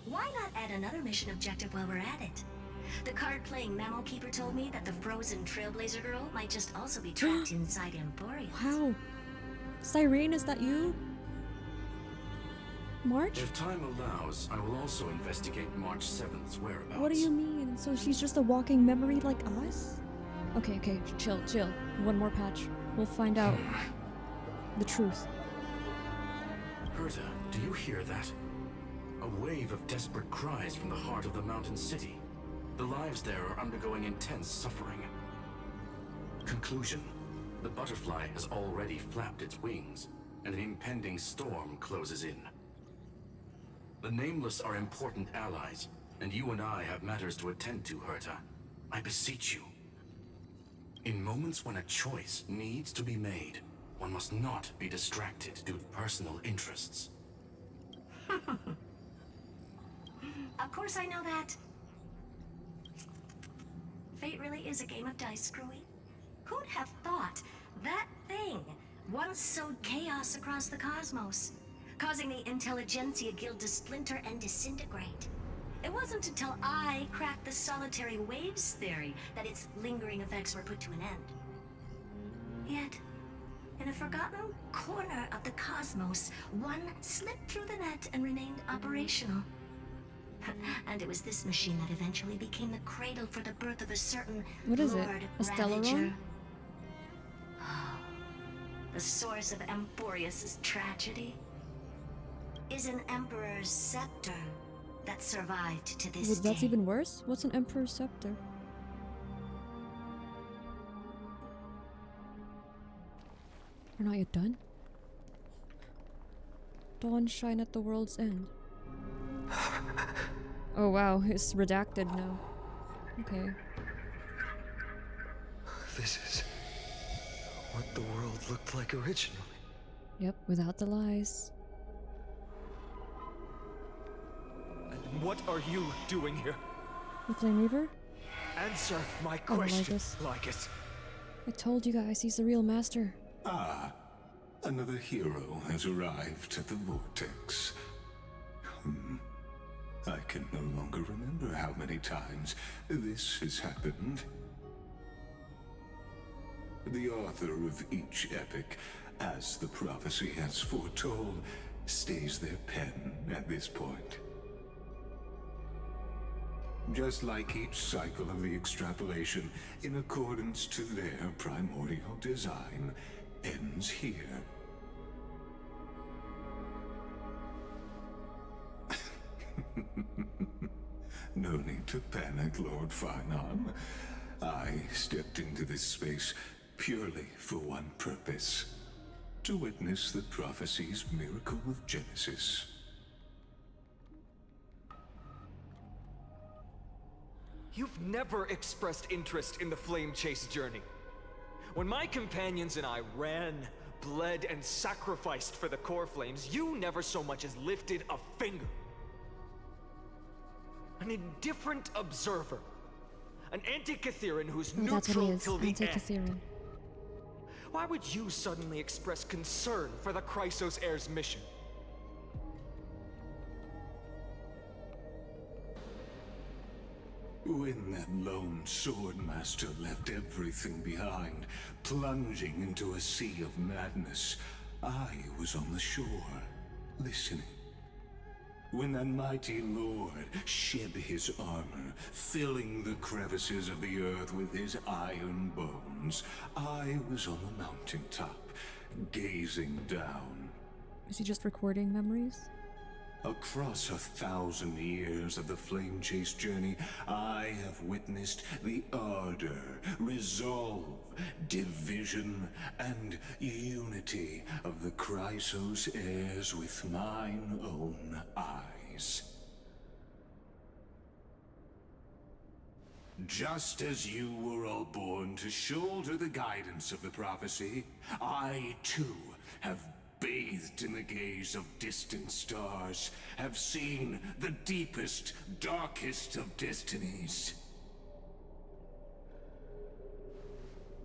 Why not add another mission objective while we're at it? The card-playing memo keeper told me that the frozen Trailblazer girl might just also be trapped inside Amphoreus. Wow. Cyrene, is that you? March? If time allows, I will also investigate March 7th's whereabouts. What do you mean? So she's just a walking memory like us? Okay, chill. One more patch. We'll find out the truth. Herta, do you hear that? A wave of desperate cries from the heart of the mountain city. The lives there are undergoing intense suffering. Conclusion. The butterfly has already flapped its wings, and an impending storm closes in. The Nameless are important allies, and you and I have matters to attend to, Herta. I beseech you. In moments when a choice needs to be made, one must not be distracted due to personal interests. Of course I know that. Fate really is a game of dice, Screwy. Who'd have thought that thing once sowed chaos across the cosmos, causing the Intelligentsia Guild to splinter and disintegrate? It wasn't until I cracked the solitary waves theory that its lingering effects were put to an end. Yet, in a forgotten corner of the cosmos, one slipped through the net and remained operational. And it was this machine that eventually became the cradle for the birth of a certain What is Lord it? A Stellaron? Ravager. The source of Amphoreus' tragedy is an Emperor's scepter that survived to this That's day. even worse? What's an Emperor's scepter? We're not yet done? Dawn shine at the world's end. Oh wow, it's redacted now. Okay. This is what the world looked like originally. Yep, without the lies. And what are you doing here? The Flame Reaver? Answer my Oh, question, Lycus. Lycus. I told you guys, he's the real master. Ah, another hero has arrived at the Vortex. I can no longer remember how many times this has happened. The author of each epic, as the prophecy has foretold, stays their pen at this point. Just like each cycle of the extrapolation, in accordance to their primordial design, ends here. No need to panic, Lord Phainon. I stepped into this space purely for one purpose: to witness the prophecy's miracle of Genesis. You've never expressed interest in the flame chase journey. When my companions and I ran, bled, and sacrificed for the core flames, you never so much as lifted a finger. An indifferent observer. An anti-Catheran who's Oh, that's what he neutral is. till the end. Anti-Catheran. Why would you suddenly express concern for the Chrysos heir's mission? When that lone swordmaster left everything behind, plunging into a sea of madness, I was on the shore, listening. When that mighty lord shed his armor, filling the crevices of the earth with his iron bones, I was on the mountaintop, gazing down. Is he just recording memories? Across 1,000 years of the flame chase journey, I have witnessed the ardor, resolve, division, and unity of the Chrysos heirs with mine own eyes. Just as you were all born to shoulder the guidance of the prophecy, I too have bathed in the gaze of distant stars, have seen the deepest, darkest of destinies.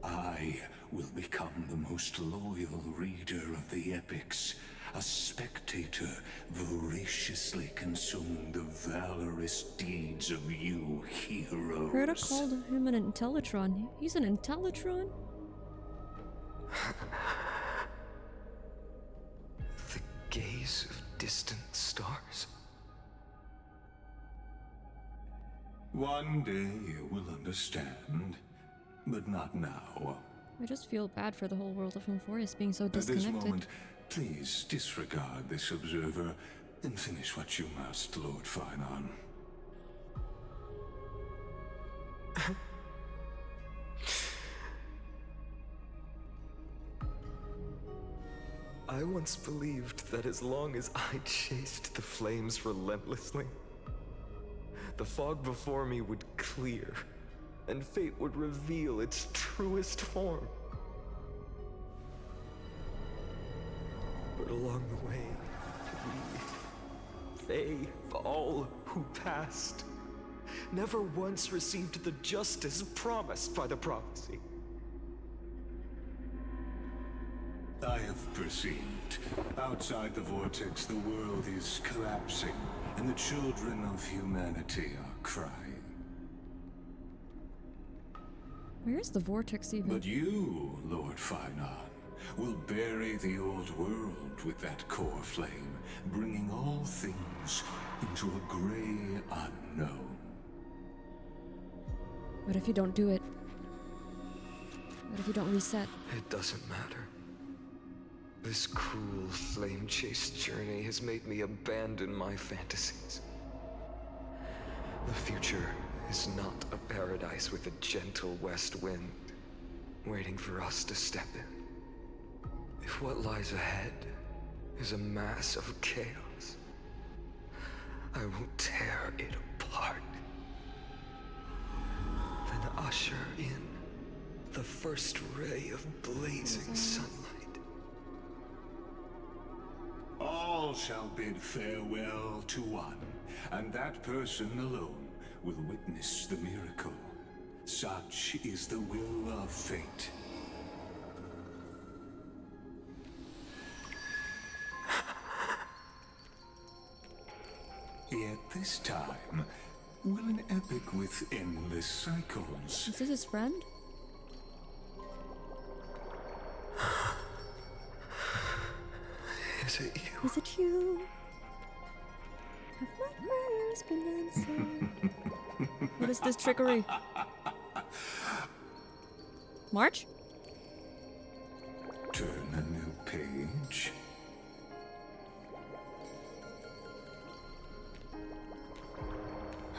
I will become the most loyal reader of the epics, a spectator voraciously consuming the valorous deeds of you heroes. Herta called him an Intellitron. He's an Intellitron? The gaze of distant stars. One day you will understand, but not now. I just feel bad for the whole world of Amphoreus being so At this disconnected. moment, please disregard this observer and finish what you must, Lord Phainon. I once believed that as long as I chased the flames relentlessly, the fog before me would clear, and fate would reveal its truest form. But along the way, they, all who passed, never once received the justice promised by the prophecy. I have perceived. Outside the Vortex, the world is collapsing, and the children of humanity are crying. Where is the Vortex even? But you, Lord Phainon, will bury the old world with that core flame, bringing all things into a gray unknown. What if you don't do it? What if you don't reset? It doesn't matter. This cruel flame-chased journey has made me abandon my fantasies. The future is not a paradise with a gentle west wind, waiting for us to step in. If what lies ahead is a mass of chaos, I will tear it apart. Then usher in the first ray of blazing sunlight. All shall bid farewell to one, and that person alone will witness the miracle. Such is the will of fate. Yet this time, will an epic with endless cycles... Is this his friend? Is it you? Is it you? Have my prayers been answered? What is this trickery? March? Turn a new page.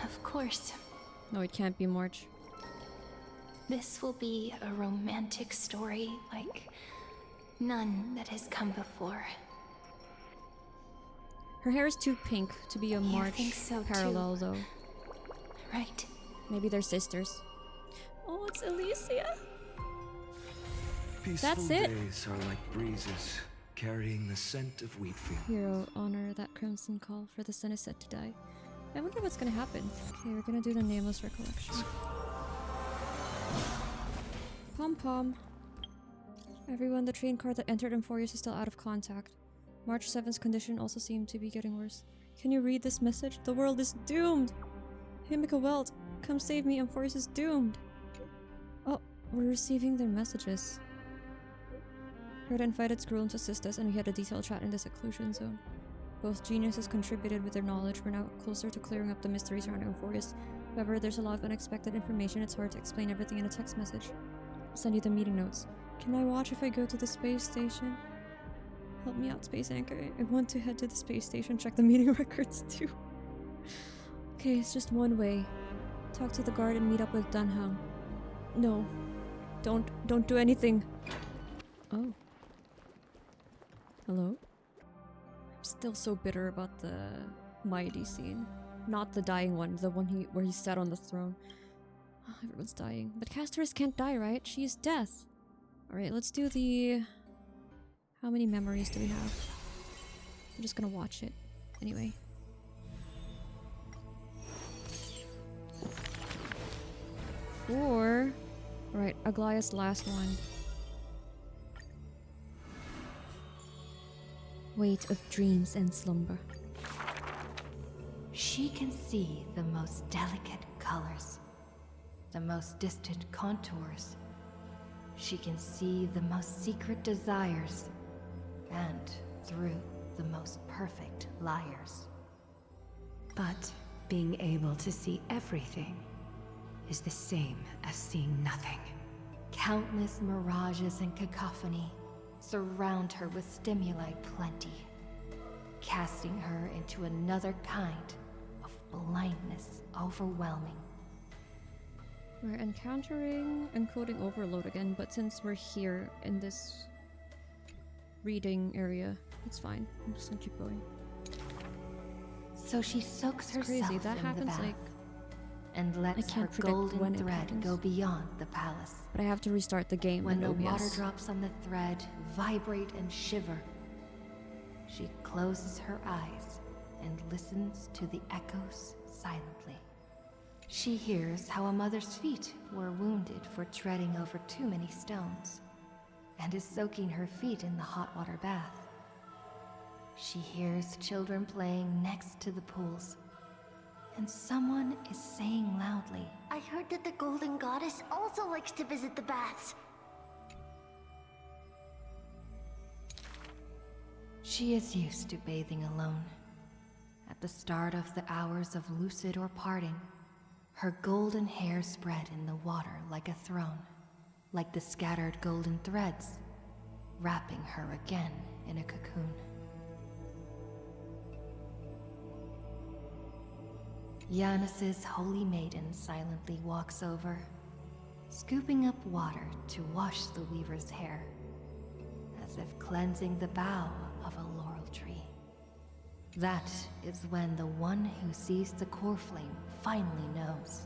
Of course. No, it can't be March. This will be a romantic story like none that has come before. Her hair is too pink to be a March think so, parallel, too. though. Right. Maybe they're sisters. Oh, it's Alicia. Peaceful That's it. days are like breezes, carrying the scent of wheat fields. Hero, honor that crimson call, for the sun is set to die. I wonder what's gonna happen. Okay, we're gonna do the nameless recollection. Pom-pom. Everyone, the train car that entered Amphoreus is still out of contact. March 7th's condition also seemed to be getting worse. Can you read this message? The world is doomed! Himika Welt, come save me, Amphoreus is doomed! Oh, we're receiving their messages. Herta invited Screwllum to assist us, and we had a detailed chat in the seclusion zone. Both geniuses contributed with their knowledge. We're now closer to clearing up the mysteries around Amphoreus. However, there's a lot of unexpected information. It's hard to explain everything in a text message. I'll send you the meeting notes. Can I watch if I go to the space station? Help me out, Space Anchor. I want to head to the space station, check the meeting records too. Okay, it's just one way. Talk to the guard and meet up with Dunham. No. Don't do anything. Oh. Hello? I'm still so bitter about the Mighty scene. Not the dying one, the one where he sat on the throne. Oh, everyone's dying. But Casterus can't die, right? She's death. Alright, let's do the... How many memories do we have? I'm just gonna watch it. Anyway. Four. Right, Aglaea's last one. Weight of dreams and slumber. She can see the most delicate colors, the most distant contours. She can see the most secret desires, and through the most perfect liars. But being able to see everything is the same as seeing nothing. Countless mirages and cacophony surround her with stimuli plenty, casting her into another kind of blindness overwhelming. We're encountering encoding overload again, but since we're here in this reading area, it's fine. I'm just gonna keep going. So she soaks It's herself crazy. That in happens the bath like and lets her can't predict when golden it thread happens. go beyond the palace. But I have to restart the game When in the OBS. water drops on the thread vibrate and shiver, she closes her eyes and listens to the echoes silently. She hears how a mother's feet were wounded for treading over too many stones, and is soaking her feet in the hot water bath. She hears children playing next to the pools, and someone is saying loudly, I heard that the Golden Goddess also likes to visit the baths. she is used to bathing alone. At the start of the hours of lucid or parting, her golden hair spread in the water like a throne, like the scattered golden threads, wrapping her again in a cocoon. Yanis's holy maiden silently walks over, scooping up water to wash the weaver's hair, as if cleansing the bough of a laurel tree. That is when the one who sees the coreflame finally knows.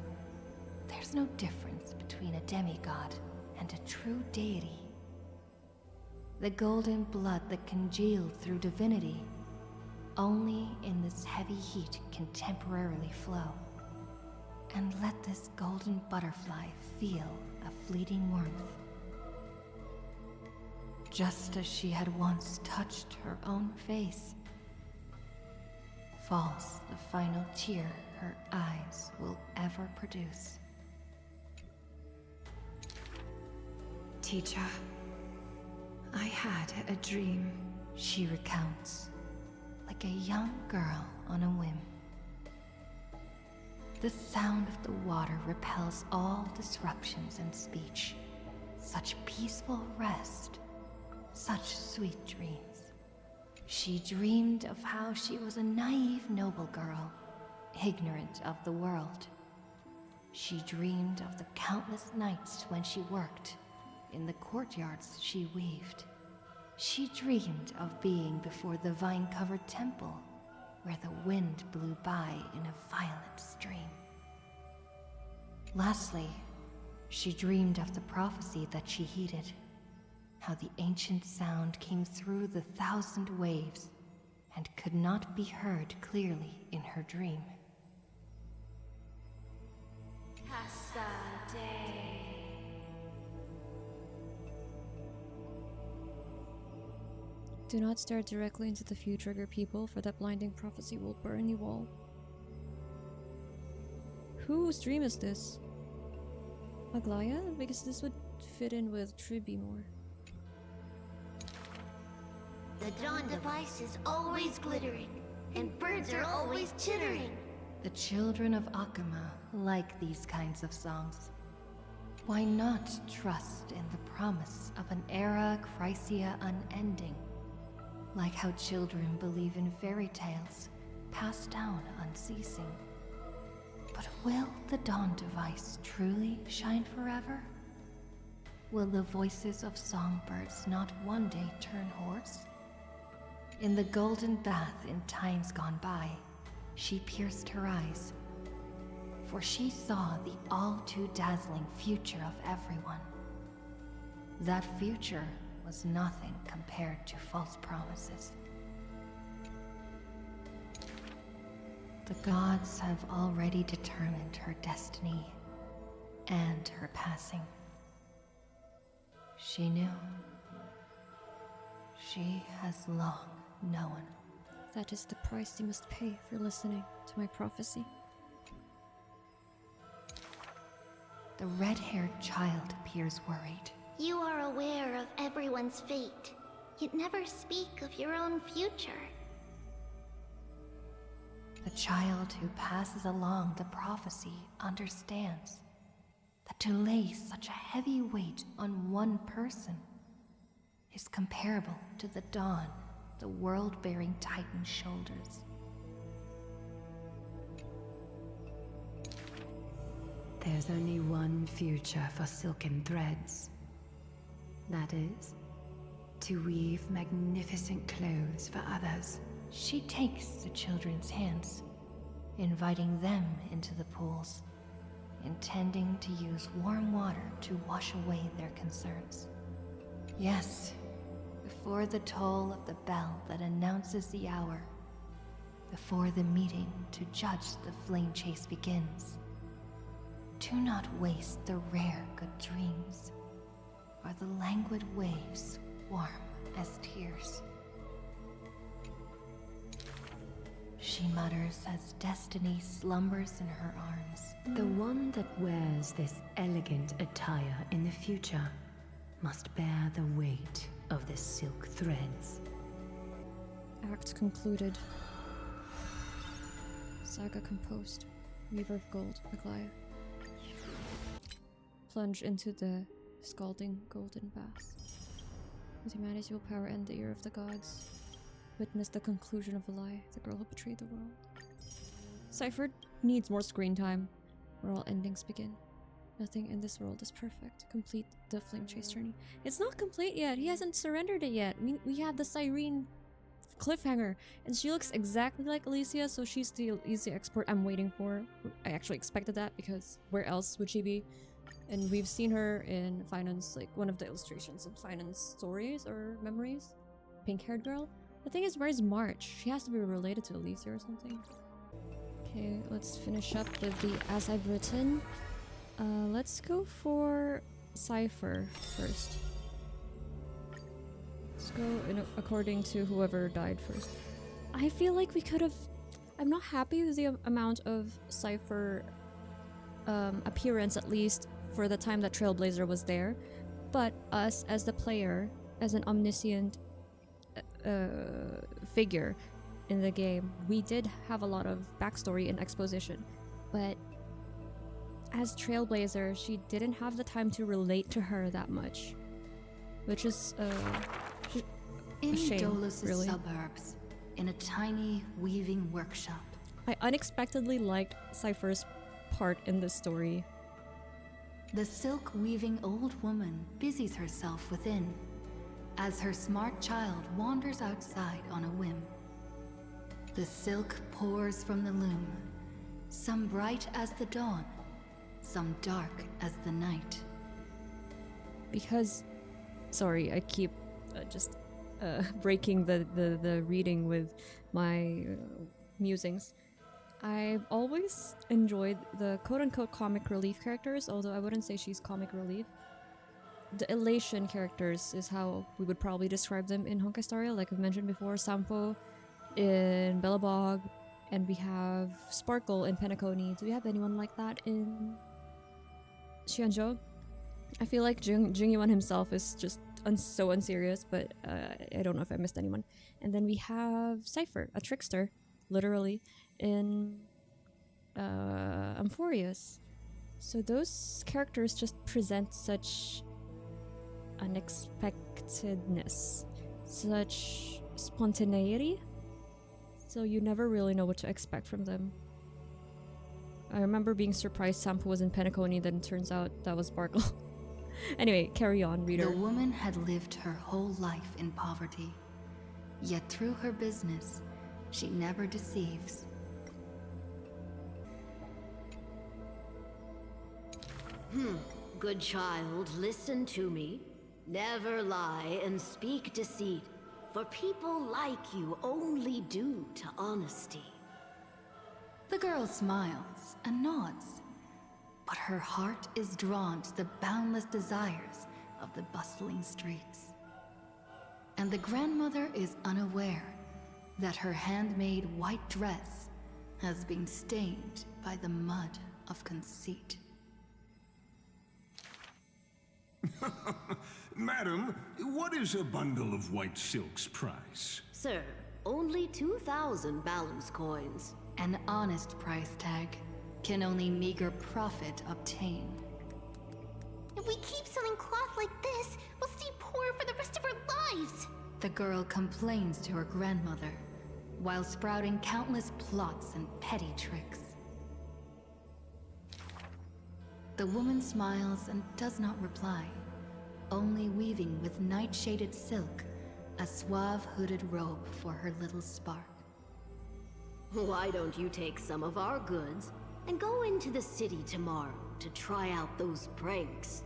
There's no difference between a demigod and a true deity. The golden blood that congealed through divinity only in this heavy heat can temporarily flow. And let this golden butterfly feel a fleeting warmth. Just as she had once touched her own face, falls the final tear her eyes will ever produce. Teacher, I had a dream, she recounts, like a young girl on a whim. The sound of the water repels all disruptions in speech. Such peaceful rest, such sweet dreams. She dreamed of how she was a naive noble girl, ignorant of the world. She dreamed of the countless nights when she worked, in the courtyards she weaved. She dreamed of being before the vine-covered temple, where the wind blew by in a violent stream. Lastly, she dreamed of the prophecy that she heeded, how the ancient sound came through the 1,000 waves and could not be heard clearly in her dream. Do not stare directly into the future, trigger people, for that blinding prophecy will burn you all. Whose dream is this? Aglaea? Because this would fit in with Tribi more. The dawn device is always glittering, and birds are always chittering. The children of Okhema like these kinds of songs. Why not trust in the promise of an era Chrysia unending? Like how children believe in fairy tales, passed down unceasing. But will the dawn device truly shine forever? Will the voices of songbirds not one day turn hoarse? In the golden bath in times gone by, she pierced her eyes, for she saw the all-too-dazzling future of everyone. That future was nothing compared to false promises. The gods have already determined her destiny and her passing. She knew. She has long known. That is the price you must pay for listening to my prophecy. The red-haired child appears worried. You are aware of everyone's fate, yet never speak of your own future. The child who passes along the prophecy understands that to lay such a heavy weight on one person is comparable to the dawn the world-bearing Titan shoulders. There's only one future for silken threads. That is, to weave magnificent clothes for others. She takes the children's hands, inviting them into the pools, intending to use warm water to wash away their concerns. Yes, before the toll of the bell that announces the hour, before the meeting to judge the flame chase begins. Do not waste the rare good dreams, or the languid waves warm as tears. She mutters as destiny slumbers in her arms. The one that wears this elegant attire in the future must bear the weight of the silk threads. Act concluded. Saga composed. Weaver of Gold, Aglaea. Plunge into the scalding golden bath. With humanity will power end the year of the gods. Witness the conclusion of a lie, the girl who betrayed the world. Cipher needs more screen time, where all endings begin. Nothing in this world is perfect. Complete the flame chase journey. It's not complete yet. He hasn't surrendered it yet. We have the Cyrene cliffhanger, and she looks exactly like Alicia, so she's the Alicia export I'm waiting for. I actually expected that, because where else would she be? And we've seen her in Phainon's, like, one of the illustrations in Phainon's stories or memories. Pink-haired girl. The thing is, where's March? She has to be related to Alicia or something. Okay, let's finish up with the As I've Written. Let's go for Cipher first. Let's go according to whoever died first. I feel like we could have... I'm not happy with the amount of Cipher appearance, at least for the time that Trailblazer was there. But us, as the player, as an omniscient figure in the game, we did have a lot of backstory and exposition. But as Trailblazer, she didn't have the time to relate to her that much, which is in a shame, Dolus' really. suburbs, in a tiny weaving workshop. I unexpectedly liked Cipher's part in the story. The silk-weaving old woman busies herself within, as her smart child wanders outside on a whim. The silk pours from the loom, some bright as the dawn, some dark as the night. Because, sorry, I keep just breaking the reading with my musings. I've always enjoyed the quote-unquote comic relief characters, although I wouldn't say she's comic relief. The elation characters is how we would probably describe them in Honkai Star Rail, like I've mentioned before. Sampo in Bellabog, and we have Sparkle in Penacony. Do we have anyone like that in Xianzhou? I feel like Jingyuan himself is just so unserious, but I don't know if I missed anyone. And then we have Cipher, a trickster, literally, in Amphoreus. So those characters just present such unexpectedness, such spontaneity, so you never really know what to expect from them. I remember being surprised Sampo was in Penacony, then turns out that was Sparkle. Anyway, carry on, reader. The woman had lived her whole life in poverty, yet through her business, she never deceives. Good child, listen to me. Never lie and speak deceit, for people like you only do to honesty. The girl smiles and nods, but her heart is drawn to the boundless desires of the bustling streets. And the grandmother is unaware that her handmade white dress has been stained by the mud of conceit. Madam, what is a bundle of white silk's price? Sir, only 2,000 balance coins. An honest price tag can only meager profit obtain. If we keep selling cloth like this, we'll stay poor for the rest of our lives. The girl complains to her grandmother, while sprouting countless plots and petty tricks. The woman smiles and does not reply, only weaving with night-shaded silk a suave hooded robe for her little spark. Why don't you take some of our goods and go into the city tomorrow to try out those pranks?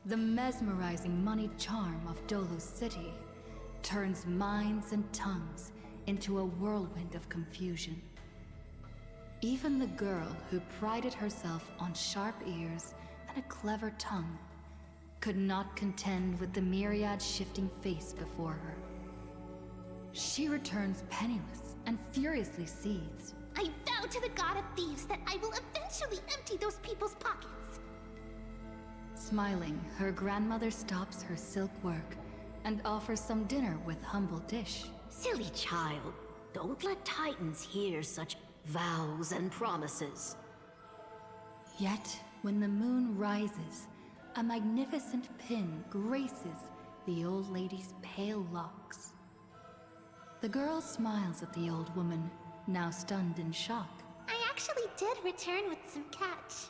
The mesmerizing moneyed charm of Dolo City turns minds and tongues into a whirlwind of confusion. Even the girl who prided herself on sharp ears and a clever tongue could not contend with the myriad shifting face before her. She returns penniless and furiously seethes. I vow to the god of thieves that I will eventually empty those people's pockets. Smiling, her grandmother stops her silk work and offers some dinner with humble dish. Silly child, don't let Titans hear such vows and promises. Yet, when the moon rises, a magnificent pin graces the old lady's pale locks. The girl smiles at the old woman, now stunned in shock. I actually did return with some catch.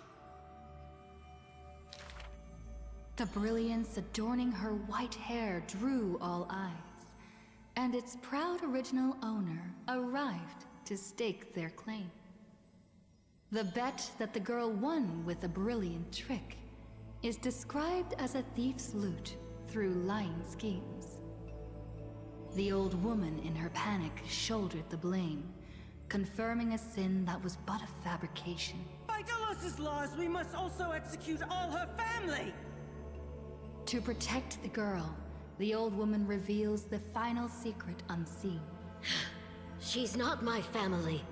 The brilliance adorning her white hair drew all eyes, and its proud original owner arrived to stake their claim. The bet that the girl won with a brilliant trick is described as a thief's loot through lying schemes. The old woman in her panic shouldered the blame, confirming a sin that was but a fabrication. By Delos' laws, we must also execute all her family! To protect the girl, the old woman reveals the final secret unseen. She's not my family,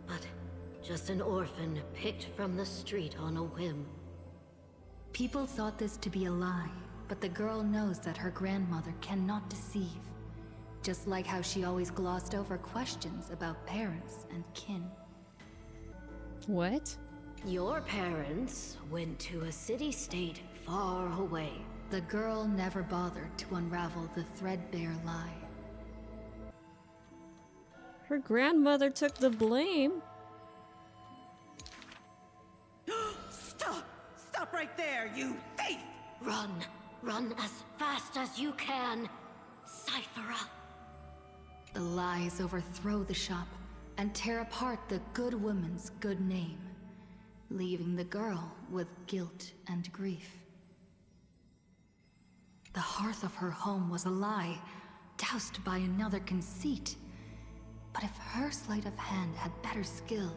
but just an orphan picked from the street on a whim. People thought this to be a lie, but the girl knows that her grandmother cannot deceive. Just like how she always glossed over questions about parents and kin. What? Your parents went to a city-state far away. The girl never bothered to unravel the threadbare lie. Her grandmother took the blame. Stop! Stop right there, you thief! Run! Run as fast as you can! Cipher up! The lies overthrow the shop and tear apart the good woman's good name, leaving the girl with guilt and grief. The hearth of her home was a lie, doused by another conceit. But if her sleight of hand had better skill,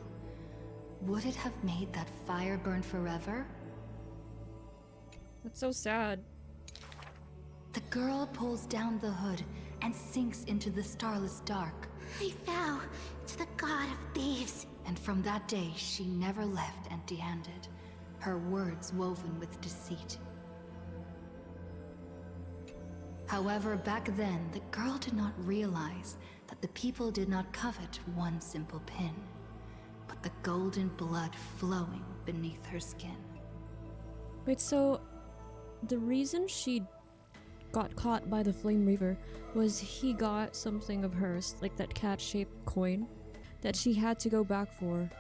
would it have made that fire burn forever? That's so sad. The girl pulls down the hood and sinks into the starless dark. I vow to the god of thieves. And from that day, she never left empty-handed, her words woven with deceit. However, back then, the girl did not realize that the people did not covet one simple pin, but the golden blood flowing beneath her skin. Wait, so the reason she got caught by the Flame Reaver was he got something of hers, like that cat-shaped coin, that she had to go back for.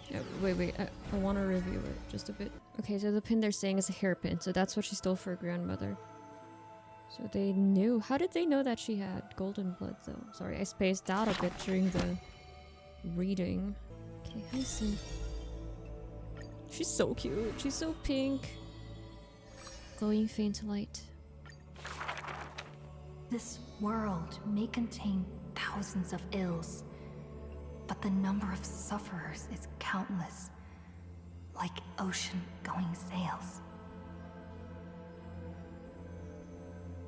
Yeah, wait, I want to review it just a bit. Okay, so the pin they're saying is a hairpin, so that's what she stole for her grandmother. So they knew. How did they know that she had golden blood, though? Sorry, I spaced out a bit during the reading. Okay, Hyacine. She's so cute. She's so pink. Glowing faint light. This world may contain thousands of ills, but the number of sufferers is countless, like ocean-going sails.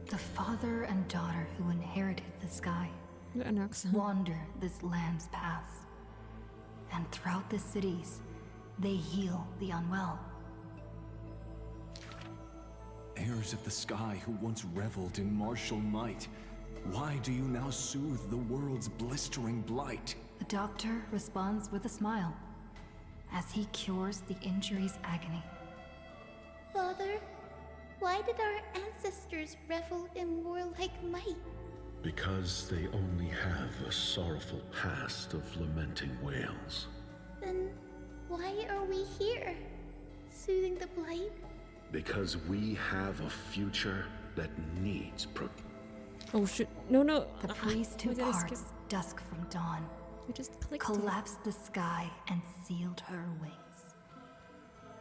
The father and daughter who inherited the sky wander this land's paths, and throughout the cities, they heal the unwell. Heirs of the sky who once reveled in martial might, why do you now soothe the world's blistering blight? The doctor responds with a smile as he cures the injury's agony. Father, why did our ancestors revel in warlike might? Because they only have a sorrowful past of lamenting wails. Then why are we here, soothing the blight? Because we have a future that needs Oh shit, no. The priest who parts dusk from dawn We just clicked collapsed the sky and sealed her wings,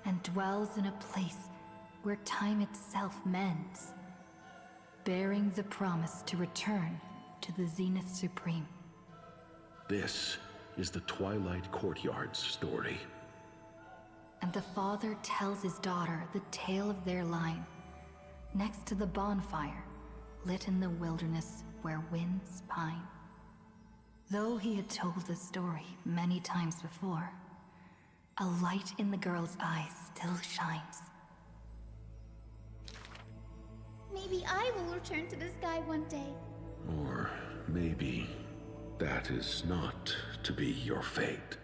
and dwells in a place where time itself mends, bearing the promise to return to the Zenith Supreme. This is the Twilight Courtyard's story. And the father tells his daughter the tale of their line, next to the bonfire, lit in the wilderness where winds pine. Though he had told the story many times before, a light in the girl's eyes still shines. Maybe I will return to the sky one day. Or maybe that is not to be your fate.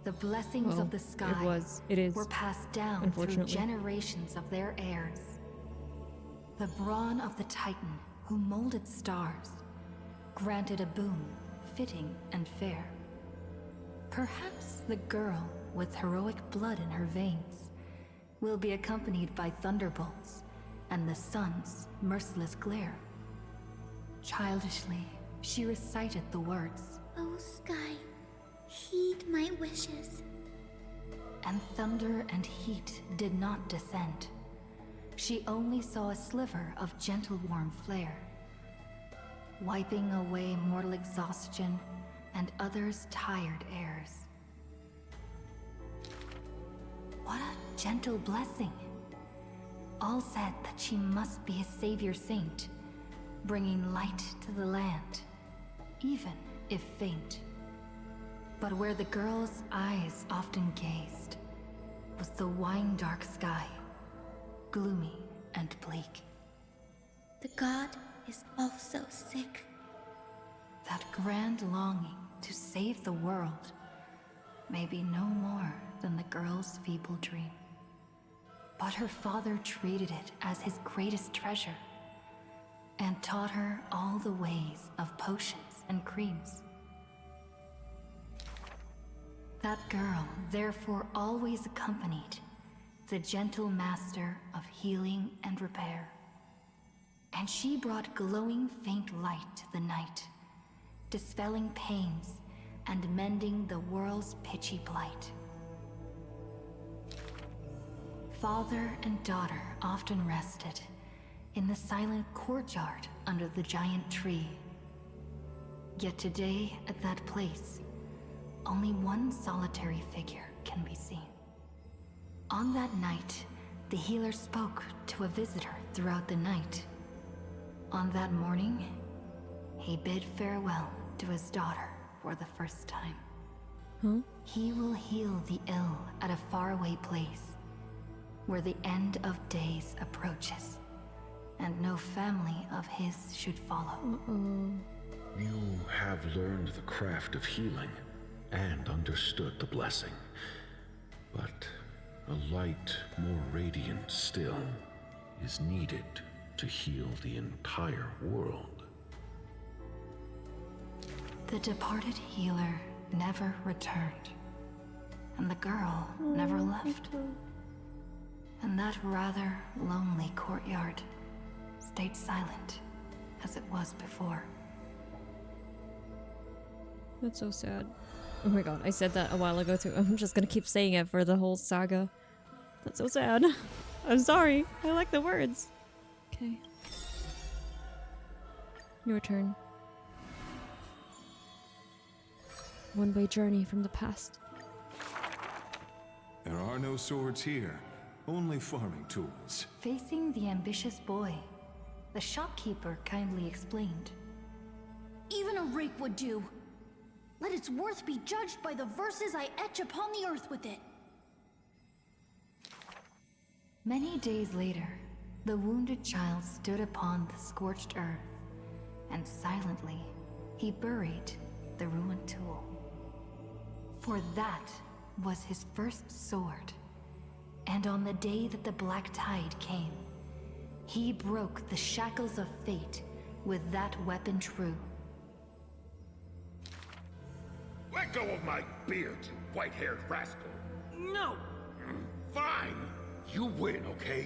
The blessings Well, of the sky it is, were passed down through unfortunately. generations of their heirs. The brawn of the Titan who molded stars granted a boon fitting and fair. Perhaps the girl with heroic blood in her veins will be accompanied by thunderbolts and the sun's merciless glare. Childishly, she recited the words, Oh sky, heed my wishes. and thunder and heat did not descend. She only saw a sliver of gentle warm flare, wiping away mortal exhaustion and others' tired airs. What a gentle blessing! All said that she must be a savior saint, bringing light to the land, even if faint. But where the girl's eyes often gazed was the wine-dark sky, gloomy and bleak. The god is also sick. That grand longing to save the world may be no more than the girl's feeble dream. But her father treated it as his greatest treasure and taught her all the ways of potions and creams. That girl therefore always accompanied the gentle master of healing and repair. And she brought glowing faint light to the night, dispelling pains and mending the world's pitchy blight. Father and daughter often rested in the silent courtyard under the giant tree. Yet today, at that place, only one solitary figure can be seen. On that night, the healer spoke to a visitor throughout the night. On that morning, he bid farewell to his daughter for the first time. Huh? He will heal the ill at a faraway place, where the end of days approaches, and no family of his should follow. You have learned the craft of healing and understood the blessing. But a light more radiant still is needed to heal the entire world. The departed healer never returned, and the girl never left. And that rather lonely courtyard stayed silent as it was before. That's so sad. Oh my god, I said that a while ago too. I'm just gonna keep saying it for the whole saga. That's so sad. I'm sorry. I like the words. Okay. Your turn. One-way journey from the past. There are no swords here, only farming tools. Facing the ambitious boy, the shopkeeper kindly explained. Even a rake would do. Let its worth be judged by the verses I etch upon the earth with it. Many days later, the wounded child stood upon the scorched earth, and silently he buried the ruined tool. For that was his first sword, and on the day that the Black Tide came, he broke the shackles of fate with that weapon true. Let go of my beard, you white-haired rascal! No! Fine! You win, okay?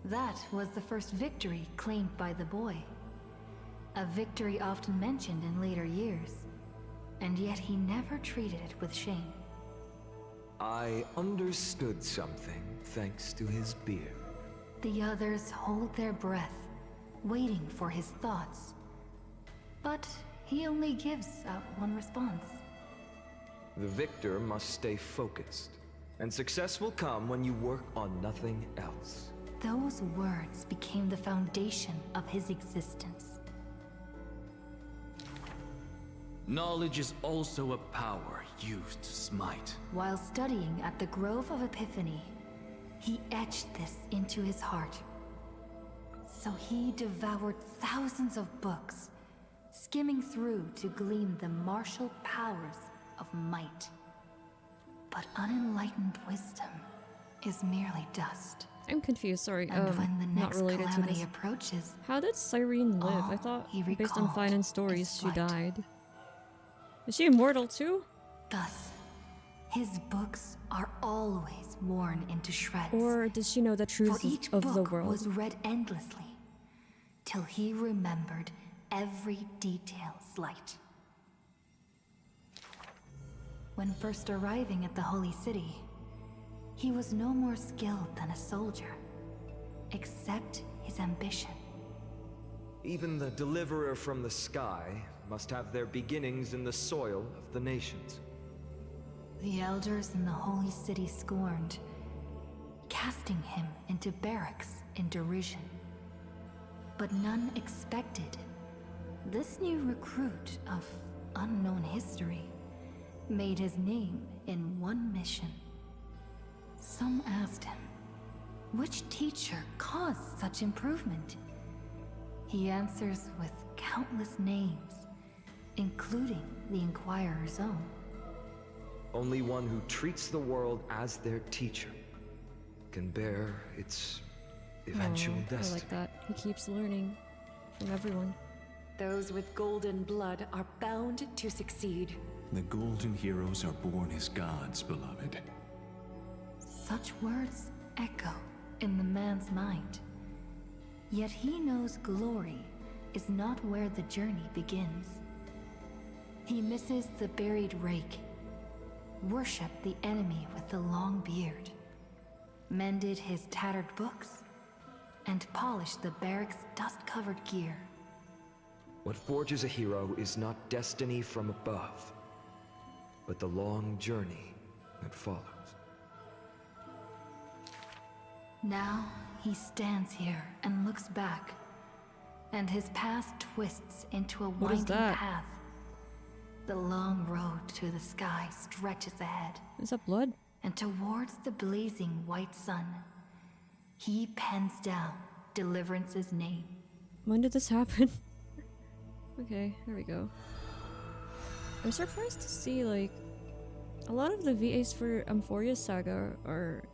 That was the first victory claimed by the boy. A victory often mentioned in later years, and yet he never treated it with shame. I understood something thanks to his beard. The others hold their breath, waiting for his thoughts. But he only gives out one response. The victor must stay focused, and success will come when you work on nothing else. Those words became the foundation of his existence. Knowledge is also a power used to smite. While studying at the Grove of Epiphany, he etched this into his heart. So he devoured thousands of books, skimming through to glean the martial powers of might. But unenlightened wisdom is merely dust. I'm confused, sorry. And when the not next related to calamity this. approaches, How did Cyrene live? I thought, he based on recalled Phainon's stories, is she flight. died. Is she immortal too? Thus, his books are always worn into shreds. Or does she know the For truth each of book the world? was read endlessly, till he remembered every detail slight. When first arriving at the Holy City, he was no more skilled than a soldier, except his ambition. Even the deliverer from the sky must have their beginnings in the soil of the nations. The elders in the Holy City scorned, casting him into barracks in derision. But none expected this new recruit of unknown history made his name in one mission. Some asked him, which teacher caused such improvement? He answers with countless names, including the Inquirer's own. Only one who treats the world as their teacher can bear its eventual I destiny. like that. He keeps learning from everyone. Those with golden blood are bound to succeed. The golden heroes are born as gods, beloved. Such words echo in the man's mind. Yet he knows glory is not where the journey begins. He misses the buried rake, worshipped the enemy with the long beard, mended his tattered books, and polished the barracks' dust-covered gear. What forges a hero is not destiny from above, but the long journey that follows. Now he stands here and looks back, and his past twists into a What is winding that? path. The long road to the sky stretches ahead. Is that blood? And towards the blazing white sun, he pens down Deliverance's name. When did this happen? Okay, there we go. I'm surprised to see, like, a lot of the VAs for Amphoreus Saga are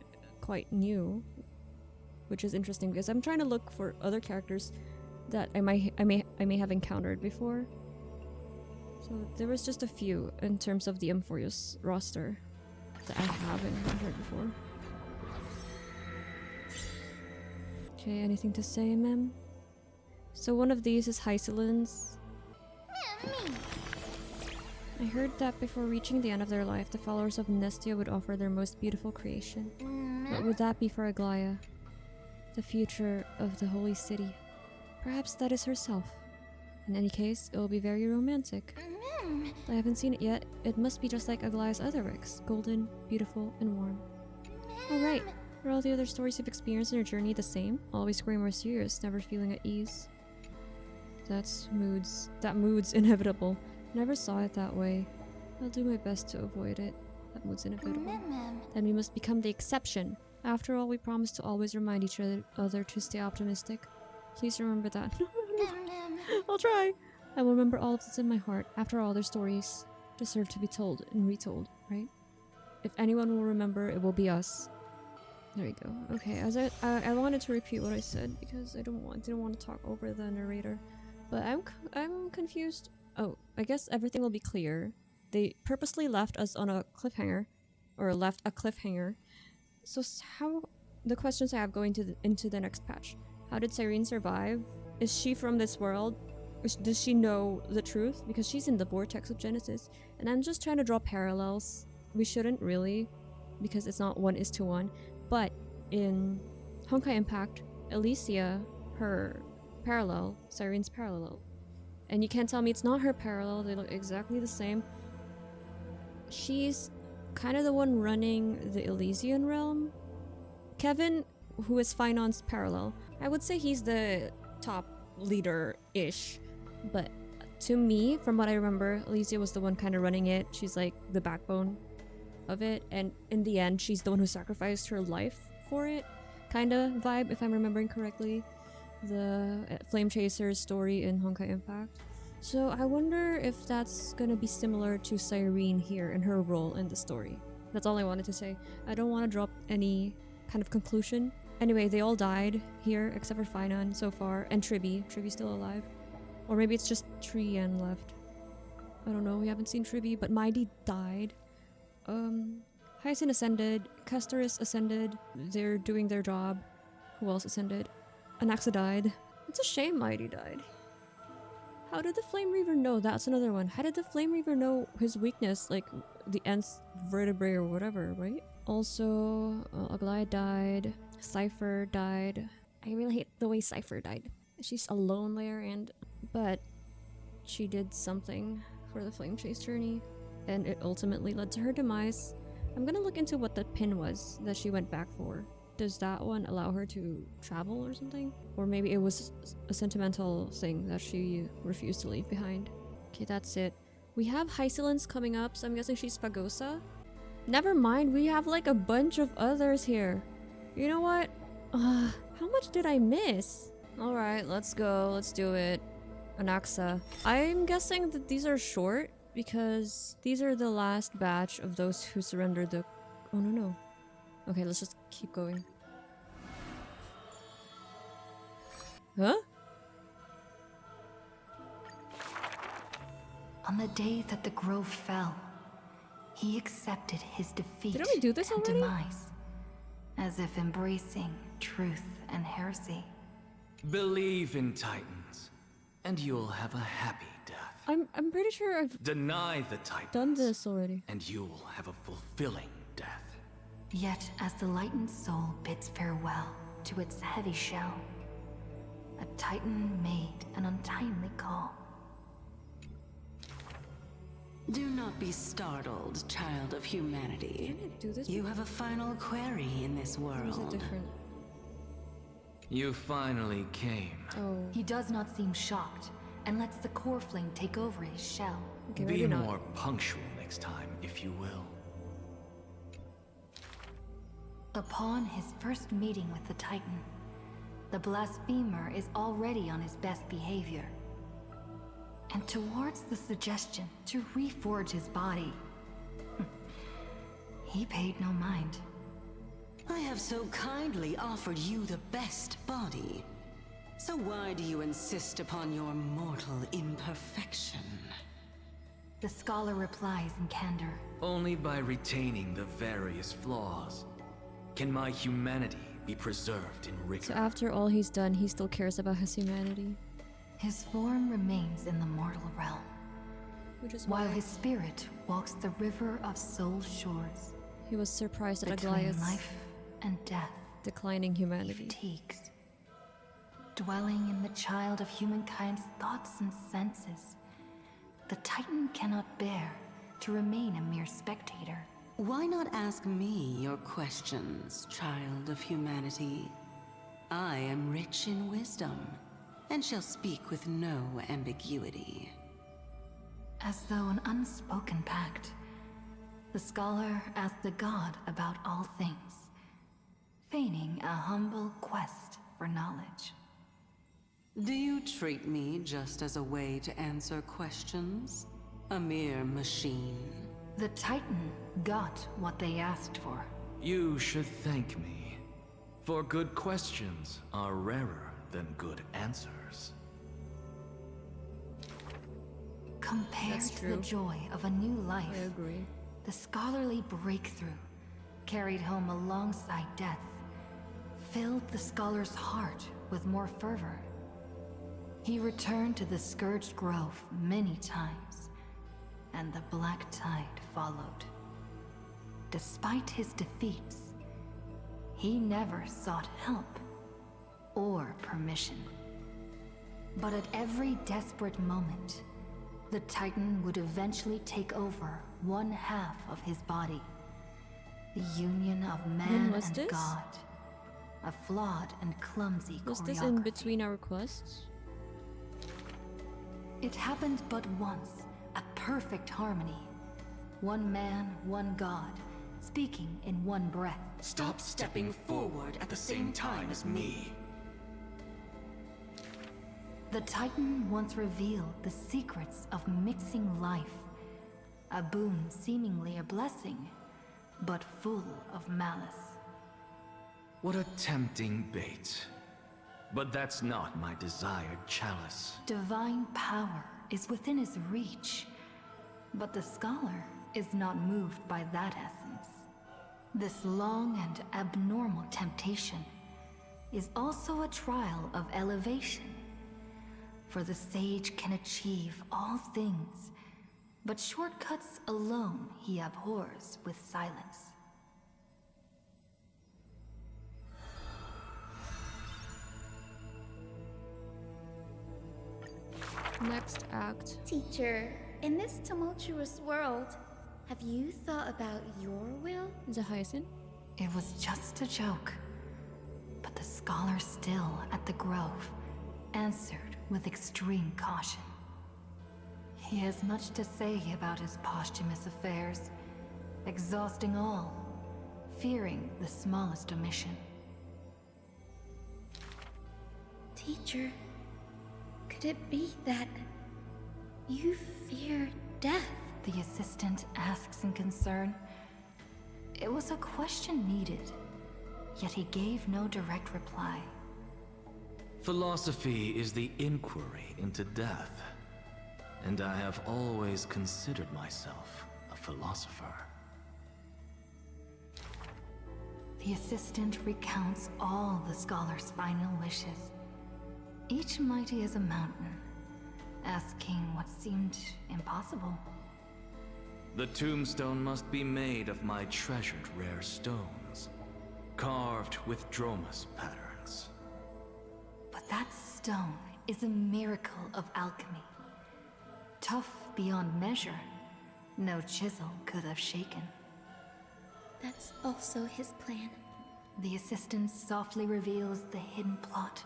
quite new, which is interesting because I'm trying to look for other characters that I may have encountered before. So there was just a few in terms of the Amphoreus roster that I haven't encountered before. Okay, anything to say, ma'am? So one of these is Hyacines. I heard that before reaching the end of their life, the followers of Nestia would offer their most beautiful creation. What would that be for Aglaea? The future of the Holy City. Perhaps that is herself. In any case, it will be very romantic. I haven't seen it yet. It must be just like Aglaea's other works. Golden, beautiful, and warm. Alright. Are all the other stories you've experienced in your journey the same? Always growing more serious, never feeling at ease. That mood's inevitable. Never saw it that way. I'll do my best to avoid it. That mood's inevitable. Then we must become the exception. After all, we promised to always remind each other to stay optimistic. Please remember that. I'll try. I will remember all of this in my heart. After all, their stories deserve to be told and retold, right? If anyone will remember, it will be us. There you go. Okay, as I wanted to repeat what I said because I didn't want to talk over the narrator, but I'm confused. Oh, I guess everything will be clear. They purposely left us on a cliffhanger, or left a cliffhanger. So how the questions I have going into the next patch? How did Cyrene survive? Is she from this world? Does she know the truth? Because she's in the vortex of Genesis, and I'm just trying to draw parallels. We shouldn't really, because it's not 1:1. But in Honkai Impact, Elysia, her parallel, Cyrene's parallel. And you can't tell me it's not her parallel, they look exactly the same. She's kind of the one running the Elysian realm. Kevin, who is Phainon's parallel, I would say he's the top leader-ish. But to me, from what I remember, Elysia was the one kind of running it. She's like the backbone of it, and in the end she's the one who sacrificed her life for it, kind of vibe, if I'm remembering correctly, the Flame Chaser's story in Honkai Impact. So I wonder if that's gonna be similar to Cyrene here in her role in the story. That's all I wanted to say. I don't want to drop any kind of conclusion. Anyway, they all died here except for Phainon so far, and Tribby. Tribby's still alive, or maybe it's just Trien left. I don't know, we haven't seen Tribby, but Mighty died. Hyacine ascended, Custerus ascended, they're doing their job. Who else ascended? Anaxa died. It's a shame Mighty died. How did the Flame Reaver know? That's another one. How did the Flame Reaver know his weakness, like the nth vertebrae or whatever, right? Also, Aglaea died, Cipher died. I really hate the way Cipher died. She's alone there, but she did something for the Flame Chase journey, and it ultimately led to her demise. I'm gonna look into what the pin was that she went back for. Does that one allow her to travel or something? Or maybe it was a sentimental thing that she refused to leave behind. Okay, that's it. We have Hyacine coming up, so I'm guessing she's Phagosa. Never mind, we have like a bunch of others here. You know what? How much did I miss? Alright, let's go. Let's do it. Anaxa. I'm guessing that these are short because these are the last batch of those who surrendered the... Oh, no. Okay, let's just keep going. Huh? On the day that the grove fell, he accepted his defeat Didn't we do this and already? demise, as if embracing truth and heresy. Believe in Titans, and you'll have a happy death. I'm pretty sure I've Deny the Titans, done this already. and you'll have a fulfilling death. Yet, as the lightened soul bids farewell to its heavy shell, a Titan made an untimely call. Do not be startled, child of humanity. Can I do this? You have a final query in this Or is it world. different? You finally came. Oh. He does not seem shocked and lets the coreflame take over his shell. Okay, Be maybe not. more punctual next time, if you will. Upon his first meeting with the Titan, the blasphemer is already on his best behavior. And towards the suggestion to reforge his body, he paid no mind. I have so kindly offered you the best body. So why do you insist upon your mortal imperfection? The scholar replies in candor. Only by retaining the various flaws can my humanity be preserved in rigor. So after all he's done, he still cares about his humanity. His form remains in the mortal realm, Which is while why his spirit walks the river of soul shores. he was surprised at Between Aglaea's life and death, declining humanity. fatigues. Dwelling in the child of humankind's thoughts and senses, the Titan cannot bear to remain a mere spectator. Why not ask me your questions, child of humanity? I am rich in wisdom, and shall speak with no ambiguity. As though an unspoken pact, the scholar asked the god about all things. feigning a humble quest for knowledge. Do you treat me just as a way to answer questions? A mere machine? The Titan got what they asked for. You should thank me. For good questions are rarer than good answers. Compared to the joy of a new life, I agree. the scholarly breakthrough, carried home alongside death, filled the scholar's heart with more fervor. He returned to the Scourged Grove many times, and the Black Tide followed. Despite his defeats, he never sought help or permission. But at every desperate moment, the Titan would eventually take over one half of his body. The union of man and this? God. A flawed and clumsy Was choreography. this in between our quests? It happened but once, a perfect harmony. One man, one God, speaking in one breath. Stop stepping forward at the same time as me. The Titan once revealed the secrets of mixing life. A boon seemingly a blessing, but full of malice. What a tempting bait. But that's not my desired chalice. Divine power is within his reach, but the scholar is not moved by that essence. This long and abnormal temptation is also a trial of elevation. For the sage can achieve all things, but shortcuts alone he abhors with silence. Next act. Teacher, in this tumultuous world, have you thought about your will? Is it Hyacine? It was just a joke, but the scholar still at the Grove answered with extreme caution. He has much to say about his posthumous affairs, exhausting all, fearing the smallest omission. Teacher, could it be that you fear death? The assistant asks in concern. It was a question needed, yet he gave no direct reply. Philosophy is the inquiry into death, and I have always considered myself a philosopher. The assistant recounts all the scholar's final wishes, each mighty as a mountain, asking what seemed impossible. The tombstone must be made of my treasured rare stones, carved with Dromus patterns. But that stone is a miracle of alchemy. Tough beyond measure, no chisel could have shaken. That's also his plan. The assistant softly reveals the hidden plot.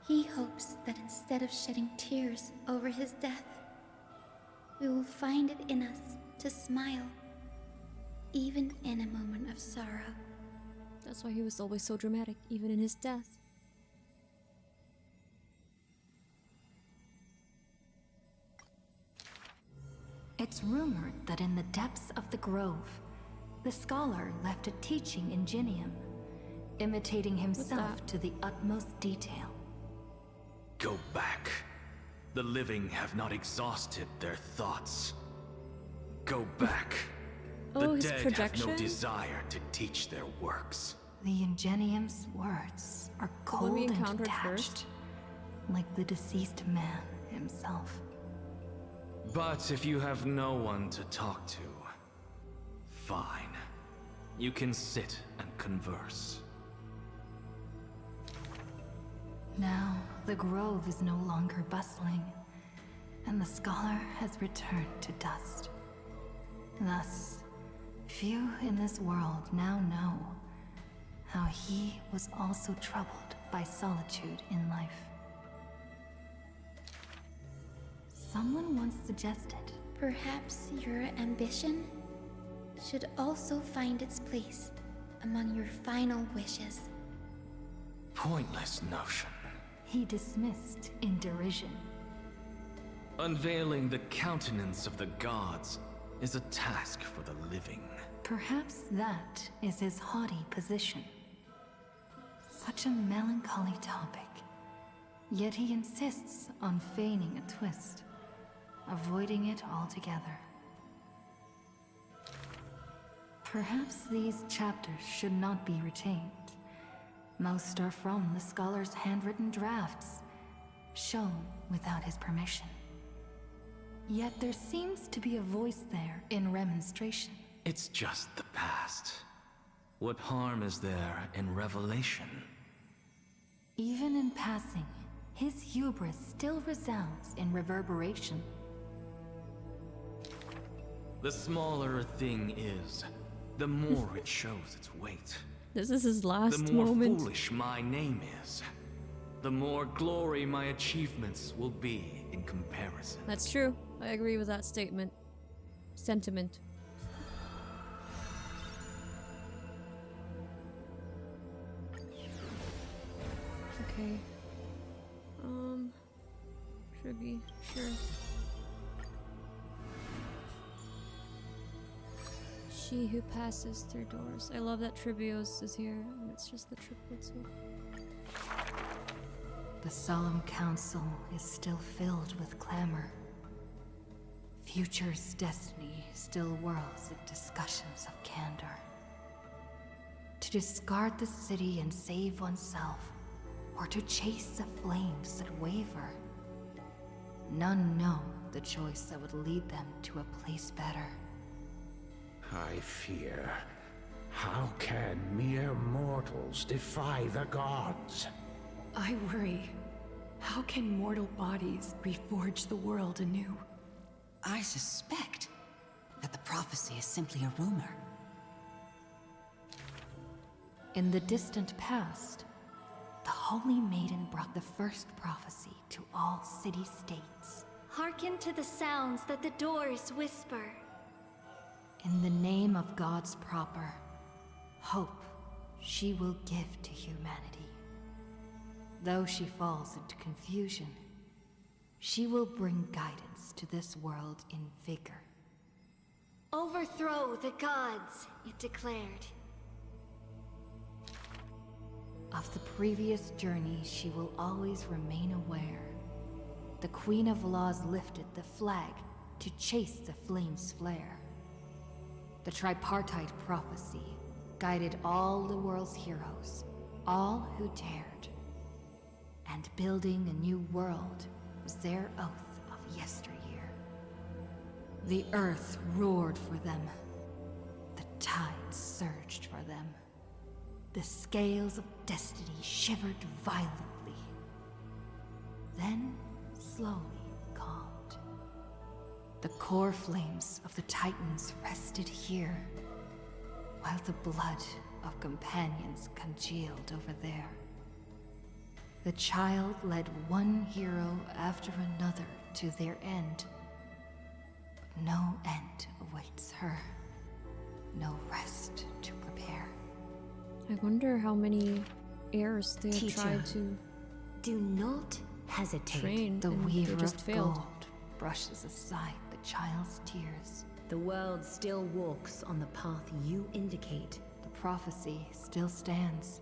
He hopes that instead of shedding tears over his death, we will find it in us to smile, even in a moment of sorrow. That's why he was always so dramatic, even in his death. It's rumored that in the depths of the Grove, the scholar left a teaching ingenium, imitating himself to the utmost detail. Go back. The living have not exhausted their thoughts. Go back. Oh, The his dead projection? have no desire to teach their works. The ingenium's words are cold we and encountered detached, first? like the deceased man himself. But if you have no one to talk to, fine. You can sit and converse. Now, the Grove is no longer bustling, and the scholar has returned to dust. Thus, few in this world now know how he was also troubled by solitude in life. Someone once suggested, perhaps your ambition should also find its place among your final wishes. pointless notion. He dismissed in derision. Unveiling the countenance of the gods is a task for the living. Perhaps that is his haughty position. Such a melancholy topic. Yet he insists on feigning a twist, avoiding it altogether. Perhaps these chapters should not be retained. Most are from the scholar's handwritten drafts, shown without his permission. Yet there seems to be a voice there in remonstration. It's just the past. What harm is there in revelation? Even in passing, his hubris still resounds in reverberation. The smaller a thing is, the more it shows its weight. This is his last The more moment. foolish my name is, the more glory my achievements will be in comparison. That's true. I agree with that statement. Sentiment. Okay. Tribby, sure. She who passes through doors. I love that Tribios is here, and it's just the triplets here. The solemn council is still filled with clamor. Future's destiny still whirls in discussions of candor. To discard the city and save oneself, or to chase the flames that waver. None know the choice that would lead them to a place better. I fear. How can mere mortals defy the gods? I worry. How can mortal bodies reforge the world anew? I suspect that the prophecy is simply a rumor. In the distant past, the Holy Maiden brought the first prophecy to all city-states. Hearken to the sounds that the doors whisper. In the name of gods proper, hope she will give to humanity. Though she falls into confusion, she will bring guidance to this world in vigor. Overthrow the gods, it declared. Of the previous journey, she will always remain aware. The Queen of Laws lifted the flag to chase the flames' flare. The tripartite prophecy guided all the world's heroes, all who dared. And building a new world was their oath of yesteryear. The earth roared for them. The tides surged for them. The scales of destiny shivered violently. Then slowly calmed. The core flames of the Titans rested here, while the blood of companions congealed over there. The child led one hero after another to their end. But no end awaits her. No rest to prepare. I wonder how many heirs they have Teacher, tried to do not hesitate. train, The and weaver they just of failed. gold brushes aside the child's tears. The world still walks on the path you indicate. The prophecy still stands,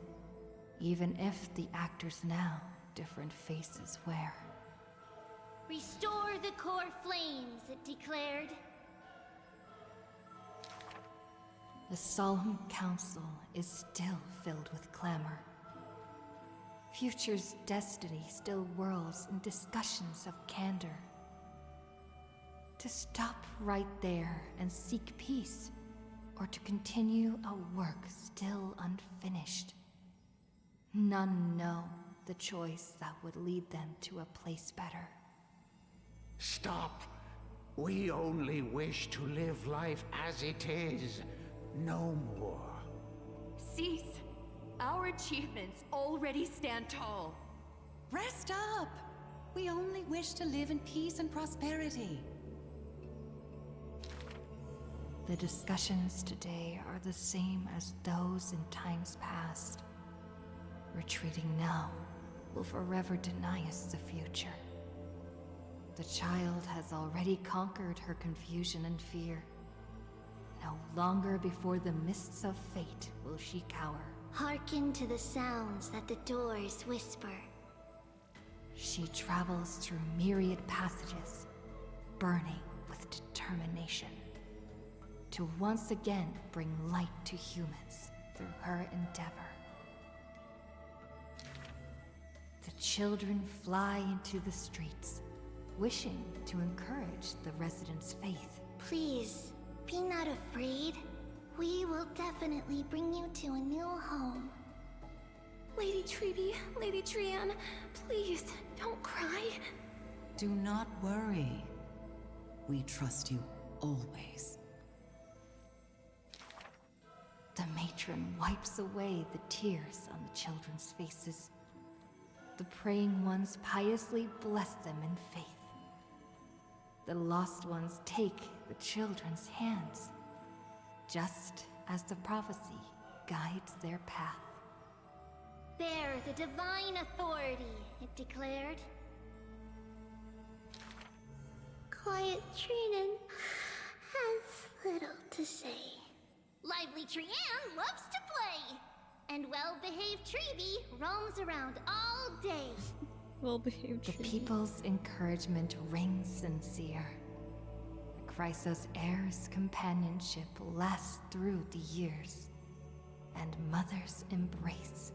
even if the actors now different faces wear. Restore the core flames, it declared. The solemn council is still filled with clamor. Future's destiny still whirls in discussions of candor. To stop right there and seek peace, or to continue a work still unfinished. None know the choice that would lead them to a place better. Stop! We only wish to live life as it is. No more. Cease. Our achievements already stand tall. Rest up! We only wish to live in peace and prosperity. The discussions today are the same as those in times past. Retreating now will forever deny us the future. The child has already conquered her confusion and fear. No longer before the mists of fate will she cower. Hearken to the sounds that the doors whisper. She travels through myriad passages, burning with determination, to once again bring light to humans through her endeavor. The children fly into the streets, wishing to encourage the residents' faith. Please, be not afraid. We will definitely bring you to a new home. Lady Treeby, Lady Trianne, please, don't cry. Do not worry. We trust you always. The matron wipes away the tears on the children's faces. The praying ones piously bless them in faith. The lost ones take the children's hands, just as the prophecy guides their path. Bear the divine authority, it declared. Quiet Trinnon has little to say. Lively Trianne loves to play. And well-behaved Treeby roams around all day. Well-behaved The Treeby. people's encouragement rings sincere. Chrysos heir's companionship lasts through the years, and Mother's embrace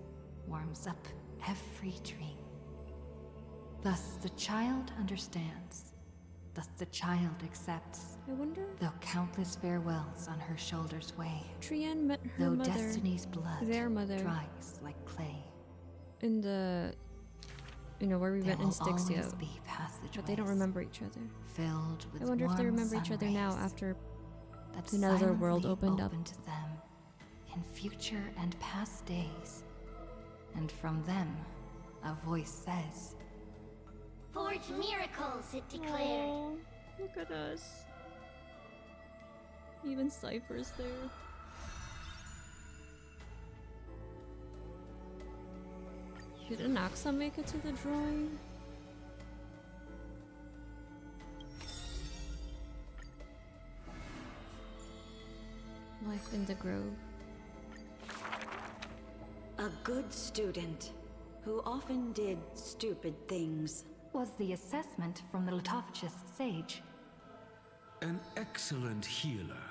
warms up every dream. Thus the child understands. Thus the child accepts. I wonder. Though countless farewells on her shoulders weigh. Trianne met her though mother. destiny's blood Their mother. dries like clay. In the, where we There went in will Styxio. always be passageways But they don't remember each other. Filled with I wonder if they warm remember each sun other now rays after that another world silently opened up. to them in future and past days. And from them, a voice says, Forge miracles, it declared. Aww, look at us. Even Cypher's there. Did Anaxa make it to the drawing? Life in the Grove. A good student who often did stupid things. Was the assessment from the Lithophagus sage. An excellent healer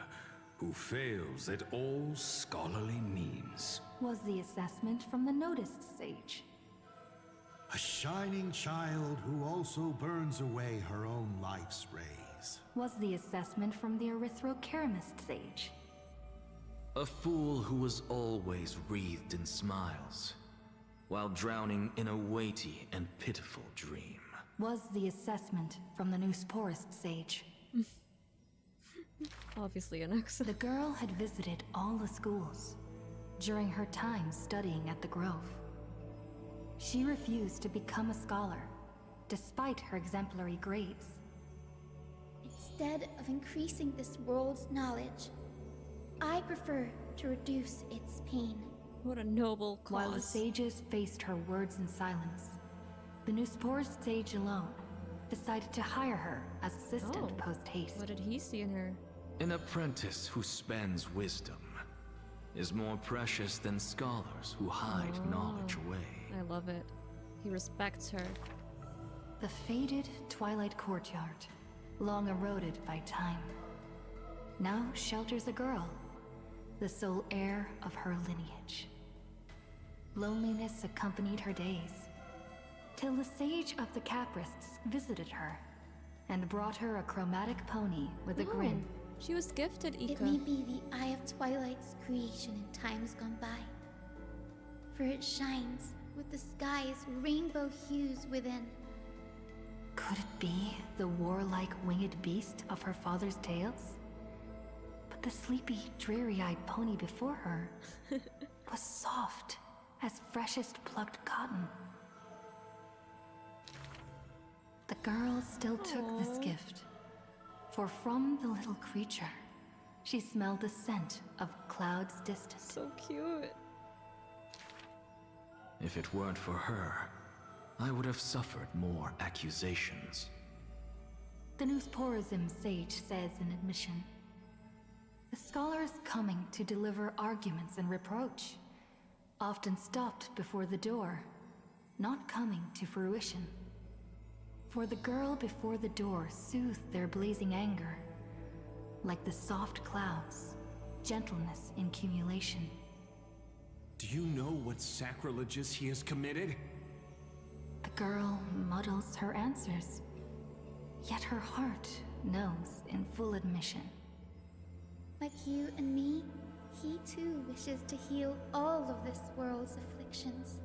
who fails at all scholarly means. Was the assessment from the noticed sage. A shining child who also burns away her own life's rays. Was the assessment from the erythrokeramist sage. A fool who was always wreathed in smiles, while drowning in a weighty and pitiful dream. Was the assessment from the Noosporist sage. Obviously Anaxa. The girl had visited all the schools during her time studying at the Grove. She refused to become a scholar, despite her exemplary grades. Instead of increasing this world's knowledge, I prefer to reduce its pain. What a noble cause. While the sages faced her words in silence, the Noosporist sage alone decided to hire her as assistant post-haste. What did he see in her? An apprentice who spends wisdom is more precious than scholars who hide knowledge away. I love it. He respects her. The faded Twilight courtyard, long eroded by time, now shelters a girl, the sole heir of her lineage. Loneliness accompanied her days, till the sage of the Caprists visited her and brought her a chromatic pony with a grin. She was gifted, Ika. It may be the Eye of Twilight's creation in times gone by, for it shines with the sky's rainbow hues within. Could it be the warlike winged beast of her father's tales? But the sleepy, dreary-eyed pony before her was soft as freshest plucked cotton. The girl still took this gift, for from the little creature, she smelled the scent of clouds distant. So cute. If it weren't for her, I would have suffered more accusations. The Nusporism sage says in admission, the scholar is coming to deliver arguments and reproach, often stopped before the door, not coming to fruition. For the girl before the door soothed their blazing anger, like the soft clouds, gentleness in cumulation. Do you know what sacrileges he has committed? The girl muddles her answers, yet her heart knows in full admission. Like you and me, he too wishes to heal all of this world's afflictions.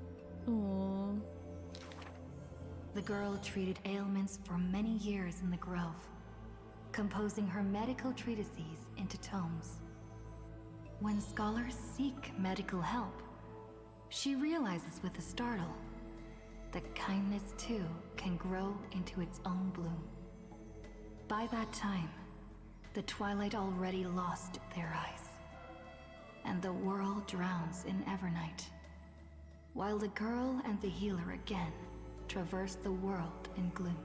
Aww. The girl treated ailments for many years in the grove, composing her medical treatises into tomes. When scholars seek medical help, she realizes with a startle that kindness too can grow into its own bloom. By that time, the twilight already lost their eyes, and the world drowns in evernight, while the girl and the healer again traverse the world in gloom.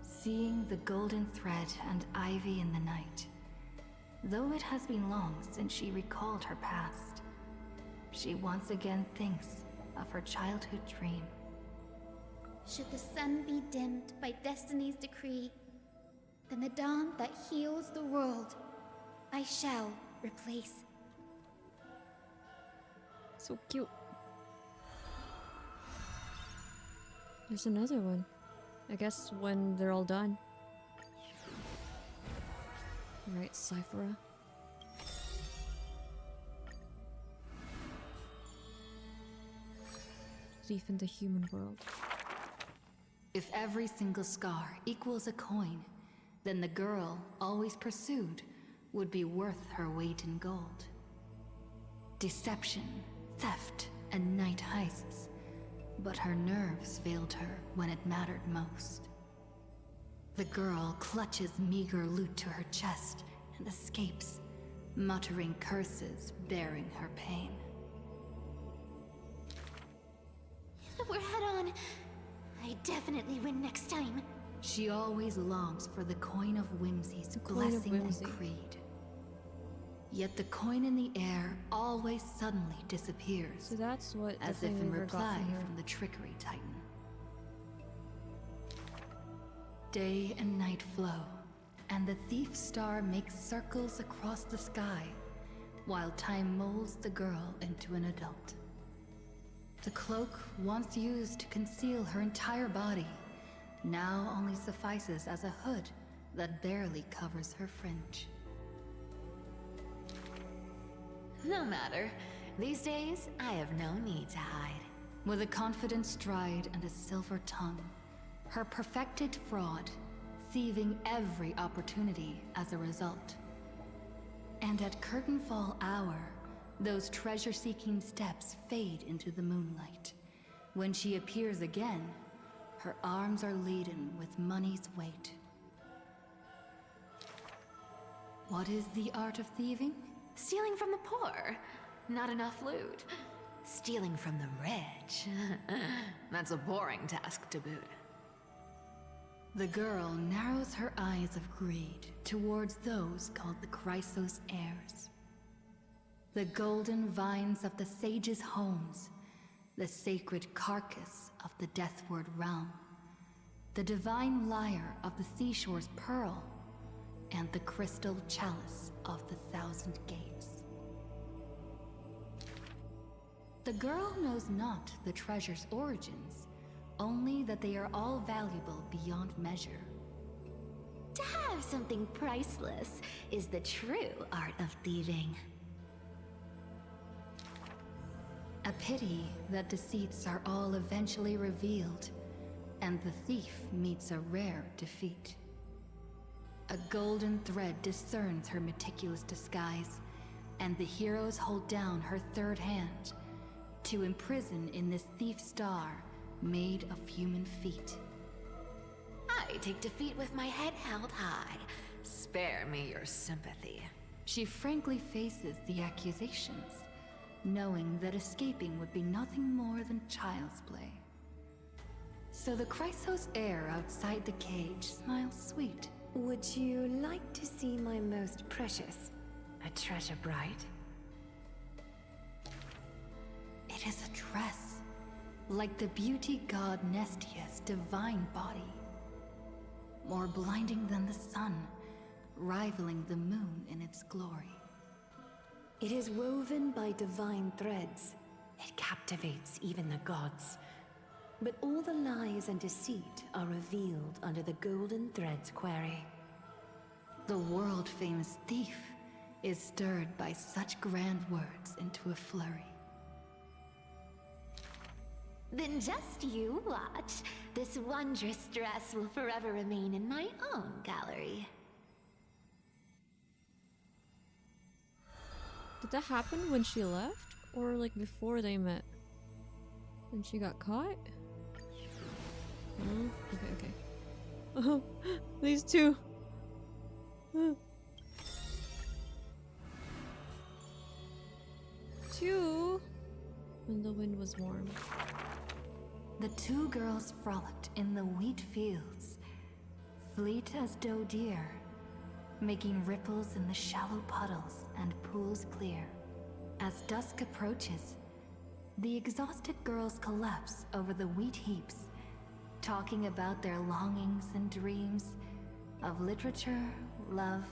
Seeing the golden thread and ivy in the night, though it has been long since she recalled her past, she once again thinks of her childhood dream. Should the sun be dimmed by destiny's decree, then the dawn that heals the world, I shall replace. So cute. There's another one. I guess when they're all done. Right, Cipher. Thief in the human world. If every single scar equals a coin, then the girl, always pursued, would be worth her weight in gold. Deception, theft, and night heists. But her nerves failed her when it mattered most. The girl clutches meager loot to her chest and escapes, muttering curses bearing her pain. We're head on. I definitely win next time. She always longs for the coin of whimsy's blessing and creed. Yet the coin in the air always suddenly disappears. So that's what as if in reply from the trickery titan. Day and night flow, and the thief star makes circles across the sky, while time molds the girl into an adult. The cloak once used to conceal her entire body, now only suffices as a hood that barely covers her fringe. No matter. These days, I have no need to hide. With a confident stride and a silver tongue, her perfected fraud, thieving every opportunity as a result. And at curtainfall hour, those treasure-seeking steps fade into the moonlight. When she appears again, her arms are laden with money's weight. What is the art of thieving? Stealing from the poor. Not enough loot. Stealing from the rich. That's a boring task to boot. The girl narrows her eyes of greed towards those called the Chrysos heirs. The golden vines of the sages' homes, the sacred carcass of the Deathward realm, the divine lyre of the seashore's pearl, and the crystal chalice of the thousand gates. The girl knows not the treasure's origins, only that they are all valuable beyond measure. To have something priceless is the true art of thieving. A pity that deceits are all eventually revealed, and the thief meets a rare defeat. A golden thread discerns her meticulous disguise, and the heroes hold down her third hand to imprison in this thief star made of human feet. I take defeat with my head held high. Spare me your sympathy. She frankly faces the accusations, knowing that escaping would be nothing more than child's play. So the Chrysos heir outside the cage smiles sweet. Would you like to see my most precious? A treasure bride? It is a dress, like the beauty god Nestia's divine body. More blinding than the sun, rivaling the moon in its glory. It is woven by divine threads. It captivates even the gods. But all the lies and deceit are revealed under the golden thread's query. The world-famous thief is stirred by such grand words into a flurry. Then just you watch. This wondrous dress will forever remain in my own gallery. Did that happen when she left? Or like before they met? When she got caught? Oh, okay. Oh, these two. Two. When the wind was warm. The two girls frolicked in the wheat fields, fleet as doe deer, making ripples in the shallow puddles and pools clear. As dusk approaches, the exhausted girls collapse over the wheat heaps, talking about their longings and dreams of literature, love,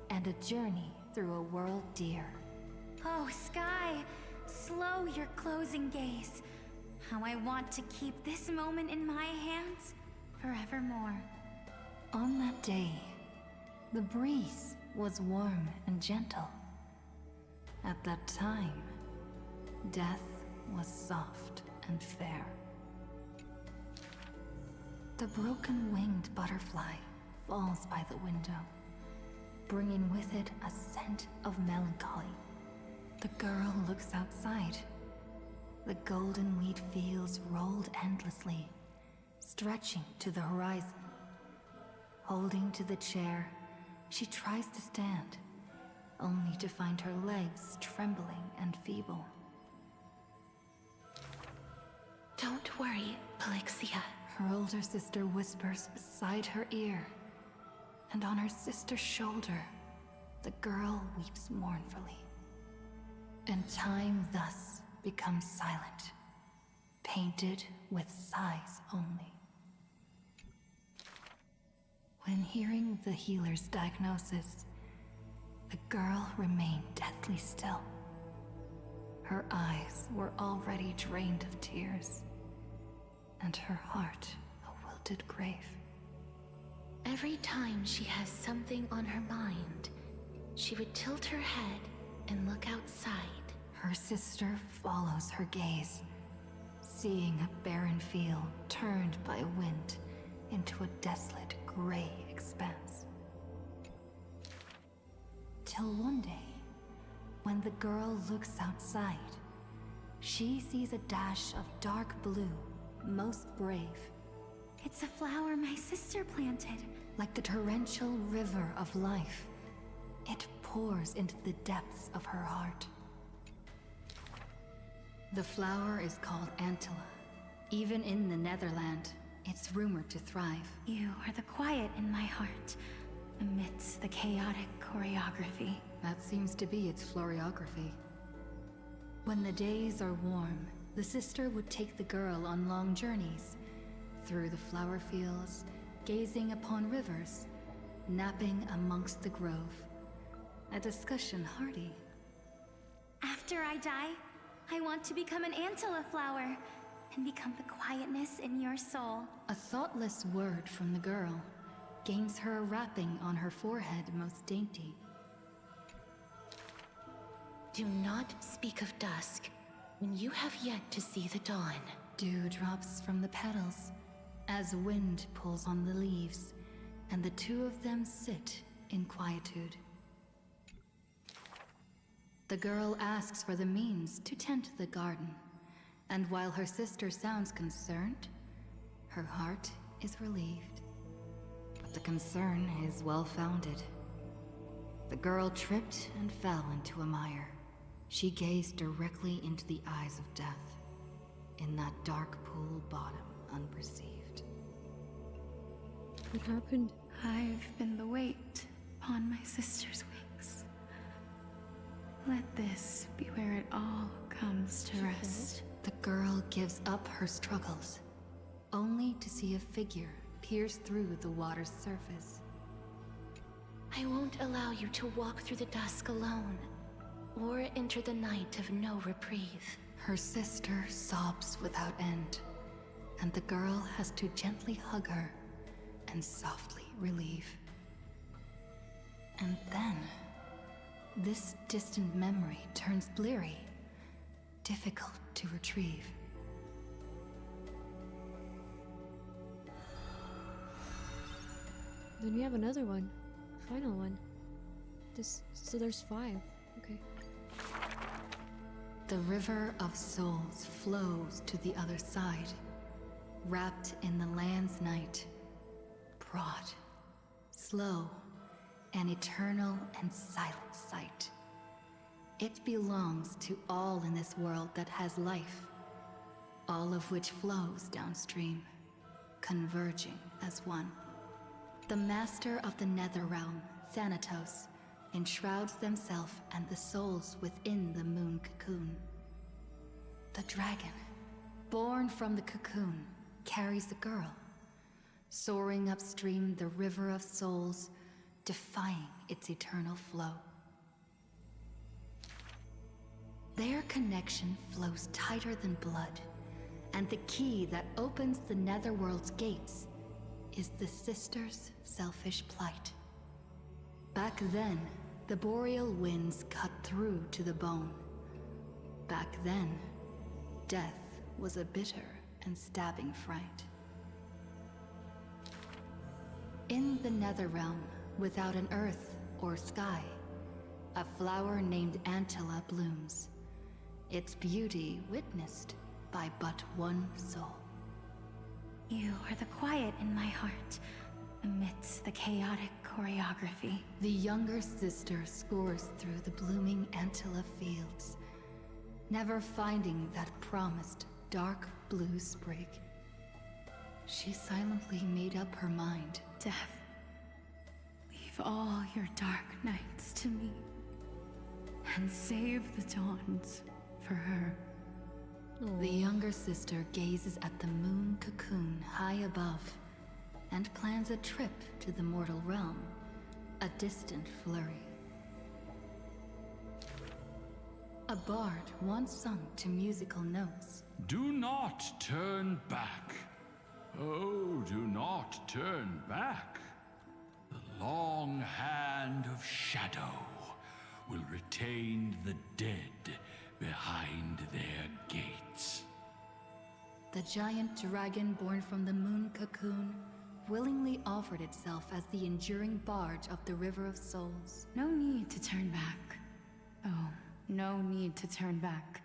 and a journey through a world dear. Oh, Sky, slow your closing gaze. How I want to keep this moment in my hands forevermore. On that day, the breeze was warm and gentle. At that time, death was soft and fair. The broken-winged butterfly falls by the window, bringing with it a scent of melancholy. The girl looks outside. The golden wheat fields rolled endlessly, stretching to the horizon. Holding to the chair, she tries to stand, only to find her legs trembling and feeble. Don't worry, Pelixia. Her older sister whispers beside her ear, and on her sister's shoulder, the girl weeps mournfully. And time thus becomes silent, painted with sighs only. When hearing the healer's diagnosis, the girl remained deathly still. Her eyes were already drained of tears, and her heart a wilted grave. Every time she has something on her mind, she would tilt her head and look outside. Her sister follows her gaze, seeing a barren field turned by wind into a desolate gray expanse. Till one day, when the girl looks outside, she sees a dash of dark blue, most brave. It's a flower my sister planted. Like the torrential river of life, it pours into the depths of her heart. The flower is called Antilla. Even in the Netherland, it's rumored to thrive. You are the quiet in my heart, amidst the chaotic choreography. That seems to be its floriography. When the days are warm, the sister would take the girl on long journeys, through the flower fields, gazing upon rivers, napping amongst the grove. A discussion hearty. After I die, I want to become an Antilla flower and become the quietness in your soul. A thoughtless word from the girl gains her a wrapping on her forehead most dainty. Do not speak of dusk when you have yet to see the dawn. Dew drops from the petals as wind pulls on the leaves, and the two of them sit in quietude. The girl asks for the means to tend the garden, and while her sister sounds concerned, her heart is relieved. But the concern is well-founded. The girl tripped and fell into a mire. She gazed directly into the eyes of death, in that dark pool bottom, unperceived. What happened? I've been the weight upon my sister's wings. Let this be where it all comes to rest. The girl gives up her struggles, only to see a figure pierce through the water's surface. I won't allow you to walk through the dusk alone, or enter the night of no reprieve. Her sister sobs without end, and the girl has to gently hug her and softly relieve. And then, this distant memory turns bleary, difficult to retrieve. Then we have another one. Final one. So there's 5. Okay. The River of Souls flows to the other side, wrapped in the land's night. Broad, slow, an eternal and silent sight. It belongs to all in this world that has life, all of which flows downstream, converging as one. The master of the Netherrealm, Thanatos, enshrouds themselves and the souls within the moon cocoon. The dragon, born from the cocoon, carries the girl, soaring upstream the river of souls, defying its eternal flow. Their connection flows tighter than blood, and the key that opens the Netherworld's gates is the sisters' selfish plight. Back then, the boreal winds cut through to the bone. Back then, death was a bitter and stabbing fright. In the Netherrealm, without an earth or sky, a flower named Antilla blooms, its beauty witnessed by but one soul. You are the quiet in my heart, amidst the chaotic choreography. The younger sister scores through the blooming Antilla fields, never finding that promised dark blue sprig. She silently made up her mind. Death, leave all your dark nights to me, and save the dawns for her. The younger sister gazes at the moon cocoon high above and plans a trip to the mortal realm, a distant flurry. A bard once sung to musical notes. Do not turn back. Oh, do not turn back. The long hand of shadow will retain the dead behind their gates. The giant dragon born from the moon cocoon willingly offered itself as the enduring barge of the River of Souls. No need to turn back. Oh, no need to turn back.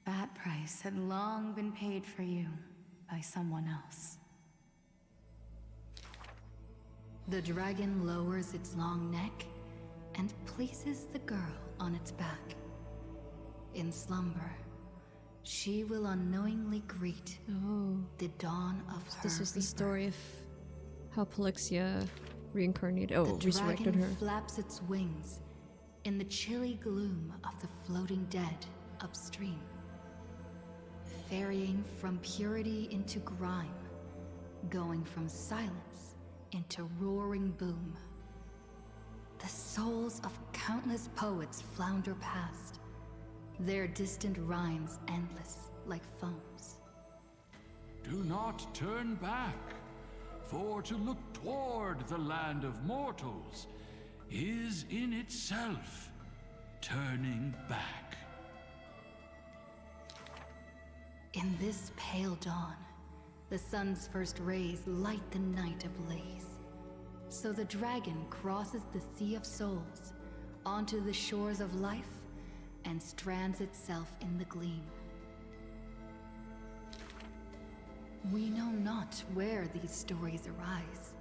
That price had long been paid for you by someone else. The dragon lowers its long neck and places the girl on its back. In slumber, she will unknowingly greet the dawn of her This is the rebirth. story of how Polixia reincarnated, The resurrected dragon her. flaps its wings in the chilly gloom of the floating dead upstream, ferrying from purity into grime, going from silence into roaring boom. The souls of countless poets flounder past, their distant rhymes endless like foams. Do not turn back, for to look toward the land of mortals is in itself turning back. In this pale dawn, the sun's first rays light the night ablaze. So the dragon crosses the sea of souls onto the shores of life and strands itself in the gleam. We know not where these stories arise.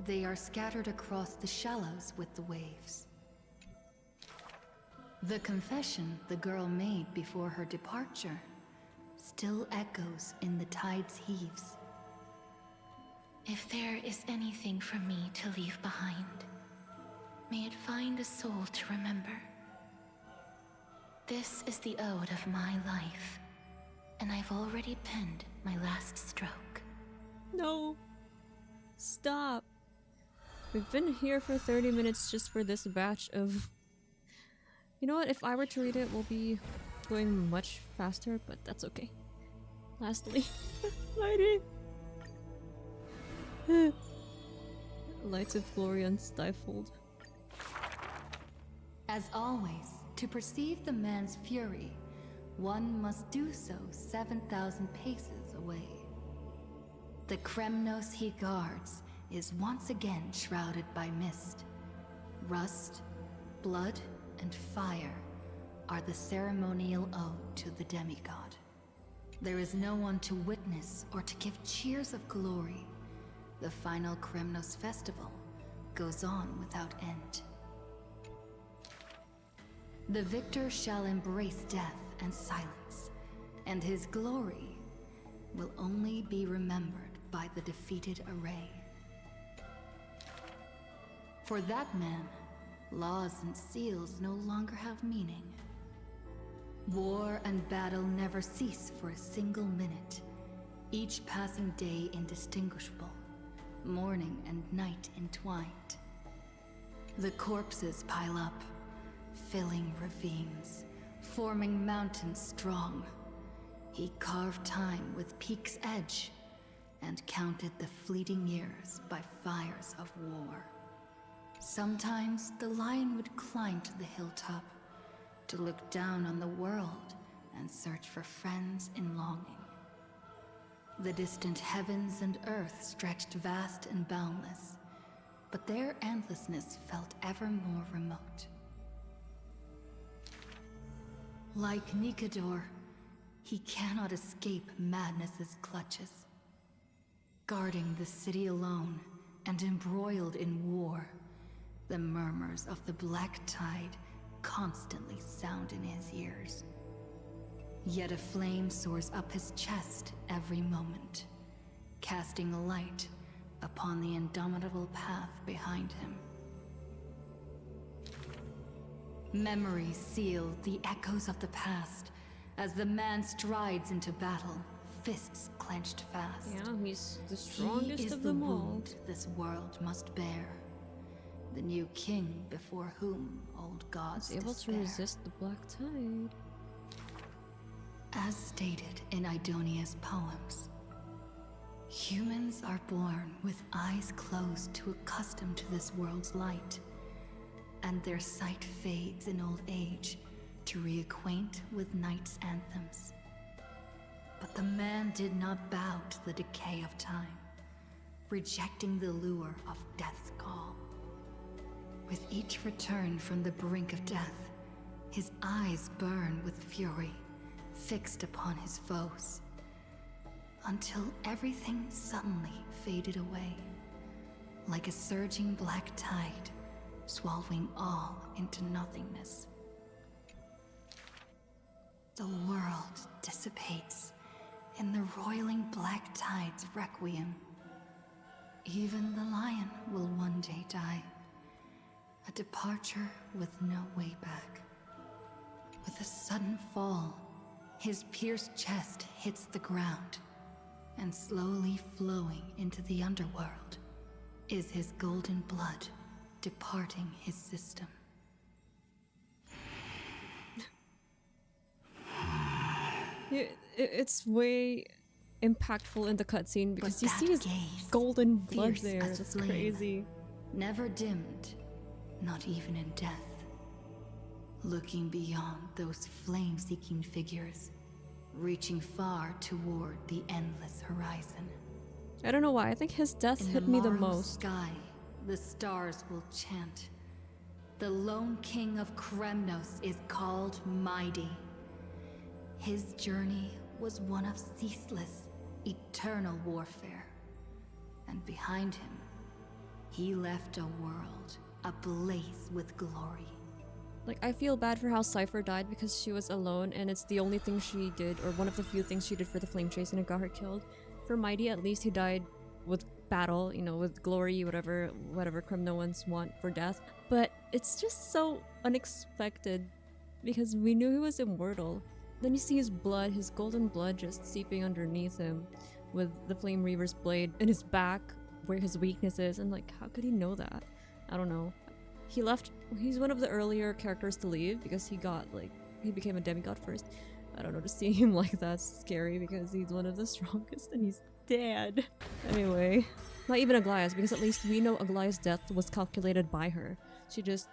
They are scattered across the shallows with the waves. The confession the girl made before her departure still echoes in the tide's heaves. If there is anything for me to leave behind, may it find a soul to remember. This is the ode of my life, and I've already penned my last stroke. No. Stop. We've been here for 30 minutes just for this batch of... You know what? If I were to read it, we'll be going much faster, but that's okay. Lastly, lighting. Lights of glory unstifled. As always, to perceive the man's fury, one must do so 7,000 paces away. The Kremnos he guards is once again shrouded by mist. Rust, blood, and fire are the ceremonial ode to the demigod. There is no one to witness or to give cheers of glory. The final Kremnos festival goes on without end. The victor shall embrace death and silence, and his glory will only be remembered by the defeated array. For that man, laws and seals no longer have meaning. War and battle never cease for a single minute, each passing day indistinguishable, morning and night entwined. The corpses pile up, filling ravines, forming mountains strong. He carved time with peak's edge and counted the fleeting years by fires of war. Sometimes the lion would climb to the hilltop to look down on the world and search for friends in longing. The distant heavens and earth stretched vast and boundless, but their endlessness felt ever more remote. Like Nikador, he cannot escape madness's clutches. Guarding the city alone and embroiled in war, the murmurs of the black tide constantly sound in his ears. Yet a flame soars up his chest every moment, casting a light upon the indomitable path behind him. Memories seal the echoes of the past as the man strides into battle, fists clenched fast. Yeah, he's the strongest he is of the them all. wound this world must bear. The new king before whom old gods He's able despair. to resist the black tide. As stated in Idonia's poems, humans are born with eyes closed to accustom to this world's light, and their sight fades in old age to reacquaint with night's anthems. But the man did not bow to the decay of time, rejecting the lure of death's call. With each return from the brink of death, his eyes burn with fury, fixed upon his foes, until everything suddenly faded away, like a surging black tide, swallowing all into nothingness. The world dissipates in the roiling black tide's requiem. Even the lion will one day die, a departure with no way back. With a sudden fall, his pierced chest hits the ground, and slowly flowing into the underworld is his golden blood departing his system. Yeah, it's way impactful in the cutscene because But you that see his gaze, golden blood fierce there. as That's flame, crazy. Never dimmed, not even in death. Looking beyond those flame-seeking figures, reaching far toward the endless horizon. I don't know why. I think his death In hit me the morrow's most. sky, the stars will chant. The lone king of Kremnos is called Mighty. His journey was one of ceaseless, eternal warfare. And behind him, he left a world ablaze with glory. Like, I feel bad for how Cipher died because she was alone and it's the only thing she did, or one of the few things she did for the flame chase, and it got her killed. For Mighty, at least he died with battle, you know, with glory, whatever criminals want for death. But it's just so unexpected because we knew he was immortal. Then you see his blood, his golden blood just seeping underneath him with the Flame Reaver's blade in his back where his weakness is, and like, how could he know that? I don't know. He left. He's one of the earlier characters to leave because he became a demigod first. I don't know, to see him like that's scary because he's one of the strongest and he's dead. Anyway, not even Aglaea's, because at least we know Aglaea's death was calculated by her. She just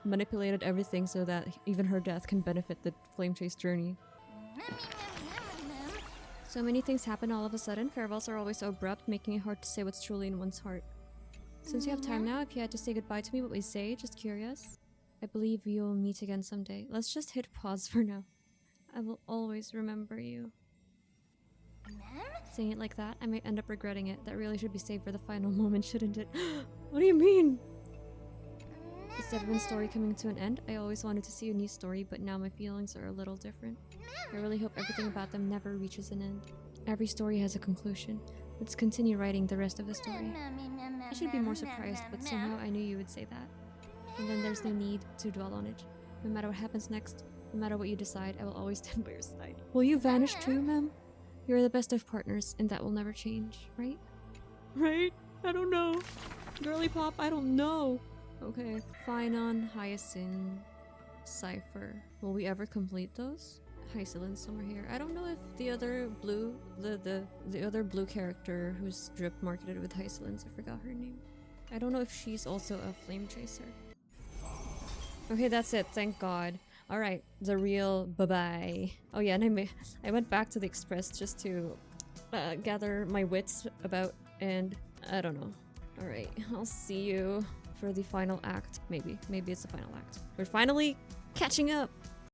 manipulated everything so that even her death can benefit the flame chase journey. So many things happen all of a sudden. Farewells are always so abrupt, making it hard to say what's truly in one's heart. Since you have time now, if you had to say goodbye to me, what would you say? Just curious. I believe you'll meet again someday. Let's just hit pause for now. I will always remember you. Saying it like that, I might end up regretting it. That really should be saved for the final moment, shouldn't it? What do you mean? Is everyone's story coming to an end? I always wanted to see a new story, but now my feelings are a little different. I really hope everything about them never reaches an end. Every story has a conclusion. Let's continue writing the rest of the story. I should be more surprised, but somehow I knew you would say that. And then there's no need to dwell on it. No matter what happens next, no matter what you decide, I will always stand by your side. Will you vanish too, ma'am? You're the best of partners, and that will never change, right? Right? I don't know. Girly pop, I don't know. Okay. Phainon, Hyacine, Cipher. Will we ever complete those? Hyacine somewhere here. I don't know if the other blue, the other blue character who's drip marketed with Hyacine, I forgot her name. I don't know if she's also a flame chaser. Okay, that's it. Thank God. All right, the real bye-bye. Oh yeah, and I went back to the Express just to gather my wits about, and I don't know. All right, I'll see you for the final act. Maybe it's the final act. We're finally catching up.